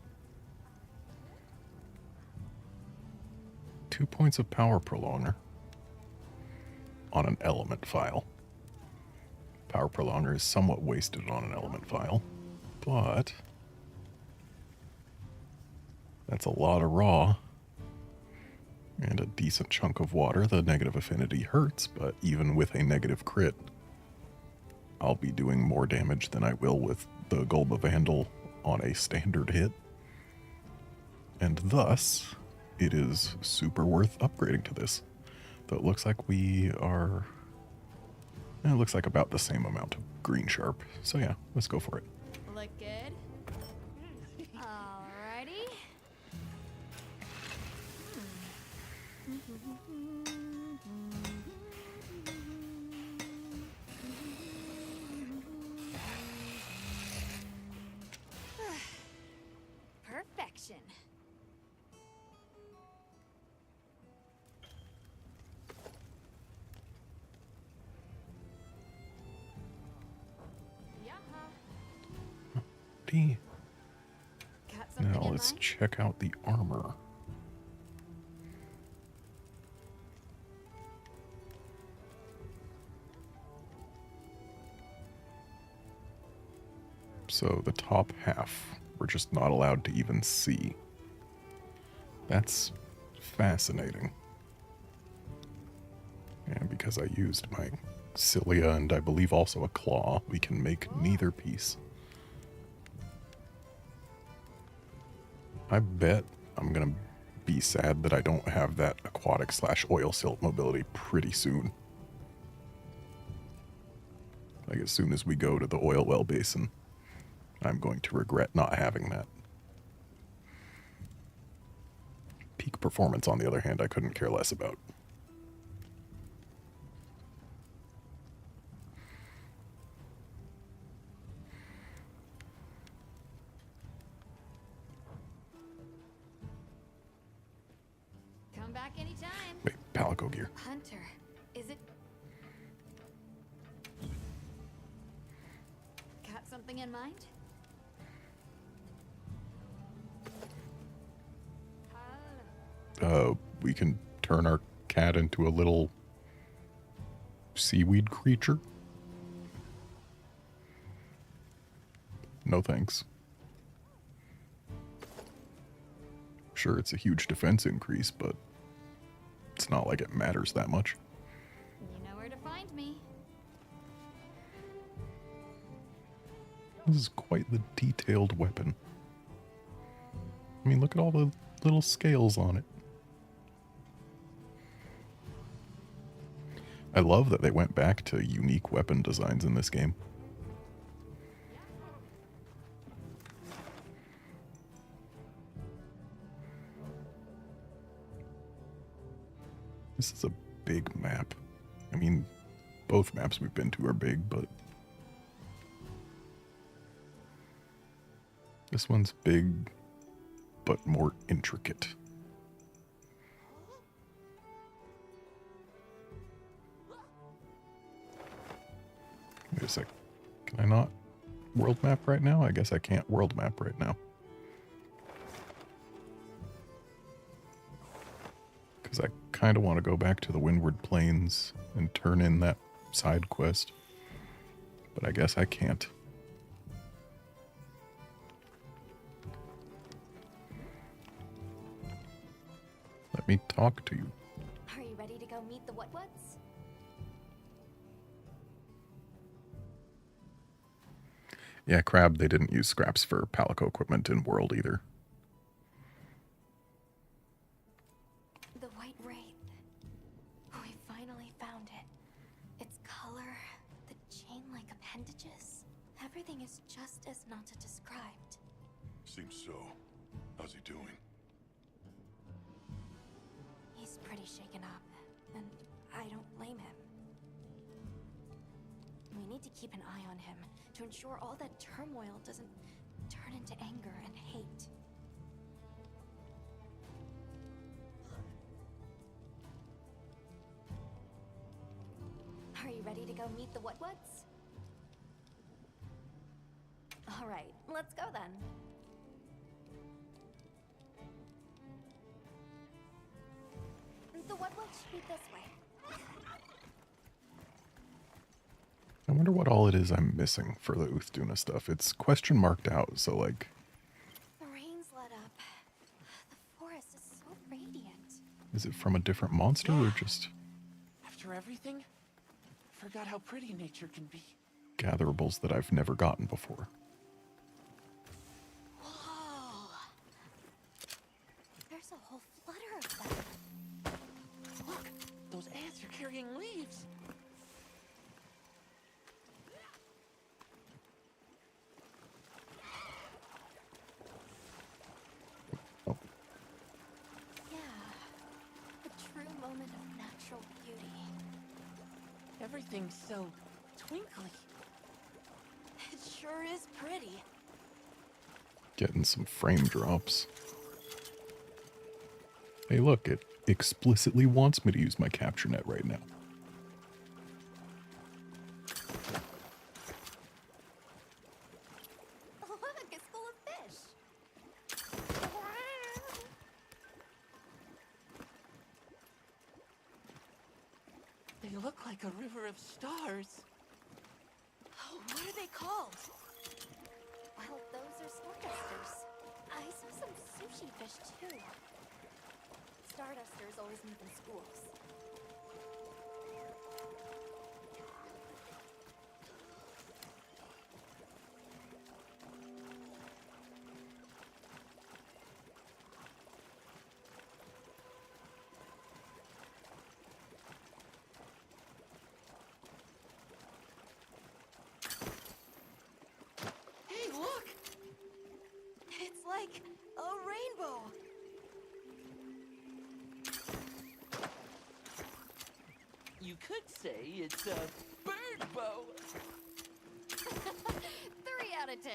2 points of power prolonger on an element file. Power prolonger is somewhat wasted on an element file, but that's a lot of raw and a decent chunk of water. The negative affinity hurts, but even with a negative crit, I'll be doing more damage than I will with the Golba Vandal on a standard hit. And thus, it is super worth upgrading to this. Though it looks like we are... It looks like about the same amount of green sharp. So yeah, let's go for it. Look good? Alrighty. Perfection. Now let's check out the armor. So the top half, we're just not allowed to even see. That's fascinating. And because I used my cilia and I believe also a claw, we can make neither piece. I bet I'm gonna be sad that I don't have that aquatic / oil silt mobility pretty soon. Like as soon as we go to the oil well basin, I'm going to regret not having that. Peak performance, on the other hand, I couldn't care less about. Come back anytime. Wait, Palico gear. Hunter, is it... Got something in mind? We can turn our cat into a little seaweed creature. No thanks. Sure, it's a huge defense increase, but it's not like it matters that much. You know where to find me. This is quite the detailed weapon. I mean, look at all the little scales on it. I love that they went back to unique weapon designs in this game. This is a big map. I mean, both maps we've been to are big, but this one's big, but more intricate. Wait a sec. Can I not world map right now? I guess I can't world map right now. Because I kind of want to go back to the Windward Plains and turn in that side quest. But I guess I can't. Let me talk to you. Are you ready to go meet the what's? Yeah, Crab, they didn't use scraps for Palico equipment in World either. The appendages? Everything is just as Nata described. Seems so. How's he doing? He's pretty shaken up, and I don't blame him. We need to keep an eye on him to ensure all that turmoil doesn't turn into anger and hate. Are you ready to go meet the What's? All right, let's go then. The What should be this way. I wonder what all it is I'm missing for the Uthduna stuff. It's question marked out, so like... The rain's let up. The forest is so radiant. Is it from a different monster or just After everything, I forgot how pretty nature can be. gatherables that I've never gotten before? Whoa! There's a whole flutter of them. Look, those ants are carrying leaves. Yeah, a true moment of natural beauty. Everything's so twinkly. It sure is pretty. Getting some frame drops. Hey look, it explicitly wants me to use my capture net right now. Look, it's full of fish. They look like a river of stars. Oh, what are they called? Well, those are stardusters. I saw some sushi fish too. Stardusters always meet in schools. Hey, look! It's like a rainbow. You could say it's a bird bow. 3 out of 10.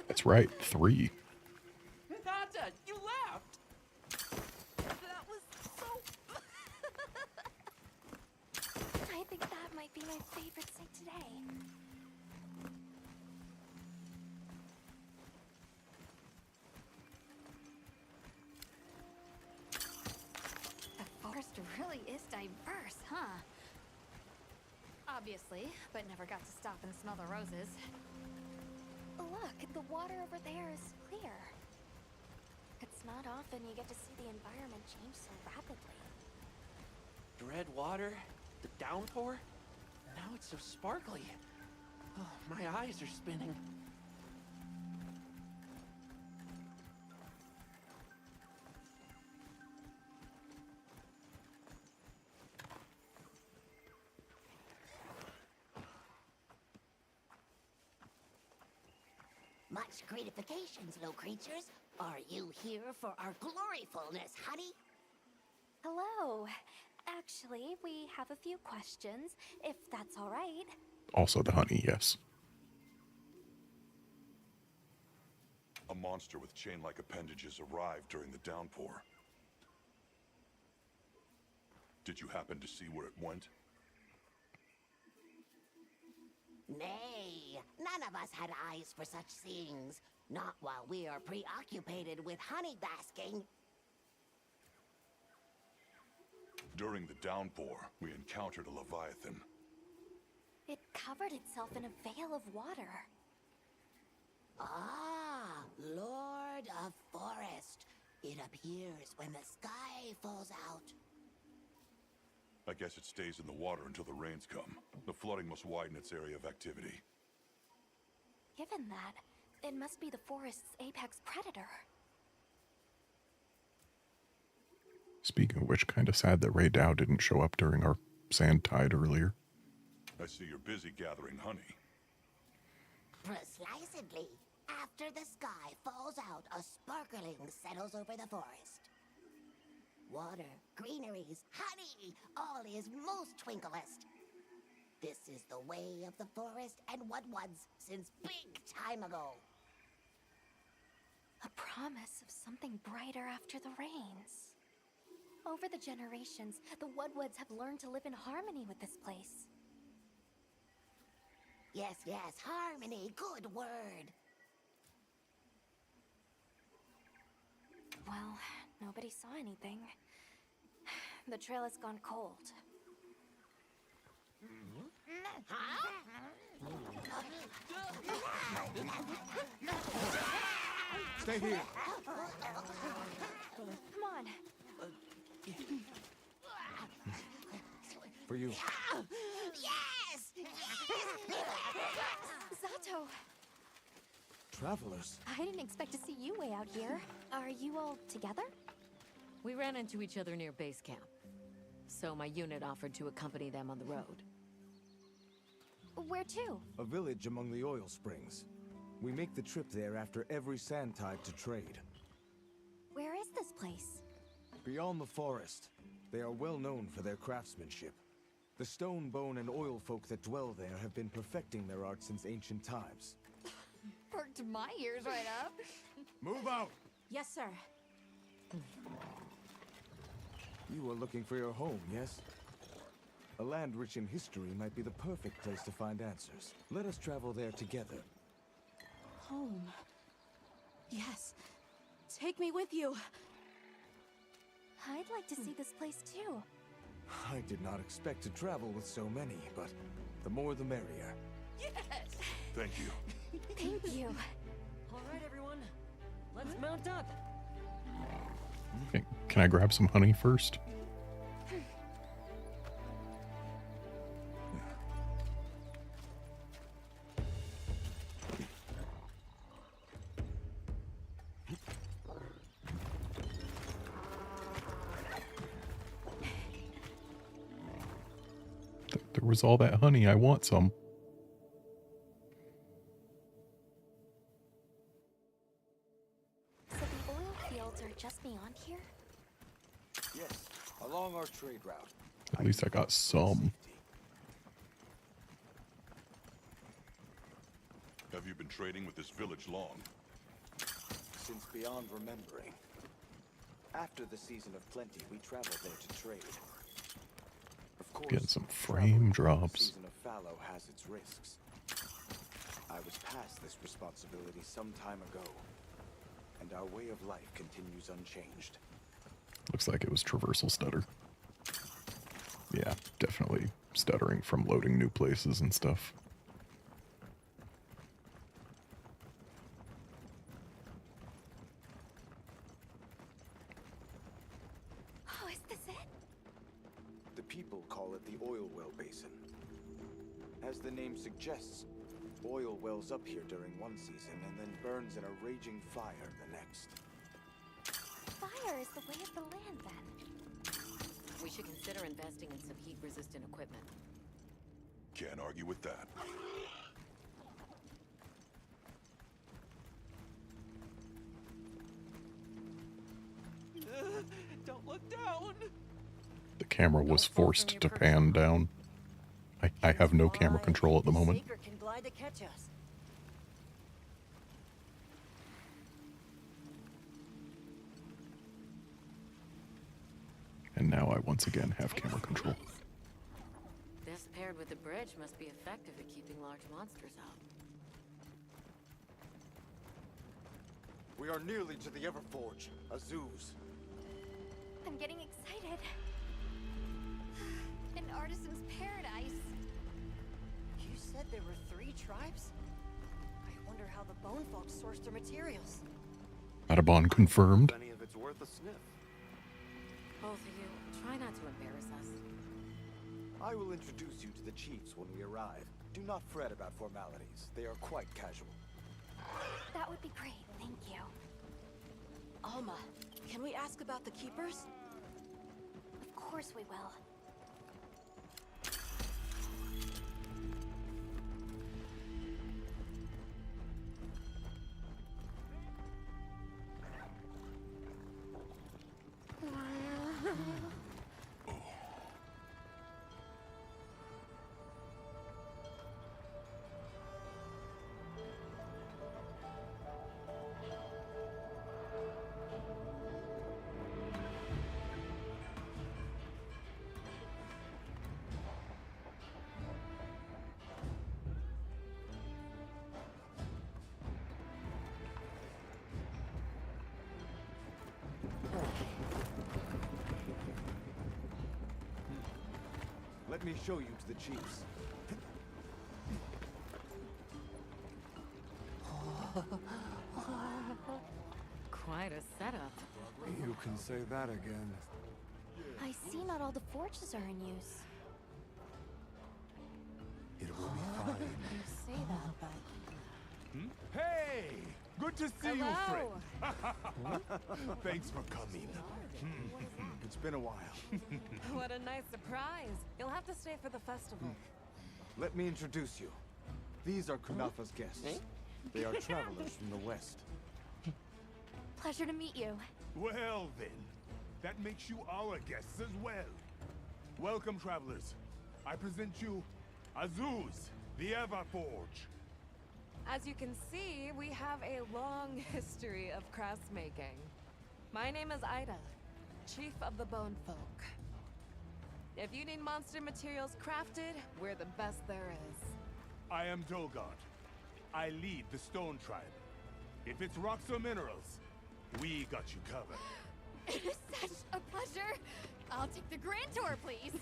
That's right, 3. Nata, you laughed. That was so... I think that might be my favorite sight today. The forest really is diverse, huh? Obviously, but never got to stop and smell the roses. Look, the water over there is clear. It's not often you get to see the environment change so rapidly. Red water, the downpour. Now it's so sparkly. Oh, my eyes are spinning. Much gratifications, little creatures. Are you here for our gloryfulness, honey? Hello. Actually, we have a few questions, if that's all right. Also the honey, yes. A monster with chain-like appendages arrived during the downpour. Did you happen to see where it went? Nay, none of us had eyes for such things. Not while we are preoccupied with honey basking. During the downpour, we encountered a leviathan. It covered itself in a veil of water. Ah, Lord of Forest. It appears when the sky falls out. I guess it stays in the water until the rains come. The flooding must widen its area of activity. Given that, it must be the forest's apex predator. Speaking of which, kind of sad that Ray Dow didn't show up during our sand tide earlier. I see you're busy gathering honey. Precisely. After the sky falls out, a sparkling settles over the forest. Water, greeneries, honey, all is most twinklest. This is the way of the forest and what was since big time ago. A promise of something brighter after the rains. Over the generations, the Woodwoods have learned to live in harmony with this place. Yes, yes, harmony, good word. Well, nobody saw anything. The trail has gone cold. Stay here. Come on. For you. Yes! Zato! Travelers. I didn't expect to see you way out here. Are you all together? We ran into each other near base camp, so my unit offered to accompany them on the road. Where to? A village among the oil springs. We make the trip there after every sand tide to trade. Where is this place? Beyond the forest, they are well known for their craftsmanship. The stone, bone, and oil folk that dwell there have been perfecting their art since ancient times. Perked my ears right up. Move out! Yes, sir. You are looking for your home, yes? A land rich in history might be the perfect place to find answers. Let us travel there together. Home. Yes. Take me with you. I'd like to see this place too. I did not expect to travel with so many, but the more the merrier. Yes! Thank you. Thank you. All right, everyone. Let's mount up. Okay, can I grab some honey first? There was all that honey. I want some. So the oil fields are just beyond here? Yes, along our trade route. At least I got some. Have you been trading with this village long? Since beyond remembering. After the season of plenty, we traveled there to trade. Of course, Getting some frame drops. The season of fallow has its risks. I was past this responsibility some time ago, and our way of life continues unchanged. Looks like it was traversal stutter. Yeah, definitely stuttering from loading new places and stuff. Oh, is this it? The people call it the oil well basin. As the name suggests, oil wells up here during one season and then burns in a raging fire the next. Fire is the way of the land, then. We should consider investing in some heat-resistant equipment. Can't argue with that. Don't look down. The camera was forced to pan down. I have no camera control at the moment. Saker can glide to catch us. And now I once again have camera control. This paired with the bridge must be effective at keeping large monsters out. We are nearly to the Everforge, Azuz. I'm getting excited. An artisan's paradise. You said there were 3 tribes? I wonder how the bone folks source their materials. Audubon confirmed. Any of it's worth a sniff. Both of you, try not to embarrass us. I will introduce you to the chiefs when we arrive. Do not fret about formalities. They are quite casual. That would be great, thank you. Alma, can we ask about the keepers? Of course we will. Let me show you to the chiefs. Quite a setup. You can say that again. I see not all the forges are in use. It will be fine. You say that, but... Hey! Good to see you, Hello. friend. Thanks for coming. It's been a while. What a nice surprise. You'll have to stay for the festival. Let me introduce you. These are Kunafa's guests. They are travelers from the west. Pleasure to meet you. Well then, that makes you our guests as well. Welcome, travelers. I present you Azuz, the Everforge. As you can see, we have a long history of crafts making. My name is Ida, Chief of the Bone Folk. If you need monster materials crafted, we're the best there is. I am Dogard. I lead the Stone Tribe. If it's rocks or minerals, we got you covered. It is such a pleasure. I'll take the grand tour, please.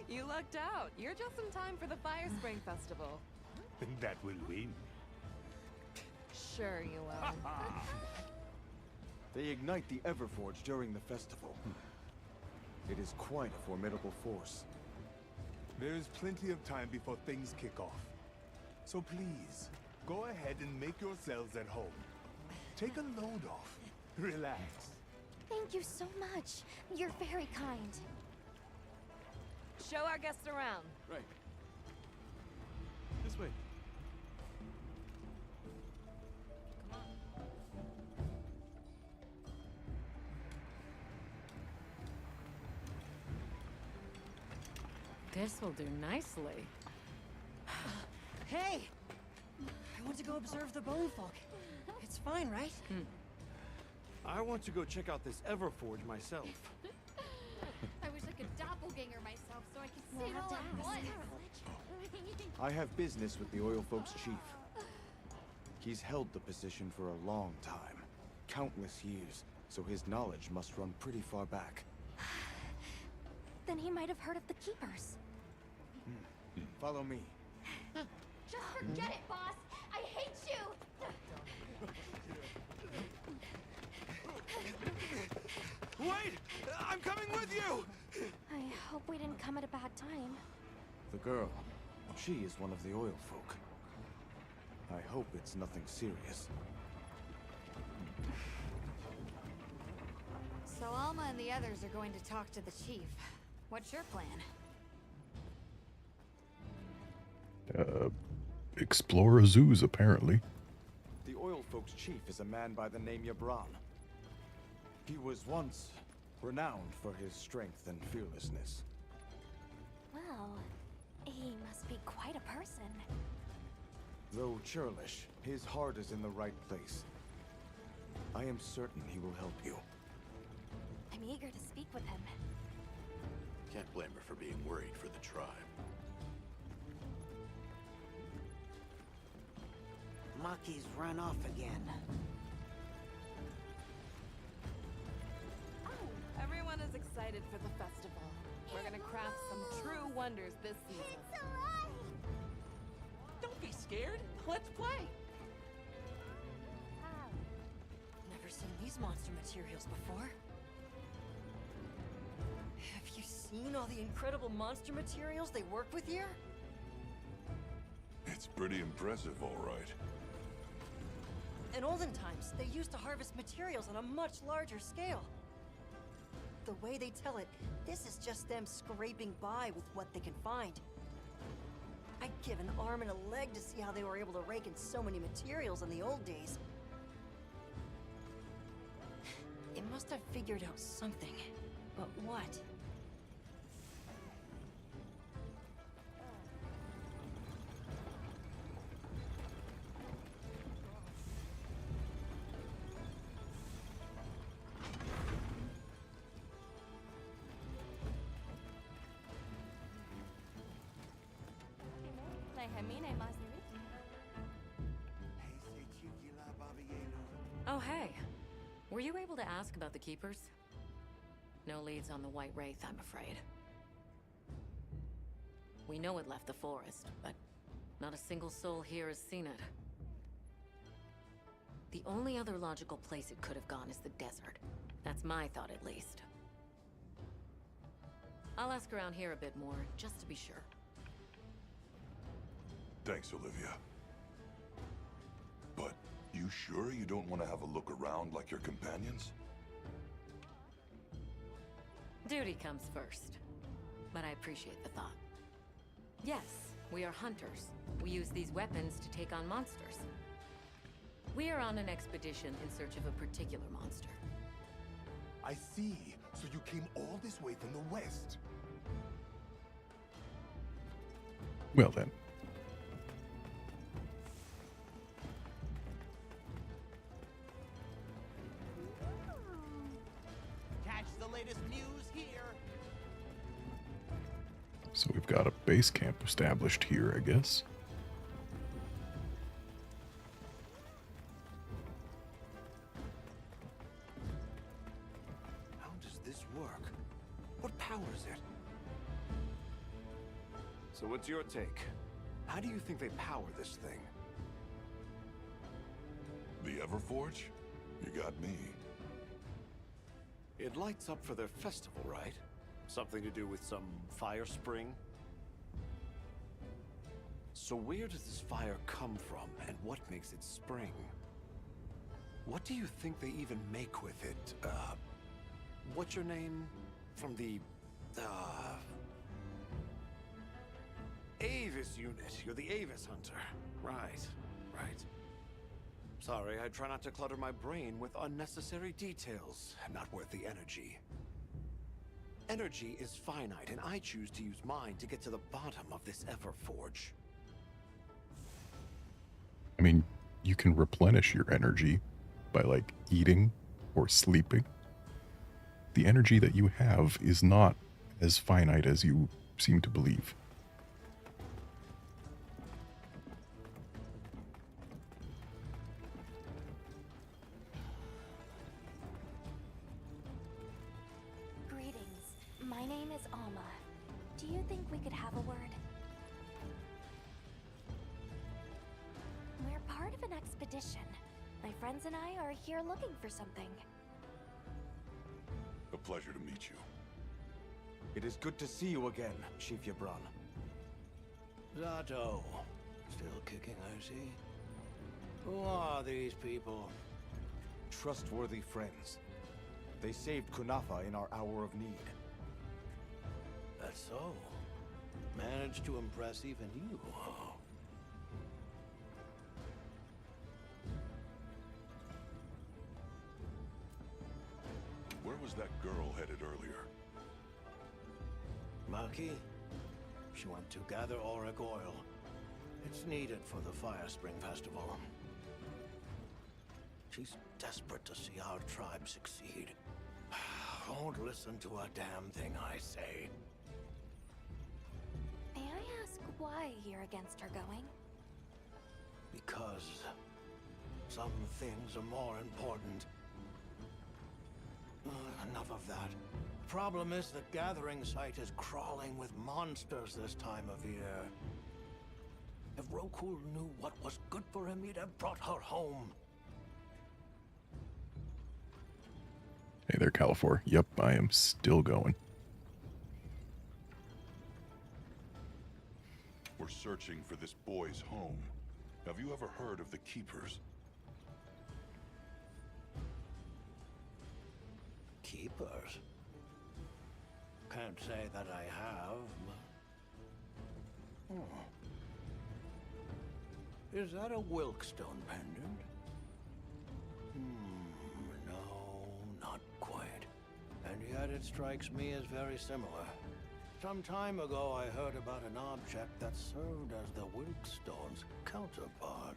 You lucked out. You're just in time for the Fire Spring Festival. That will win. Sure you will. They ignite the Everforge during the festival. It is quite a formidable force. There is plenty of time before things kick off. So please, go ahead and make yourselves at home. Take a load off. Relax. Thank you so much. You're very kind. Show our guests around. Right. This way. This will do nicely. Hey! I want to go observe the bone folk. It's fine, right? I want to go check out this Everforge myself. I wish I could doppelganger myself so I could see it all at once. I have business with the Oil Folks' chief. He's held the position for a long time. Countless years, so his knowledge must run pretty far back. Then he might have heard of the Keepers. Follow me. Just forget it, boss. I hate you. Wait! I'm coming with you! I hope we didn't come at a bad time. The girl, she is one of the Oil Folk. I hope it's nothing serious. So Alma and the others are going to talk to the chief. What's your plan? Explore a zoos, apparently. The Oil Folks' chief is a man by the name Yabran. He was once renowned for his strength and fearlessness. Well, he must be quite a person. Though churlish, his heart is in the right place. I am certain he will help you. I'm eager to speak with him. Can't blame her for being worried for the tribe. Maki's run off again. Everyone is excited for the festival. We're gonna craft some true wonders this season. Don't be scared. Let's play. Never seen these monster materials before. Have you seen all the incredible monster materials they work with here? It's pretty impressive, all right. In olden times, they used to harvest materials on a much larger scale. The way they tell it, this is just them scraping by with what they can find. I'd give an arm and a leg to see how they were able to rake in so many materials in the old days. It must have figured out something. But what? Oh, hey. Were you able to ask about the Keepers? No leads on the White Wraith, I'm afraid. We know it left the forest, but not a single soul here has seen it. The only other logical place it could have gone is the desert. That's my thought, at least. I'll ask around here a bit more, just to be sure. Thanks, Olivia. But you sure you don't want to have a look around like your companions? Duty comes first, but I appreciate the thought. Yes, we are hunters. We use these weapons to take on monsters. We are on an expedition in search of a particular monster. I see. So you came all this way from the west. Well then. Catch the latest news here. So we've got a base camp established here, I guess. How does this work? What powers it? So what's your take? How do you think they power this thing? The Everforge? You got me. It lights up for their festival, right? Something to do with some fire spring? So where does this fire come from, and what makes it spring? What do you think they even make with it? What's your name? From the, Avis unit. You're the Avis hunter. Right, right. Sorry, I try not to clutter my brain with unnecessary details. Not worth the energy. Energy is finite, and I choose to use mine to get to the bottom of this Everforge. I mean, you can replenish your energy by, like, eating or sleeping. The energy that you have is not as finite as you seem to believe. Greetings. My name is Alma. Do you think we could have a word? We're part of an expedition. My friends and I are here looking for something. A pleasure to meet you. It is good to see you again, Chief Yabran. Zato. Still kicking, I see. Who are these people? Trustworthy friends. They saved Kunafa in our hour of need. That's so. Managed to impress even you, huh? Where was that girl headed earlier? Maki? She went to gather auric oil. It's needed for the Fire Spring Festival. She's desperate to see our tribe succeed. Won't listen to a damn thing I say. May I ask why you're against her going? Because some things are more important. Enough of that. Problem is the gathering site is crawling with monsters this time of year. If Rokul knew what was good for him, he'd have brought her home. Hey there, Califor. Yep, I am still going. We're searching for this boy's home. Have you ever heard of the Keepers? Keepers? Can't say that I have. Is that a Wilkstone pendant? No, not quite. And yet it strikes me as very similar. Some time ago I heard about an object that served as the Wilkstone's counterpart.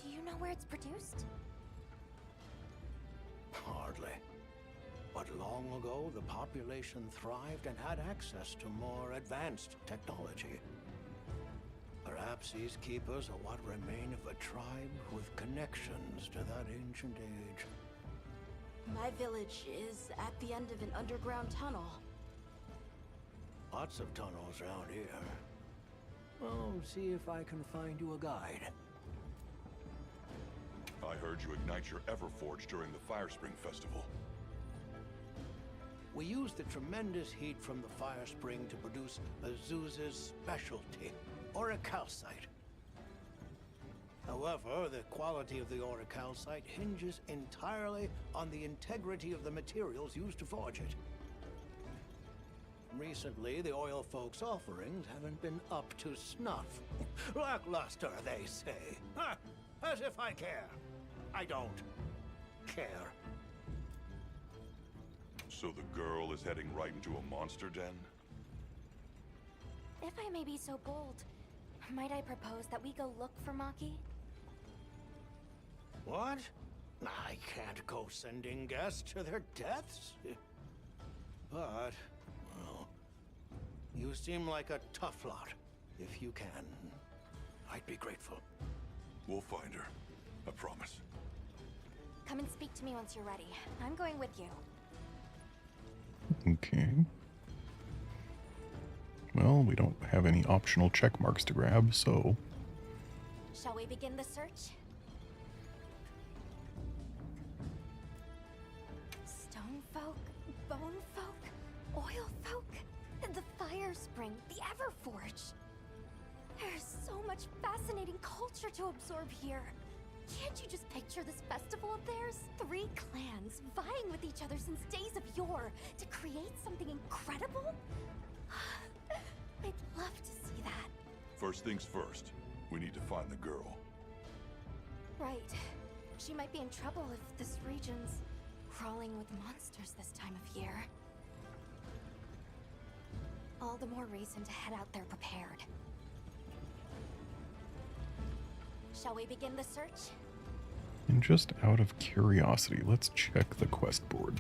Do you know where it's produced? Hardly. But long ago, the population thrived and had access to more advanced technology. Perhaps these keepers are what remain of a tribe with connections to that ancient age. My village is at the end of an underground tunnel. Lots of tunnels around here. Well, see if I can find you a guide. I heard you ignite your Everforge during the Firespring Festival. We used the tremendous heat from the fire spring to produce Azuz's specialty, auricalcite. However, the quality of the auricalcite hinges entirely on the integrity of the materials used to forge it. Recently, the oil folks' offerings haven't been up to snuff. Lackluster, they say. Ha! As if I care. I don't care. So the girl is heading right into a monster den? If I may be so bold, might I propose that we go look for Maki? What? I can't go sending guests to their deaths. But, well, you seem like a tough lot. If you can, I'd be grateful. We'll find her. I promise. Come and speak to me once you're ready. I'm going with you. Okay. Well, we don't have any optional check marks to grab, so... Shall we begin the search? Stone folk, bone folk, oil folk, the fire spring, the Everforge. There's so much fascinating culture to absorb here. Can't you just picture this festival of theirs? 3 clans vying with each other since days of yore to create something incredible? I'd love to see that. First things first, we need to find the girl. Right. She might be in trouble if this region's crawling with monsters this time of year. All the more reason to head out there prepared. Shall we begin the search? And just out of curiosity, let's check the quest board.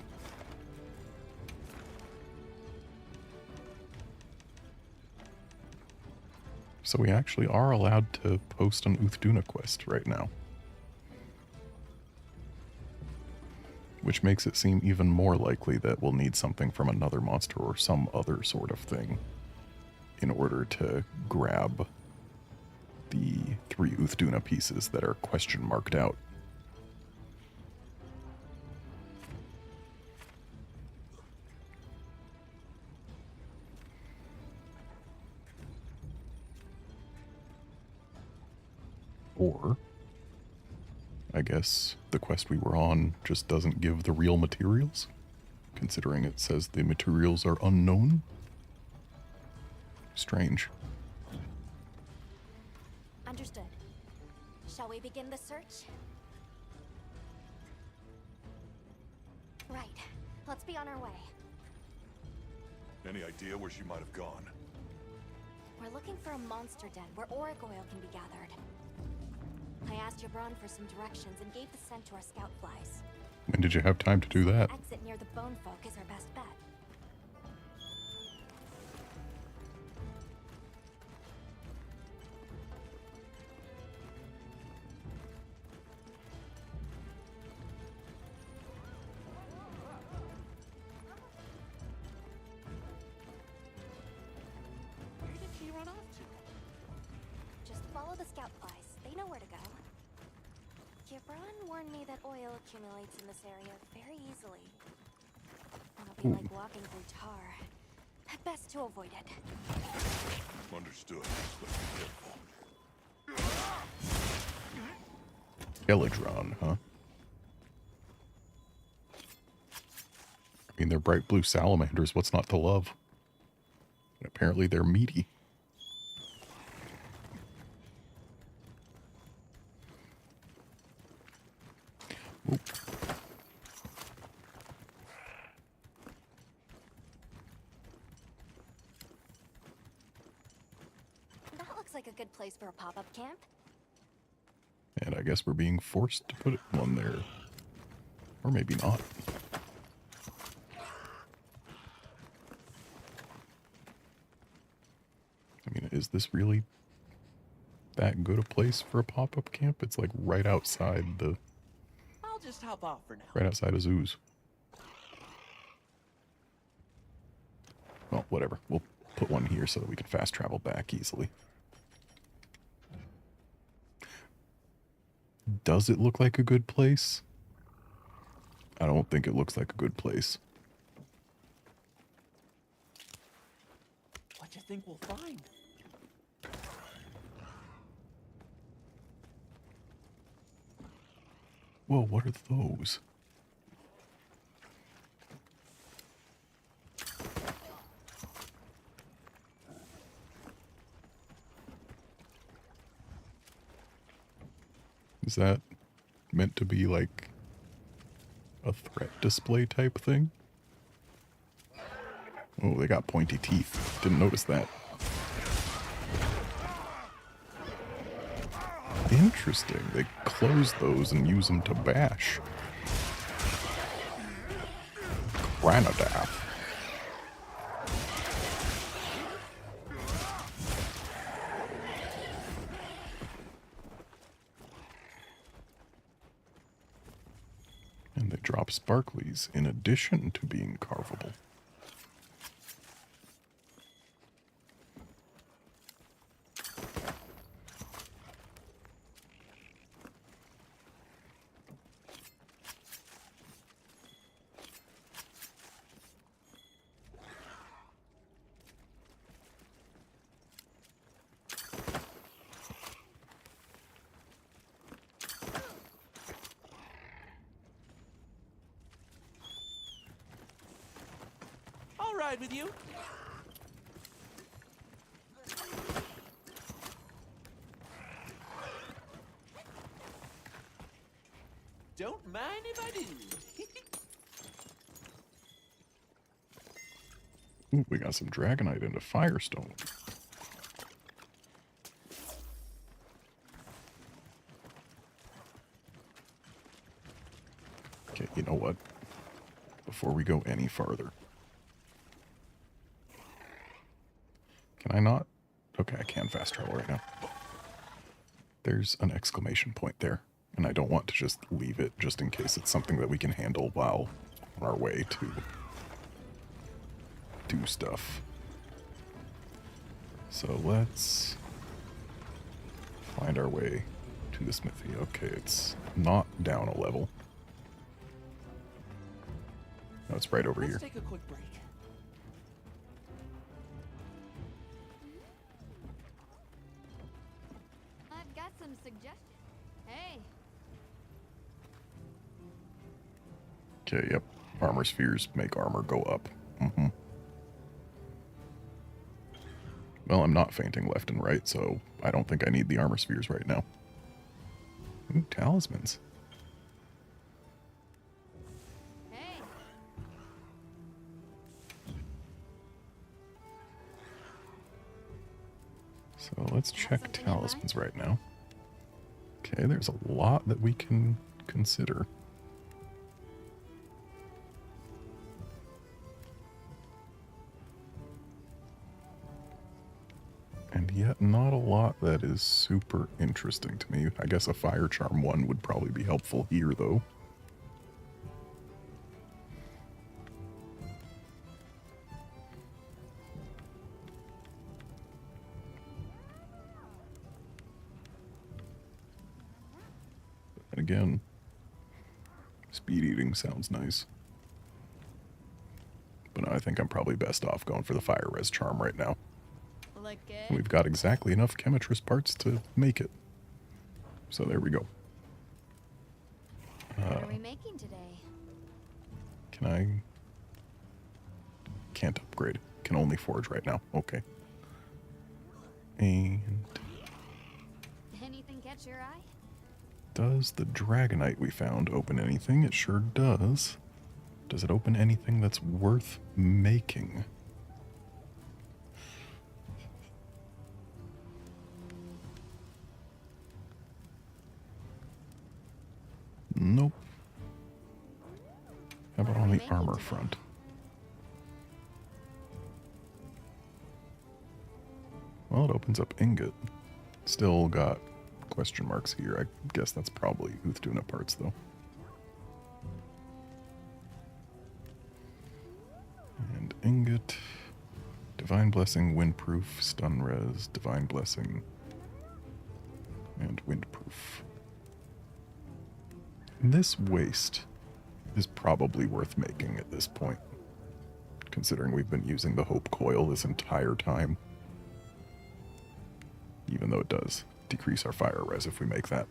So we actually are allowed to post an Uthduna quest right now. Which makes it seem even more likely that we'll need something from another monster or some other sort of thing in order to grab the 3 Uthduna pieces that are question marked out. Or, I guess the quest we were on just doesn't give the real materials, considering it says the materials are unknown. Strange. Understood. Shall we begin the search? Right. Let's be on our way. Any idea where she might have gone? We're looking for a monster den where auric oil can be gathered. I asked Jabron for some directions and gave the scent to our scout flies. When did you have time to do that? Exit near the bone folk is our best bet. Where did she run off to? Just follow the scout flies. They know where to go. Gibran warned me that oil accumulates in this area very easily. It'll be like walking through tar. Best to avoid it. Understood. Let's be careful. Eladron, huh? I mean, they're bright blue salamanders. What's not to love? And apparently they're meaty. Oop. That looks like a good place for a pop-up camp. And I guess we're being forced to put one there. Or maybe not. I mean, is this really that good a place for a pop-up camp? It's like right outside the... I'll just hop off for now. Right outside of zoos. Well, whatever. We'll put one here so that we can fast travel back easily. Does it look like a good place? I don't think it looks like a good place. What do you think we'll find? Whoa, what are those? Is that meant to be like a threat display type thing? Oh, they got pointy teeth. Didn't notice that. Interesting. They close those and use them to bash. Granadath. And they drop sparklies in addition to being carvable. I'll ride with you. Don't mind if I do. Ooh, we got some dragonite into firestone. Okay, you know what? Before we go any farther. Can I not? Okay, I can fast travel right now. There's an exclamation point there, and I don't want to just leave it just in case it's something that we can handle while on our way to do stuff. So let's find our way to the smithy. Okay, it's not down a level. No, it's right over here. Let's take a quick break. I've got some suggestions. Hey. Okay, yep. Armor spheres make armor go up. Well, I'm not fainting left and right, so I don't think I need the armor spheres right now. Ooh, talismans. Hey. So let's check talismans right now. Okay, there's a lot that we can consider. And yet not a lot that is super interesting to me. I guess a fire charm one would probably be helpful here, though. And again, speed eating sounds nice. But I think I'm probably best off going for the fire res charm right now. Like it? We've got exactly enough chemitress parts to make it. So there we go. What are we making today? Can I? Can't upgrade. Can only forge right now. Okay. And Anything catch your eye? does the dragonite we found open anything? It sure does. Does it open anything that's worth making? Nope. How about on the armor front? Well, it opens up ingot. Still got question marks here. I guess that's probably Uthduna parts, though. And ingot. Divine Blessing, Windproof, Stun Res, Divine Blessing, and Windproof. This waste is probably worth making at this point, considering we've been using the Hope Coil this entire time. Even though it does decrease our fire res if we make that.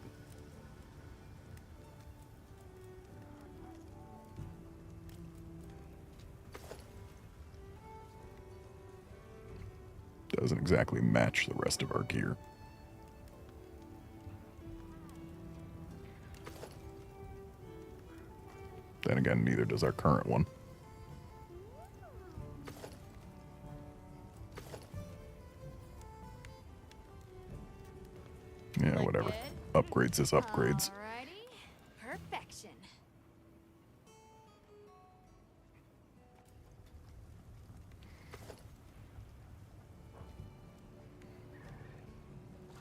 Doesn't exactly match the rest of our gear. Then again, neither does our current one. Yeah, whatever. Upgrades is upgrades. Alrighty. Perfection.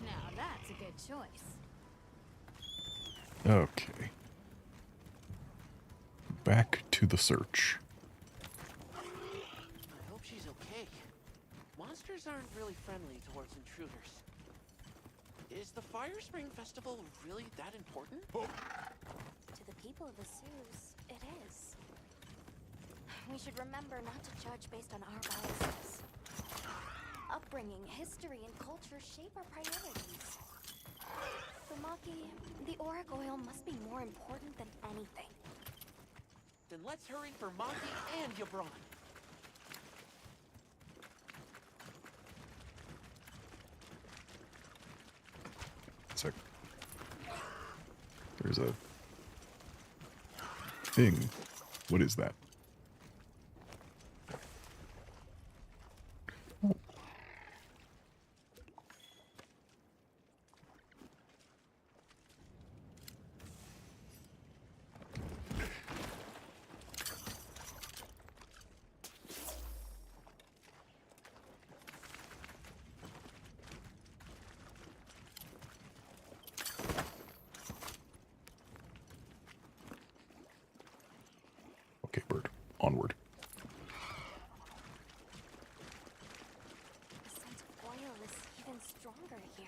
Now that's a good choice. Okay. Back to the search. I hope she's okay. Monsters aren't really friendly towards intruders. Is the Fire Spring Festival really that important? To the people of the Sioux, it is. We should remember not to judge based on our biases. Upbringing, history, and culture shape our priorities. For Maki, the auric oil must be more important than anything. Then let's hurry for Maki and Yabron. So, there's a thing. What is that? Oh. Okay, bird. Onward. The scent of oil is even stronger here.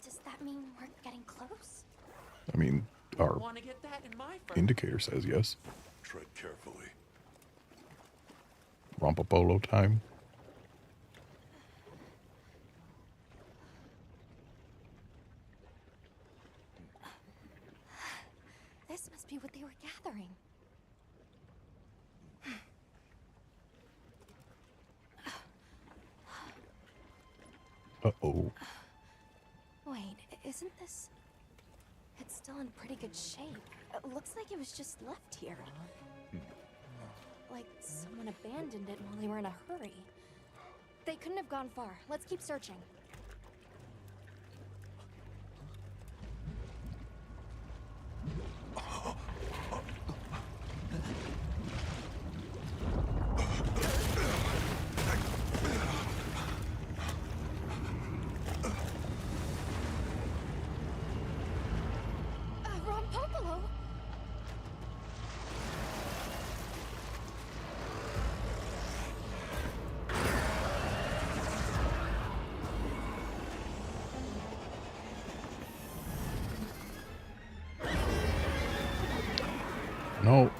Does that mean we're getting close? I mean, our Wanna get that in my indicator says yes. Tread carefully. Rompapolo time. This must be what they were gathering. Uh-oh. Wait, isn't this... It's still in pretty good shape. It looks like it was just left here. Like someone abandoned it while they were in a hurry. They couldn't have gone far. Let's keep searching. Rompopolo! No.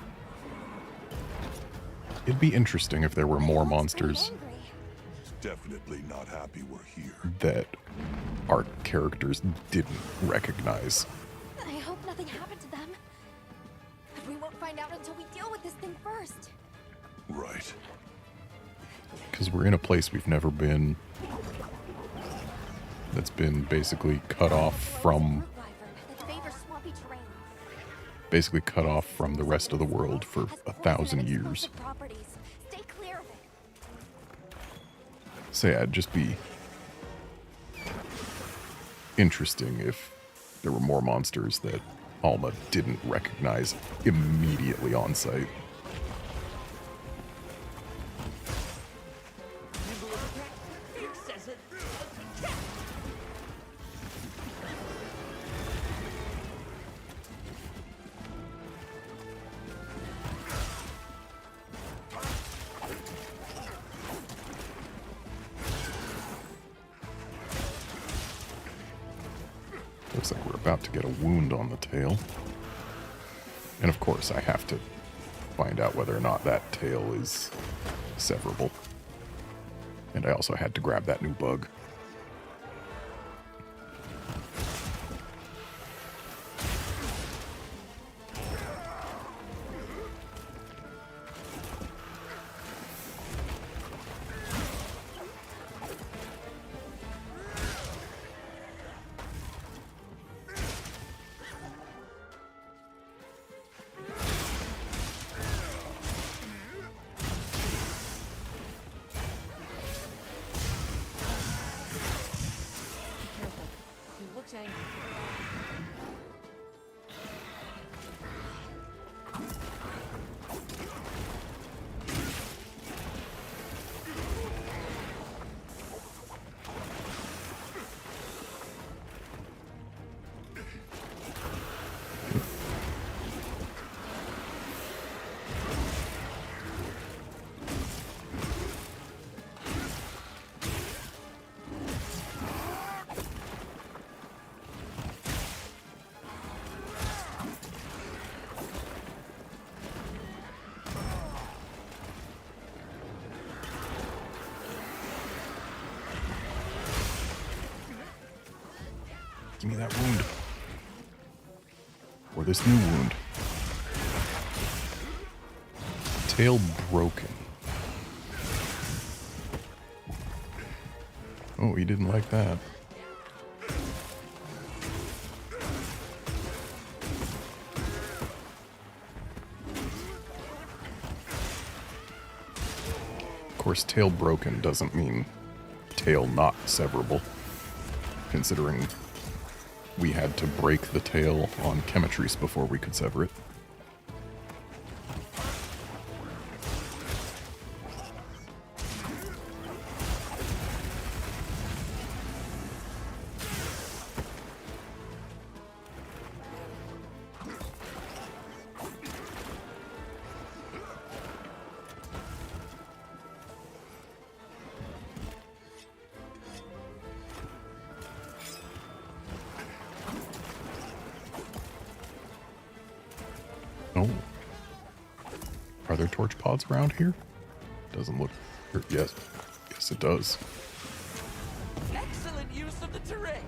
It'd be interesting if there were more monsters He's definitely not happy we're here. that our characters didn't recognize. I hope nothing happened to them. But we won't find out until we deal with this thing first. Right. Because we're in a place we've never been. That's been basically cut off from... That favors swampy terrain. Basically cut off from the rest of the world for 1,000 years. Properties. Stay clear of it. So yeah, it'd just be interesting if there were more monsters that Alma didn't recognize immediately on sight. Looks like we're about to get a wound on the tail. And of course, I have to find out whether or not that tail is severable. And I also had to grab that new bug. Give me that wound. Or this new wound. Tail broken. Oh, he didn't like that. Of course, tail broken doesn't mean tail not severable, considering we had to break the tail on Chemetrice before we could sever it. Oh. Are there torch pods around here? Doesn't look... Yes. Yes, it does. Excellent use of the terrain.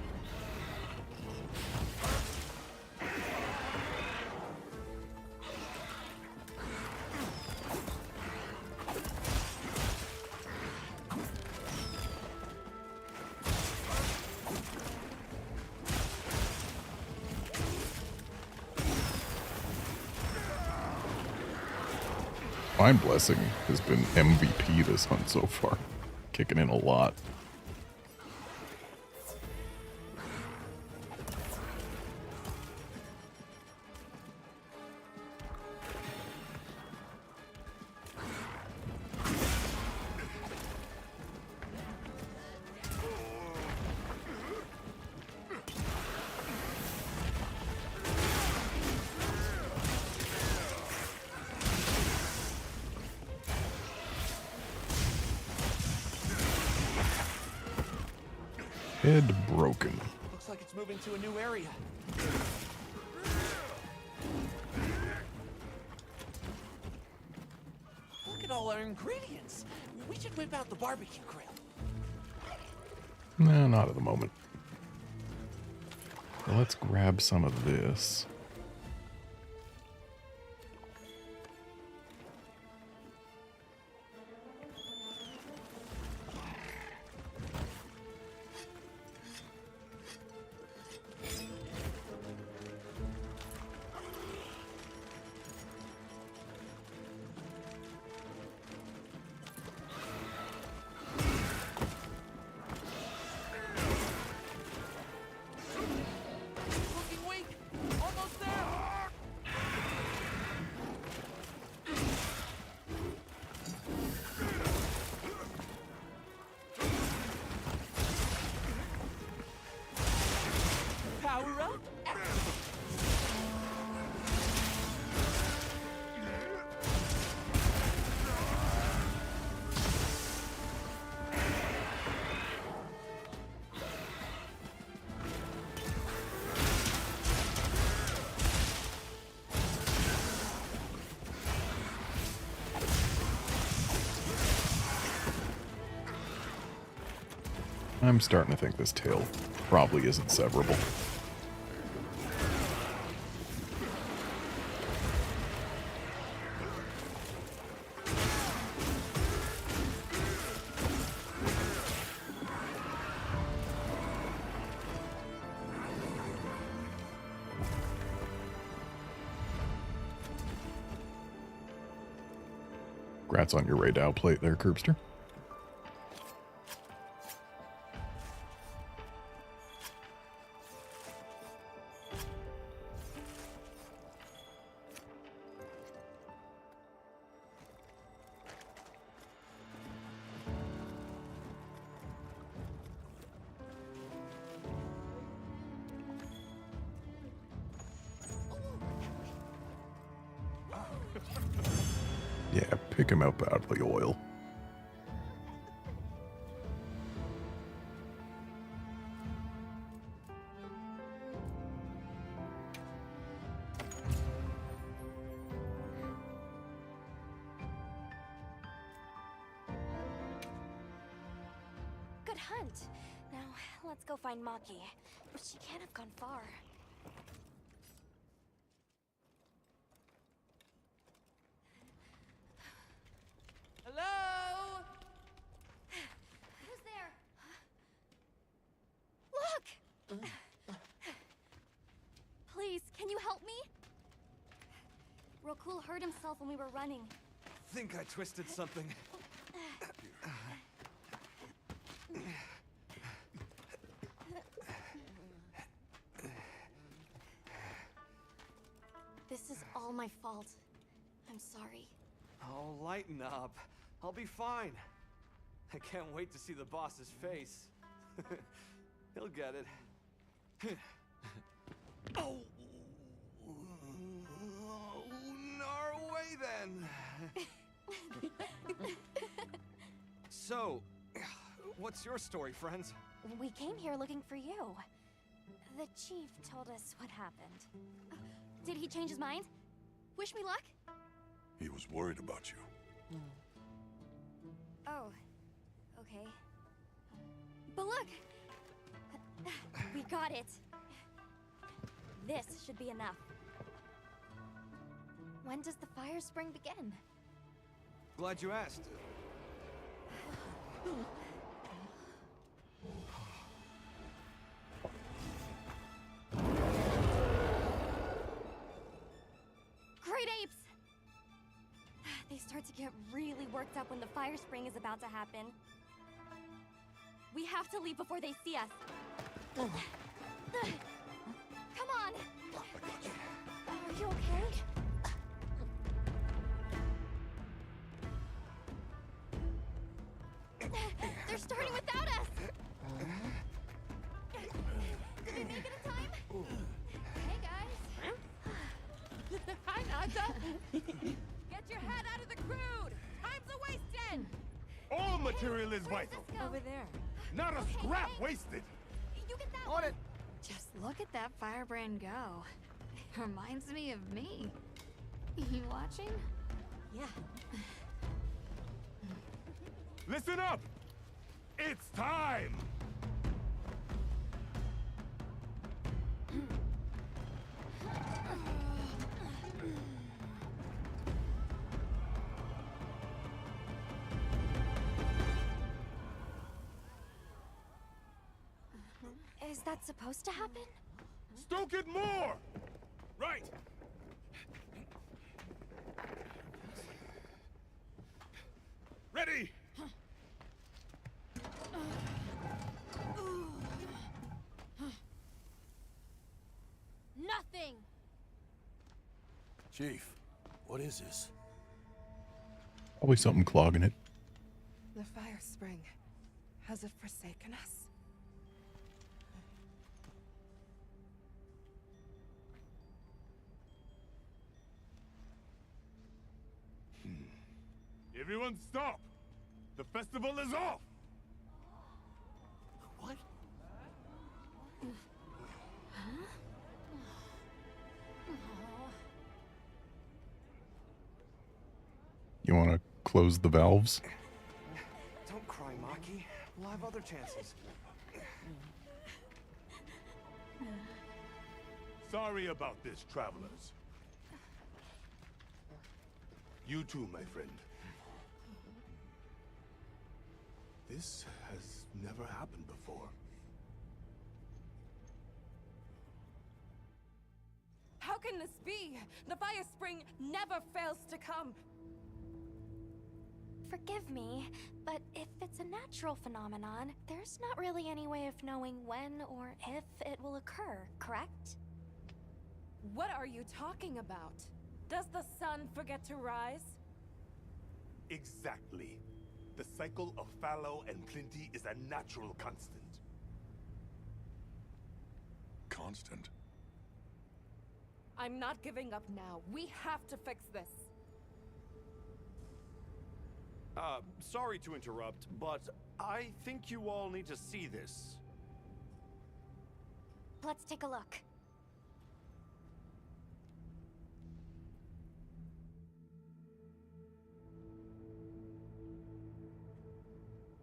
Divine Blessing has been MVP this hunt so far. Kicking in a lot. Head broken. Looks like it's moving to a new area. Look at all our ingredients. We should whip out the barbecue grill. Nah, not at the moment. So let's grab some of this. Looking weak. Almost I'm starting to think this tail probably isn't severable. Congrats on your radar plate there, Curbster. Yeah, pick him up out of the oil. Good hunt. Now, let's go find Maki. She can't have gone far. Hello? Who's there? Look! Please, can you help me? Rokul hurt himself when we were running. Think I twisted something. This is all my fault. I'm sorry. Oh, lighten up. I'll be fine. I can't wait to see the boss's face. He'll get it. Oh! Norway then! So, what's your story, friends? We came here looking for you. The chief told us what happened. Did he change his mind? Wish me luck? He was worried about you. Oh, okay. But look! We got it. This should be enough. When does the fire spring begin? Glad you asked. Great apes! They start to get really worked up when the fire spring is about to happen. We have to leave before they see us. Come on! Are you okay? They're starting without us! Did we make it in time? Hey, guys. Hi, Nata. Get your head out of the crude. Time's a wasted. All material is vital. Over there. Not a scrap wasted. You get that On it. Just look at that firebrand go. Reminds me of me. You watching? Yeah. Listen up. It's time. Is that supposed to happen? Stoke it more. Right. Ready. Nothing! Chief, what is this? Probably something clogging it. The fire spring. Has it forsaken us? Everyone stop. The festival is off. What? You want to close the valves? Don't cry. cry, Maki. We'll have other chances. Sorry about this, travelers. You too, my friend. This has never happened before. How can this be? The fire spring never fails to come. Forgive me, but if it's a natural phenomenon, there's not really any way of knowing when or if it will occur, correct? What are you talking about? Does the sun forget to rise? Exactly. The cycle of fallow and plenty is a natural constant. Constant? I'm not giving up now. We have to fix this. Sorry to interrupt, but I think you all need to see this. Let's take a look.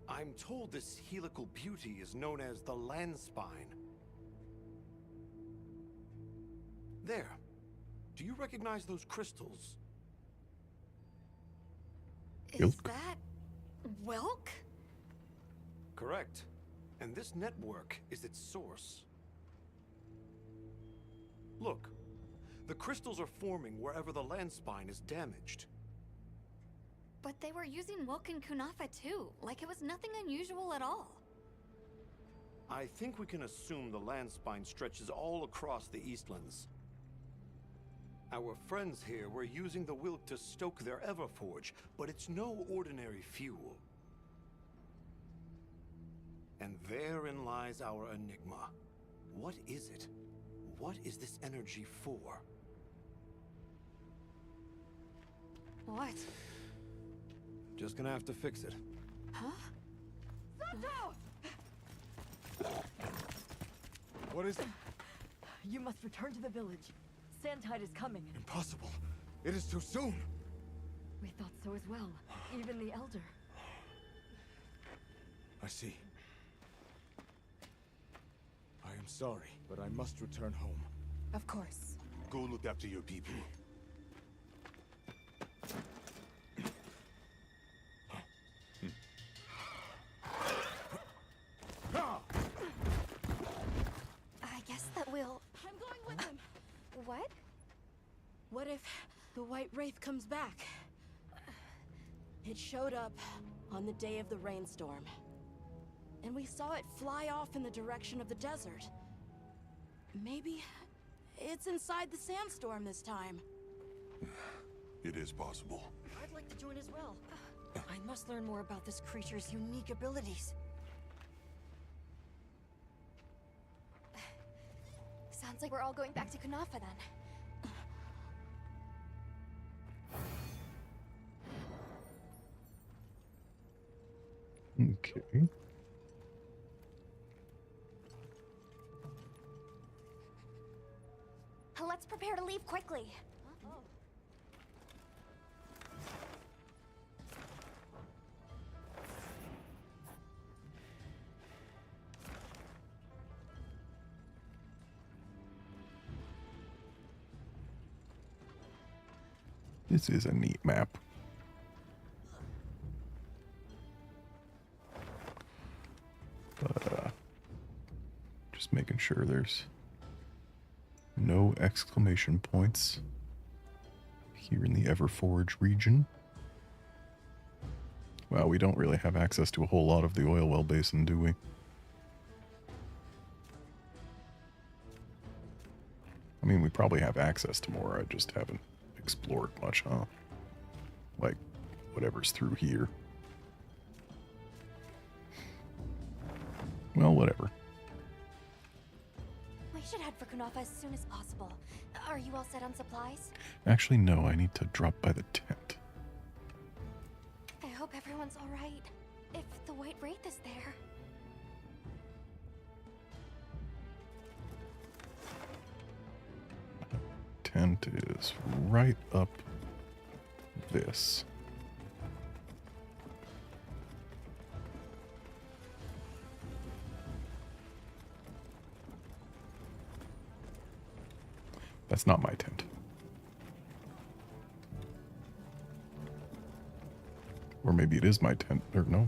I'm told this helical beauty is known as the land spine. There. Do you recognize those crystals? Is that Wilk? Correct. And this network is its source. Look, the crystals are forming wherever the land spine is damaged. But they were using Wilk and Kunafa too, like it was nothing unusual at all. I think we can assume the land spine stretches all across the Eastlands. Our friends here were using the Wilk to stoke their Everforge, but it's no ordinary fuel. And therein lies our enigma. What is it? What is this energy for? What? Just gonna have to fix it. Huh? Sato! What is it? You must return to the village. Sandtide is coming. Impossible. It is too soon. We thought so as well. Even the Elder. I see. I am sorry, but I must return home. Of course. Go look after your people. I guess that we'll... I'm going with him. What? What if the White Wraith comes back? It showed up on the day of the rainstorm. And we saw it fly off in the direction of the desert. Maybe it's inside the sandstorm this time. It is possible. I'd like to join as well. I must learn more about this creature's unique abilities. Sounds like we're all going back to Kunafa then. Okay. Let's prepare to leave quickly. This is a neat map. But, just making sure there's no exclamation points here in the Everforge region. Well, we don't really have access to a whole lot of the oil well basin, do we? I mean, we probably have access to more, I just haven't explored much, huh? Like, whatever's through here. Well, whatever. We should head for Kunafa as soon as possible. Are you all set on supplies? Actually, no, I need to drop by the tent. I hope everyone's all right. If the White Wraith is there. Tent is right up this. That's not my tent. Or maybe it is my tent. Or no.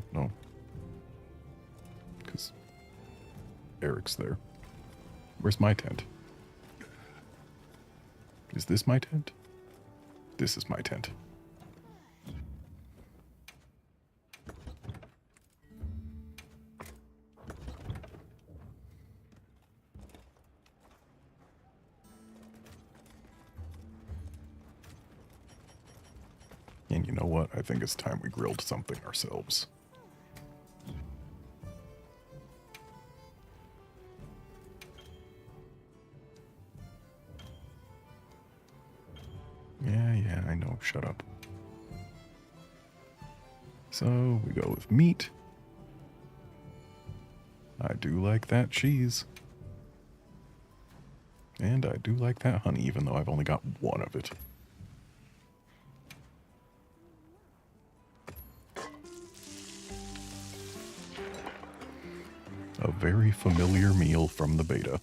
Because Eric's there. Where's my tent? Is this my tent? This is my tent. And you know what? I think it's time we grilled something ourselves. Yeah, I know. Shut up. So we go with meat. I do like that cheese. And I do like that honey, even though I've only got one of it. A very familiar meal from the beta.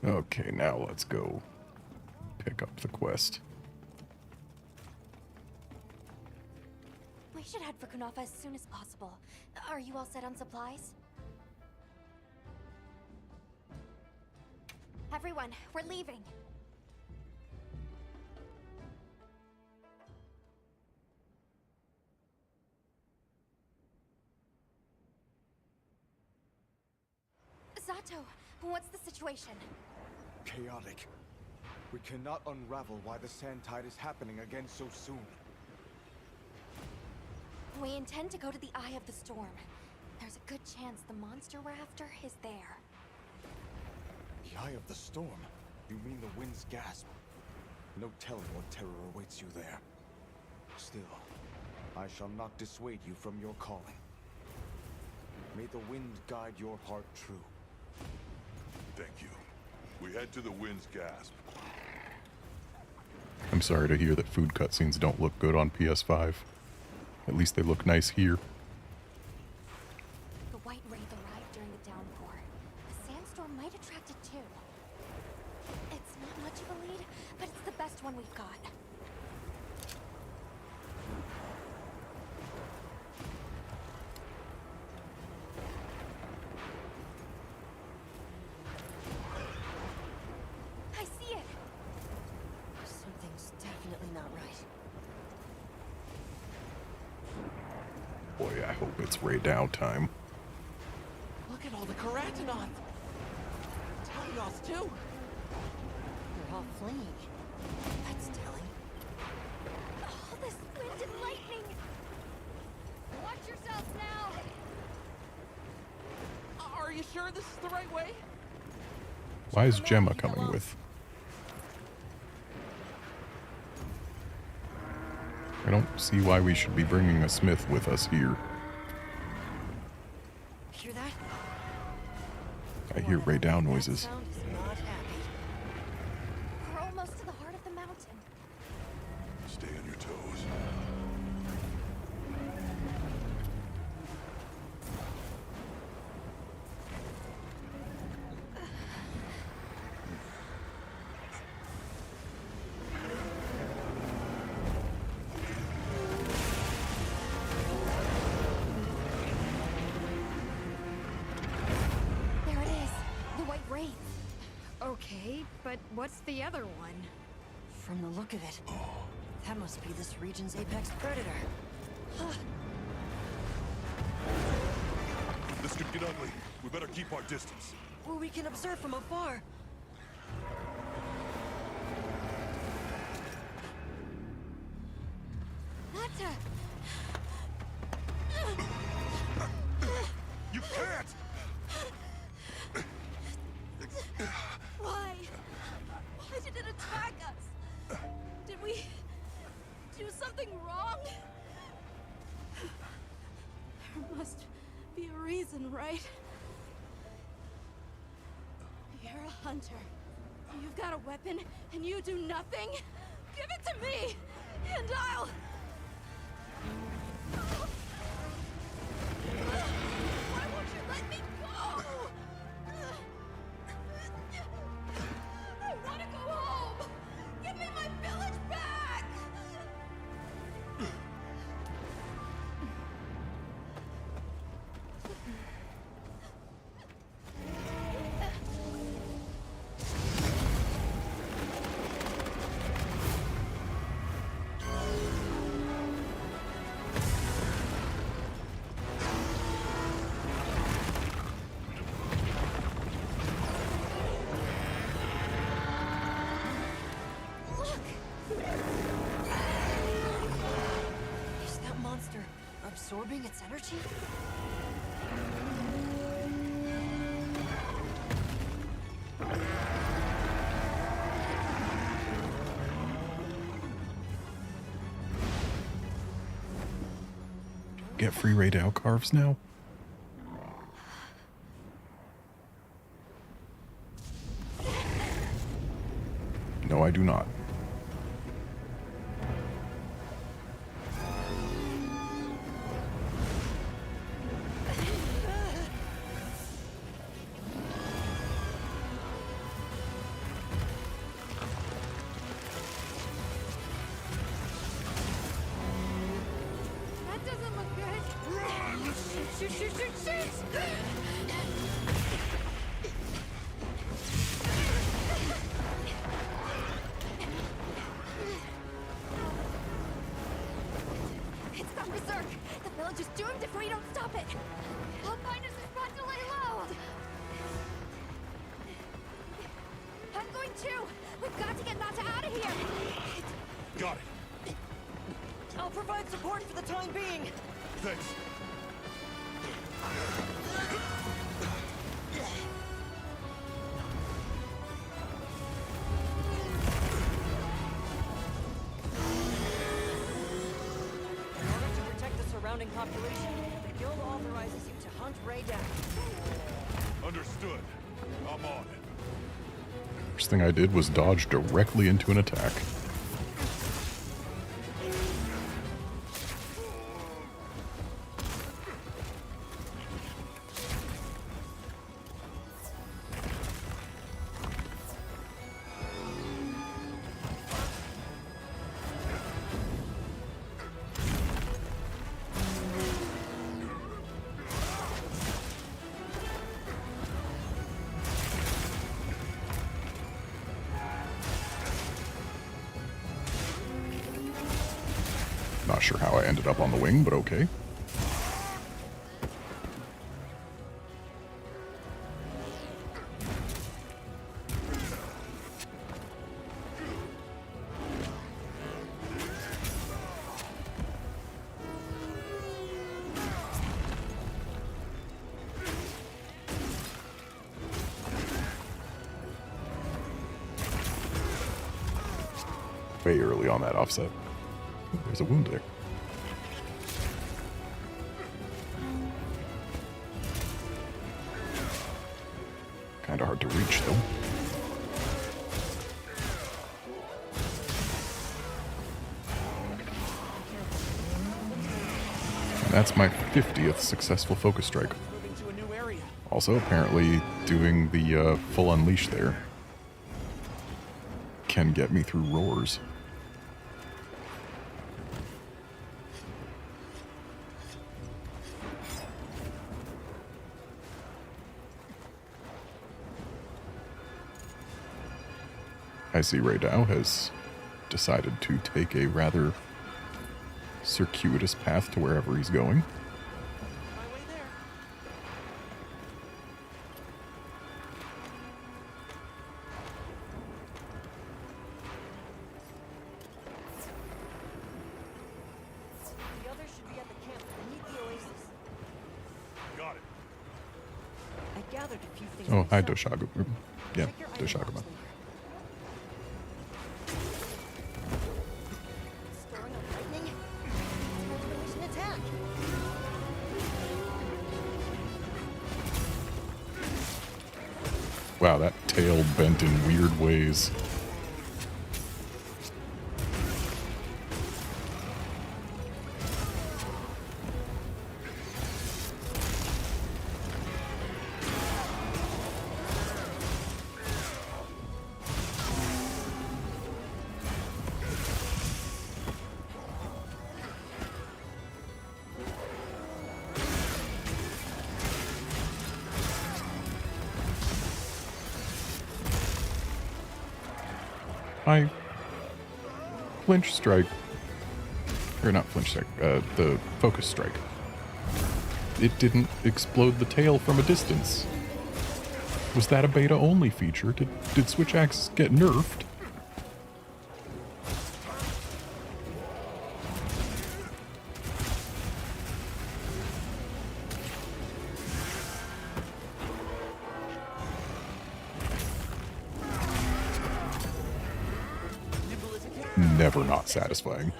Okay, now let's go pick up the quest. We should head for Kunafa as soon as possible. Are you all set on supplies? Everyone, we're leaving. Zato, what's the situation? Chaotic. We cannot unravel why the sand tide is happening again so soon. We intend to go to the Eye of the Storm. There's a good chance the monster we're after is there. The Eye of the Storm? You mean the wind's gasp? No telling what terror awaits you there. Still, I shall not dissuade you from your calling. May the wind guide your heart true. Thank you. We head to the wind's gasp. I'm sorry to hear that food cutscenes don't look good on PS5. At least they look nice here. The White Wraith arrived during the downpour. The sandstorm might attract it too. It's not much of a lead, but it's the best one we've got. I see it! Something's definitely not right. Boy, I hope it's Ray Dow time. Look at all the keratinons. Talios too. They're all fleeing. That's telling. All this wind and lightning! Watch yourselves now! Are you sure this is the right way? Why is Gemma coming with? I don't see why we should be bringing a smith with us here. Hear that? I hear Ray Dow noises. Sound is not happy. We're almost to the heart of the mountain. Stay on your toes. There it is, the White Wraith. Okay, but what's the other one? From the look of it, that must be this region's apex predator. This could get ugly. We better keep our distance. Well, we can observe from afar. Nata! You can't! Why? Why did it attack us? Did we do something wrong? There must be a reason, right? You're a hunter. You've got a weapon, and you do nothing? Give it to me, and I'll... Why won't you let me go? I want to go home. Give me my village back. Is that monster absorbing its energy? Get free raid out carves now? No, I do not. That doesn't look good. Shoot, shoot, shoot, shoot! It's gone berserk. The village is doomed if we don't stop it. I'll find us a spot to lay low. I'm going too. We've got to get Nata out of here. Got it. I'll provide support for the time being. Thanks. In order to protect the surrounding population, the guild authorizes you to hunt Ray down. Understood. I'm on it. First thing I did was dodge directly into an attack. Not sure how I ended up on the wing, but okay. Way early on that offset. Ooh, there's a wound there. Kinda hard to reach, though. And that's my 50th successful focus strike. Moving to a new area. Also, apparently, doing the full unleash there can get me through roars. I see Ray Dow has decided to take a rather circuitous path to wherever he's going. My way there. The others should be at the camp beneath the oasis. Got it. I gathered a few things. Oh, hi, myself. Doshaga. Yeah, Check your item Doshaguma. box later. Storing up lightning? Time to release an attack. Wow, that tail bent in weird ways. I flinch strike, or not flinch strike, the focus strike. It didn't explode the tail from a distance. Was that a beta only feature? Did Switch Axe get nerfed? Never not satisfying.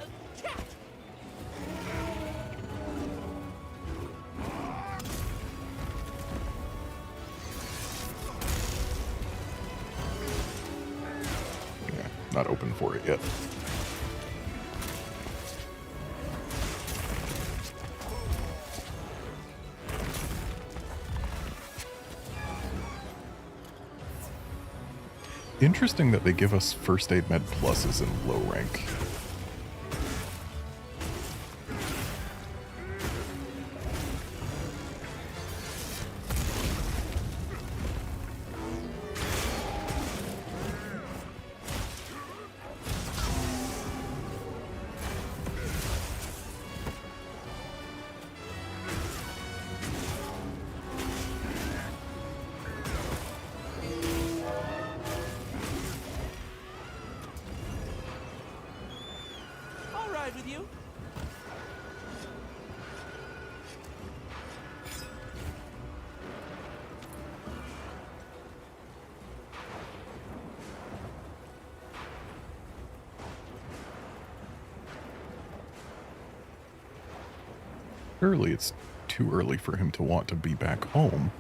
Yeah, not open for it yet. Interesting that they give us first aid med pluses in low rank. With you? Surely it's too early for him to want to be back home.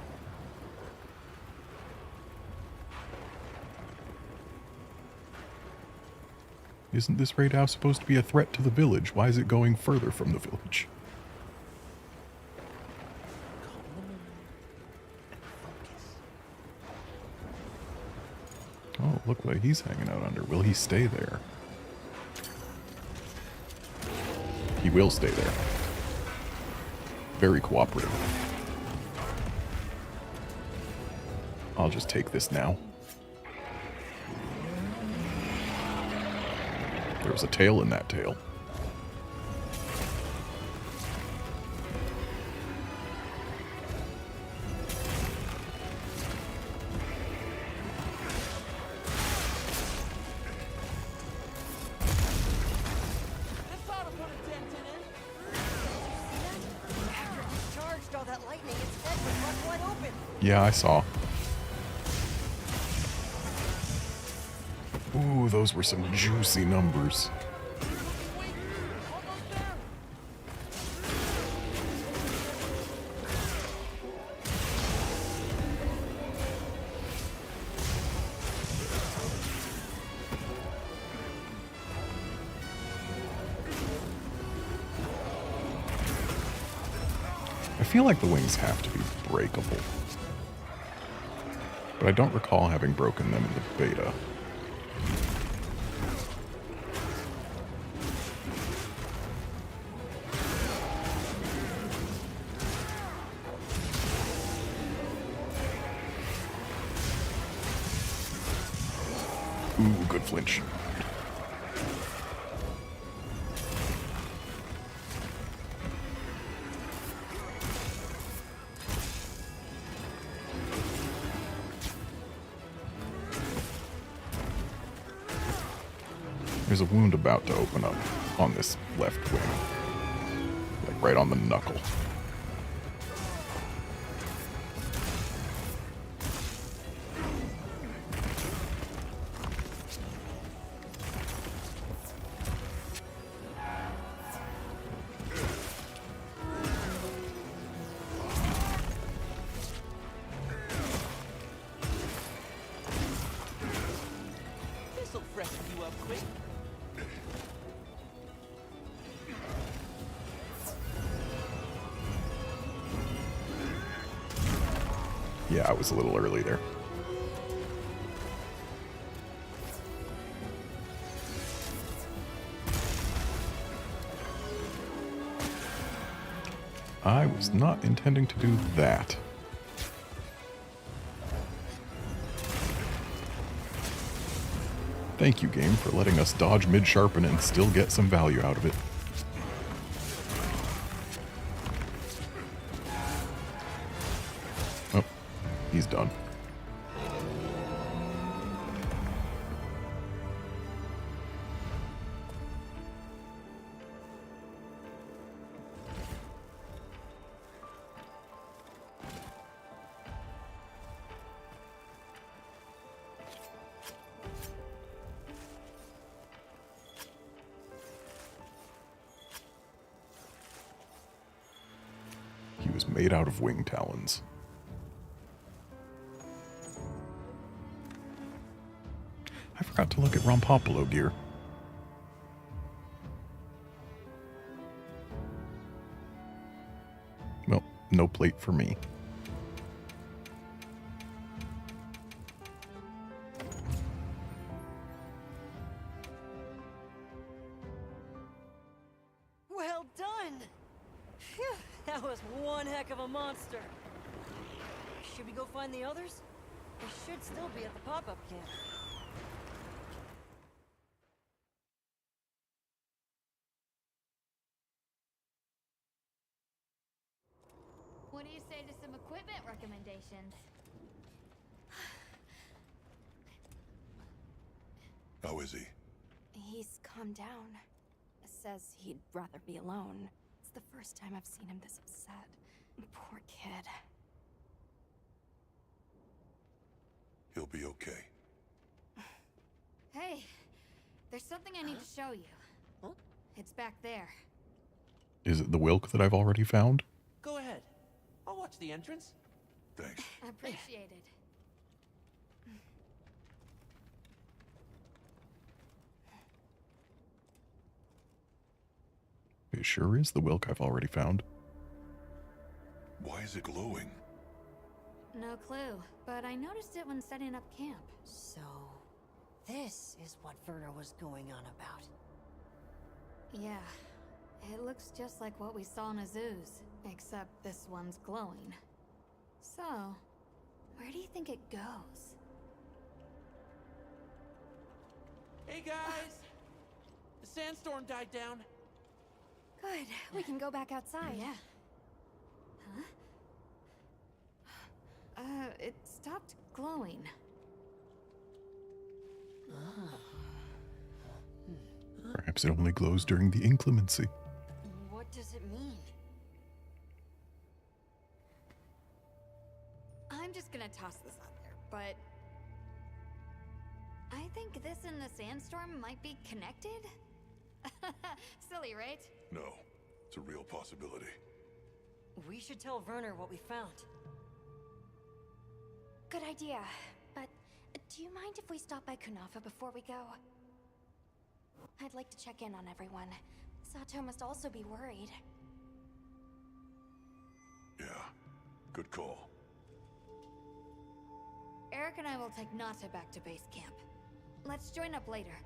Isn't this raid house supposed to be a threat to the village? Why is it going further from the village? Oh, look what he's hanging out under. Will he stay there? He will stay there. Very cooperative. I'll just take this now. There was a tail in that tail. Yeah, I saw. Ooh, those were some juicy numbers. I feel like the wings have to be breakable. But I don't recall having broken them in the beta. Ooh, good flinch. There's a wound about to open up on this left wing. Like right on the knuckle. Wait. Yeah, I was a little early there. I was not intending to do that. Thank you, game, for letting us dodge mid-sharpen and still get some value out of it. Oh, he's done. He was made out of wing talons. I forgot to look at Rompopolo gear. Well, no plate for me. Well done! Phew, that was one heck of a monster. Should we go find the others? They should still be at the pop-up camp. What do you say to some equipment recommendations? How is he? He's calmed down. Says he'd rather be alone. It's the first time I've seen him this upset. Poor kid. He'll be okay. Hey, there's something I need to show you. Huh? It's back there. Is it the Wilk that I've already found? Go ahead. I'll watch the entrance. Thanks. Appreciate it. It sure is the Wilk I've already found. Why is it glowing? No clue, but I noticed it when setting up camp. So, this is what Werner was going on about. Yeah, it looks just like what we saw in Azu's, except this one's glowing. So, where do you think it goes? Hey guys! The sandstorm died down. Good, we can go back outside. Yeah. Huh? It stopped glowing. Perhaps it only glows during the inclemency. What does it mean? I'm just gonna toss this out there, but I think this and the sandstorm might be connected? Silly, right? No, it's a real possibility. We should tell Werner what we found. Good idea. But do you mind if we stop by Kunafa before we go? I'd like to check in on everyone. Sato must also be worried. Yeah, good call. Eric and I will take Nata back to base camp. Let's join up later.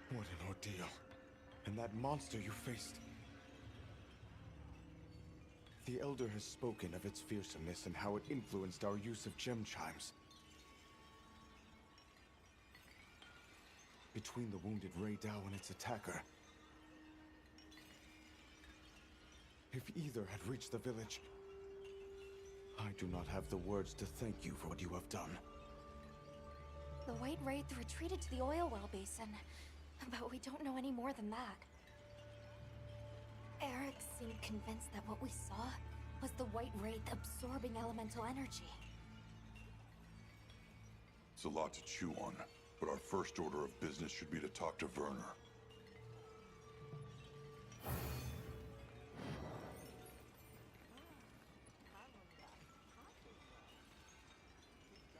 What an ordeal. And that monster you faced. The Elder has spoken of its fearsomeness and how it influenced our use of gem chimes. Between the wounded Rei Dao and its attacker, if either had reached the village, I do not have the words to thank you for what you have done. The White Wraith retreated to the oil well basin, but we don't know any more than that. Eric seemed convinced that what we saw was the White Wraith absorbing elemental energy. It's a lot to chew on, but our first order of business should be to talk to Werner.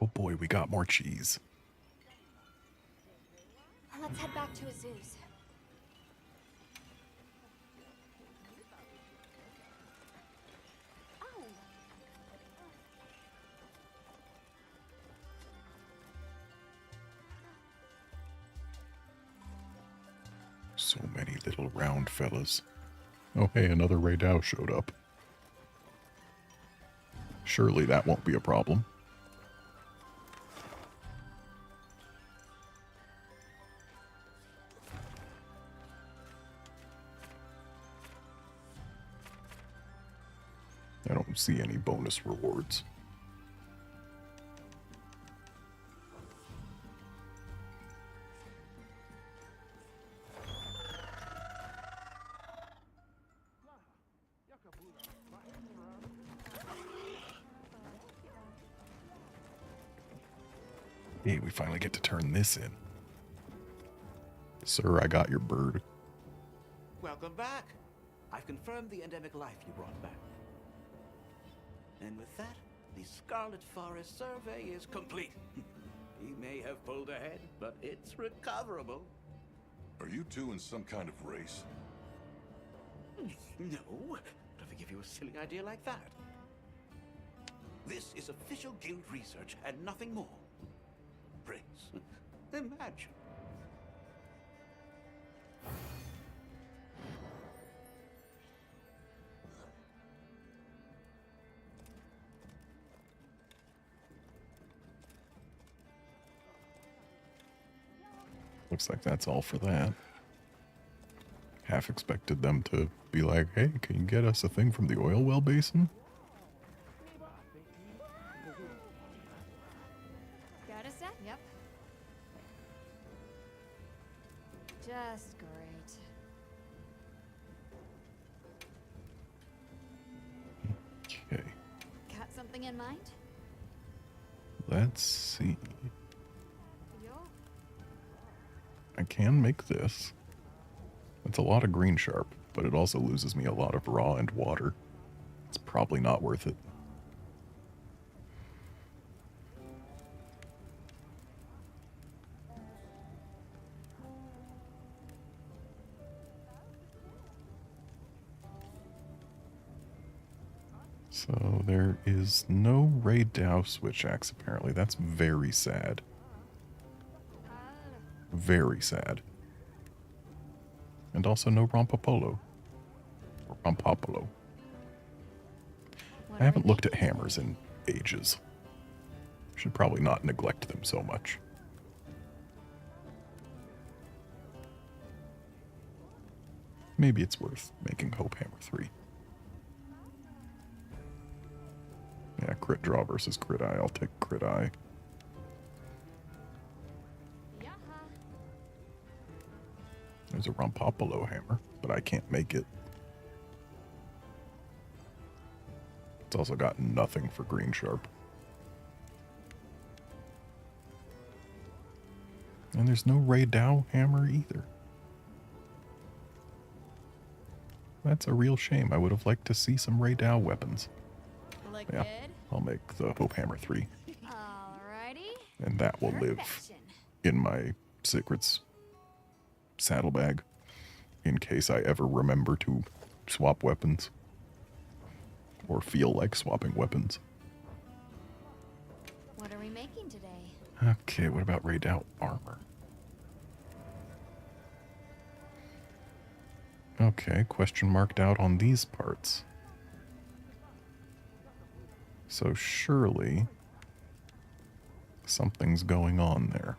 Oh boy, we got more cheese. Let's head back to Azu's. So many little round fellas. Oh hey, another Ray Dow showed up. Surely that won't be a problem. I don't see any bonus rewards. Hey, we finally get to turn this in. Sir, I got your bird. Welcome back. I've confirmed the endemic life you brought back. And with that, the Scarlet Forest survey is complete. He may have pulled ahead, but it's recoverable. Are you two in some kind of race? No, don't ever give you a silly idea like that. This is official guild research and nothing more. Race. Imagine. Looks like that's all for that. Half expected them to be like, hey, can you get us a thing from the oil well basin? Got a set? Yep. Just great. Okay. Got something in mind? Let's see. Yo. I can make this. It's a lot of green sharp, but it also loses me a lot of raw and water. It's probably not worth it. So there is no Ray Dow switch axe apparently. That's very sad. Very sad. And also no Rompopolo. Or Rompopolo. I haven't looked at hammers in ages. Should probably not neglect them so much. Maybe it's worth making Hope Hammer 3. Yeah, crit draw versus crit eye. I'll take crit eye. There's a Rompopolo hammer, but I can't make it. It's also got nothing for green sharp. And there's no Ray Dow hammer either. That's a real shame. I would have liked to see some Ray Dow weapons. Look Yeah, good. I'll make the Hope Hammer 3. Alrighty. And that will live in my secrets saddlebag in case I ever remember to swap weapons or feel like swapping weapons. What are we making today? Okay, what about Ray Dow armor? Okay, question marked out on these parts. So surely something's going on there.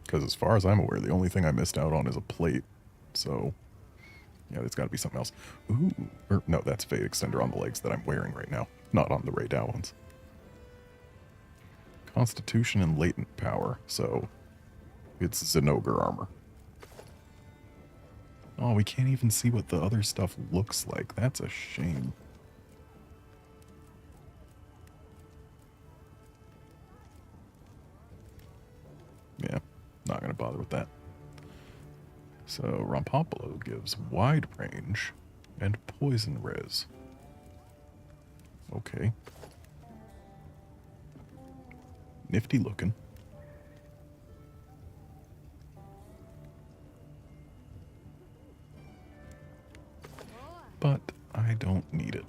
Because as far as I'm aware, the only thing I missed out on is a plate. So, yeah, there's got to be something else. Ooh, or no, that's Fade Extender on the legs that I'm wearing right now, not on the Ray Dow ones. Constitution and Latent Power, so it's Zinogre armor. Oh, we can't even see what the other stuff looks like. That's a shame. Yeah, not going to bother with that. So, Rompopolo gives wide range, And poison res. Okay. Nifty looking. But I don't need it.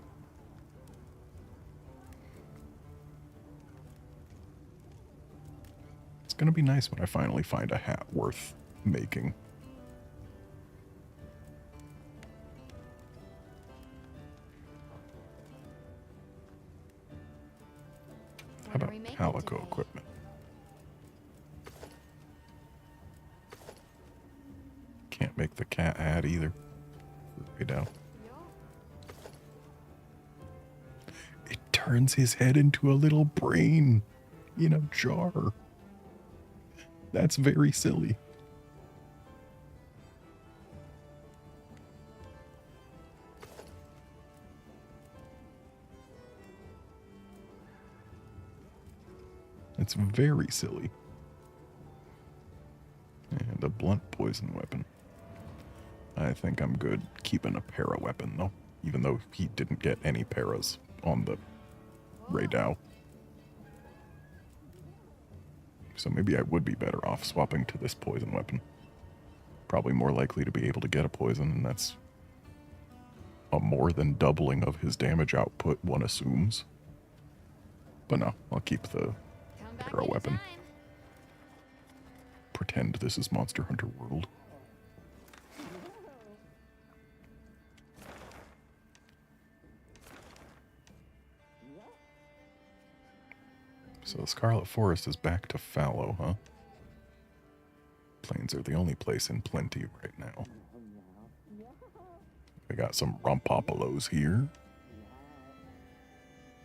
It's gonna be nice when I finally find a hat worth making. How about calico equipment? Can't make the cat hat either. Right now. It turns his head into a little brain in a jar. That's very silly. It's very silly. And a blunt poison weapon. I think I'm good keeping a para weapon, though. Even though he didn't get any paras on the Raydao. So maybe I would be better off swapping to this poison weapon. Probably more likely to be able to get a poison, and that's a more than doubling of his damage output, one assumes. But no, I'll keep the para weapon. Pretend this is Monster Hunter World. So the Scarlet Forest is back to fallow, huh? Plains are the only place in plenty right now. We got some Rompopolos here.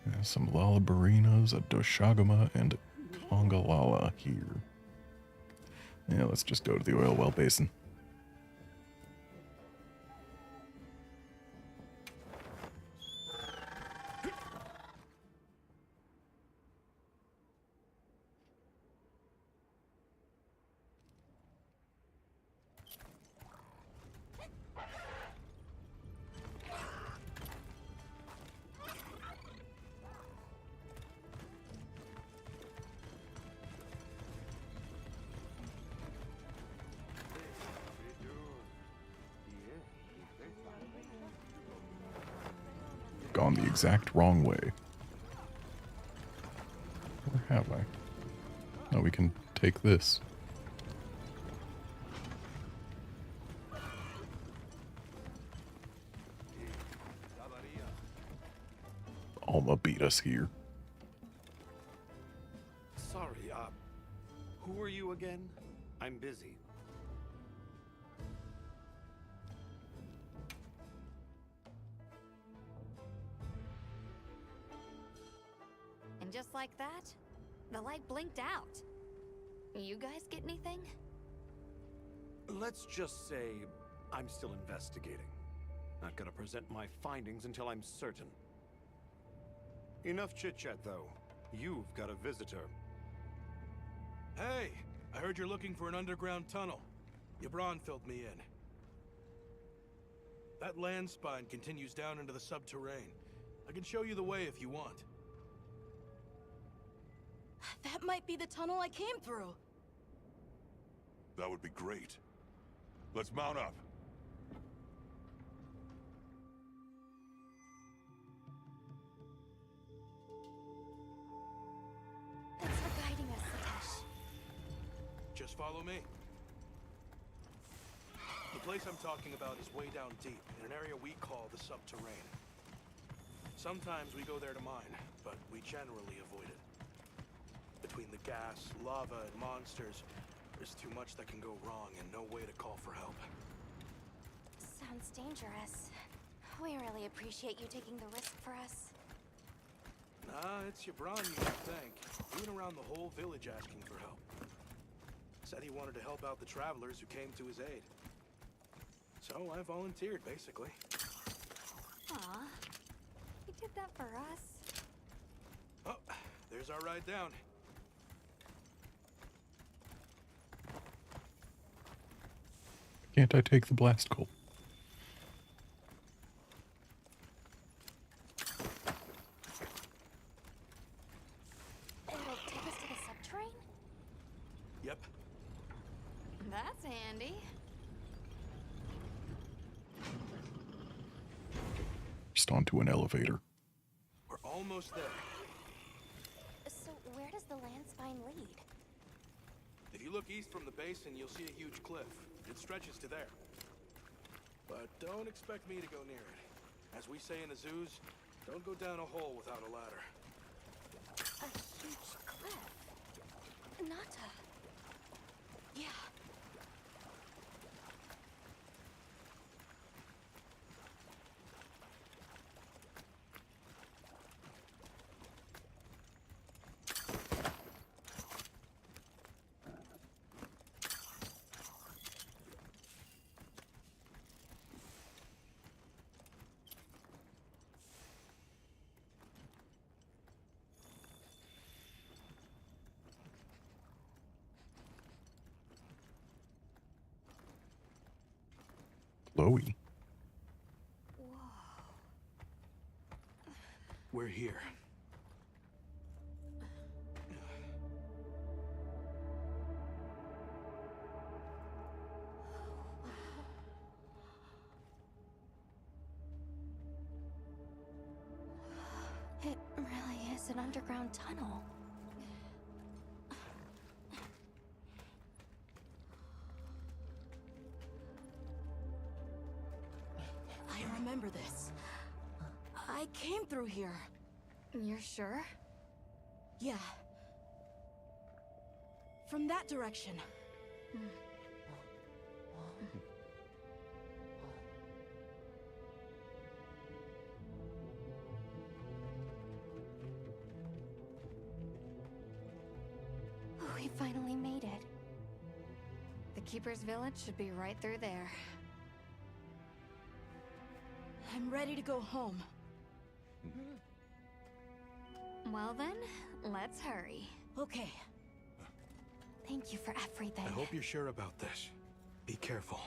And some Lullabarinas, a Doshagama, and a Congalala here. Yeah, let's just go to the oil well basin. Gone the exact wrong way. Or have I? No, we can take this. Alma beat us here. Sorry, who are you again? I'm busy. And just like that, the light blinked out. You guys get anything? Let's just say I'm still investigating. Not gonna present my findings until I'm certain. Enough chit-chat, though. You've got a visitor. Hey, I heard you're looking for an underground tunnel. Yabron filled me in. That land spine continues down into the subterrane. I can show you the way if you want. That might be the tunnel I came through. That would be great. Let's mount up. Thanks for guiding us, Satosh. Just follow me. The place I'm talking about is way down deep, in an area we call the subterrane. Sometimes we go there to mine, but we generally avoid it. Between the gas, lava, and monsters, there's too much that can go wrong and no way to call for help. Sounds dangerous. We really appreciate you taking the risk for us. Nah, it's Yabron you can thank. He went around the whole village asking for help. Said he wanted to help out the travelers who came to his aid. So I volunteered, basically. Aw, you did that for us. Oh, there's our ride down. Can't I take the blast coal? Yep. That's handy. Just onto an elevator. We're almost there. So where does the land spine lead? If you look east from the basin, you'll see a huge cliff. It stretches to there. But don't expect me to go near it. As we say in the zoos, don't go down a hole without a ladder. A huge cliff. Nata. Yeah. Chloe. We're here. It really is an underground tunnel. I remember this. I came through here. You're sure? Yeah. From that direction. We finally made it. The Keeper's Village should be right through there. I'm ready to go home. Well then, let's hurry. Okay. Thank you for everything. I hope you're sure about this. Be careful.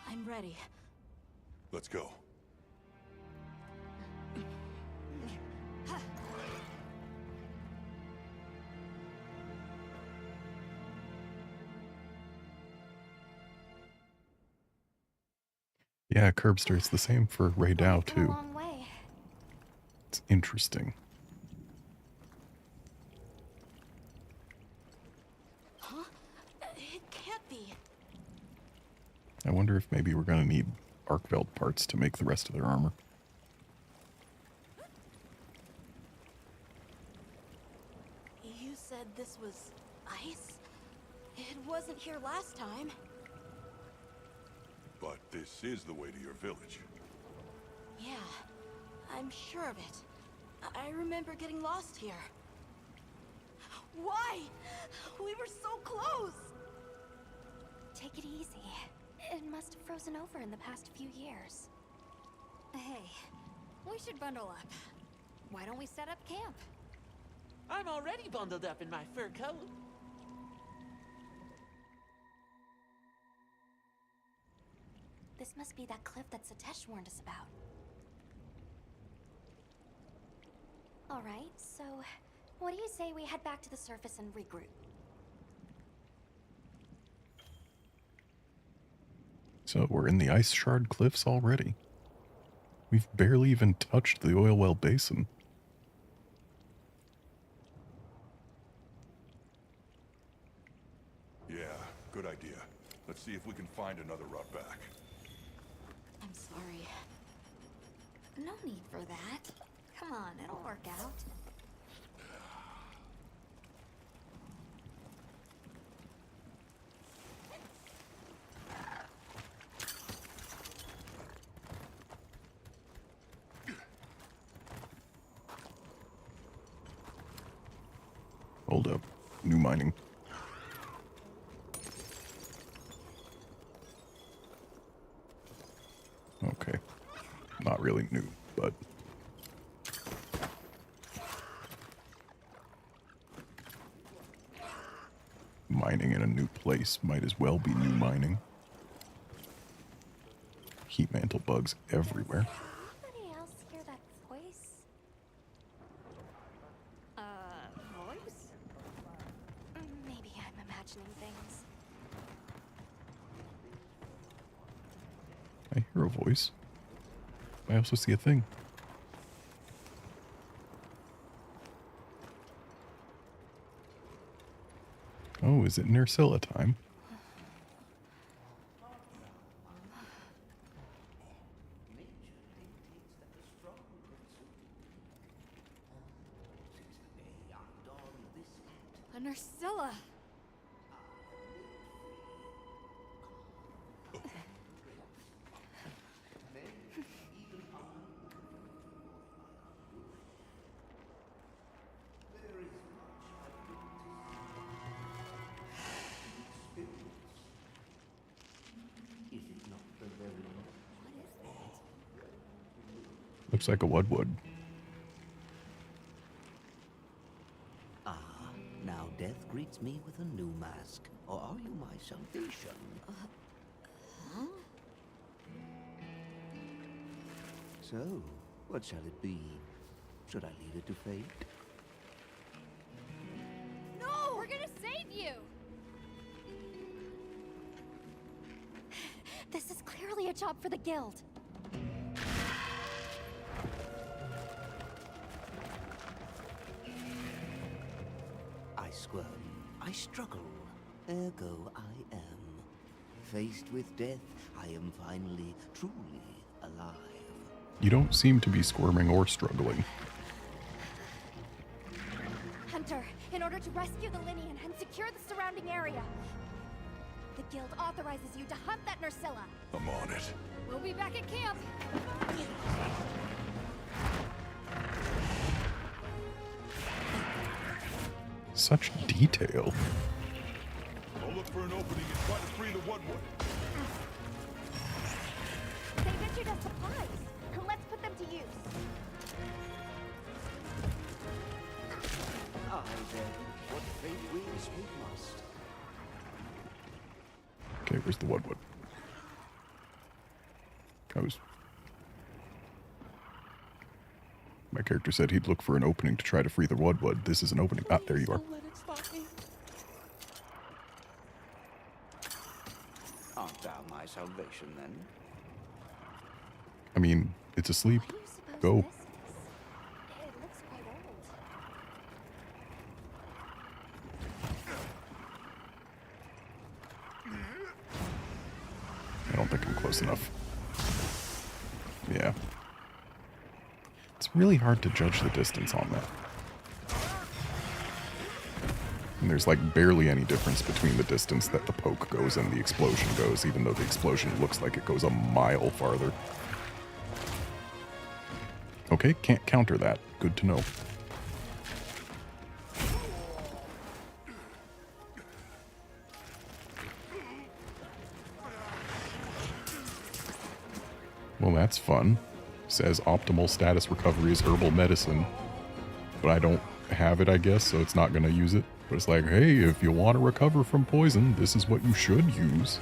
I'm ready. Let's go. Yeah, Curbster, it's the same for Ray Dow, Come a too. long way. It's interesting. Huh? It can't be. I wonder if maybe we're going to need Arkveld parts to make the rest of their armor. You said this was ice? It wasn't here last time. But this is the way to your village. Yeah, I'm sure of it. I remember getting lost here. Why? We were so close! Take it easy. It must have frozen over in the past few years. Hey, we should bundle up. Why don't we set up camp? I'm already bundled up in my fur coat. This must be that cliff that Satesh warned us about. Alright, so what do you say we head back to the surface and regroup? So we're in the Ice Shard Cliffs already. We've barely even touched the oil well basin. Yeah, good idea. Let's see if we can find another route back. I'm sorry. No need for that. Come on, it'll work out. Hold up. New mining. Okay. Not really new, but... mining in a new place might as well be new mining. Heat mantle bugs everywhere. Anybody else hear that voice? imagining things. I hear a voice. I also see a thing. Oh, is it Nersilla time? A Nersilla! Looks like a Wudwood. Ah, now death greets me with a new mask. Or are you my salvation? Huh? So, what shall it be? Should I leave it to fate? No! We're gonna save you! This is clearly a job for the guild. I squirm, I struggle, ergo I am. Faced with death, I am finally, truly alive. You don't seem to be squirming or struggling. Hunter, in order to rescue the Linean and secure the surrounding area, the guild authorizes you to hunt that Nersilla. I'm on it. We'll be back at camp. Such detail. I'll look for an opening and try to free the Wudwood. They've issued us supplies. Let's put them to use. I then, what fate wills, we must. Okay, where's the Wudwood? My character said he'd look for an opening to try to free the Wudwood. This is an opening. Ah, there you are. Art thou my salvation, then? I mean, it's asleep. Go. It looks quite old. I don't think I'm close enough. Yeah. It's really hard to judge the distance on that. And there's like barely any difference between the distance that the poke goes and the explosion goes, even though the explosion looks like it goes a mile farther. Okay, can't counter that. Good to know. Well, that's fun. Says optimal status recovery is herbal medicine. But I don't have it, I guess, so it's not going to use it. But it's like, hey, if you want to recover from poison, this is what you should use.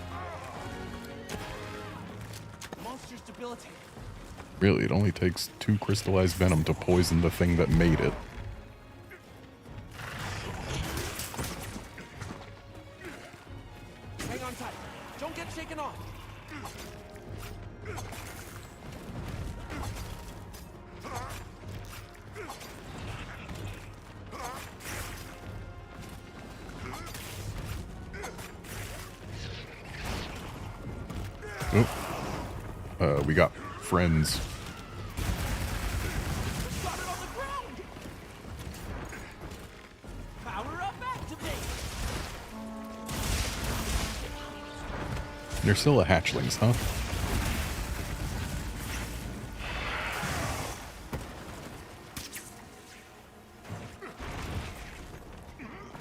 Monster's debilitated. Really, it only takes 2 crystallized venom to poison the thing that made it. Hang on tight. Don't get shaken off. Oh. We got friends. Power up, activate. Nersilla hatchlings, huh?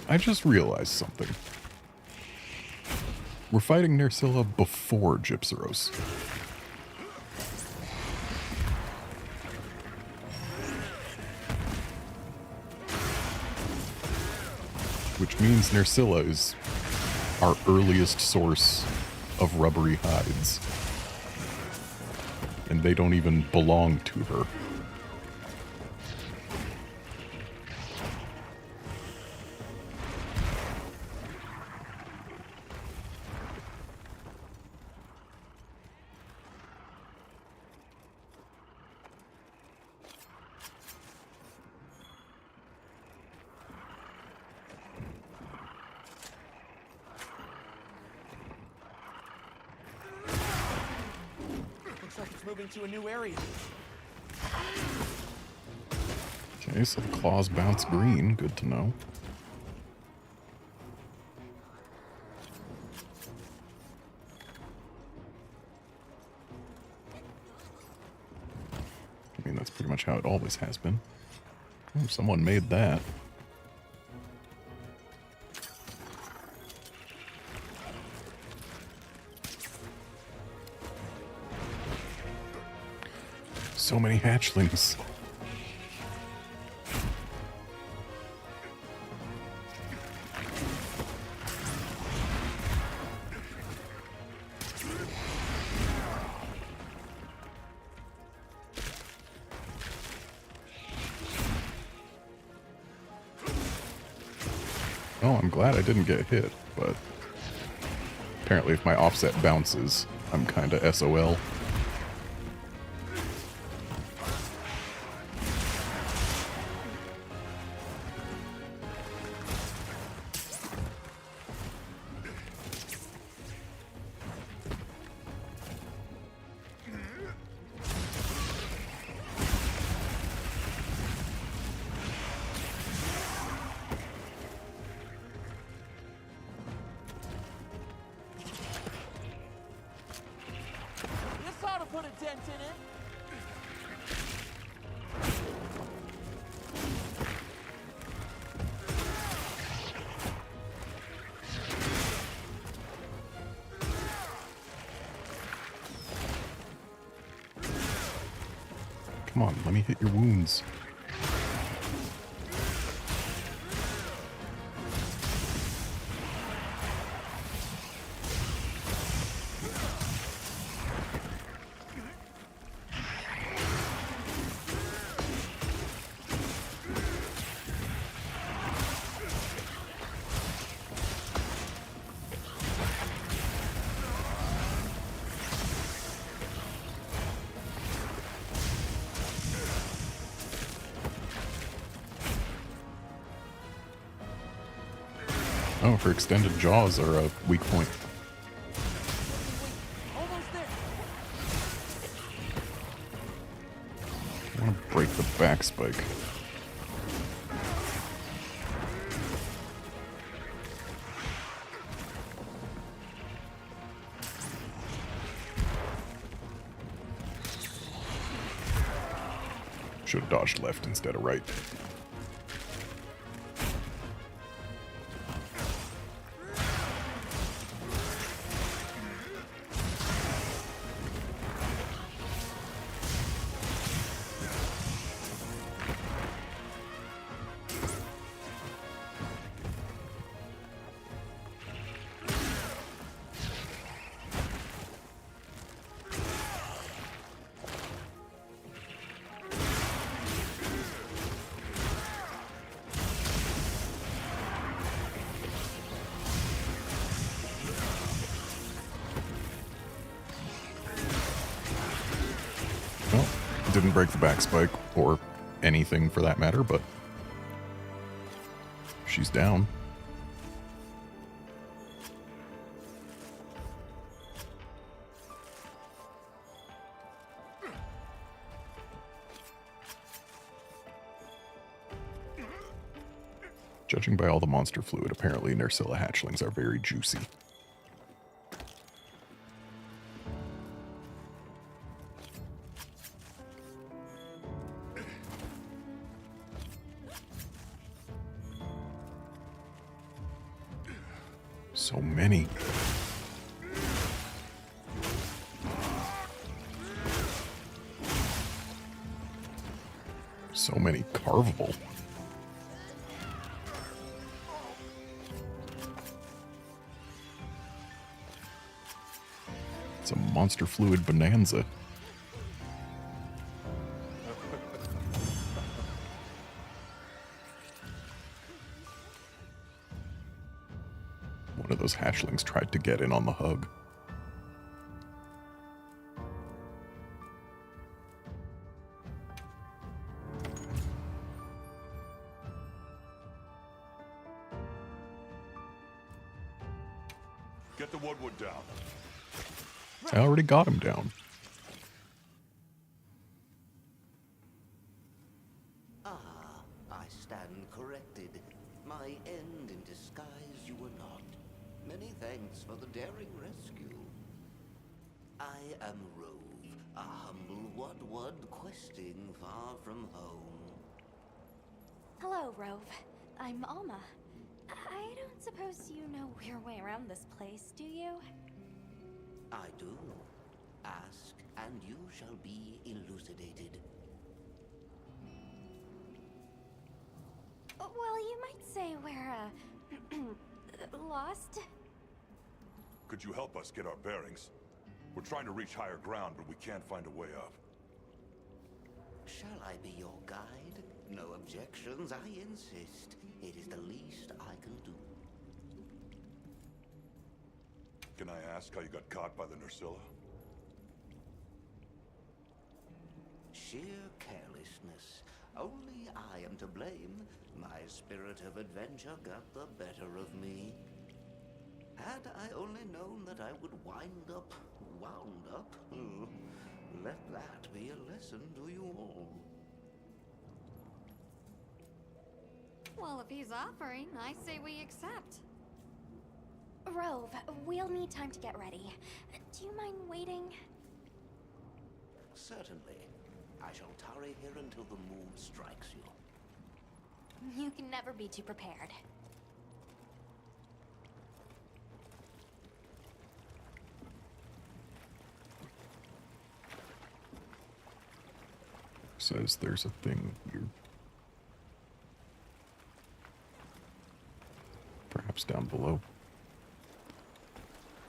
I just realized something. We're fighting Nersilla before Gypseros. Which means Nersilla is our earliest source of rubbery hides. And they don't even belong to her. moving to a new area. Okay, so the claws bounce green. Good to know. I mean, that's pretty much how it always has been. Oh, someone made that. So many hatchlings. Oh, I'm glad I didn't get hit, but apparently if my offset bounces, I'm kinda SOL. This ought to put a dent in it. Come on, let me hit your wounds. Oh, her extended jaws are a weak point. Almost there. I want to break the back spike. Should have dodged left instead of right. Didn't break the back spike, or anything for that matter, but she's down. Judging by all the monster fluid, apparently Nerscylla hatchlings are very juicy. So many. So many carvable. It's a monster fluid bonanza. One of those hatchlings tried to get in on the hug. Get the woodwood down. I already got him down. I stand corrected. My end in disguise you were not. Many thanks for the daring rescue. I am Rove, a humble Wud questing far from home. Hello, Rove. I'm Alma. I don't suppose you know your way around this place, do you? I do. Ask, and you shall be elucidated. Well, you might say we're, lost. Could you help us get our bearings? We're trying to reach higher ground, but we can't find a way up. Shall I be your guide? No objections, I insist. It is the least I can do. Can I ask how you got caught by the Nursilla? Sheer carelessness. Only I am to blame. My spirit of adventure got the better of me. Had I only known that I would wound up, let that be a lesson to you all. Well, if he's offering, I say we accept. Rove, we'll need time to get ready. Do you mind waiting? Certainly. I shall tarry here until the mood strikes you. You can never be too prepared. Says there's a thing here. Perhaps down below.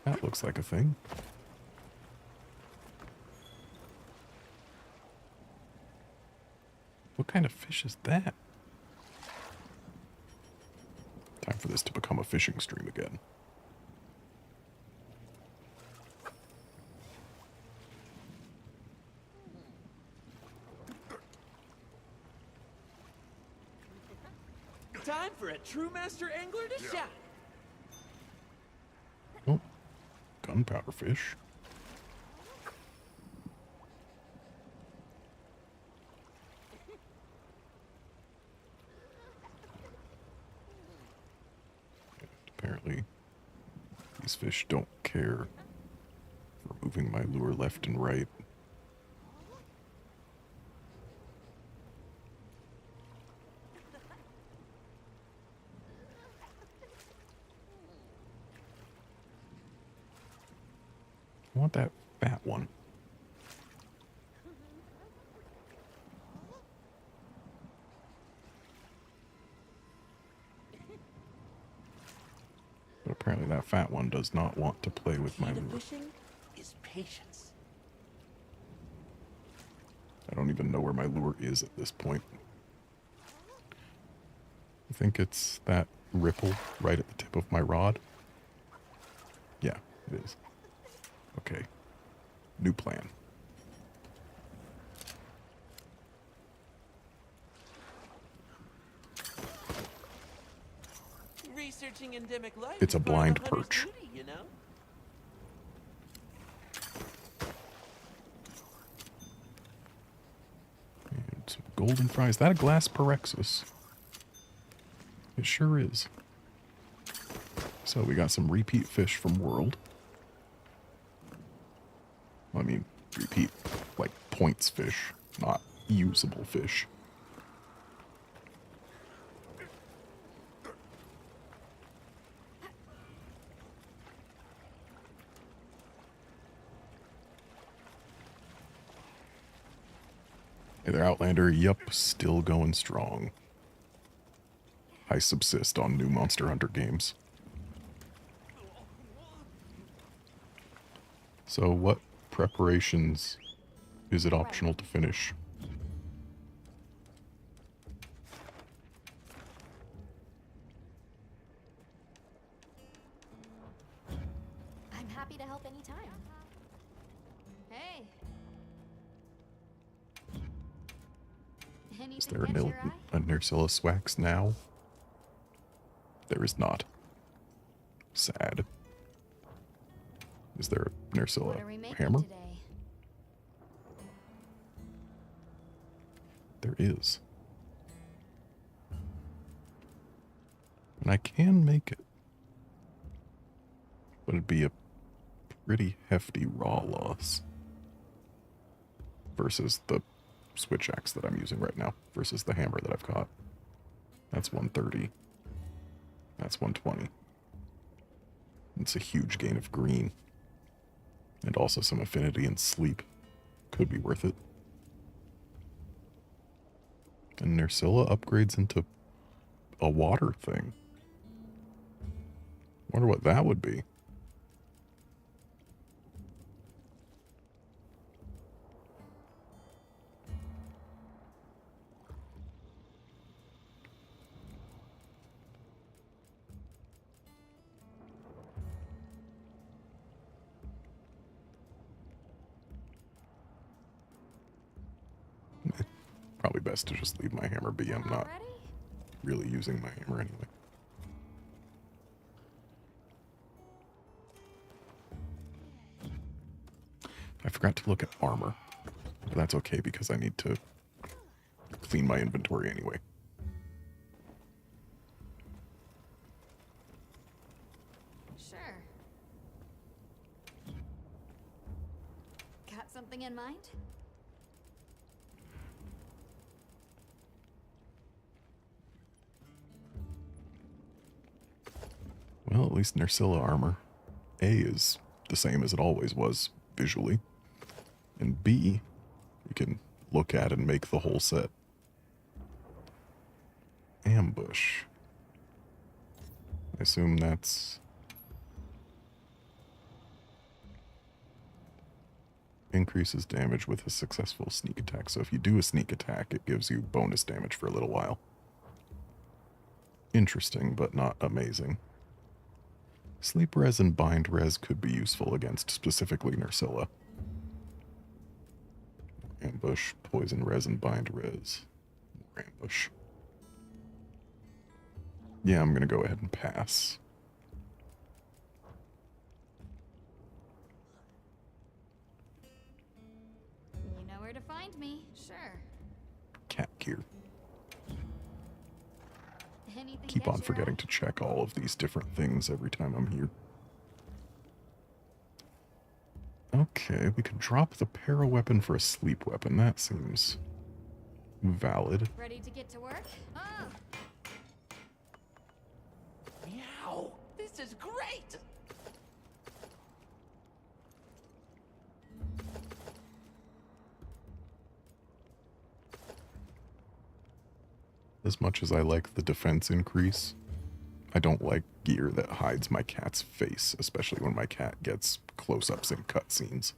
That looks like a thing. What kind of fish is that? Time for this to become a fishing stream again. Time for a true master angler to shine. Oh, gunpowder fish. Apparently, these fish don't care for moving my lure left and right. I want that fat one. But apparently that fat one does not want to play with my lure. Fishing is patience. I don't even know where my lure is at this point. I think it's that ripple right at the tip of my rod. Yeah, it is. Okay. New plan. Researching endemic life. It's a is part of blind the hunter's perch. duty, you know? And some golden fries. Is that a glass Parexus? It sure is. So we got some repeat fish from World. I mean, repeat, like points fish, not usable fish. Hey there, Outlander. Yup, still going strong. I subsist on new Monster Hunter games. So what preparations is it optional to finish? I'm happy to help anytime. Hey. Is there Anything catch your eye? a Nursilla wax now? There is not. Sad. Is there a Nursilla What are we making hammer? today? There is. And I can make it. But it'd be a pretty hefty raw loss. Versus the switch axe that I'm using right now. Versus the hammer that I've got. That's 130. That's 120. It's a huge gain of green. And also some affinity and sleep. Could be worth it. And Nerscylla upgrades into a water thing. Wonder what that would be. Probably best to just leave my hammer be. I'm not really using my hammer anyway. I forgot to look at armor. But that's okay because I need to clean my inventory anyway. Sure. Got something in mind? Well, at least Nerscylla armor. A is the same as it always was, visually. And B, we can look at and make the whole set. Ambush. I assume that's... increases damage with a successful sneak attack. So if you do a sneak attack, it gives you bonus damage for a little while. Interesting, but not amazing. Sleep res and bind res could be useful against specifically Nerscylla. Ambush, poison res, and bind res. More ambush. Yeah, I'm gonna go ahead and pass. You know where to find me, sure. Cat gear. Anything Keep on catch your forgetting to check all of these different things every time I'm here. Okay, we could drop the para weapon for a sleep weapon. That seems valid. Ready to get to work? Oh. Meow! This is great! As much as I like the defense increase, I don't like gear that hides my cat's face, especially when my cat gets close-ups in cutscenes.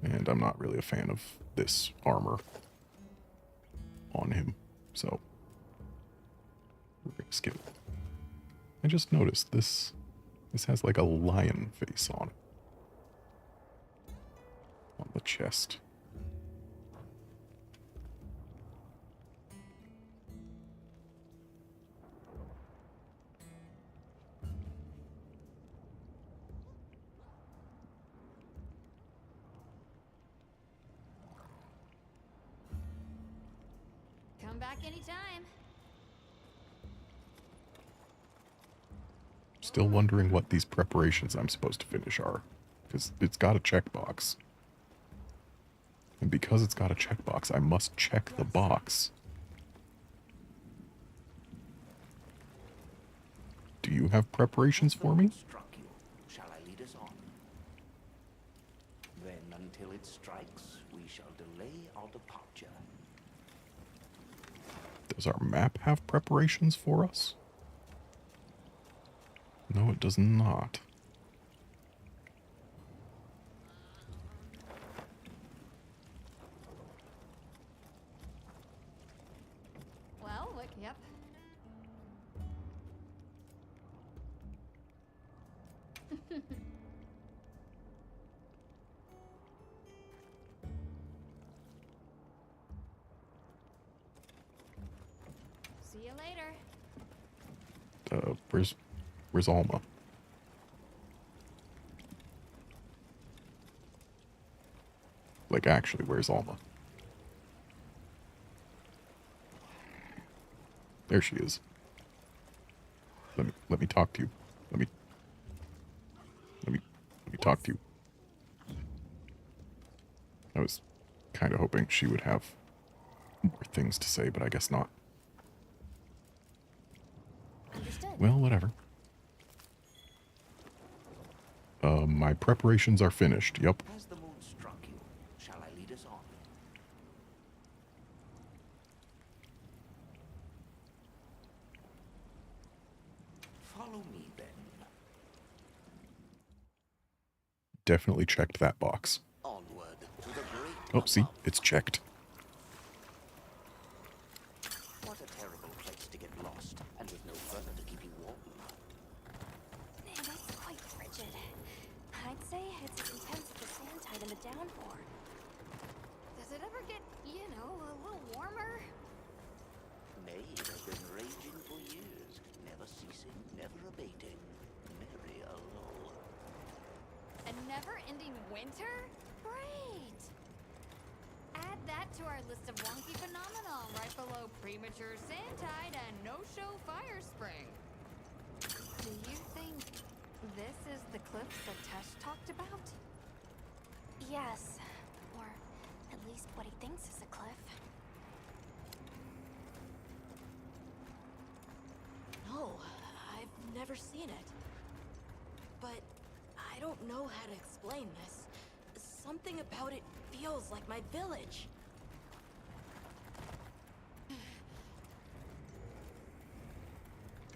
And I'm not really a fan of this armor on him, so we're gonna skip it. I just noticed this has like a lion face on it. On the chest. Come back anytime. Still wondering what these preparations I'm supposed to finish are, because it's got a checkbox. And because it's got a checkbox, I must check the box. Do you have preparations for me? Struck you. Shall I lead us on? Then until it strikes, we shall delay our departure. Does our map have preparations for us? No, it does not. Well, look, yep. See you later. Where's Alma? Like, actually, where's Alma? There she is. Let me talk to you. Let me talk to you. I was kind of hoping she would have more things to say, but I guess not. Understood. Well, whatever. My preparations are finished. Yep. Has the mood struck you? Shall I lead us on? Follow me then. Definitely checked that box. Onward to the great. Oh, see, it's checked. What a terrible place to get lost, and with no further to keep you warm. It is quite frigid. I'd say it's as intense as the sand tide in the downpour. Does it ever get, you know, a little warmer? Nay, it has been raging for years, never ceasing, never abating. Merry a lull. A never-ending winter? Great! Add that to our list of wonky phenomenon right below premature sand tide and no-show fire spring. Do you think this is the cliffs that Tesh talked about? Yes, or at least what he thinks is a cliff. No, I've never seen it. But I don't know how to explain this. Something about it feels like my village.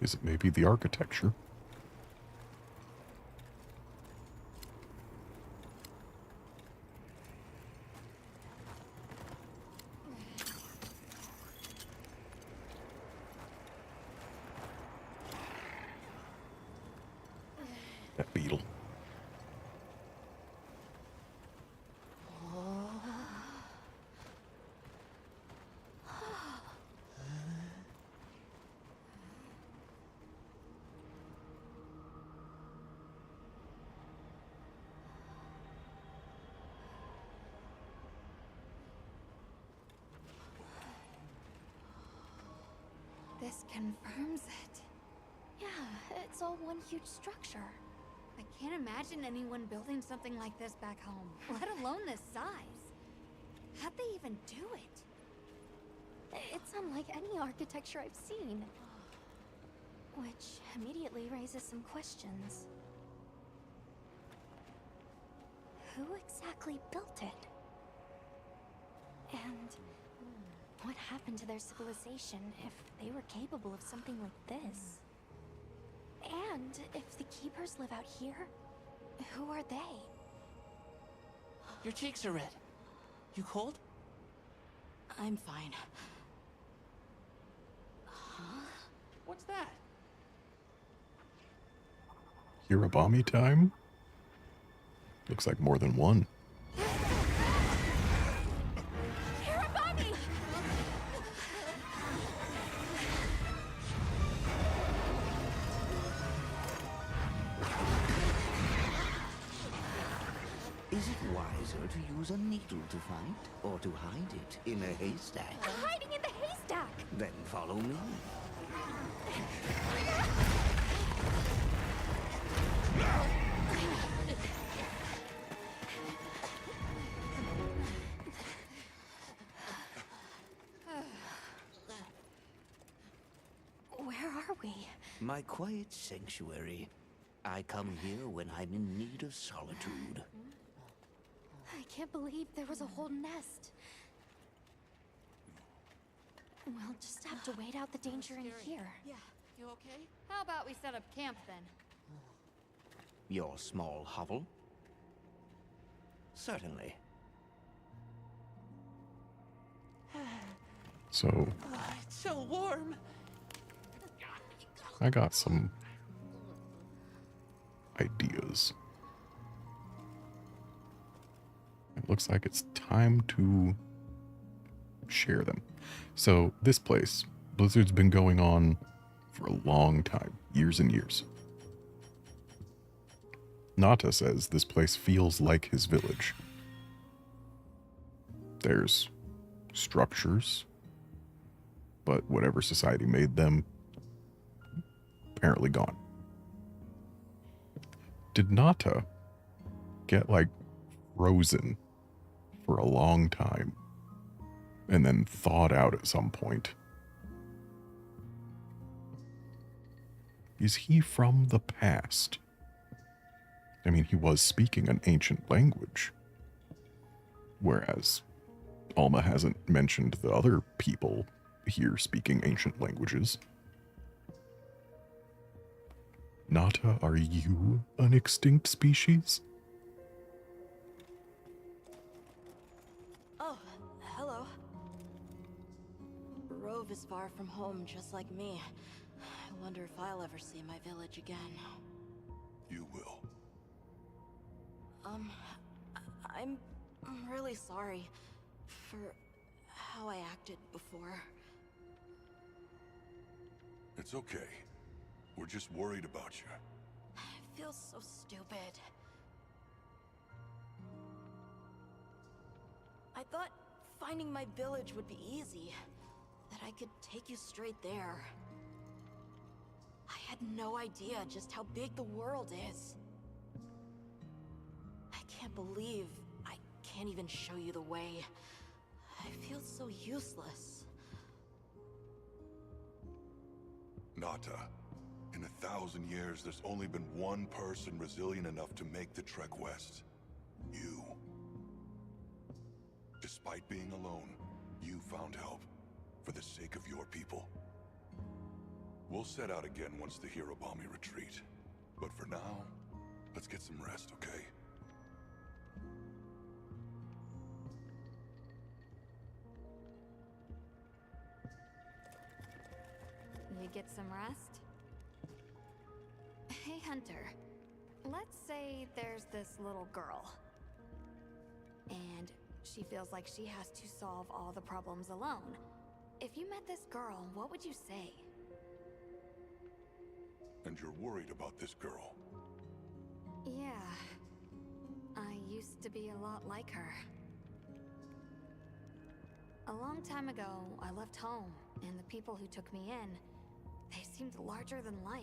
Is it maybe the architecture? That beetle. This confirms it. Yeah, it's all one huge structure. I can't imagine anyone building something like this back home, let alone this size. How'd they even do it? It's unlike any architecture I've seen. Which immediately raises some questions. Who exactly built it? And what happened to their civilization if they were capable of something like this? And if the keepers live out here, who are they? Your cheeks are red. You cold? I'm fine. What's that? Hirabami time? Looks like more than one. Hirabami! Is it wiser to use a needle to fight, or to hide it in a haystack? Hiding in the haystack! Then follow me. Where are we? My quiet sanctuary. I come here when I'm in need of solitude. I can't believe there was a whole nest. We'll just have to wait out the danger in here. Yeah. You okay? How about we set up camp then? Your small hovel? Certainly. So, It's so warm. I got some ideas. It looks like it's time to share them. So, this place, Blizzard's been going on for a long time, years and years. Nata says this place feels like his village. There's structures, but whatever society made them, apparently gone. Did Nata get, like, frozen for a long time and then thawed out at some point? Is he from the past? I mean, he was speaking an ancient language, whereas Alma hasn't mentioned the other people here speaking ancient languages. Nata, are you an extinct species? Oh, hello. Rove is far from home, just like me. I wonder if I'll ever see my village again. You will. I'm really sorry for how I acted before. It's okay. We're just worried about you. It feels so stupid. I thought finding my village would be easy, that I could take you straight there. I had no idea just how big the world is. I can't believe I can't even show you the way. I feel so useless. Nata, in 1,000 years, there's only been one person resilient enough to make the trek west. You. Despite being alone, you found help for the sake of your people. We'll set out again once the Hirobami retreat. But for now, let's get some rest, okay? You get some rest? Hey, Hunter. Let's say there's this little girl. And she feels like she has to solve all the problems alone. If you met this girl, what would you say? And you're worried about this girl. Yeah. I used to be a lot like her. A long time ago, I left home, and the people who took me in, they seemed larger than life.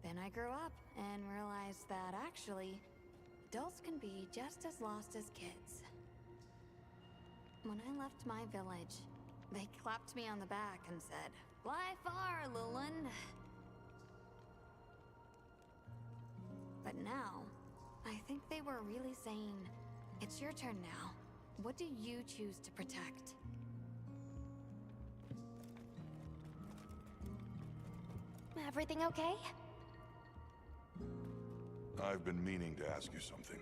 Then I grew up and realized that actually, adults can be just as lost as kids. When I left my village, they clapped me on the back and said, "Fly far, Lulin." But now, I think they were really saying, "It's your turn now. What do you choose to protect?" Everything okay? I've been meaning to ask you something.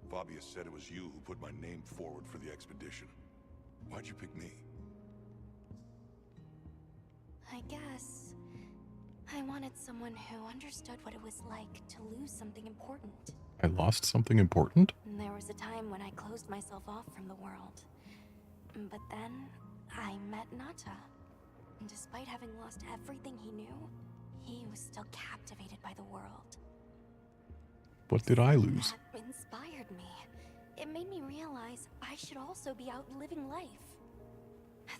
Fabius said it was you who put my name forward for the expedition. Why'd you pick me? I guess I wanted someone who understood what it was like to lose something important. I lost something important? There was a time when I closed myself off from the world. But then, I met Nata. And despite having lost everything he knew, he was still captivated by the world. What did I lose? That inspired me. It made me realize I should also be out living life.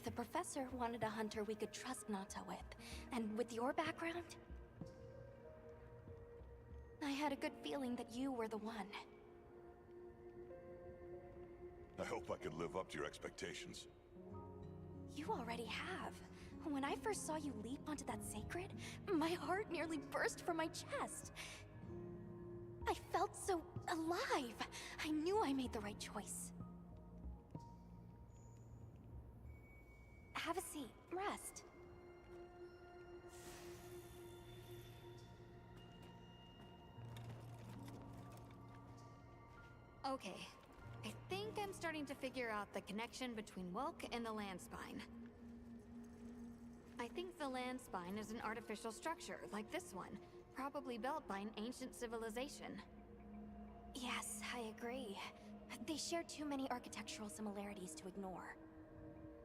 The professor wanted a hunter we could trust Nata with. And with your background, I had a good feeling that you were the one. I hope I can live up to your expectations. You already have. When I first saw you leap onto that sacred, my heart nearly burst from my chest. I felt so alive. I knew I made the right choice. Have a seat. Rest. Okay. I think I'm starting to figure out the connection between Wilk and the land spine. I think the land spine is an artificial structure, like this one, probably built by an ancient civilization. Yes, I agree. They share too many architectural similarities to ignore.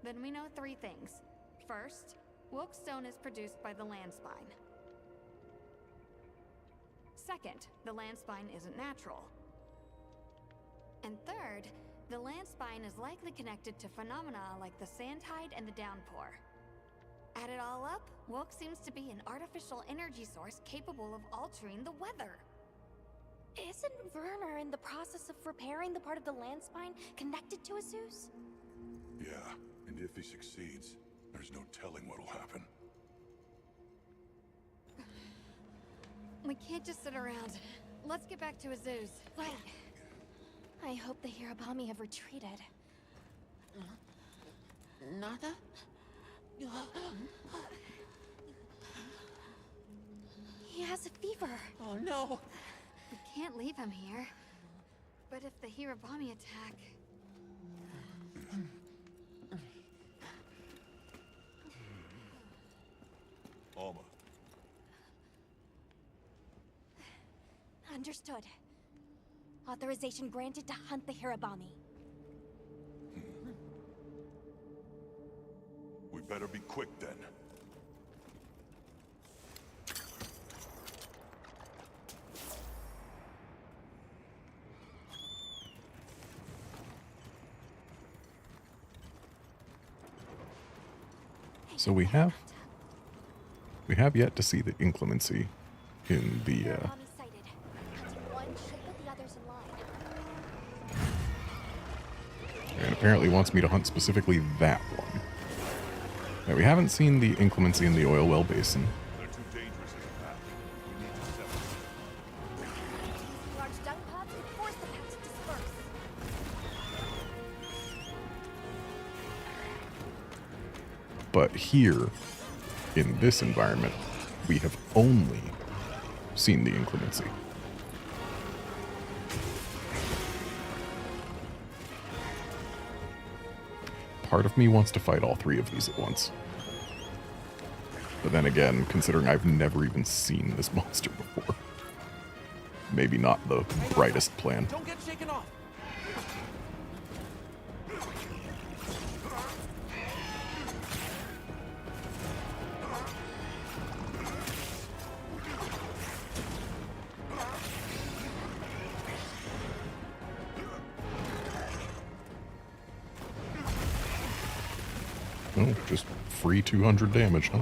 Then we know three things. First, Wilk stone is produced by the land spine. Second, the land spine isn't natural. And third, the land spine is likely connected to phenomena like the sand tide and the downpour. Add it all up, Woke seems to be an artificial energy source capable of altering the weather. Isn't Werner in the process of repairing the part of the land spine connected to Azus? Yeah, and if he succeeds, there's no telling what'll happen. We can't just sit around. Let's get back to Azus. Wait. I hope the Hirabami have retreated. Nada? He has a fever. Oh no! We can't leave him here. But if the Hirabami attack... Alma. Understood. Authorization granted to hunt the Hirabami. We better be quick then. So we have yet to see the inclemency in the Hirabami sighted. Hunting one should put the others in line. and apparently wants me to hunt specifically that one. Now, we haven't seen the inclemency in the oil well basin. They're too dangerous as a path. We need to separate. Large dung pods could force the pack to disperse. But here, in this environment, we have only seen the inclemency. Part of me wants to fight all three of these at once. But then again, considering I've never even seen this monster before, maybe not the brightest plan. Don't get shaken off. Oh, just free 200 damage, huh?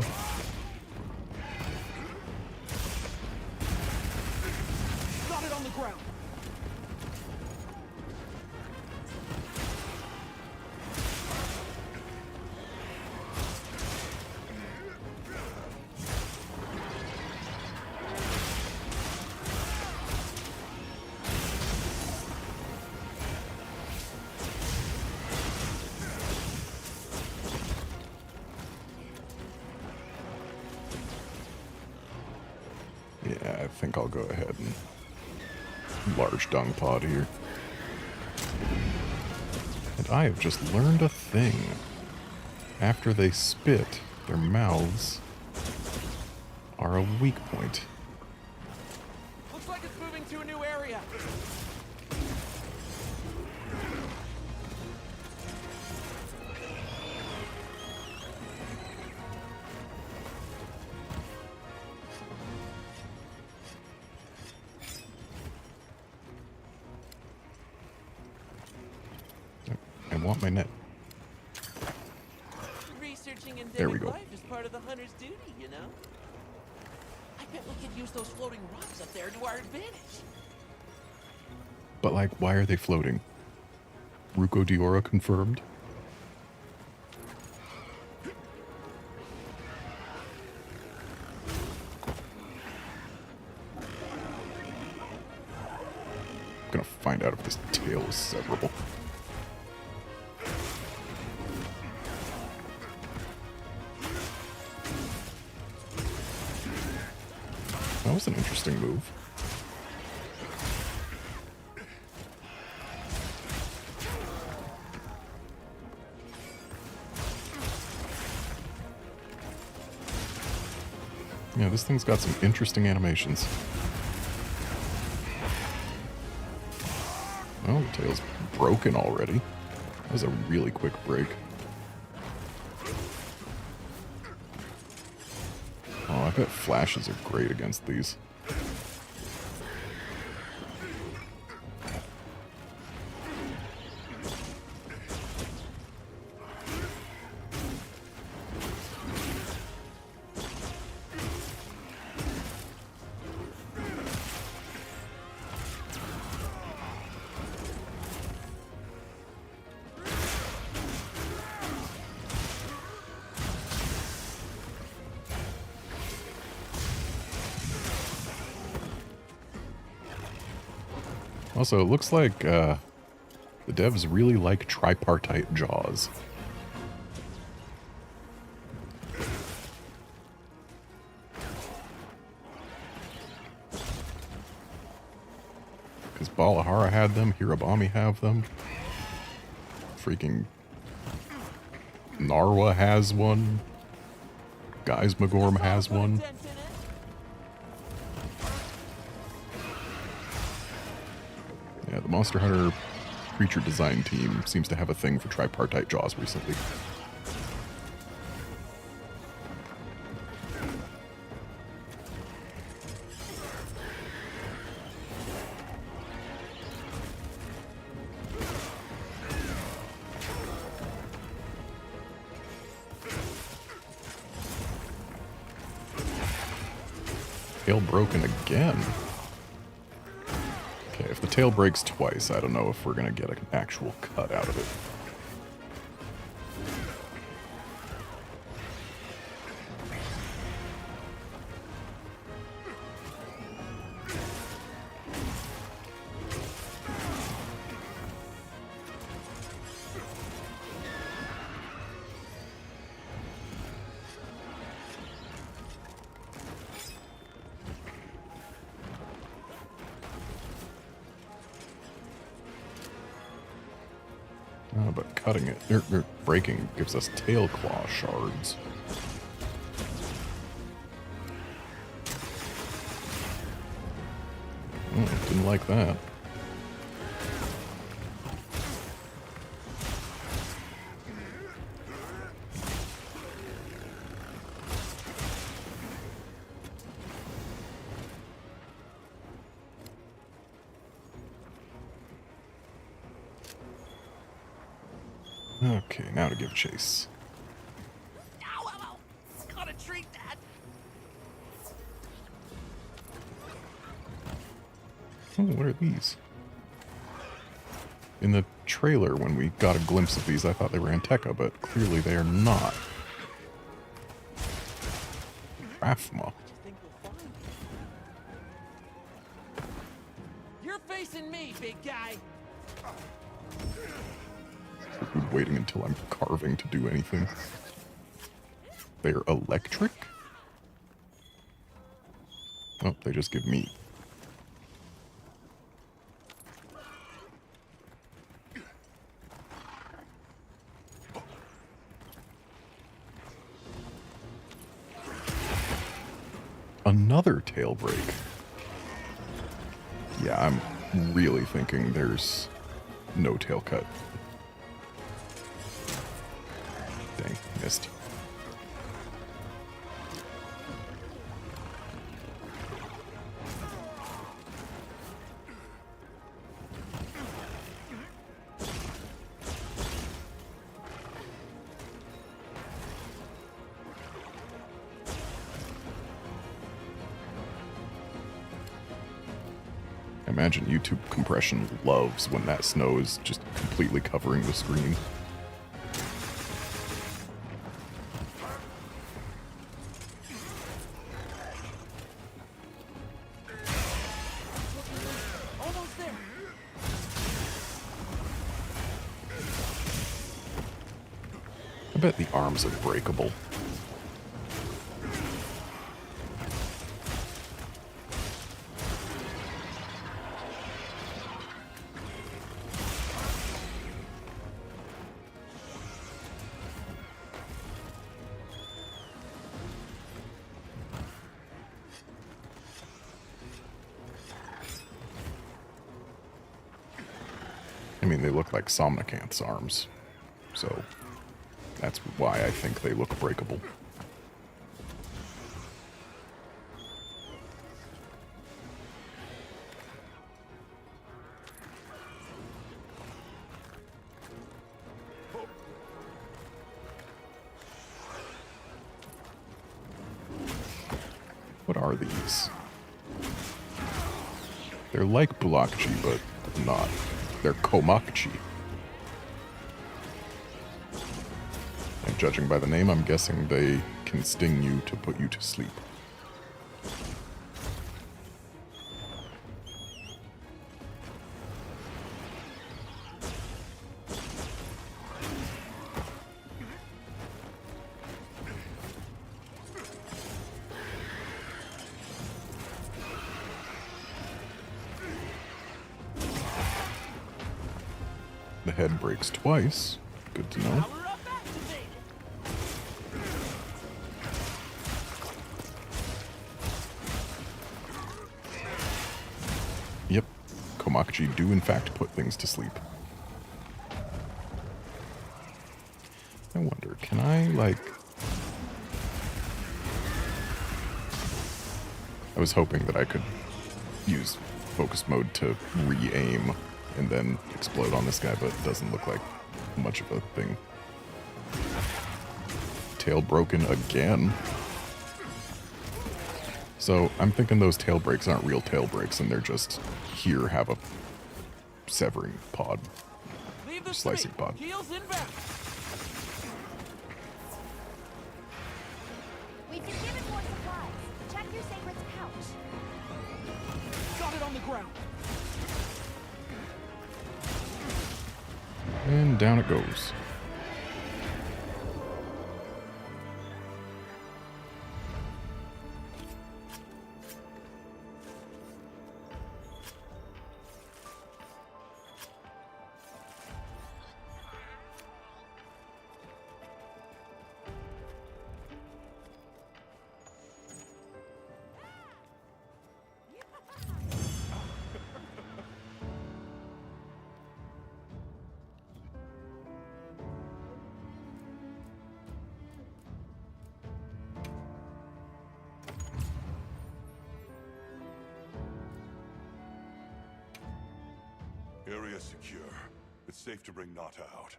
Got it on the ground. Yeah, I think I'll go ahead and large dung pod here. And I have just learned a thing. After they spit, their mouths are a weak point. Looks like it's moving to a new area. I want my net. Researching There we endemic go. life is part of the hunter's duty, you know? I bet we could use those floating rocks up there to our advantage. But like, why are they floating? Ruko Diora confirmed? I'm gonna find out if this tail is severable. That was an interesting move. Yeah, this thing's got some interesting animations. Oh, the tail's broken already. That was a really quick break. Oh, I bet flashes are great against these. Also, it looks like the devs really like tripartite jaws. Because Balahara had them, Hirabami have them. Freaking Narwa has one. Geismagorm has one. Yeah, the Monster Hunter creature design team seems to have a thing for tripartite jaws recently. Tail broken again. Okay, if the tail breaks twice, I don't know if we're gonna get an actual cut out of it. But cutting it, or breaking, gives us tail claw shards. Didn't like that. Okay, now to give chase. Gotta treat that. Oh, what are these? In the trailer, when we got a glimpse of these, I thought they were Anteca, but clearly they are not. Raphma. You're facing me, big guy. Waiting until I'm carving to do anything. They're electric? Oh, they just give meat. Another tail break. Yeah, I'm really thinking there's no tail cut. Dang, missed. I imagine YouTube compression loves when that snow is just completely covering the screen. Almost there. I bet the arms are breakable. I mean, they look like Somnicanth's arms, so that's why I think they look breakable. What are these? They're like Bulakji, but not. They're Komakji. And judging by the name, I'm guessing they can sting you to put you to sleep. head breaks twice. Good to know. Yep, Komakuchi do in fact put things to sleep. I wonder, can I, like... I was hoping that I could use focus mode to re-aim and then explode on this guy, but it doesn't look like much of a thing. Tail broken again. So I'm thinking those tail breaks aren't real tail breaks, and they're just here have a severing pod, slicing pod. Heels inbound. We've been given more supplies. Check your sacred's pouch. Got it on the ground. And down it goes. Area secure. It's safe to bring Nata out.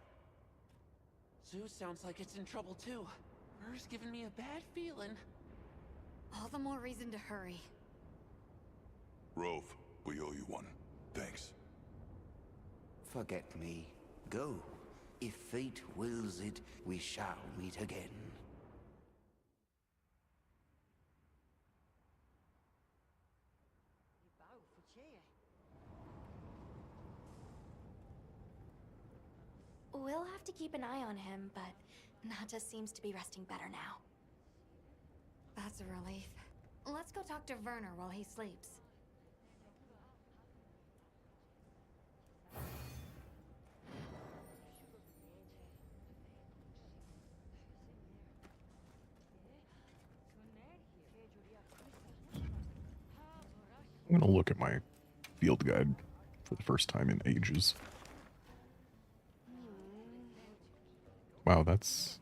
Zeus sounds like it's in trouble too. Mur's giving me a bad feeling. All the more reason to hurry. Rove, we owe you one. Thanks. Forget me. Go. If fate wills it, we shall meet again. We'll have to keep an eye on him, but Nata seems to be resting better now. That's a relief. Let's go talk to Werner while he sleeps. I'm gonna look at my field guide for the first time in ages. Wow, that's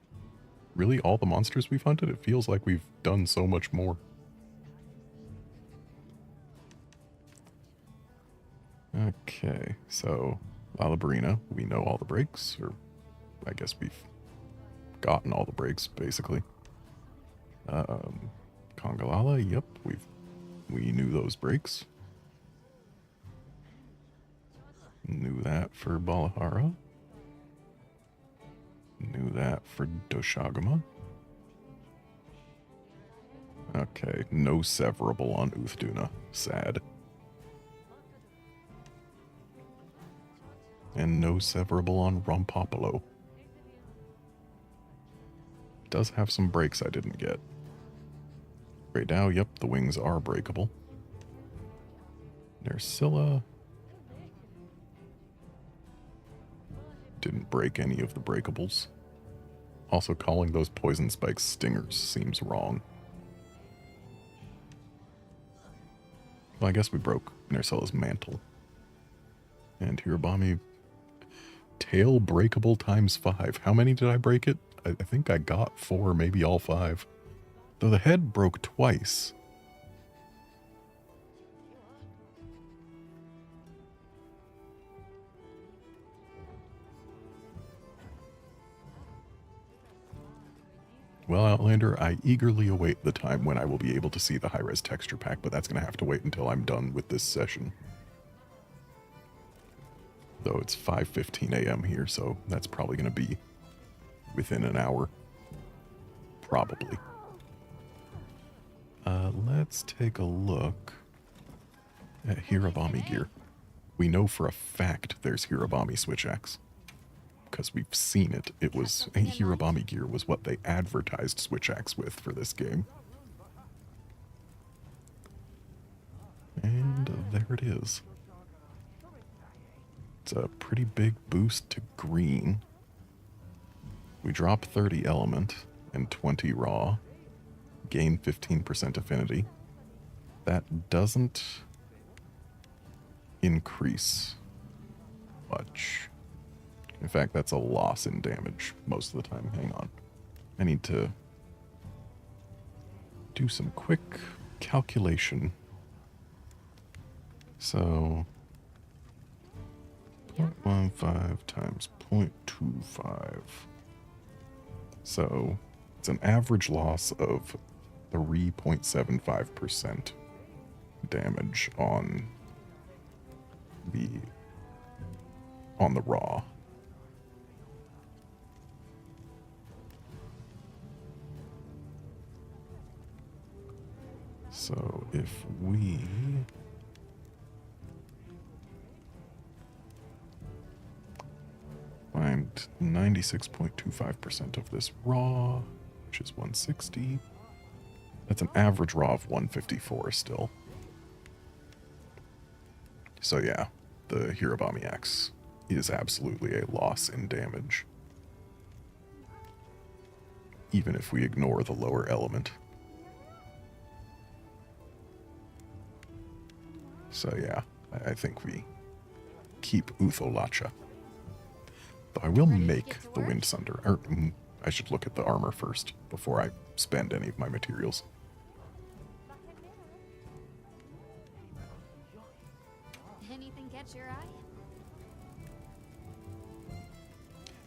really all the monsters we've hunted? It feels like we've done so much more. Okay, so Lalabrina, we know all the breaks, or I guess we've gotten all the breaks, basically. Kongalala, yep, we knew those breaks. Knew that for Balahara. Knew that for Doshagama. Okay, no severable on Uthduna. Sad. And no severable on Rompopolo. Does have some breaks I didn't get. Right now, yep, the wings are breakable. Nersilla didn't break any of the breakables. Also, calling those poison spikes stingers seems wrong. Well, I guess we broke Nersilla's mantle. And Hirabami, tail breakable times 5. How many did I break it? I think I got 4, maybe all 5. Though the head broke twice. Well, Outlander, I eagerly await the time when I will be able to see the high-res texture pack, but that's going to have to wait until I'm done with this session. Though it's 5:15 a.m. here, so that's probably going to be within an hour. Probably. Let's take a look at Hirabami gear. We know for a fact there's Hirabami switch axe, because we've seen it. It was Hirabami gear was what they advertised switch axe with for this game. And there it is. It's a pretty big boost to green. We drop 30 element and 20 raw. Gain 15% affinity. That doesn't increase much. In fact, that's a loss in damage most of the time. Hang on. I need to do some quick calculation. So 0.15 times 0.25. So it's an average loss of 3.75% damage on the raw. So if we find 96.25% of this raw, which is 160, that's an average raw of 154 still. So yeah, the Hirobami Axe is absolutely a loss in damage, even if we ignore the lower element. So yeah, I think we keep Utholacha. Though I will make the Wind Sunder. Or, I should look at the armor first before I spend any of my materials. Anything catch your eye?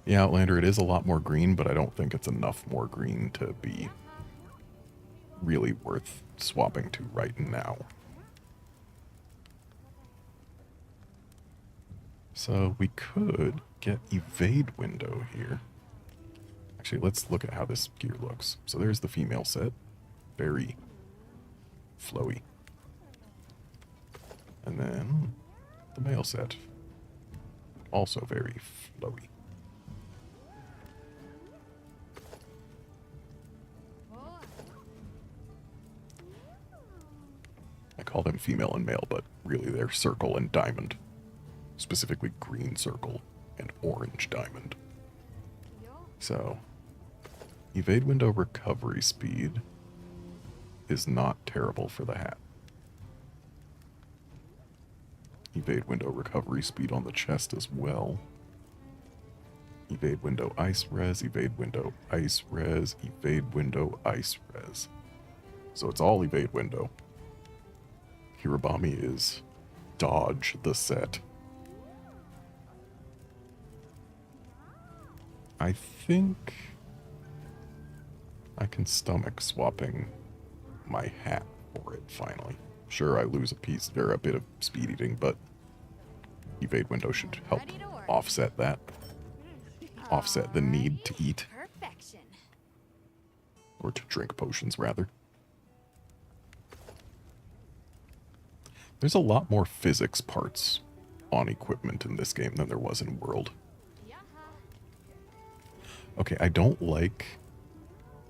Yeah, Outlander, it is a lot more green, but I don't think it's enough more green to be really worth swapping to right now. So we could get Evade Window here. Actually, let's look at how this gear looks. So there's the female set. Very flowy. And then the male set. Also very flowy. I call them female and male, but really they're circle and diamond. Specifically green circle and orange diamond. So, evade window recovery speed is not terrible for the hat. Evade window recovery speed on the chest as well. Evade window ice res, evade window ice res, evade window ice res. So it's all evade window. Hirobami is dodge the set. I think I can stomach swapping my hat for it finally. Sure, I lose a piece or a bit of speed eating, but evade window should help offset that. Offset the need to eat. Perfection. Or to drink potions, rather. There's a lot more physics parts on equipment in this game than there was in World. Okay, I don't like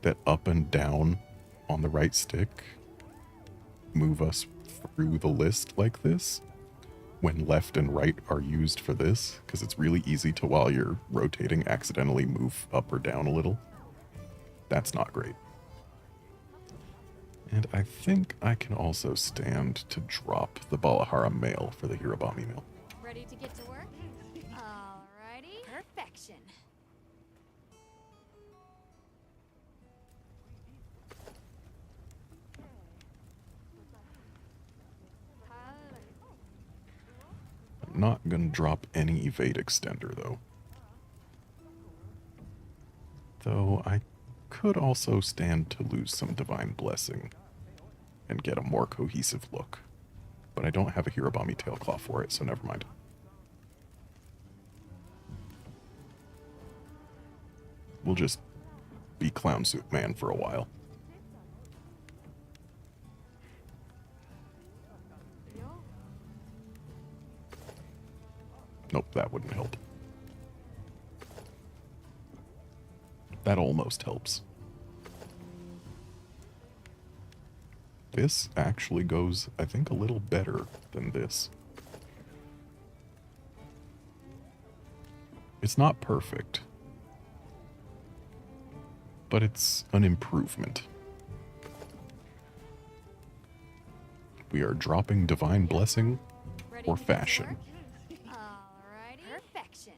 that up and down on the right stick move us through the list like this when left and right are used for this, because it's really easy to, while you're rotating, accidentally move up or down a little. That's not great. And I think I can also stand to drop the Balahara mail for the Hirobami mail. Ready to get to work? Alrighty. Perfection. I'm not going to drop any evade extender, though. Though I could also stand to lose some Divine Blessing and get a more cohesive look. But I don't have a Hirobami tailcloth for it, so never mind. We'll just be Clown Suit Man for a while. Nope, that wouldn't help. That almost helps. This actually goes, I think, a little better than this. It's not perfect, but it's an improvement. We are dropping Divine Blessing or Fashion. Alrighty. Perfection.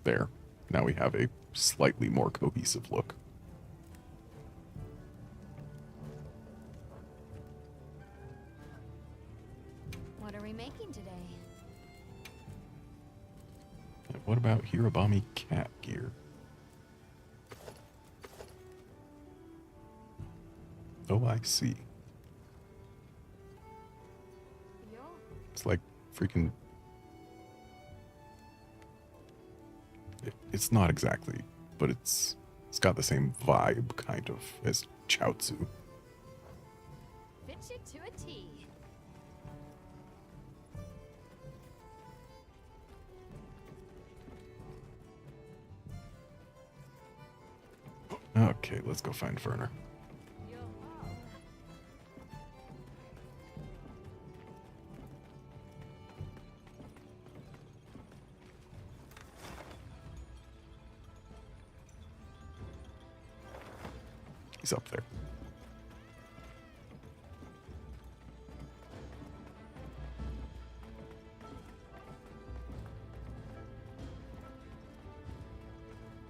There. Now we have a slightly more cohesive look. What are we making today? And what about Hirobami cat gear? Oh, I see. It's like freaking... It's not exactly, but it's got the same vibe, kind of, as Chaozu. Fit you to a T. Okay, let's go find Werner. He's up there.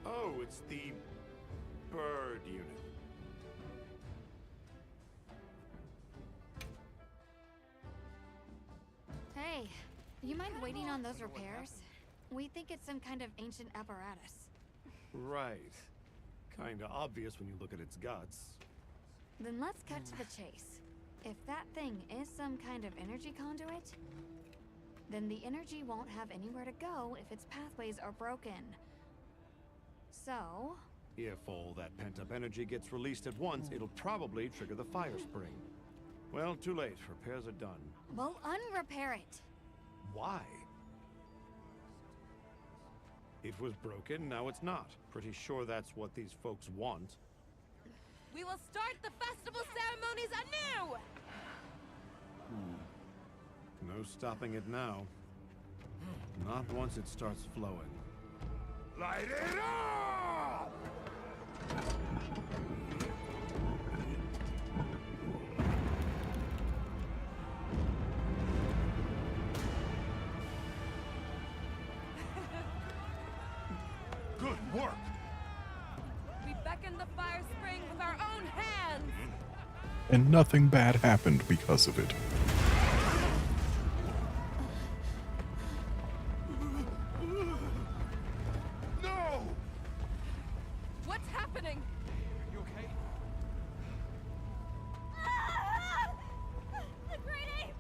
Oh, it's the bird unit. Hey, you mind waiting on those repairs? We think it's some kind of ancient apparatus. Right. Kinda obvious when you look at its guts. Then let's cut to the chase. If that thing is some kind of energy conduit, then the energy won't have anywhere to go if its pathways are broken. So... If all that pent-up energy gets released at once, it'll probably trigger the fire spring. Well, too late. Repairs are done. we'll unrepair it. Why? It was broken, now it's not. Pretty sure that's what these folks want. We will start the festival ceremonies anew! No stopping it now. Not once it starts flowing. Light it up! Good work! We beckoned the fire spring with our own hands! And nothing bad happened because of it. No! What's happening? You okay? The great apes!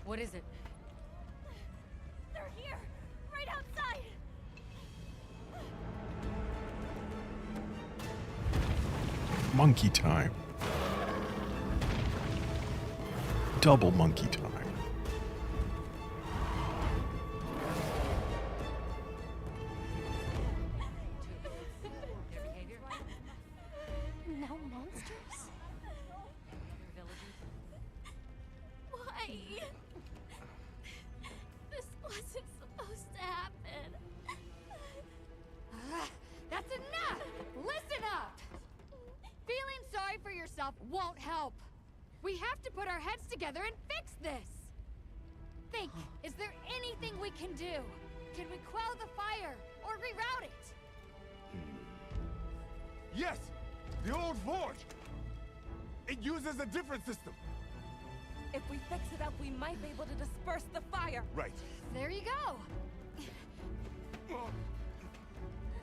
What is it? They're here! Right outside! Monkey time. Double monkey time. No monsters? Why? This wasn't supposed to happen. That's enough! Listen up! Feeling sorry for yourself won't help. We have to put our heads together and fix this. Think, is there anything we can do? Can we quell the fire or reroute it? Yes! The old forge! It uses a different system! If we fix it up, we might be able to disperse the fire. Right. There you go.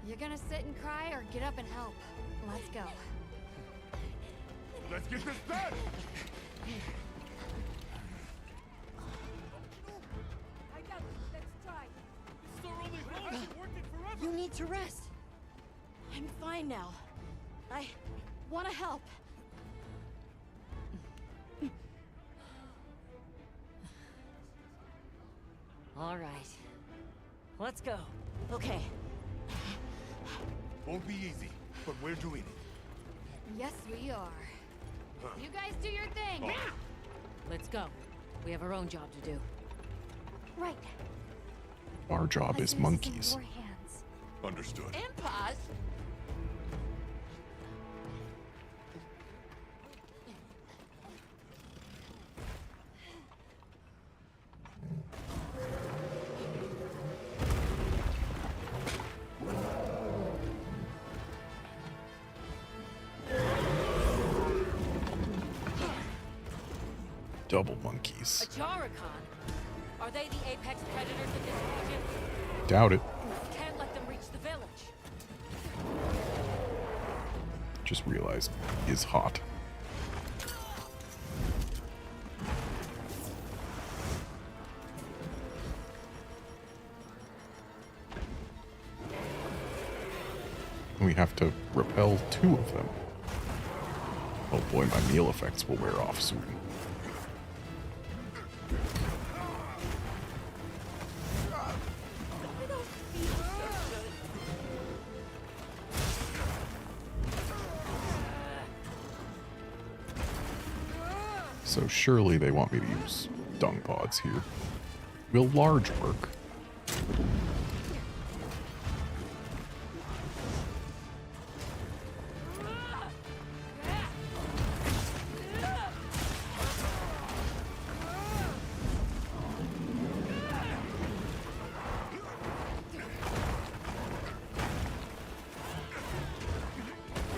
You're gonna sit and cry or get up and help? Let's go. Let's get this done! I got it. Let's try. It's our only hope. It hasn't worked in forever. You need to rest. I'm fine now. I want to help. All right. Let's go. Okay. Won't be easy, but we're doing it. Yes, we are. You guys do your thing. Let's go. We have our own job to do. Right. Our job is monkeys. Your hands. Understood. And pause. Double monkeys. A Jarrakan? Are they the apex predators of this region? Doubt it. Can't let them reach the village. Just realized is hot. We have to repel 2 of them. Oh boy, my meal effects will wear off soon. So surely they want me to use dung pods here. Will large work?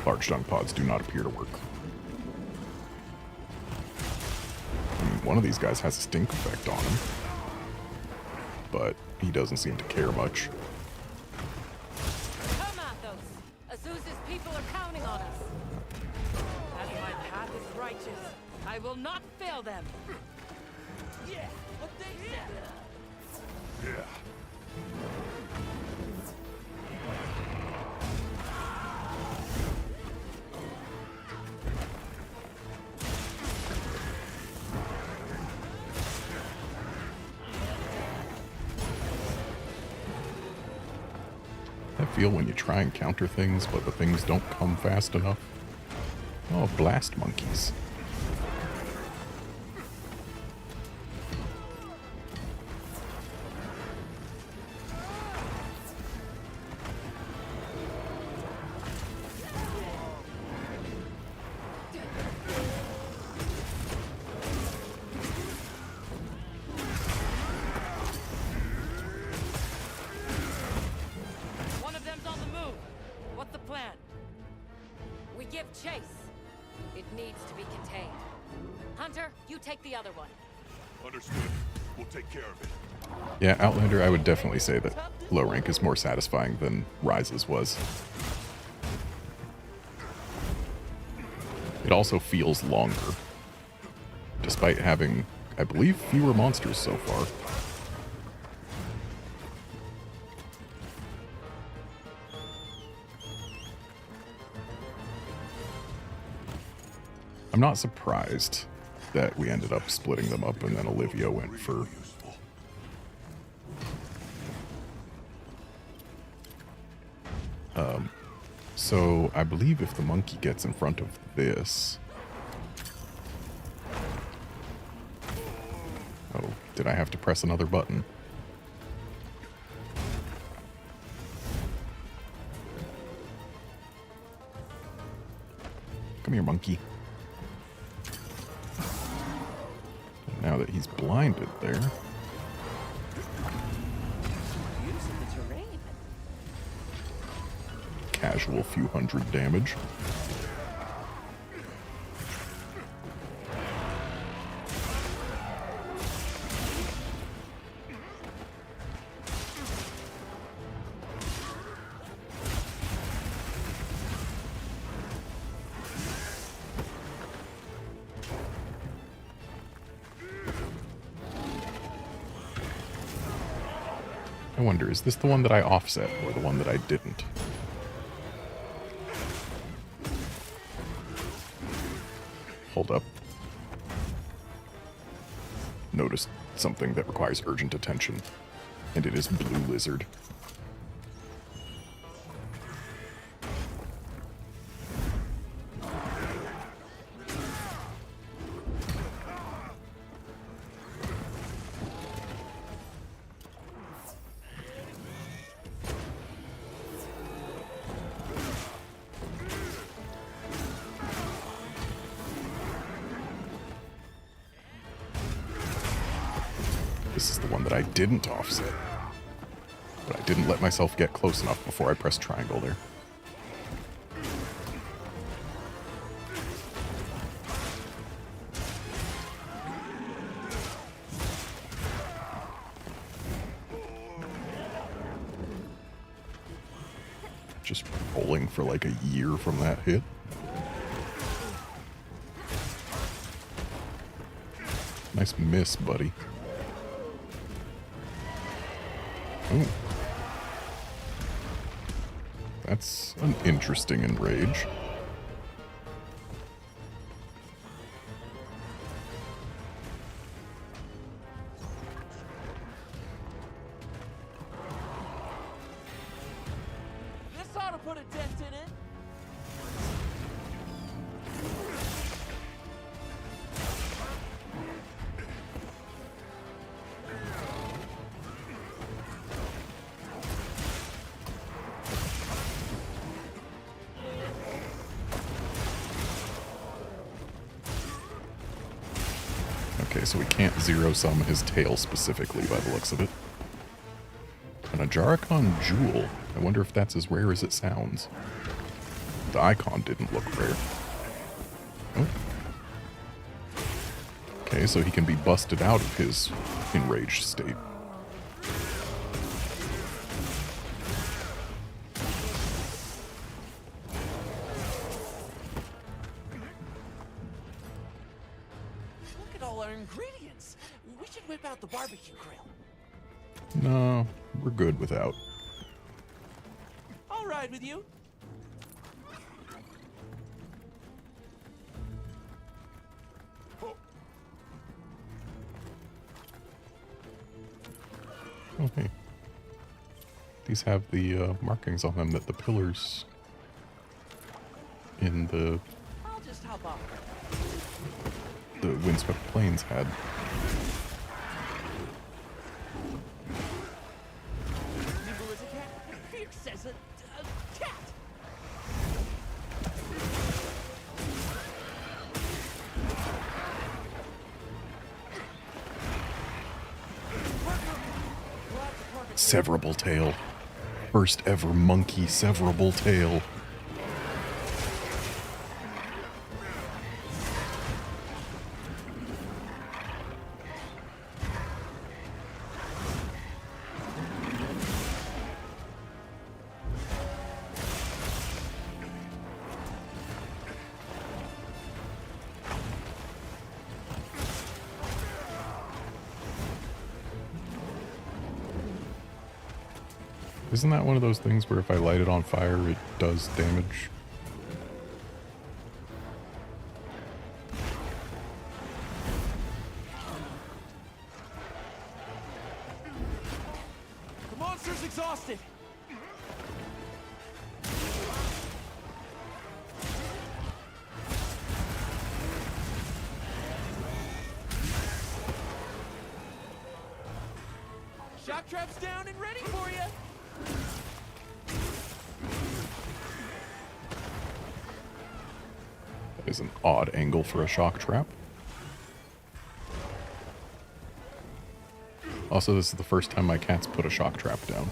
Large dung pods do not appear to work. One of these guys has a stink effect on him, but he doesn't seem to care much. Come Athos! Azusa's people are counting on us. As my path is righteous, I will not fail them. Yeah, what they said. Yeah. I feel when you try and counter things, but the things don't come fast enough. Oh, blast monkeys. One of them's on the move. What's the plan? We give chase. It needs to be contained. Hunter, you take the other one. Understood. We'll take care of it. Yeah, Outlander, I would definitely say that low rank is more satisfying than Rise's was. It also feels longer, despite having, I believe, fewer monsters so far. I'm not surprised that we ended up splitting them up and then Olivia went for... So I believe if the monkey gets in front of this... Oh, did I have to press another button? Come here, monkey. Now that he's blinded there. Using the terrain. Casual few hundred damage. I wonder, is this the one that I offset or the one that I didn't? Hold up. Noticed something that requires urgent attention, and it is Blue Lizard. This is the one that I didn't offset. But I didn't let myself get close enough before I pressed triangle there. Just rolling for like a year from that hit. Nice miss, buddy. Ooh. That's an interesting enrage. This ought to put a dent in it. Okay, so we can't zero-sum his tail specifically by the looks of it. An Ajaricon Jewel. I wonder if that's as rare as it sounds. The icon didn't look rare. Oh. Okay, so he can be busted out of his enraged state. Look at all our ingredients. We should whip out the barbecue grill. No, we're good without. I'll ride with you. Oh, hey. These have the markings on them that the pillars in the I'll just hop off. windswept plains had. Nimble as a cat, fierce as a cat. Severable tail. First ever monkey severable tail. Isn't that one of those things where if I light it on fire, it does damage? The monster's exhausted. Shock trap's down and ready for you. That is an odd angle for a shock trap. Also, this is the first time my cat's put a shock trap down.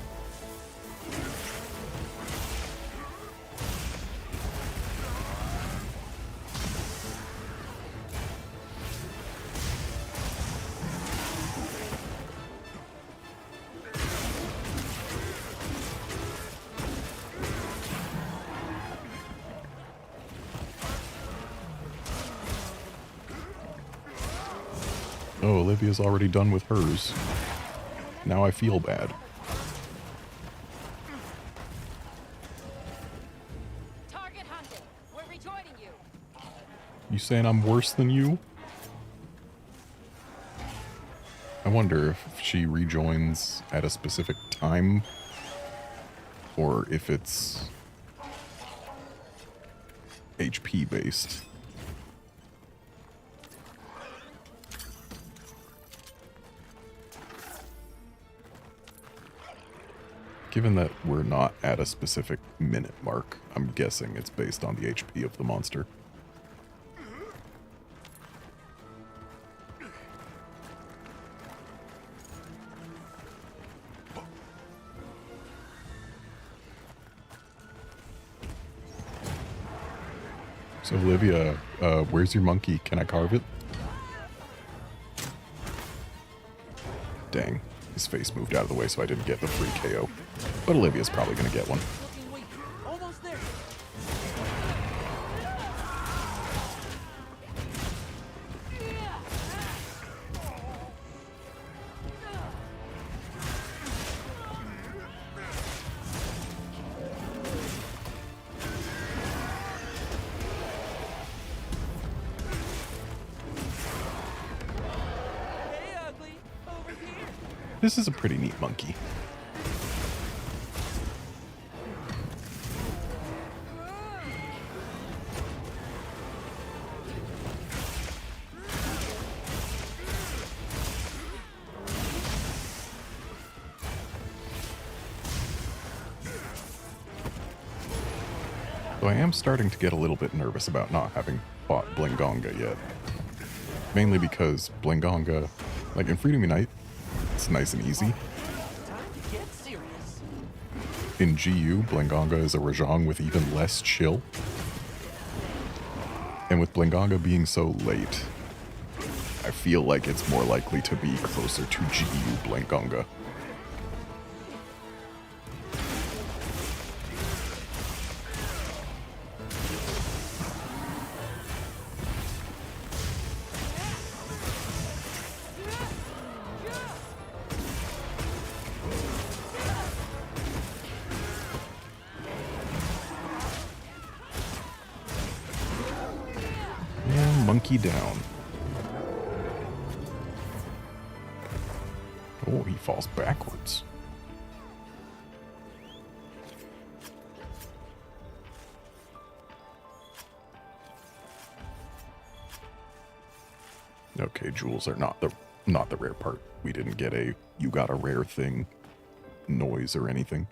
Oh, Olivia's already done with hers. Now I feel bad. Target hunted. We're rejoining you. You saying I'm worse than you? I wonder if she rejoins at a specific time, or if it's HP based. Given that we're not at a specific minute mark, I'm guessing it's based on the HP of the monster. So Olivia, where's your monkey? Can I carve it? Dang, his face moved out of the way so I didn't get the free KO. But Olivia's probably gonna get one. Almost there. This is a pretty neat monkey. So I am starting to get a little bit nervous about not having fought Blingonga yet. Mainly because Blingonga, like in Freedom Unite, it's nice and easy. In GU, Blingonga is a Rajang with even less chill. And with Blingonga being so late, I feel like it's more likely to be closer to GU Blingonga. Monkey down. Oh, he falls backwards. Okay, jewels are not the rare part. We didn't get a "you got a rare thing" noise or anything.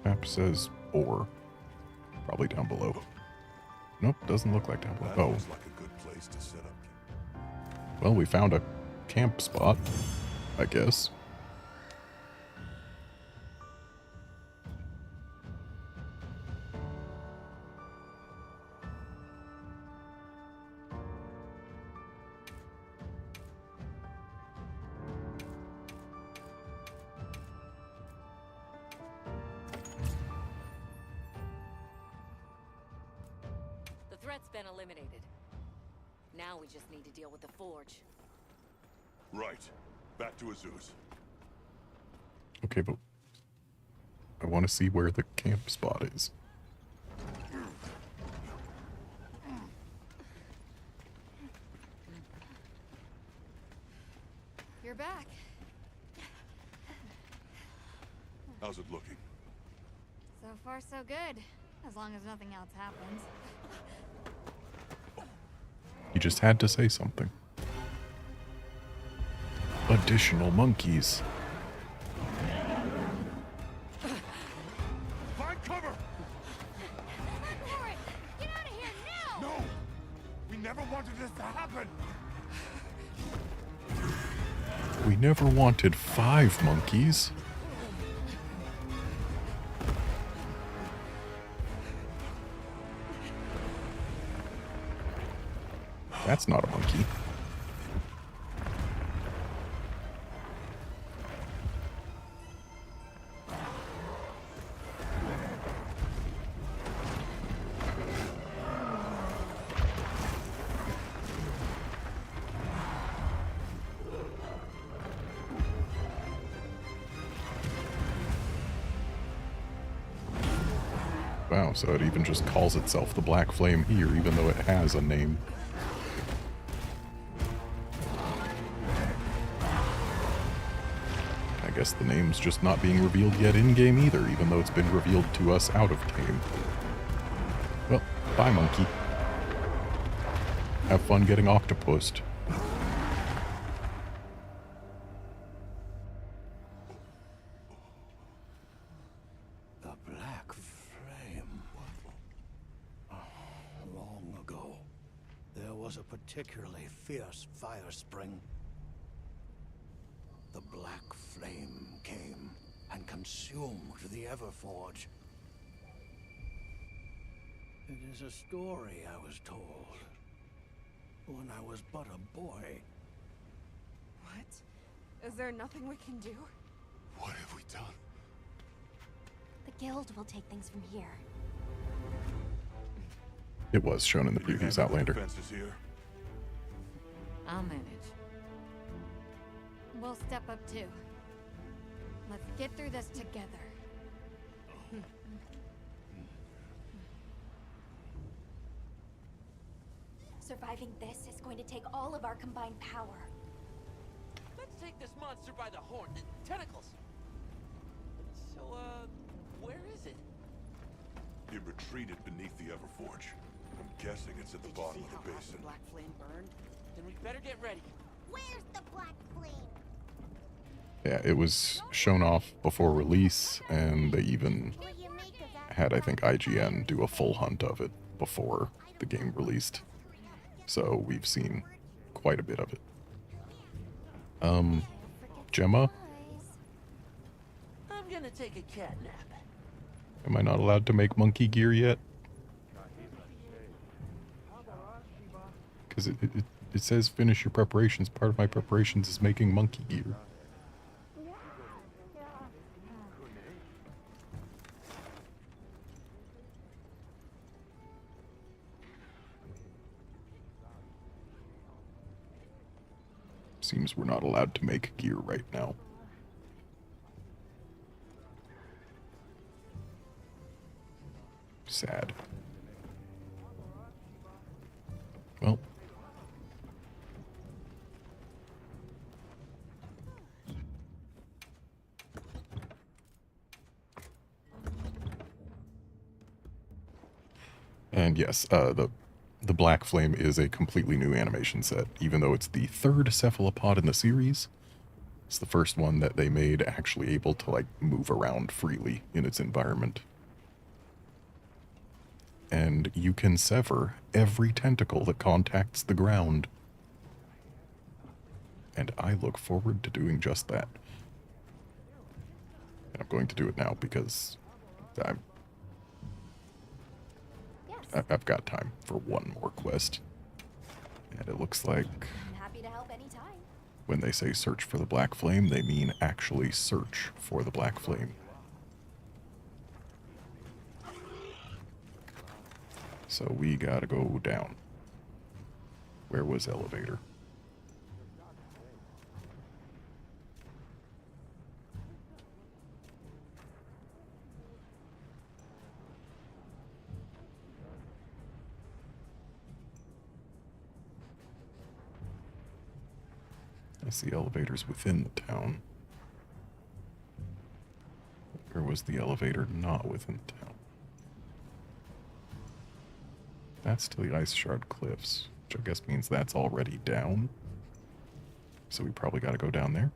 Map says ore. Probably down below. Nope, doesn't look like down below. Oh. Looks like a good place to set up. Well, we found a camp spot, I guess. Threat's been eliminated. Now we just need to deal with the forge. Right. Back to Azuz. Okay, but I want to see where the camp spot is. You're back. How's it looking? So far, so good. As long as nothing else happens. You just had to say something. Additional monkeys. Find cover! Get out of here now! No! We never wanted this to happen! We never wanted 5 monkeys. That's not a monkey. Wow, so it even just calls itself the Black Flame here, even though it has a name. I guess the name's just not being revealed yet in-game either, even though it's been revealed to us out of game. Well, bye, monkey. have fun getting octopused. The Black Flame. Long ago, there was a particularly fierce fire spring. The Black Flame came and consumed the Everforge. It is a story I was told when I was but a boy. What? Is there nothing we can do? What have we done? The guild will take things from here. It was shown in the previews, Outlander. Defenses here. I'll manage. We'll step up too. Let's get through this together. Surviving this is going to take all of our combined power. Let's take this monster by the horn. Tentacles. So, where is it? It retreated beneath the Everforge. I'm guessing it's at the bottom of the basin. The Black Flame burned? Then we better get ready. Where's the Black Flame? Yeah, it was shown off before release, and they even had, I think, IGN do a full hunt of it before the game released. So we've seen quite a bit of it. Gemma? I'm gonna take a cat nap. Am I not allowed to make monkey gear yet? Because it says finish your preparations. Part of my preparations is making monkey gear. Seems we're not allowed to make gear right now. Sad. Well. And yes, the Black Flame is a completely new animation set, even though it's the third cephalopod in the series. It's the first one that they made actually able to, like, move around freely in its environment. And you can sever every tentacle that contacts the ground. And I look forward to doing just that. And I'm going to do it now because I've got time for one more quest. And it looks like I'm happy to help anytime. when they say search for the Black Flame, they mean actually search for the Black Flame. So we gotta go down. Where was elevator? I see elevators within the town. Where was the elevator not within the town? That's to the Ice Shard Cliffs, which I guess means that's already down. So we probably got to go down there.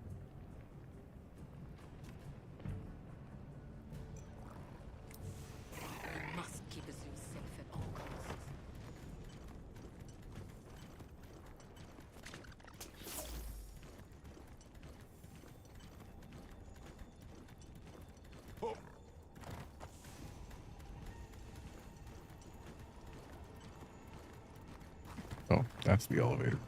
We must keep Azu safe at all costs. Oh, that's the elevator.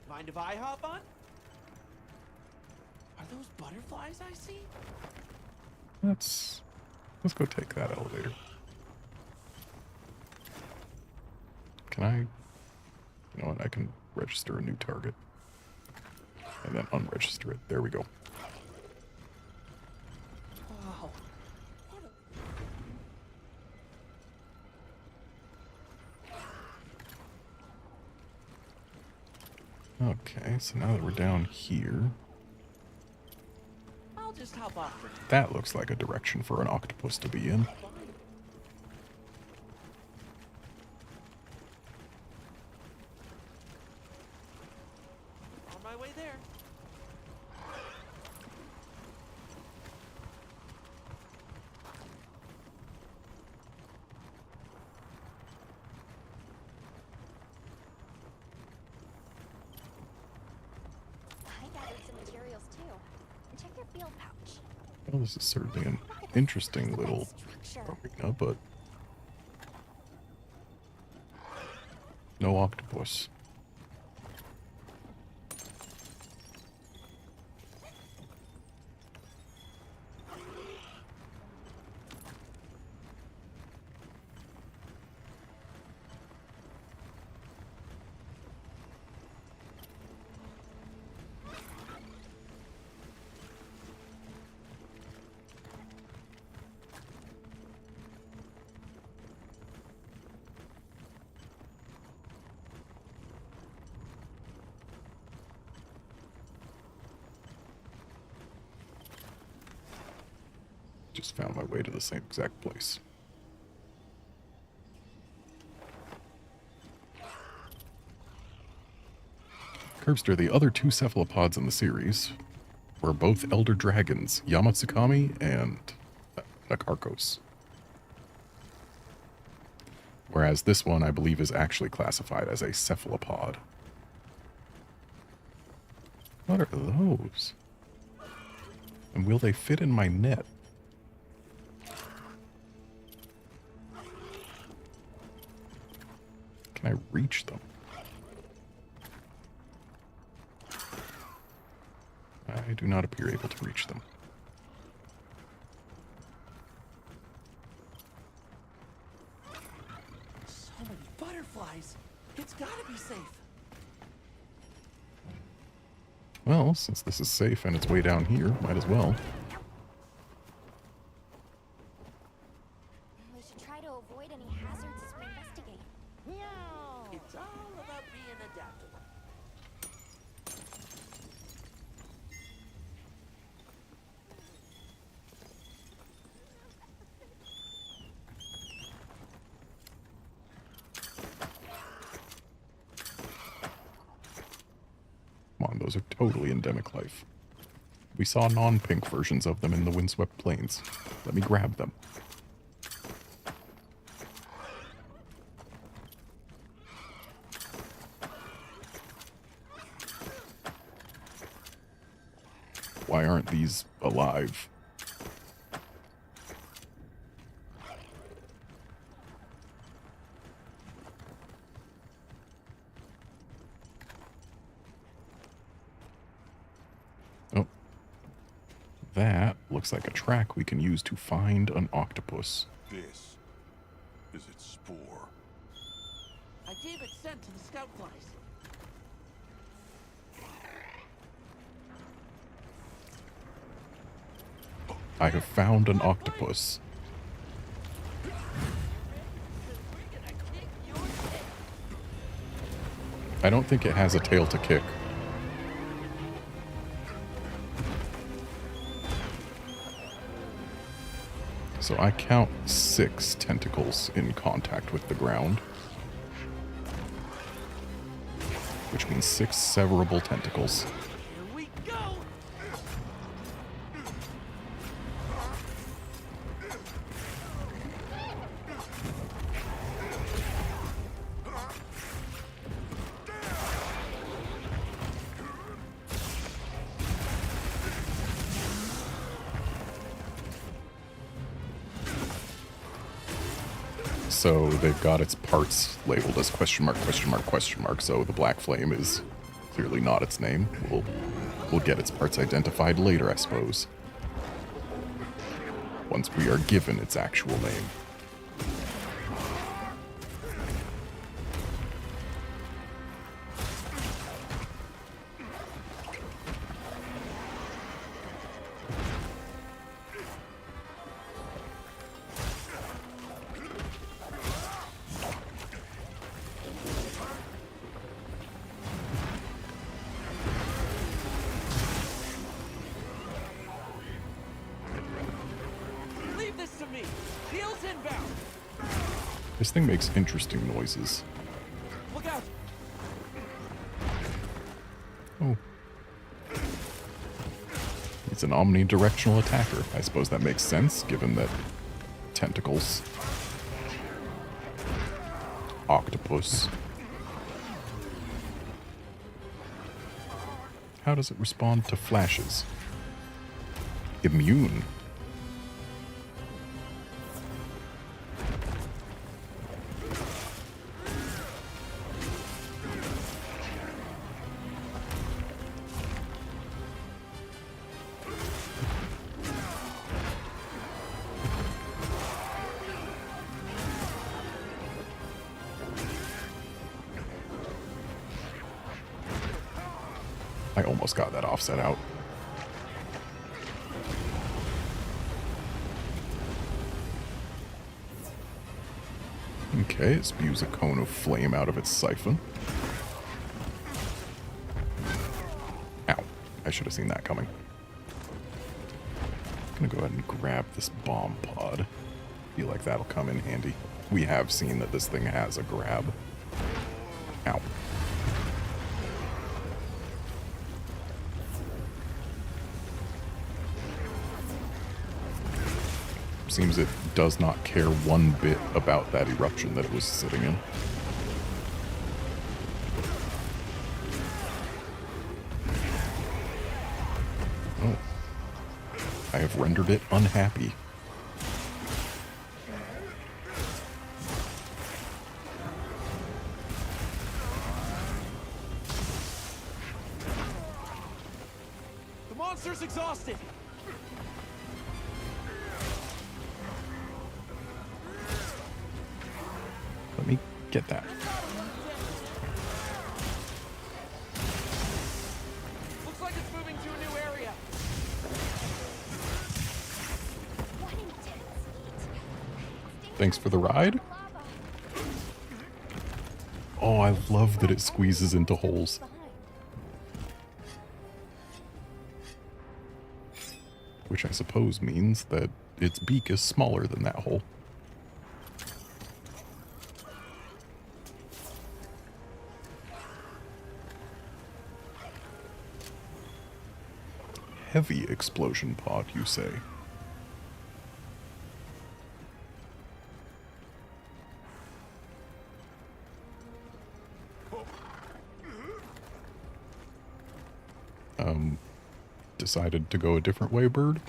Mind if I hop on? Are those butterflies I see? Let's go take that elevator. Can I? You know what? I can register a new target. And then unregister it. There we go. Wow. Okay, so now that we're down here, I'll just hop off for now. that looks like a direction for an octopus to be in. Check your field pouch. Well, this is certainly an interesting little arena, but no octopus. Just found my way to the same exact place. Curbster, the other two cephalopods in the series, were both elder dragons, Yamatsukami and Nakarkos. Whereas this one, I believe, is actually classified as a cephalopod. What are those? And will they fit in my net? Can I reach them? I do not appear able to reach them. So many butterflies. It's gotta be safe. Well, since this is safe and it's way down here, might as well. We should try to avoid any hazards as we investigate. It's all about being adaptable. Come on, those are totally endemic life. We saw non-pink versions of them in the windswept plains. Let me grab them. Why aren't these alive? Oh. That looks like a track we can use to find an octopus. This is its spore. I gave it scent to the scout flies. I have found an octopus. I don't think it has a tail to kick. So I count 6 tentacles in contact with the ground, which means 6 severable tentacles. So they've got its parts labeled as question mark, question mark, question mark. So the black flame is clearly not its name. We'll get its parts identified later, I suppose. Once we are given its actual name. This thing makes interesting noises. Look out! Oh. It's an omnidirectional attacker. I suppose that makes sense, given that tentacles. Octopus. How does it respond to flashes? immune. I almost got that offset out. Okay, it spews a cone of flame out of its siphon. Ow. I should have seen that coming. I'm gonna go ahead and grab this bomb pod. Feel like that'll come in handy. We have seen that this thing has a grab. Ow. Seems it does not care one bit about that eruption that it was sitting in. Oh. I have rendered it unhappy. The monster's exhausted! Let me get that. Looks like it's moving to a new area. Thanks for the ride. Oh, I love that it squeezes into holes. Which I suppose means that its beak is smaller than that hole. Heavy explosion pod, you say? Decided to go a different way, bird?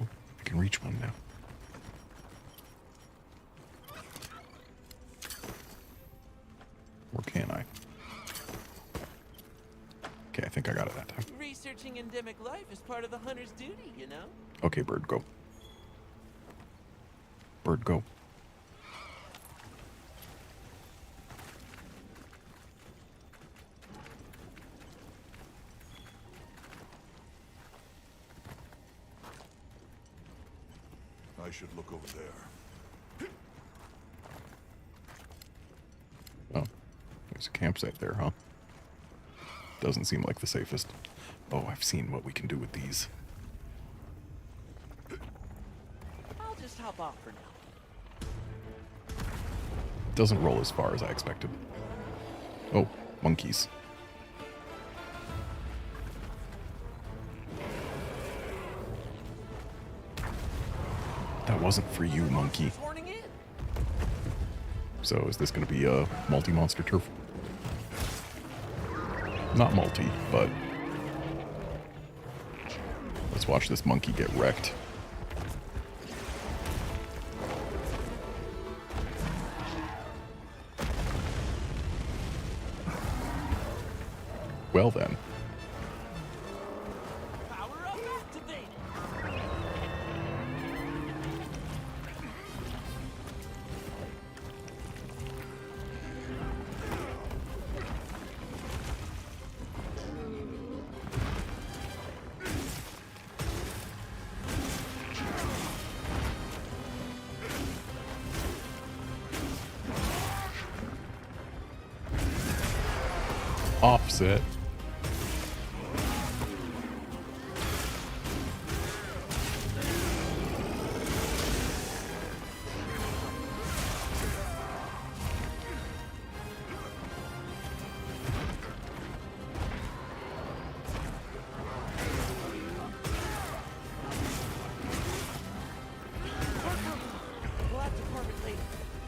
Oh, I can reach one now. Or can I? Okay, I think I got it that time. Researching endemic life is part of the hunter's duty, you know? Okay, bird, go. Bird, go. I should look over there. Oh, there's a campsite there, huh? Doesn't seem like the safest. Oh, I've seen what we can do with these. I'll just hop off for now. Doesn't roll as far as I expected. Oh, monkeys. That wasn't for you, monkey. So is this going to be a multi-monster turf? Not multi, but let's watch this monkey get wrecked. Well then. Offset.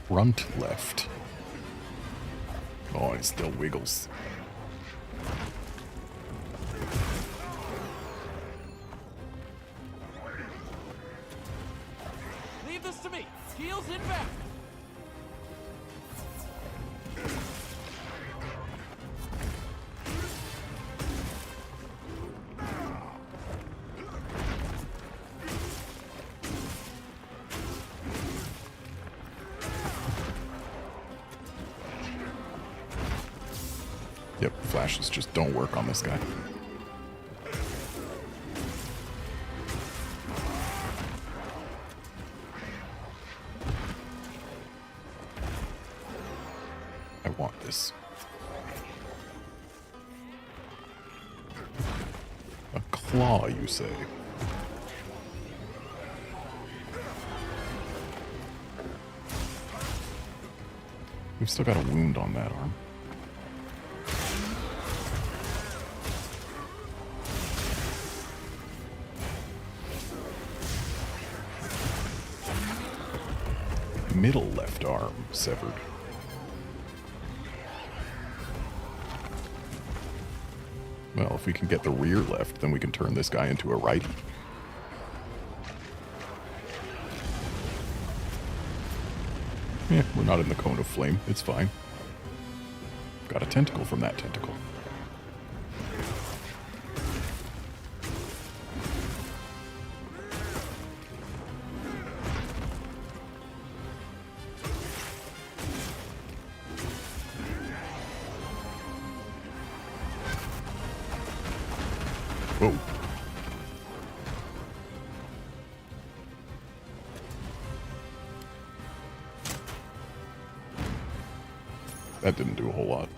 Front left. Oh, it still wiggles. Leave this to me. Heels inbound. Yep, flashes just don't work on this guy. I want this. A claw, you say? We've still got a wound on that arm. Middle left arm severed. Well, if we can get the rear left, then we can turn this guy into a righty. Yeah, we're not in the cone of flame. It's fine. Got a tentacle from that tentacle. Whoa. That didn't do a whole lot.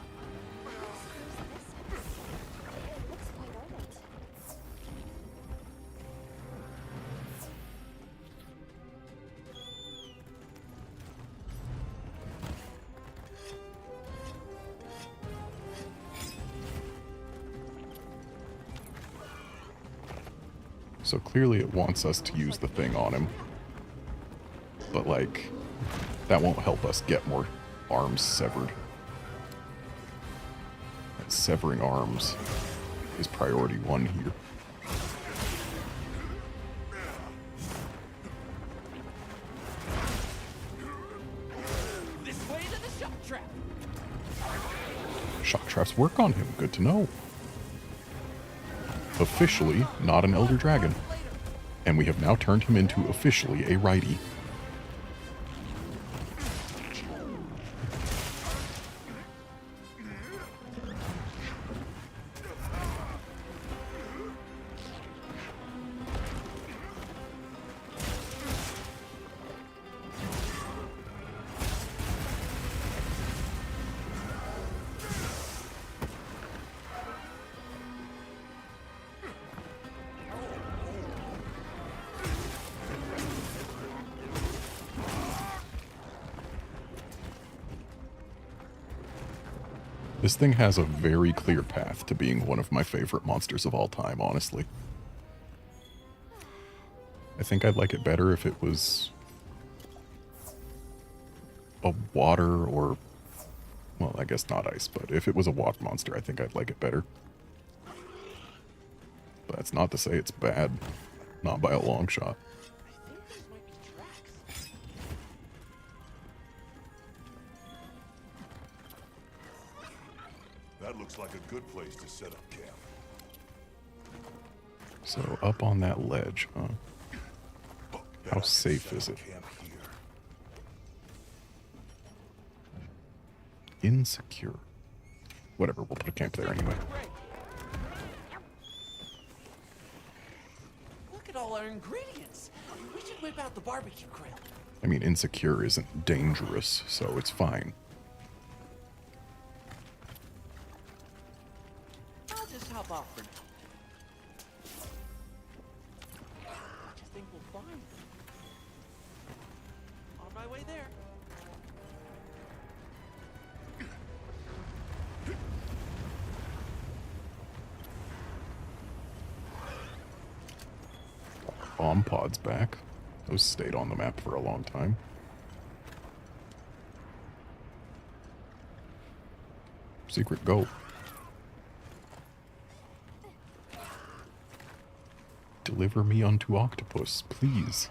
So clearly it wants us to use the thing on him. But, like, that won't help us get more arms severed. And severing arms is priority 1 here. This way to the shock trap. Shock traps work on him. Good to know. Officially not an Elder Dragon. And we have now turned him into officially a righty. This thing has a very clear path to being one of my favorite monsters of all time, honestly. I think I'd like it better if it was a water or, well, I guess not ice, but if it was a water monster, I think I'd like it better. But that's not to say it's bad, not by a long shot. That looks like a good place to set up camp. So up on that ledge, huh? How safe is it? Insecure. Whatever, we'll put a camp there anyway. Look at all our ingredients. We should whip out the barbecue grill. I mean, insecure isn't dangerous, so it's fine. I'll just hop off for now. What do you think we'll find? On my way there. Bomb pods back. Those stayed on the map for a long time. Secret goal. Deliver me unto octopus, please.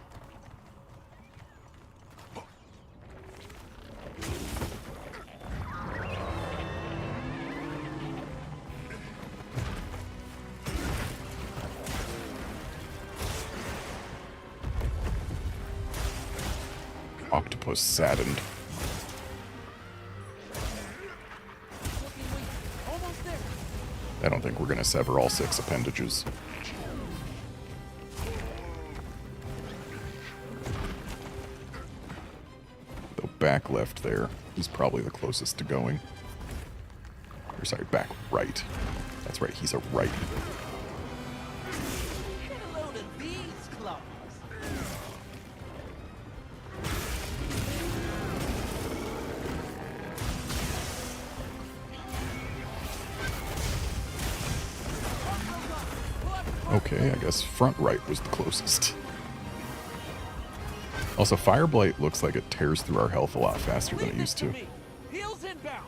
Octopus saddened. I don't think we're gonna sever all 6 appendages. The back left there is probably the closest to going. Or sorry, back right. That's right, he's a righty. Get a load of these claws. Okay, I guess front right was the closest. Also, Fire Blight looks like it tears through our health a lot faster than it used to. Heels inbound.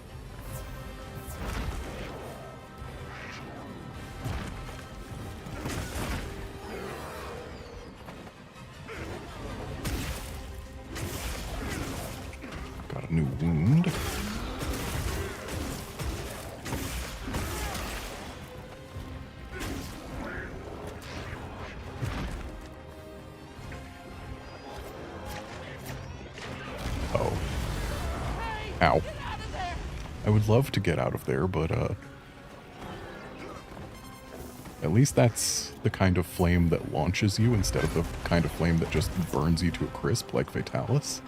Got a new wound. Oh. Ow. I would love to get out of there, but at least that's the kind of flame that launches you instead of the kind of flame that just burns you to a crisp like Fatalis.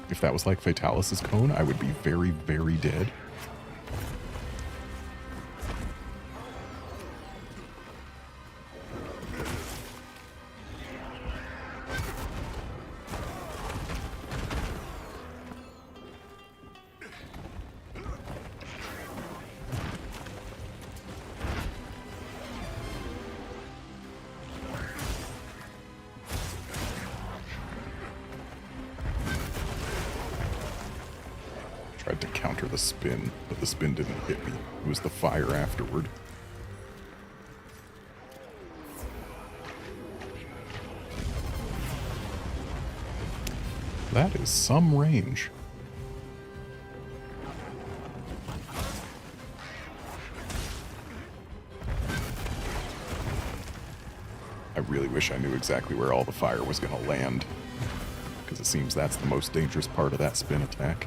If that was like Fatalis's cone, I would be very, very dead. Tried to counter the spin, but the spin didn't hit me. It was the fire afterward. That is some range. I really wish I knew exactly where all the fire was going to land, because it seems that's the most dangerous part of that spin attack.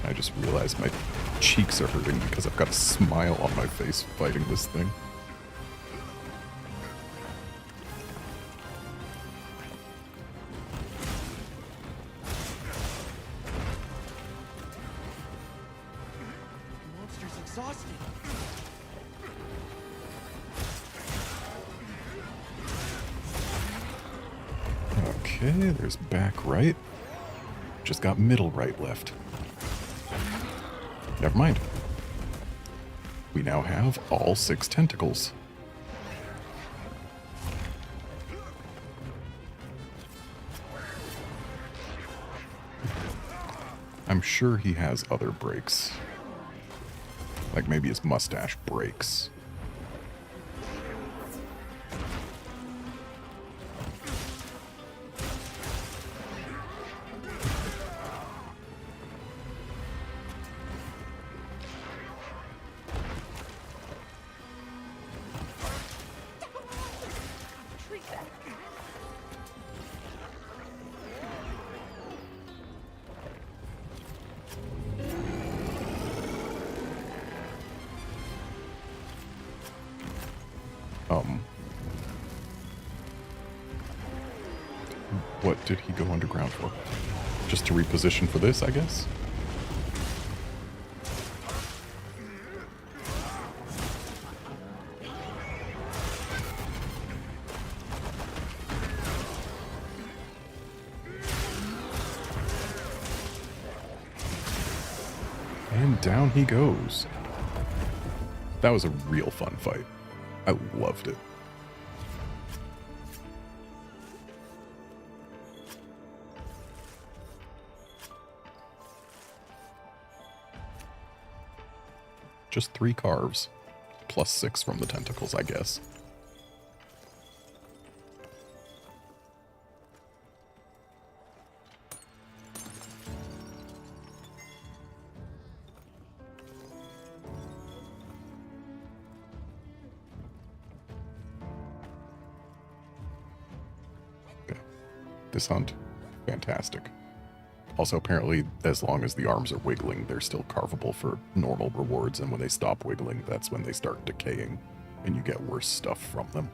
I just realized my cheeks are hurting because I've got a smile on my face fighting this thing. Monster's exhausted. Okay, there's back right. Just got middle right left. Never mind. We now have all 6 tentacles. I'm sure he has other breaks. Like maybe his mustache breaks. What did he go underground for? Just to reposition for this, I guess? And down he goes. That was a real fun fight. I loved it. Just 3 carves. Plus 6 from the tentacles, I guess. This hunt, fantastic. Also, apparently, as long as the arms are wiggling, they're still carvable for normal rewards, and when they stop wiggling, that's when they start decaying, and you get worse stuff from them.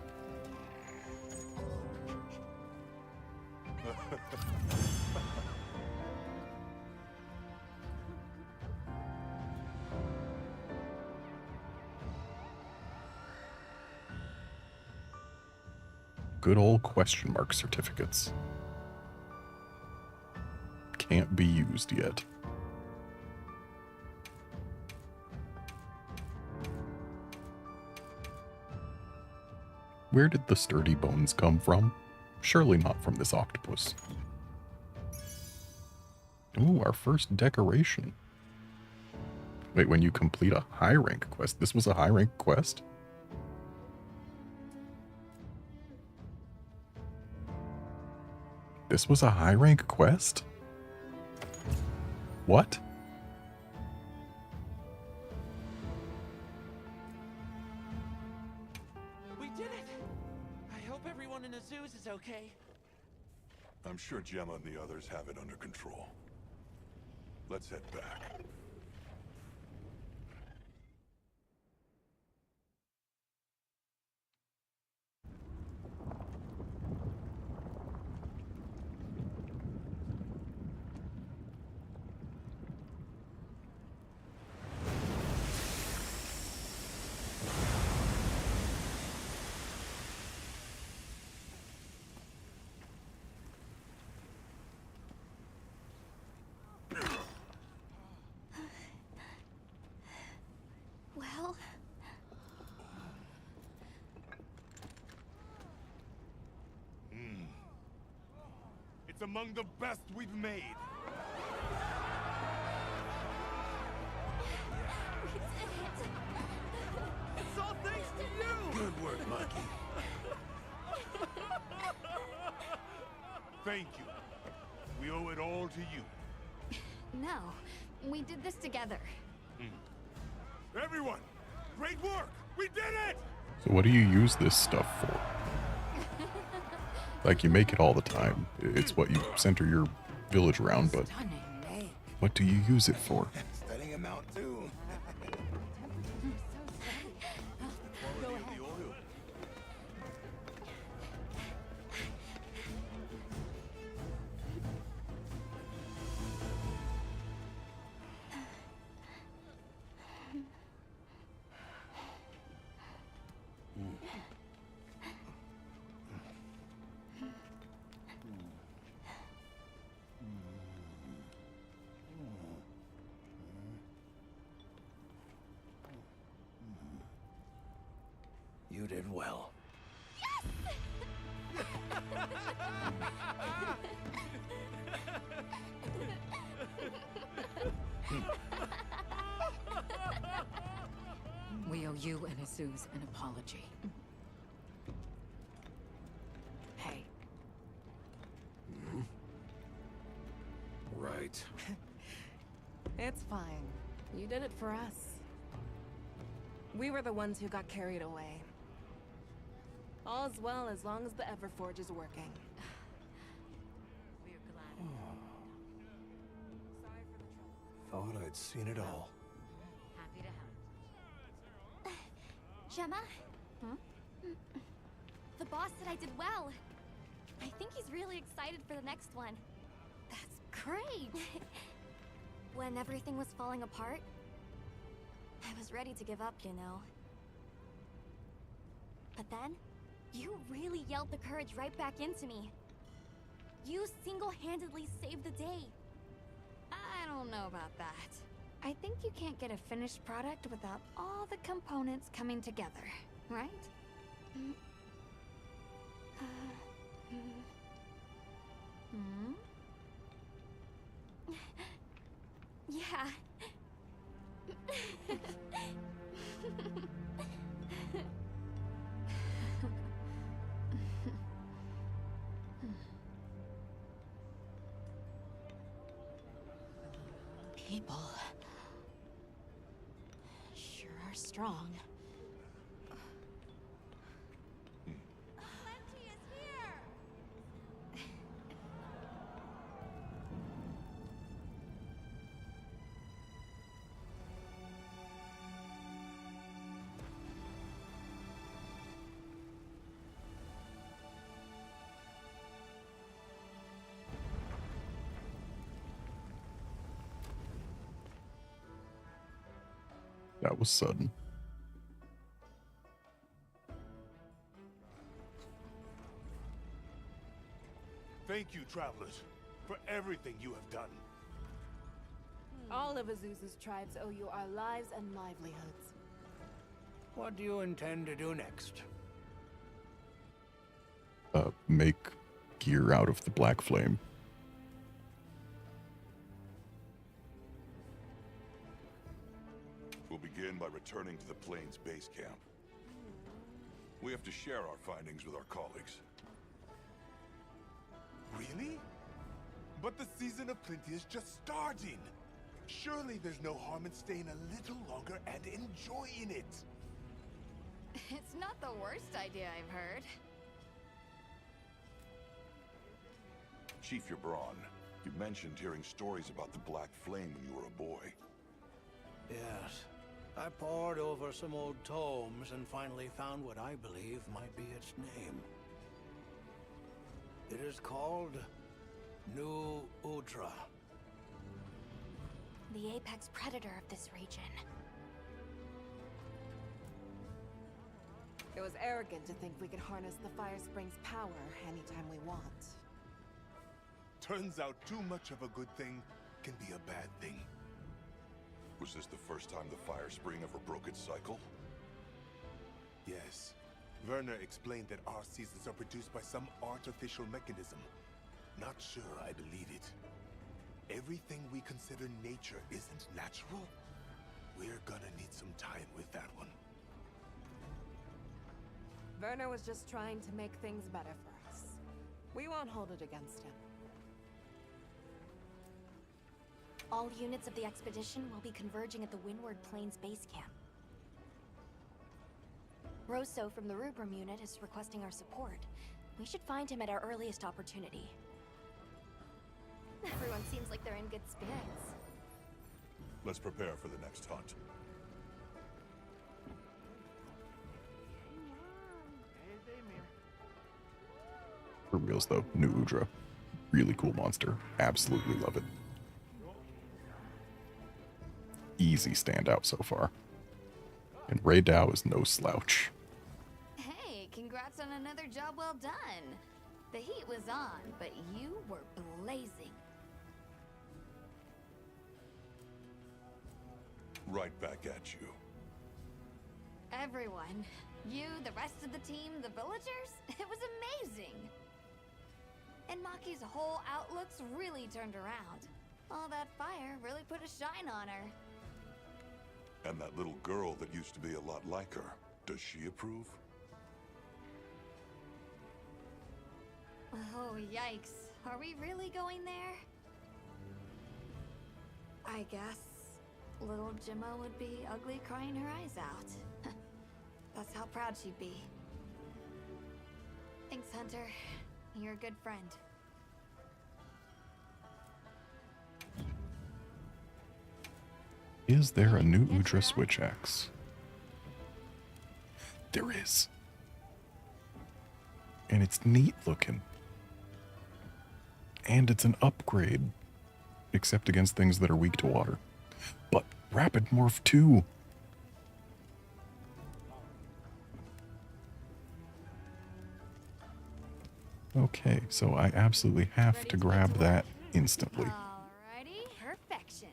Good old question mark certificates. Can't be used yet. Where did the sturdy bones come from? Surely not from this octopus. Ooh, our first decoration. Wait, when you complete a high rank quest, this was a high rank quest? This was a high rank quest? What? We did it! I hope everyone in Azuz is okay. I'm sure Gemma and the others have it under control. Let's head back. Well, It's among the best we've made. It's all thanks to you! Good work, Monkey. Thank you. We owe it all to you. No, we did this together. Everyone, great work! We did it! So what do you use this stuff for? Like, you make it all the time. It's what you center your village around, but what do you use it for? Studying him out too. You did well. We owe you and Azuz an apology. Hey. Right. It's fine. You did it for us. We were the ones who got carried away. All's well as long as the Everforge is working. We're glad. Sorry for the trouble. Thought I'd seen it all. Happy to help. Gemma? The boss said I did well. I think he's really excited for the next one. That's great! When everything was falling apart, I was ready to give up, you know. But then, you really yelled the courage right back into me. You single-handedly saved the day. I don't know about that. I think you can't get a finished product without all the components coming together, right? Yeah. people sure are strong. That was sudden. Thank you, travelers, for everything you have done. All of Azusa's tribes owe you our lives and livelihoods. What do you intend to do next? Make gear out of the black flame. We'll begin by returning to the Plains base camp. We have to share our findings with our colleagues. Really? But the season of plenty is just starting. Surely there's no harm in staying a little longer and enjoying it. It's not the worst idea I've heard. Chief Yabron, you mentioned hearing stories about the Black Flame when you were a boy. Yes. I pored over some old tomes and finally found what I believe might be its name. It is called New Udra. The apex predator of this region. It was arrogant to think we could harness the Fire Spring's power anytime we want. Turns out too much of a good thing can be a bad thing. Was this the first time the Fire Spring ever broke its cycle? Yes. Werner explained that our seasons are produced by some artificial mechanism. Not sure I believe it. Everything we consider nature isn't natural. We're gonna need some time with that one. Werner was just trying to make things better for us. We won't hold it against him. All units of the expedition will be converging at the Windward Plains base camp. Rosso from the Rubrum unit is requesting our support. We should find him at our earliest opportunity. Everyone seems like they're in good spirits. Let's prepare for the next hunt. For reals though, New Udra. Really cool monster. Absolutely love it. Easy standout so far. And Ray Dow is no slouch. Hey, congrats on another job well done. The heat was on, but you were blazing. Right back at you. Everyone. You, the rest of the team, the villagers? It was amazing. And Maki's whole outlook's really turned around. All that fire really put a shine on her. And that little girl that used to be a lot like her, does she approve? Oh, yikes. Are we really going there? I guess little Gemma would be ugly crying her eyes out. That's how proud she'd be. Thanks, Hunter. You're a good friend. Is there a New Udra switch axe? There is. And it's neat looking. And it's an upgrade. Except against things that are weak to water. But Rapid Morph 2. Okay, so I absolutely have to grab that instantly. Alrighty, perfection.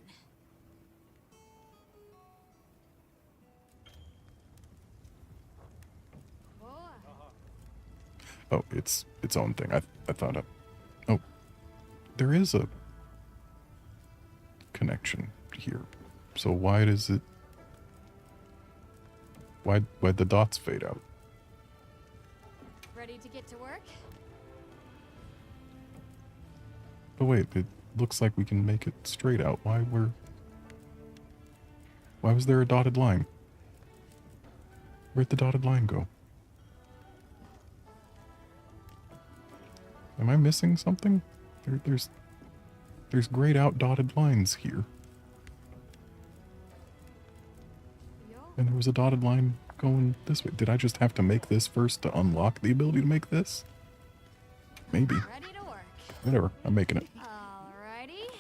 Oh, it's its own thing. I thought of. Oh, there is a connection here. So why does it? Why'd the dots fade out? Ready to get to work? But wait, it looks like we can make it straight out. Why we're? Why was there a dotted line? Where'd the dotted line go? Am I missing something? There's grayed out dotted lines here. And there was a dotted line going this way. Did I just have to make this first to unlock the ability to make this? Maybe. Ready to work. Whatever, I'm making it. Alrighty.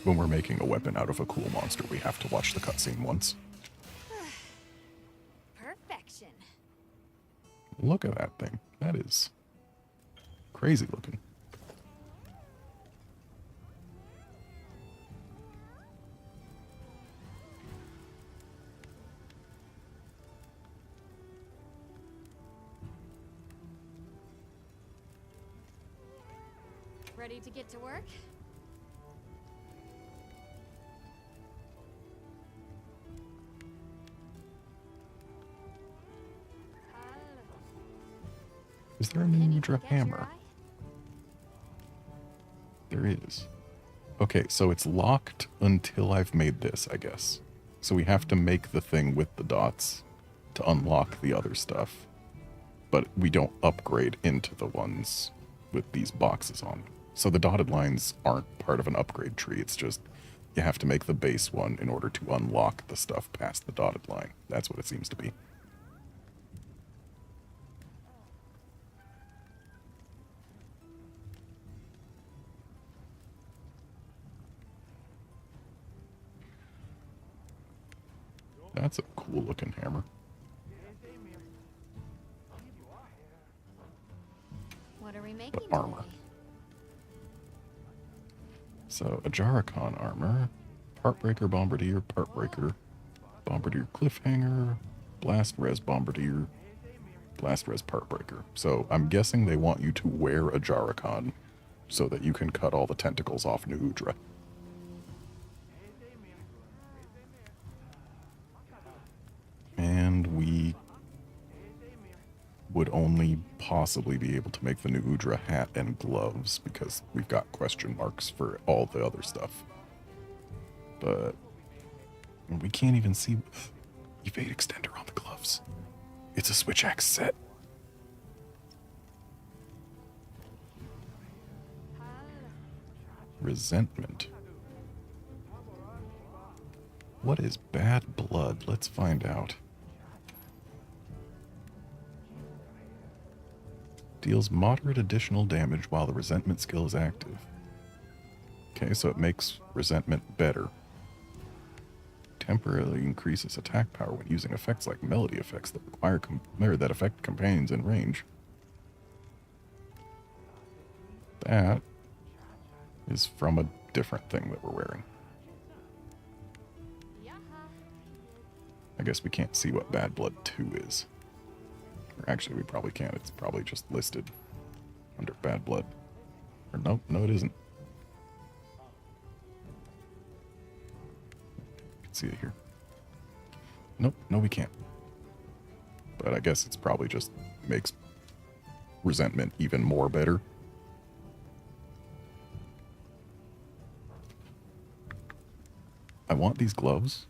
When we're making a weapon out of a cool monster, we have to watch the cutscene once. Perfection. Look at that thing. That is crazy looking. Ready to get to work? Is there a Ninja hammer? There is. Okay, so it's locked until I've made this, I guess. So we have to make the thing with the dots to unlock the other stuff. But we don't upgrade into the ones with these boxes on. So the dotted lines aren't part of an upgrade tree. It's just you have to make the base one in order to unlock the stuff past the dotted line. That's what it seems to be. That's a cool looking hammer. What are we making But armor. today? So, a Jarrakan armor, Partbreaker Bombardier, Partbreaker, Bombardier Cliffhanger, Blast Res Bombardier, Blast Res Partbreaker. So, I'm guessing they want you to wear a Jarrakan so that you can cut all the tentacles off New Udra. And we would only possibly be able to make the New Udra hat and gloves because we've got question marks for all the other stuff. But we can't even see evade extender on the gloves. It's a switch axe set. Resentment. What is bad blood? Let's find out. Deals moderate additional damage while the resentment skill is active. Okay, so it makes resentment better. Temporarily increases attack power when using effects like melody effects that require that affect companions in range. That is from a different thing that we're wearing. I guess we can't see what Bad Blood 2 is. Or actually, we probably can't. It's probably just listed under Bad Blood. Or no, it isn't. You can see it here. Nope, no we can't. But I guess it's probably just makes resentment even more better. I want these gloves.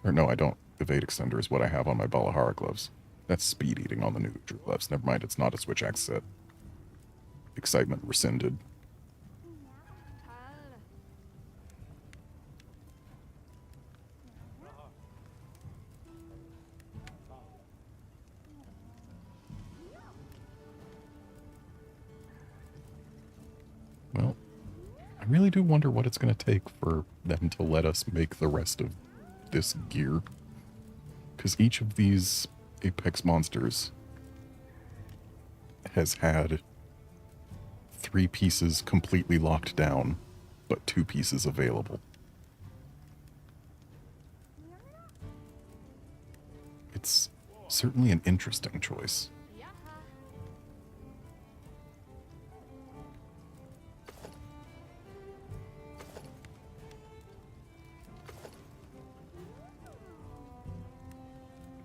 Or no, I don't. Evade extender is what I have on my Balahara gloves. That's speed eating on the new gloves. Never mind, it's not a switch axe set. Excitement rescinded. Well, I really do wonder what it's going to take for them to let us make the rest of this gear. Because each of these Apex monsters has had 3 pieces completely locked down, but 2 pieces available. It's certainly an interesting choice.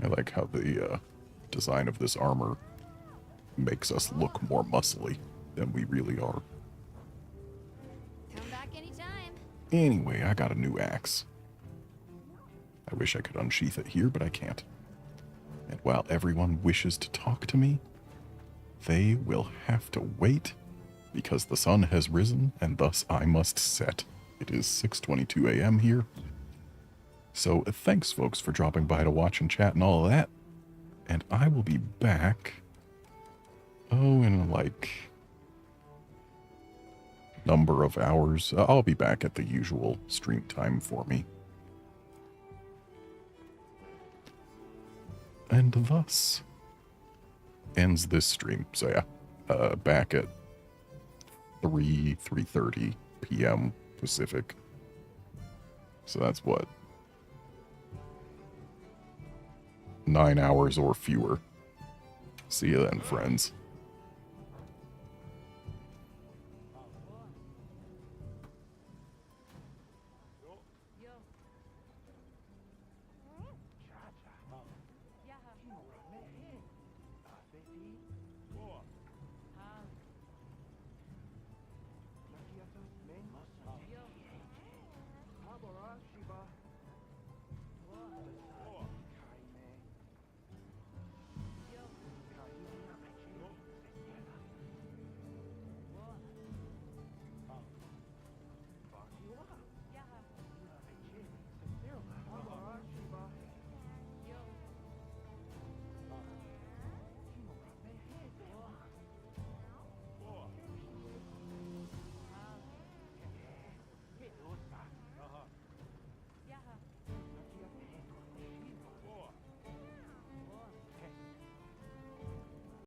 I like how the design of this armor makes us look more muscly than we really are. Come back anytime. Anyway, I got a new axe. I wish I could unsheath it here, but I can't. And while everyone wishes to talk to me, they will have to wait because the sun has risen and thus I must set. It is 6:22 a.m. here. So thanks, folks, for dropping by to watch and chat and all of that. And I will be back, in like number of hours. I'll be back at the usual stream time for me. And thus ends this stream. So yeah, back at 3:30 p.m. Pacific. So that's what? 9 hours or fewer. See you then, friends. Yeah.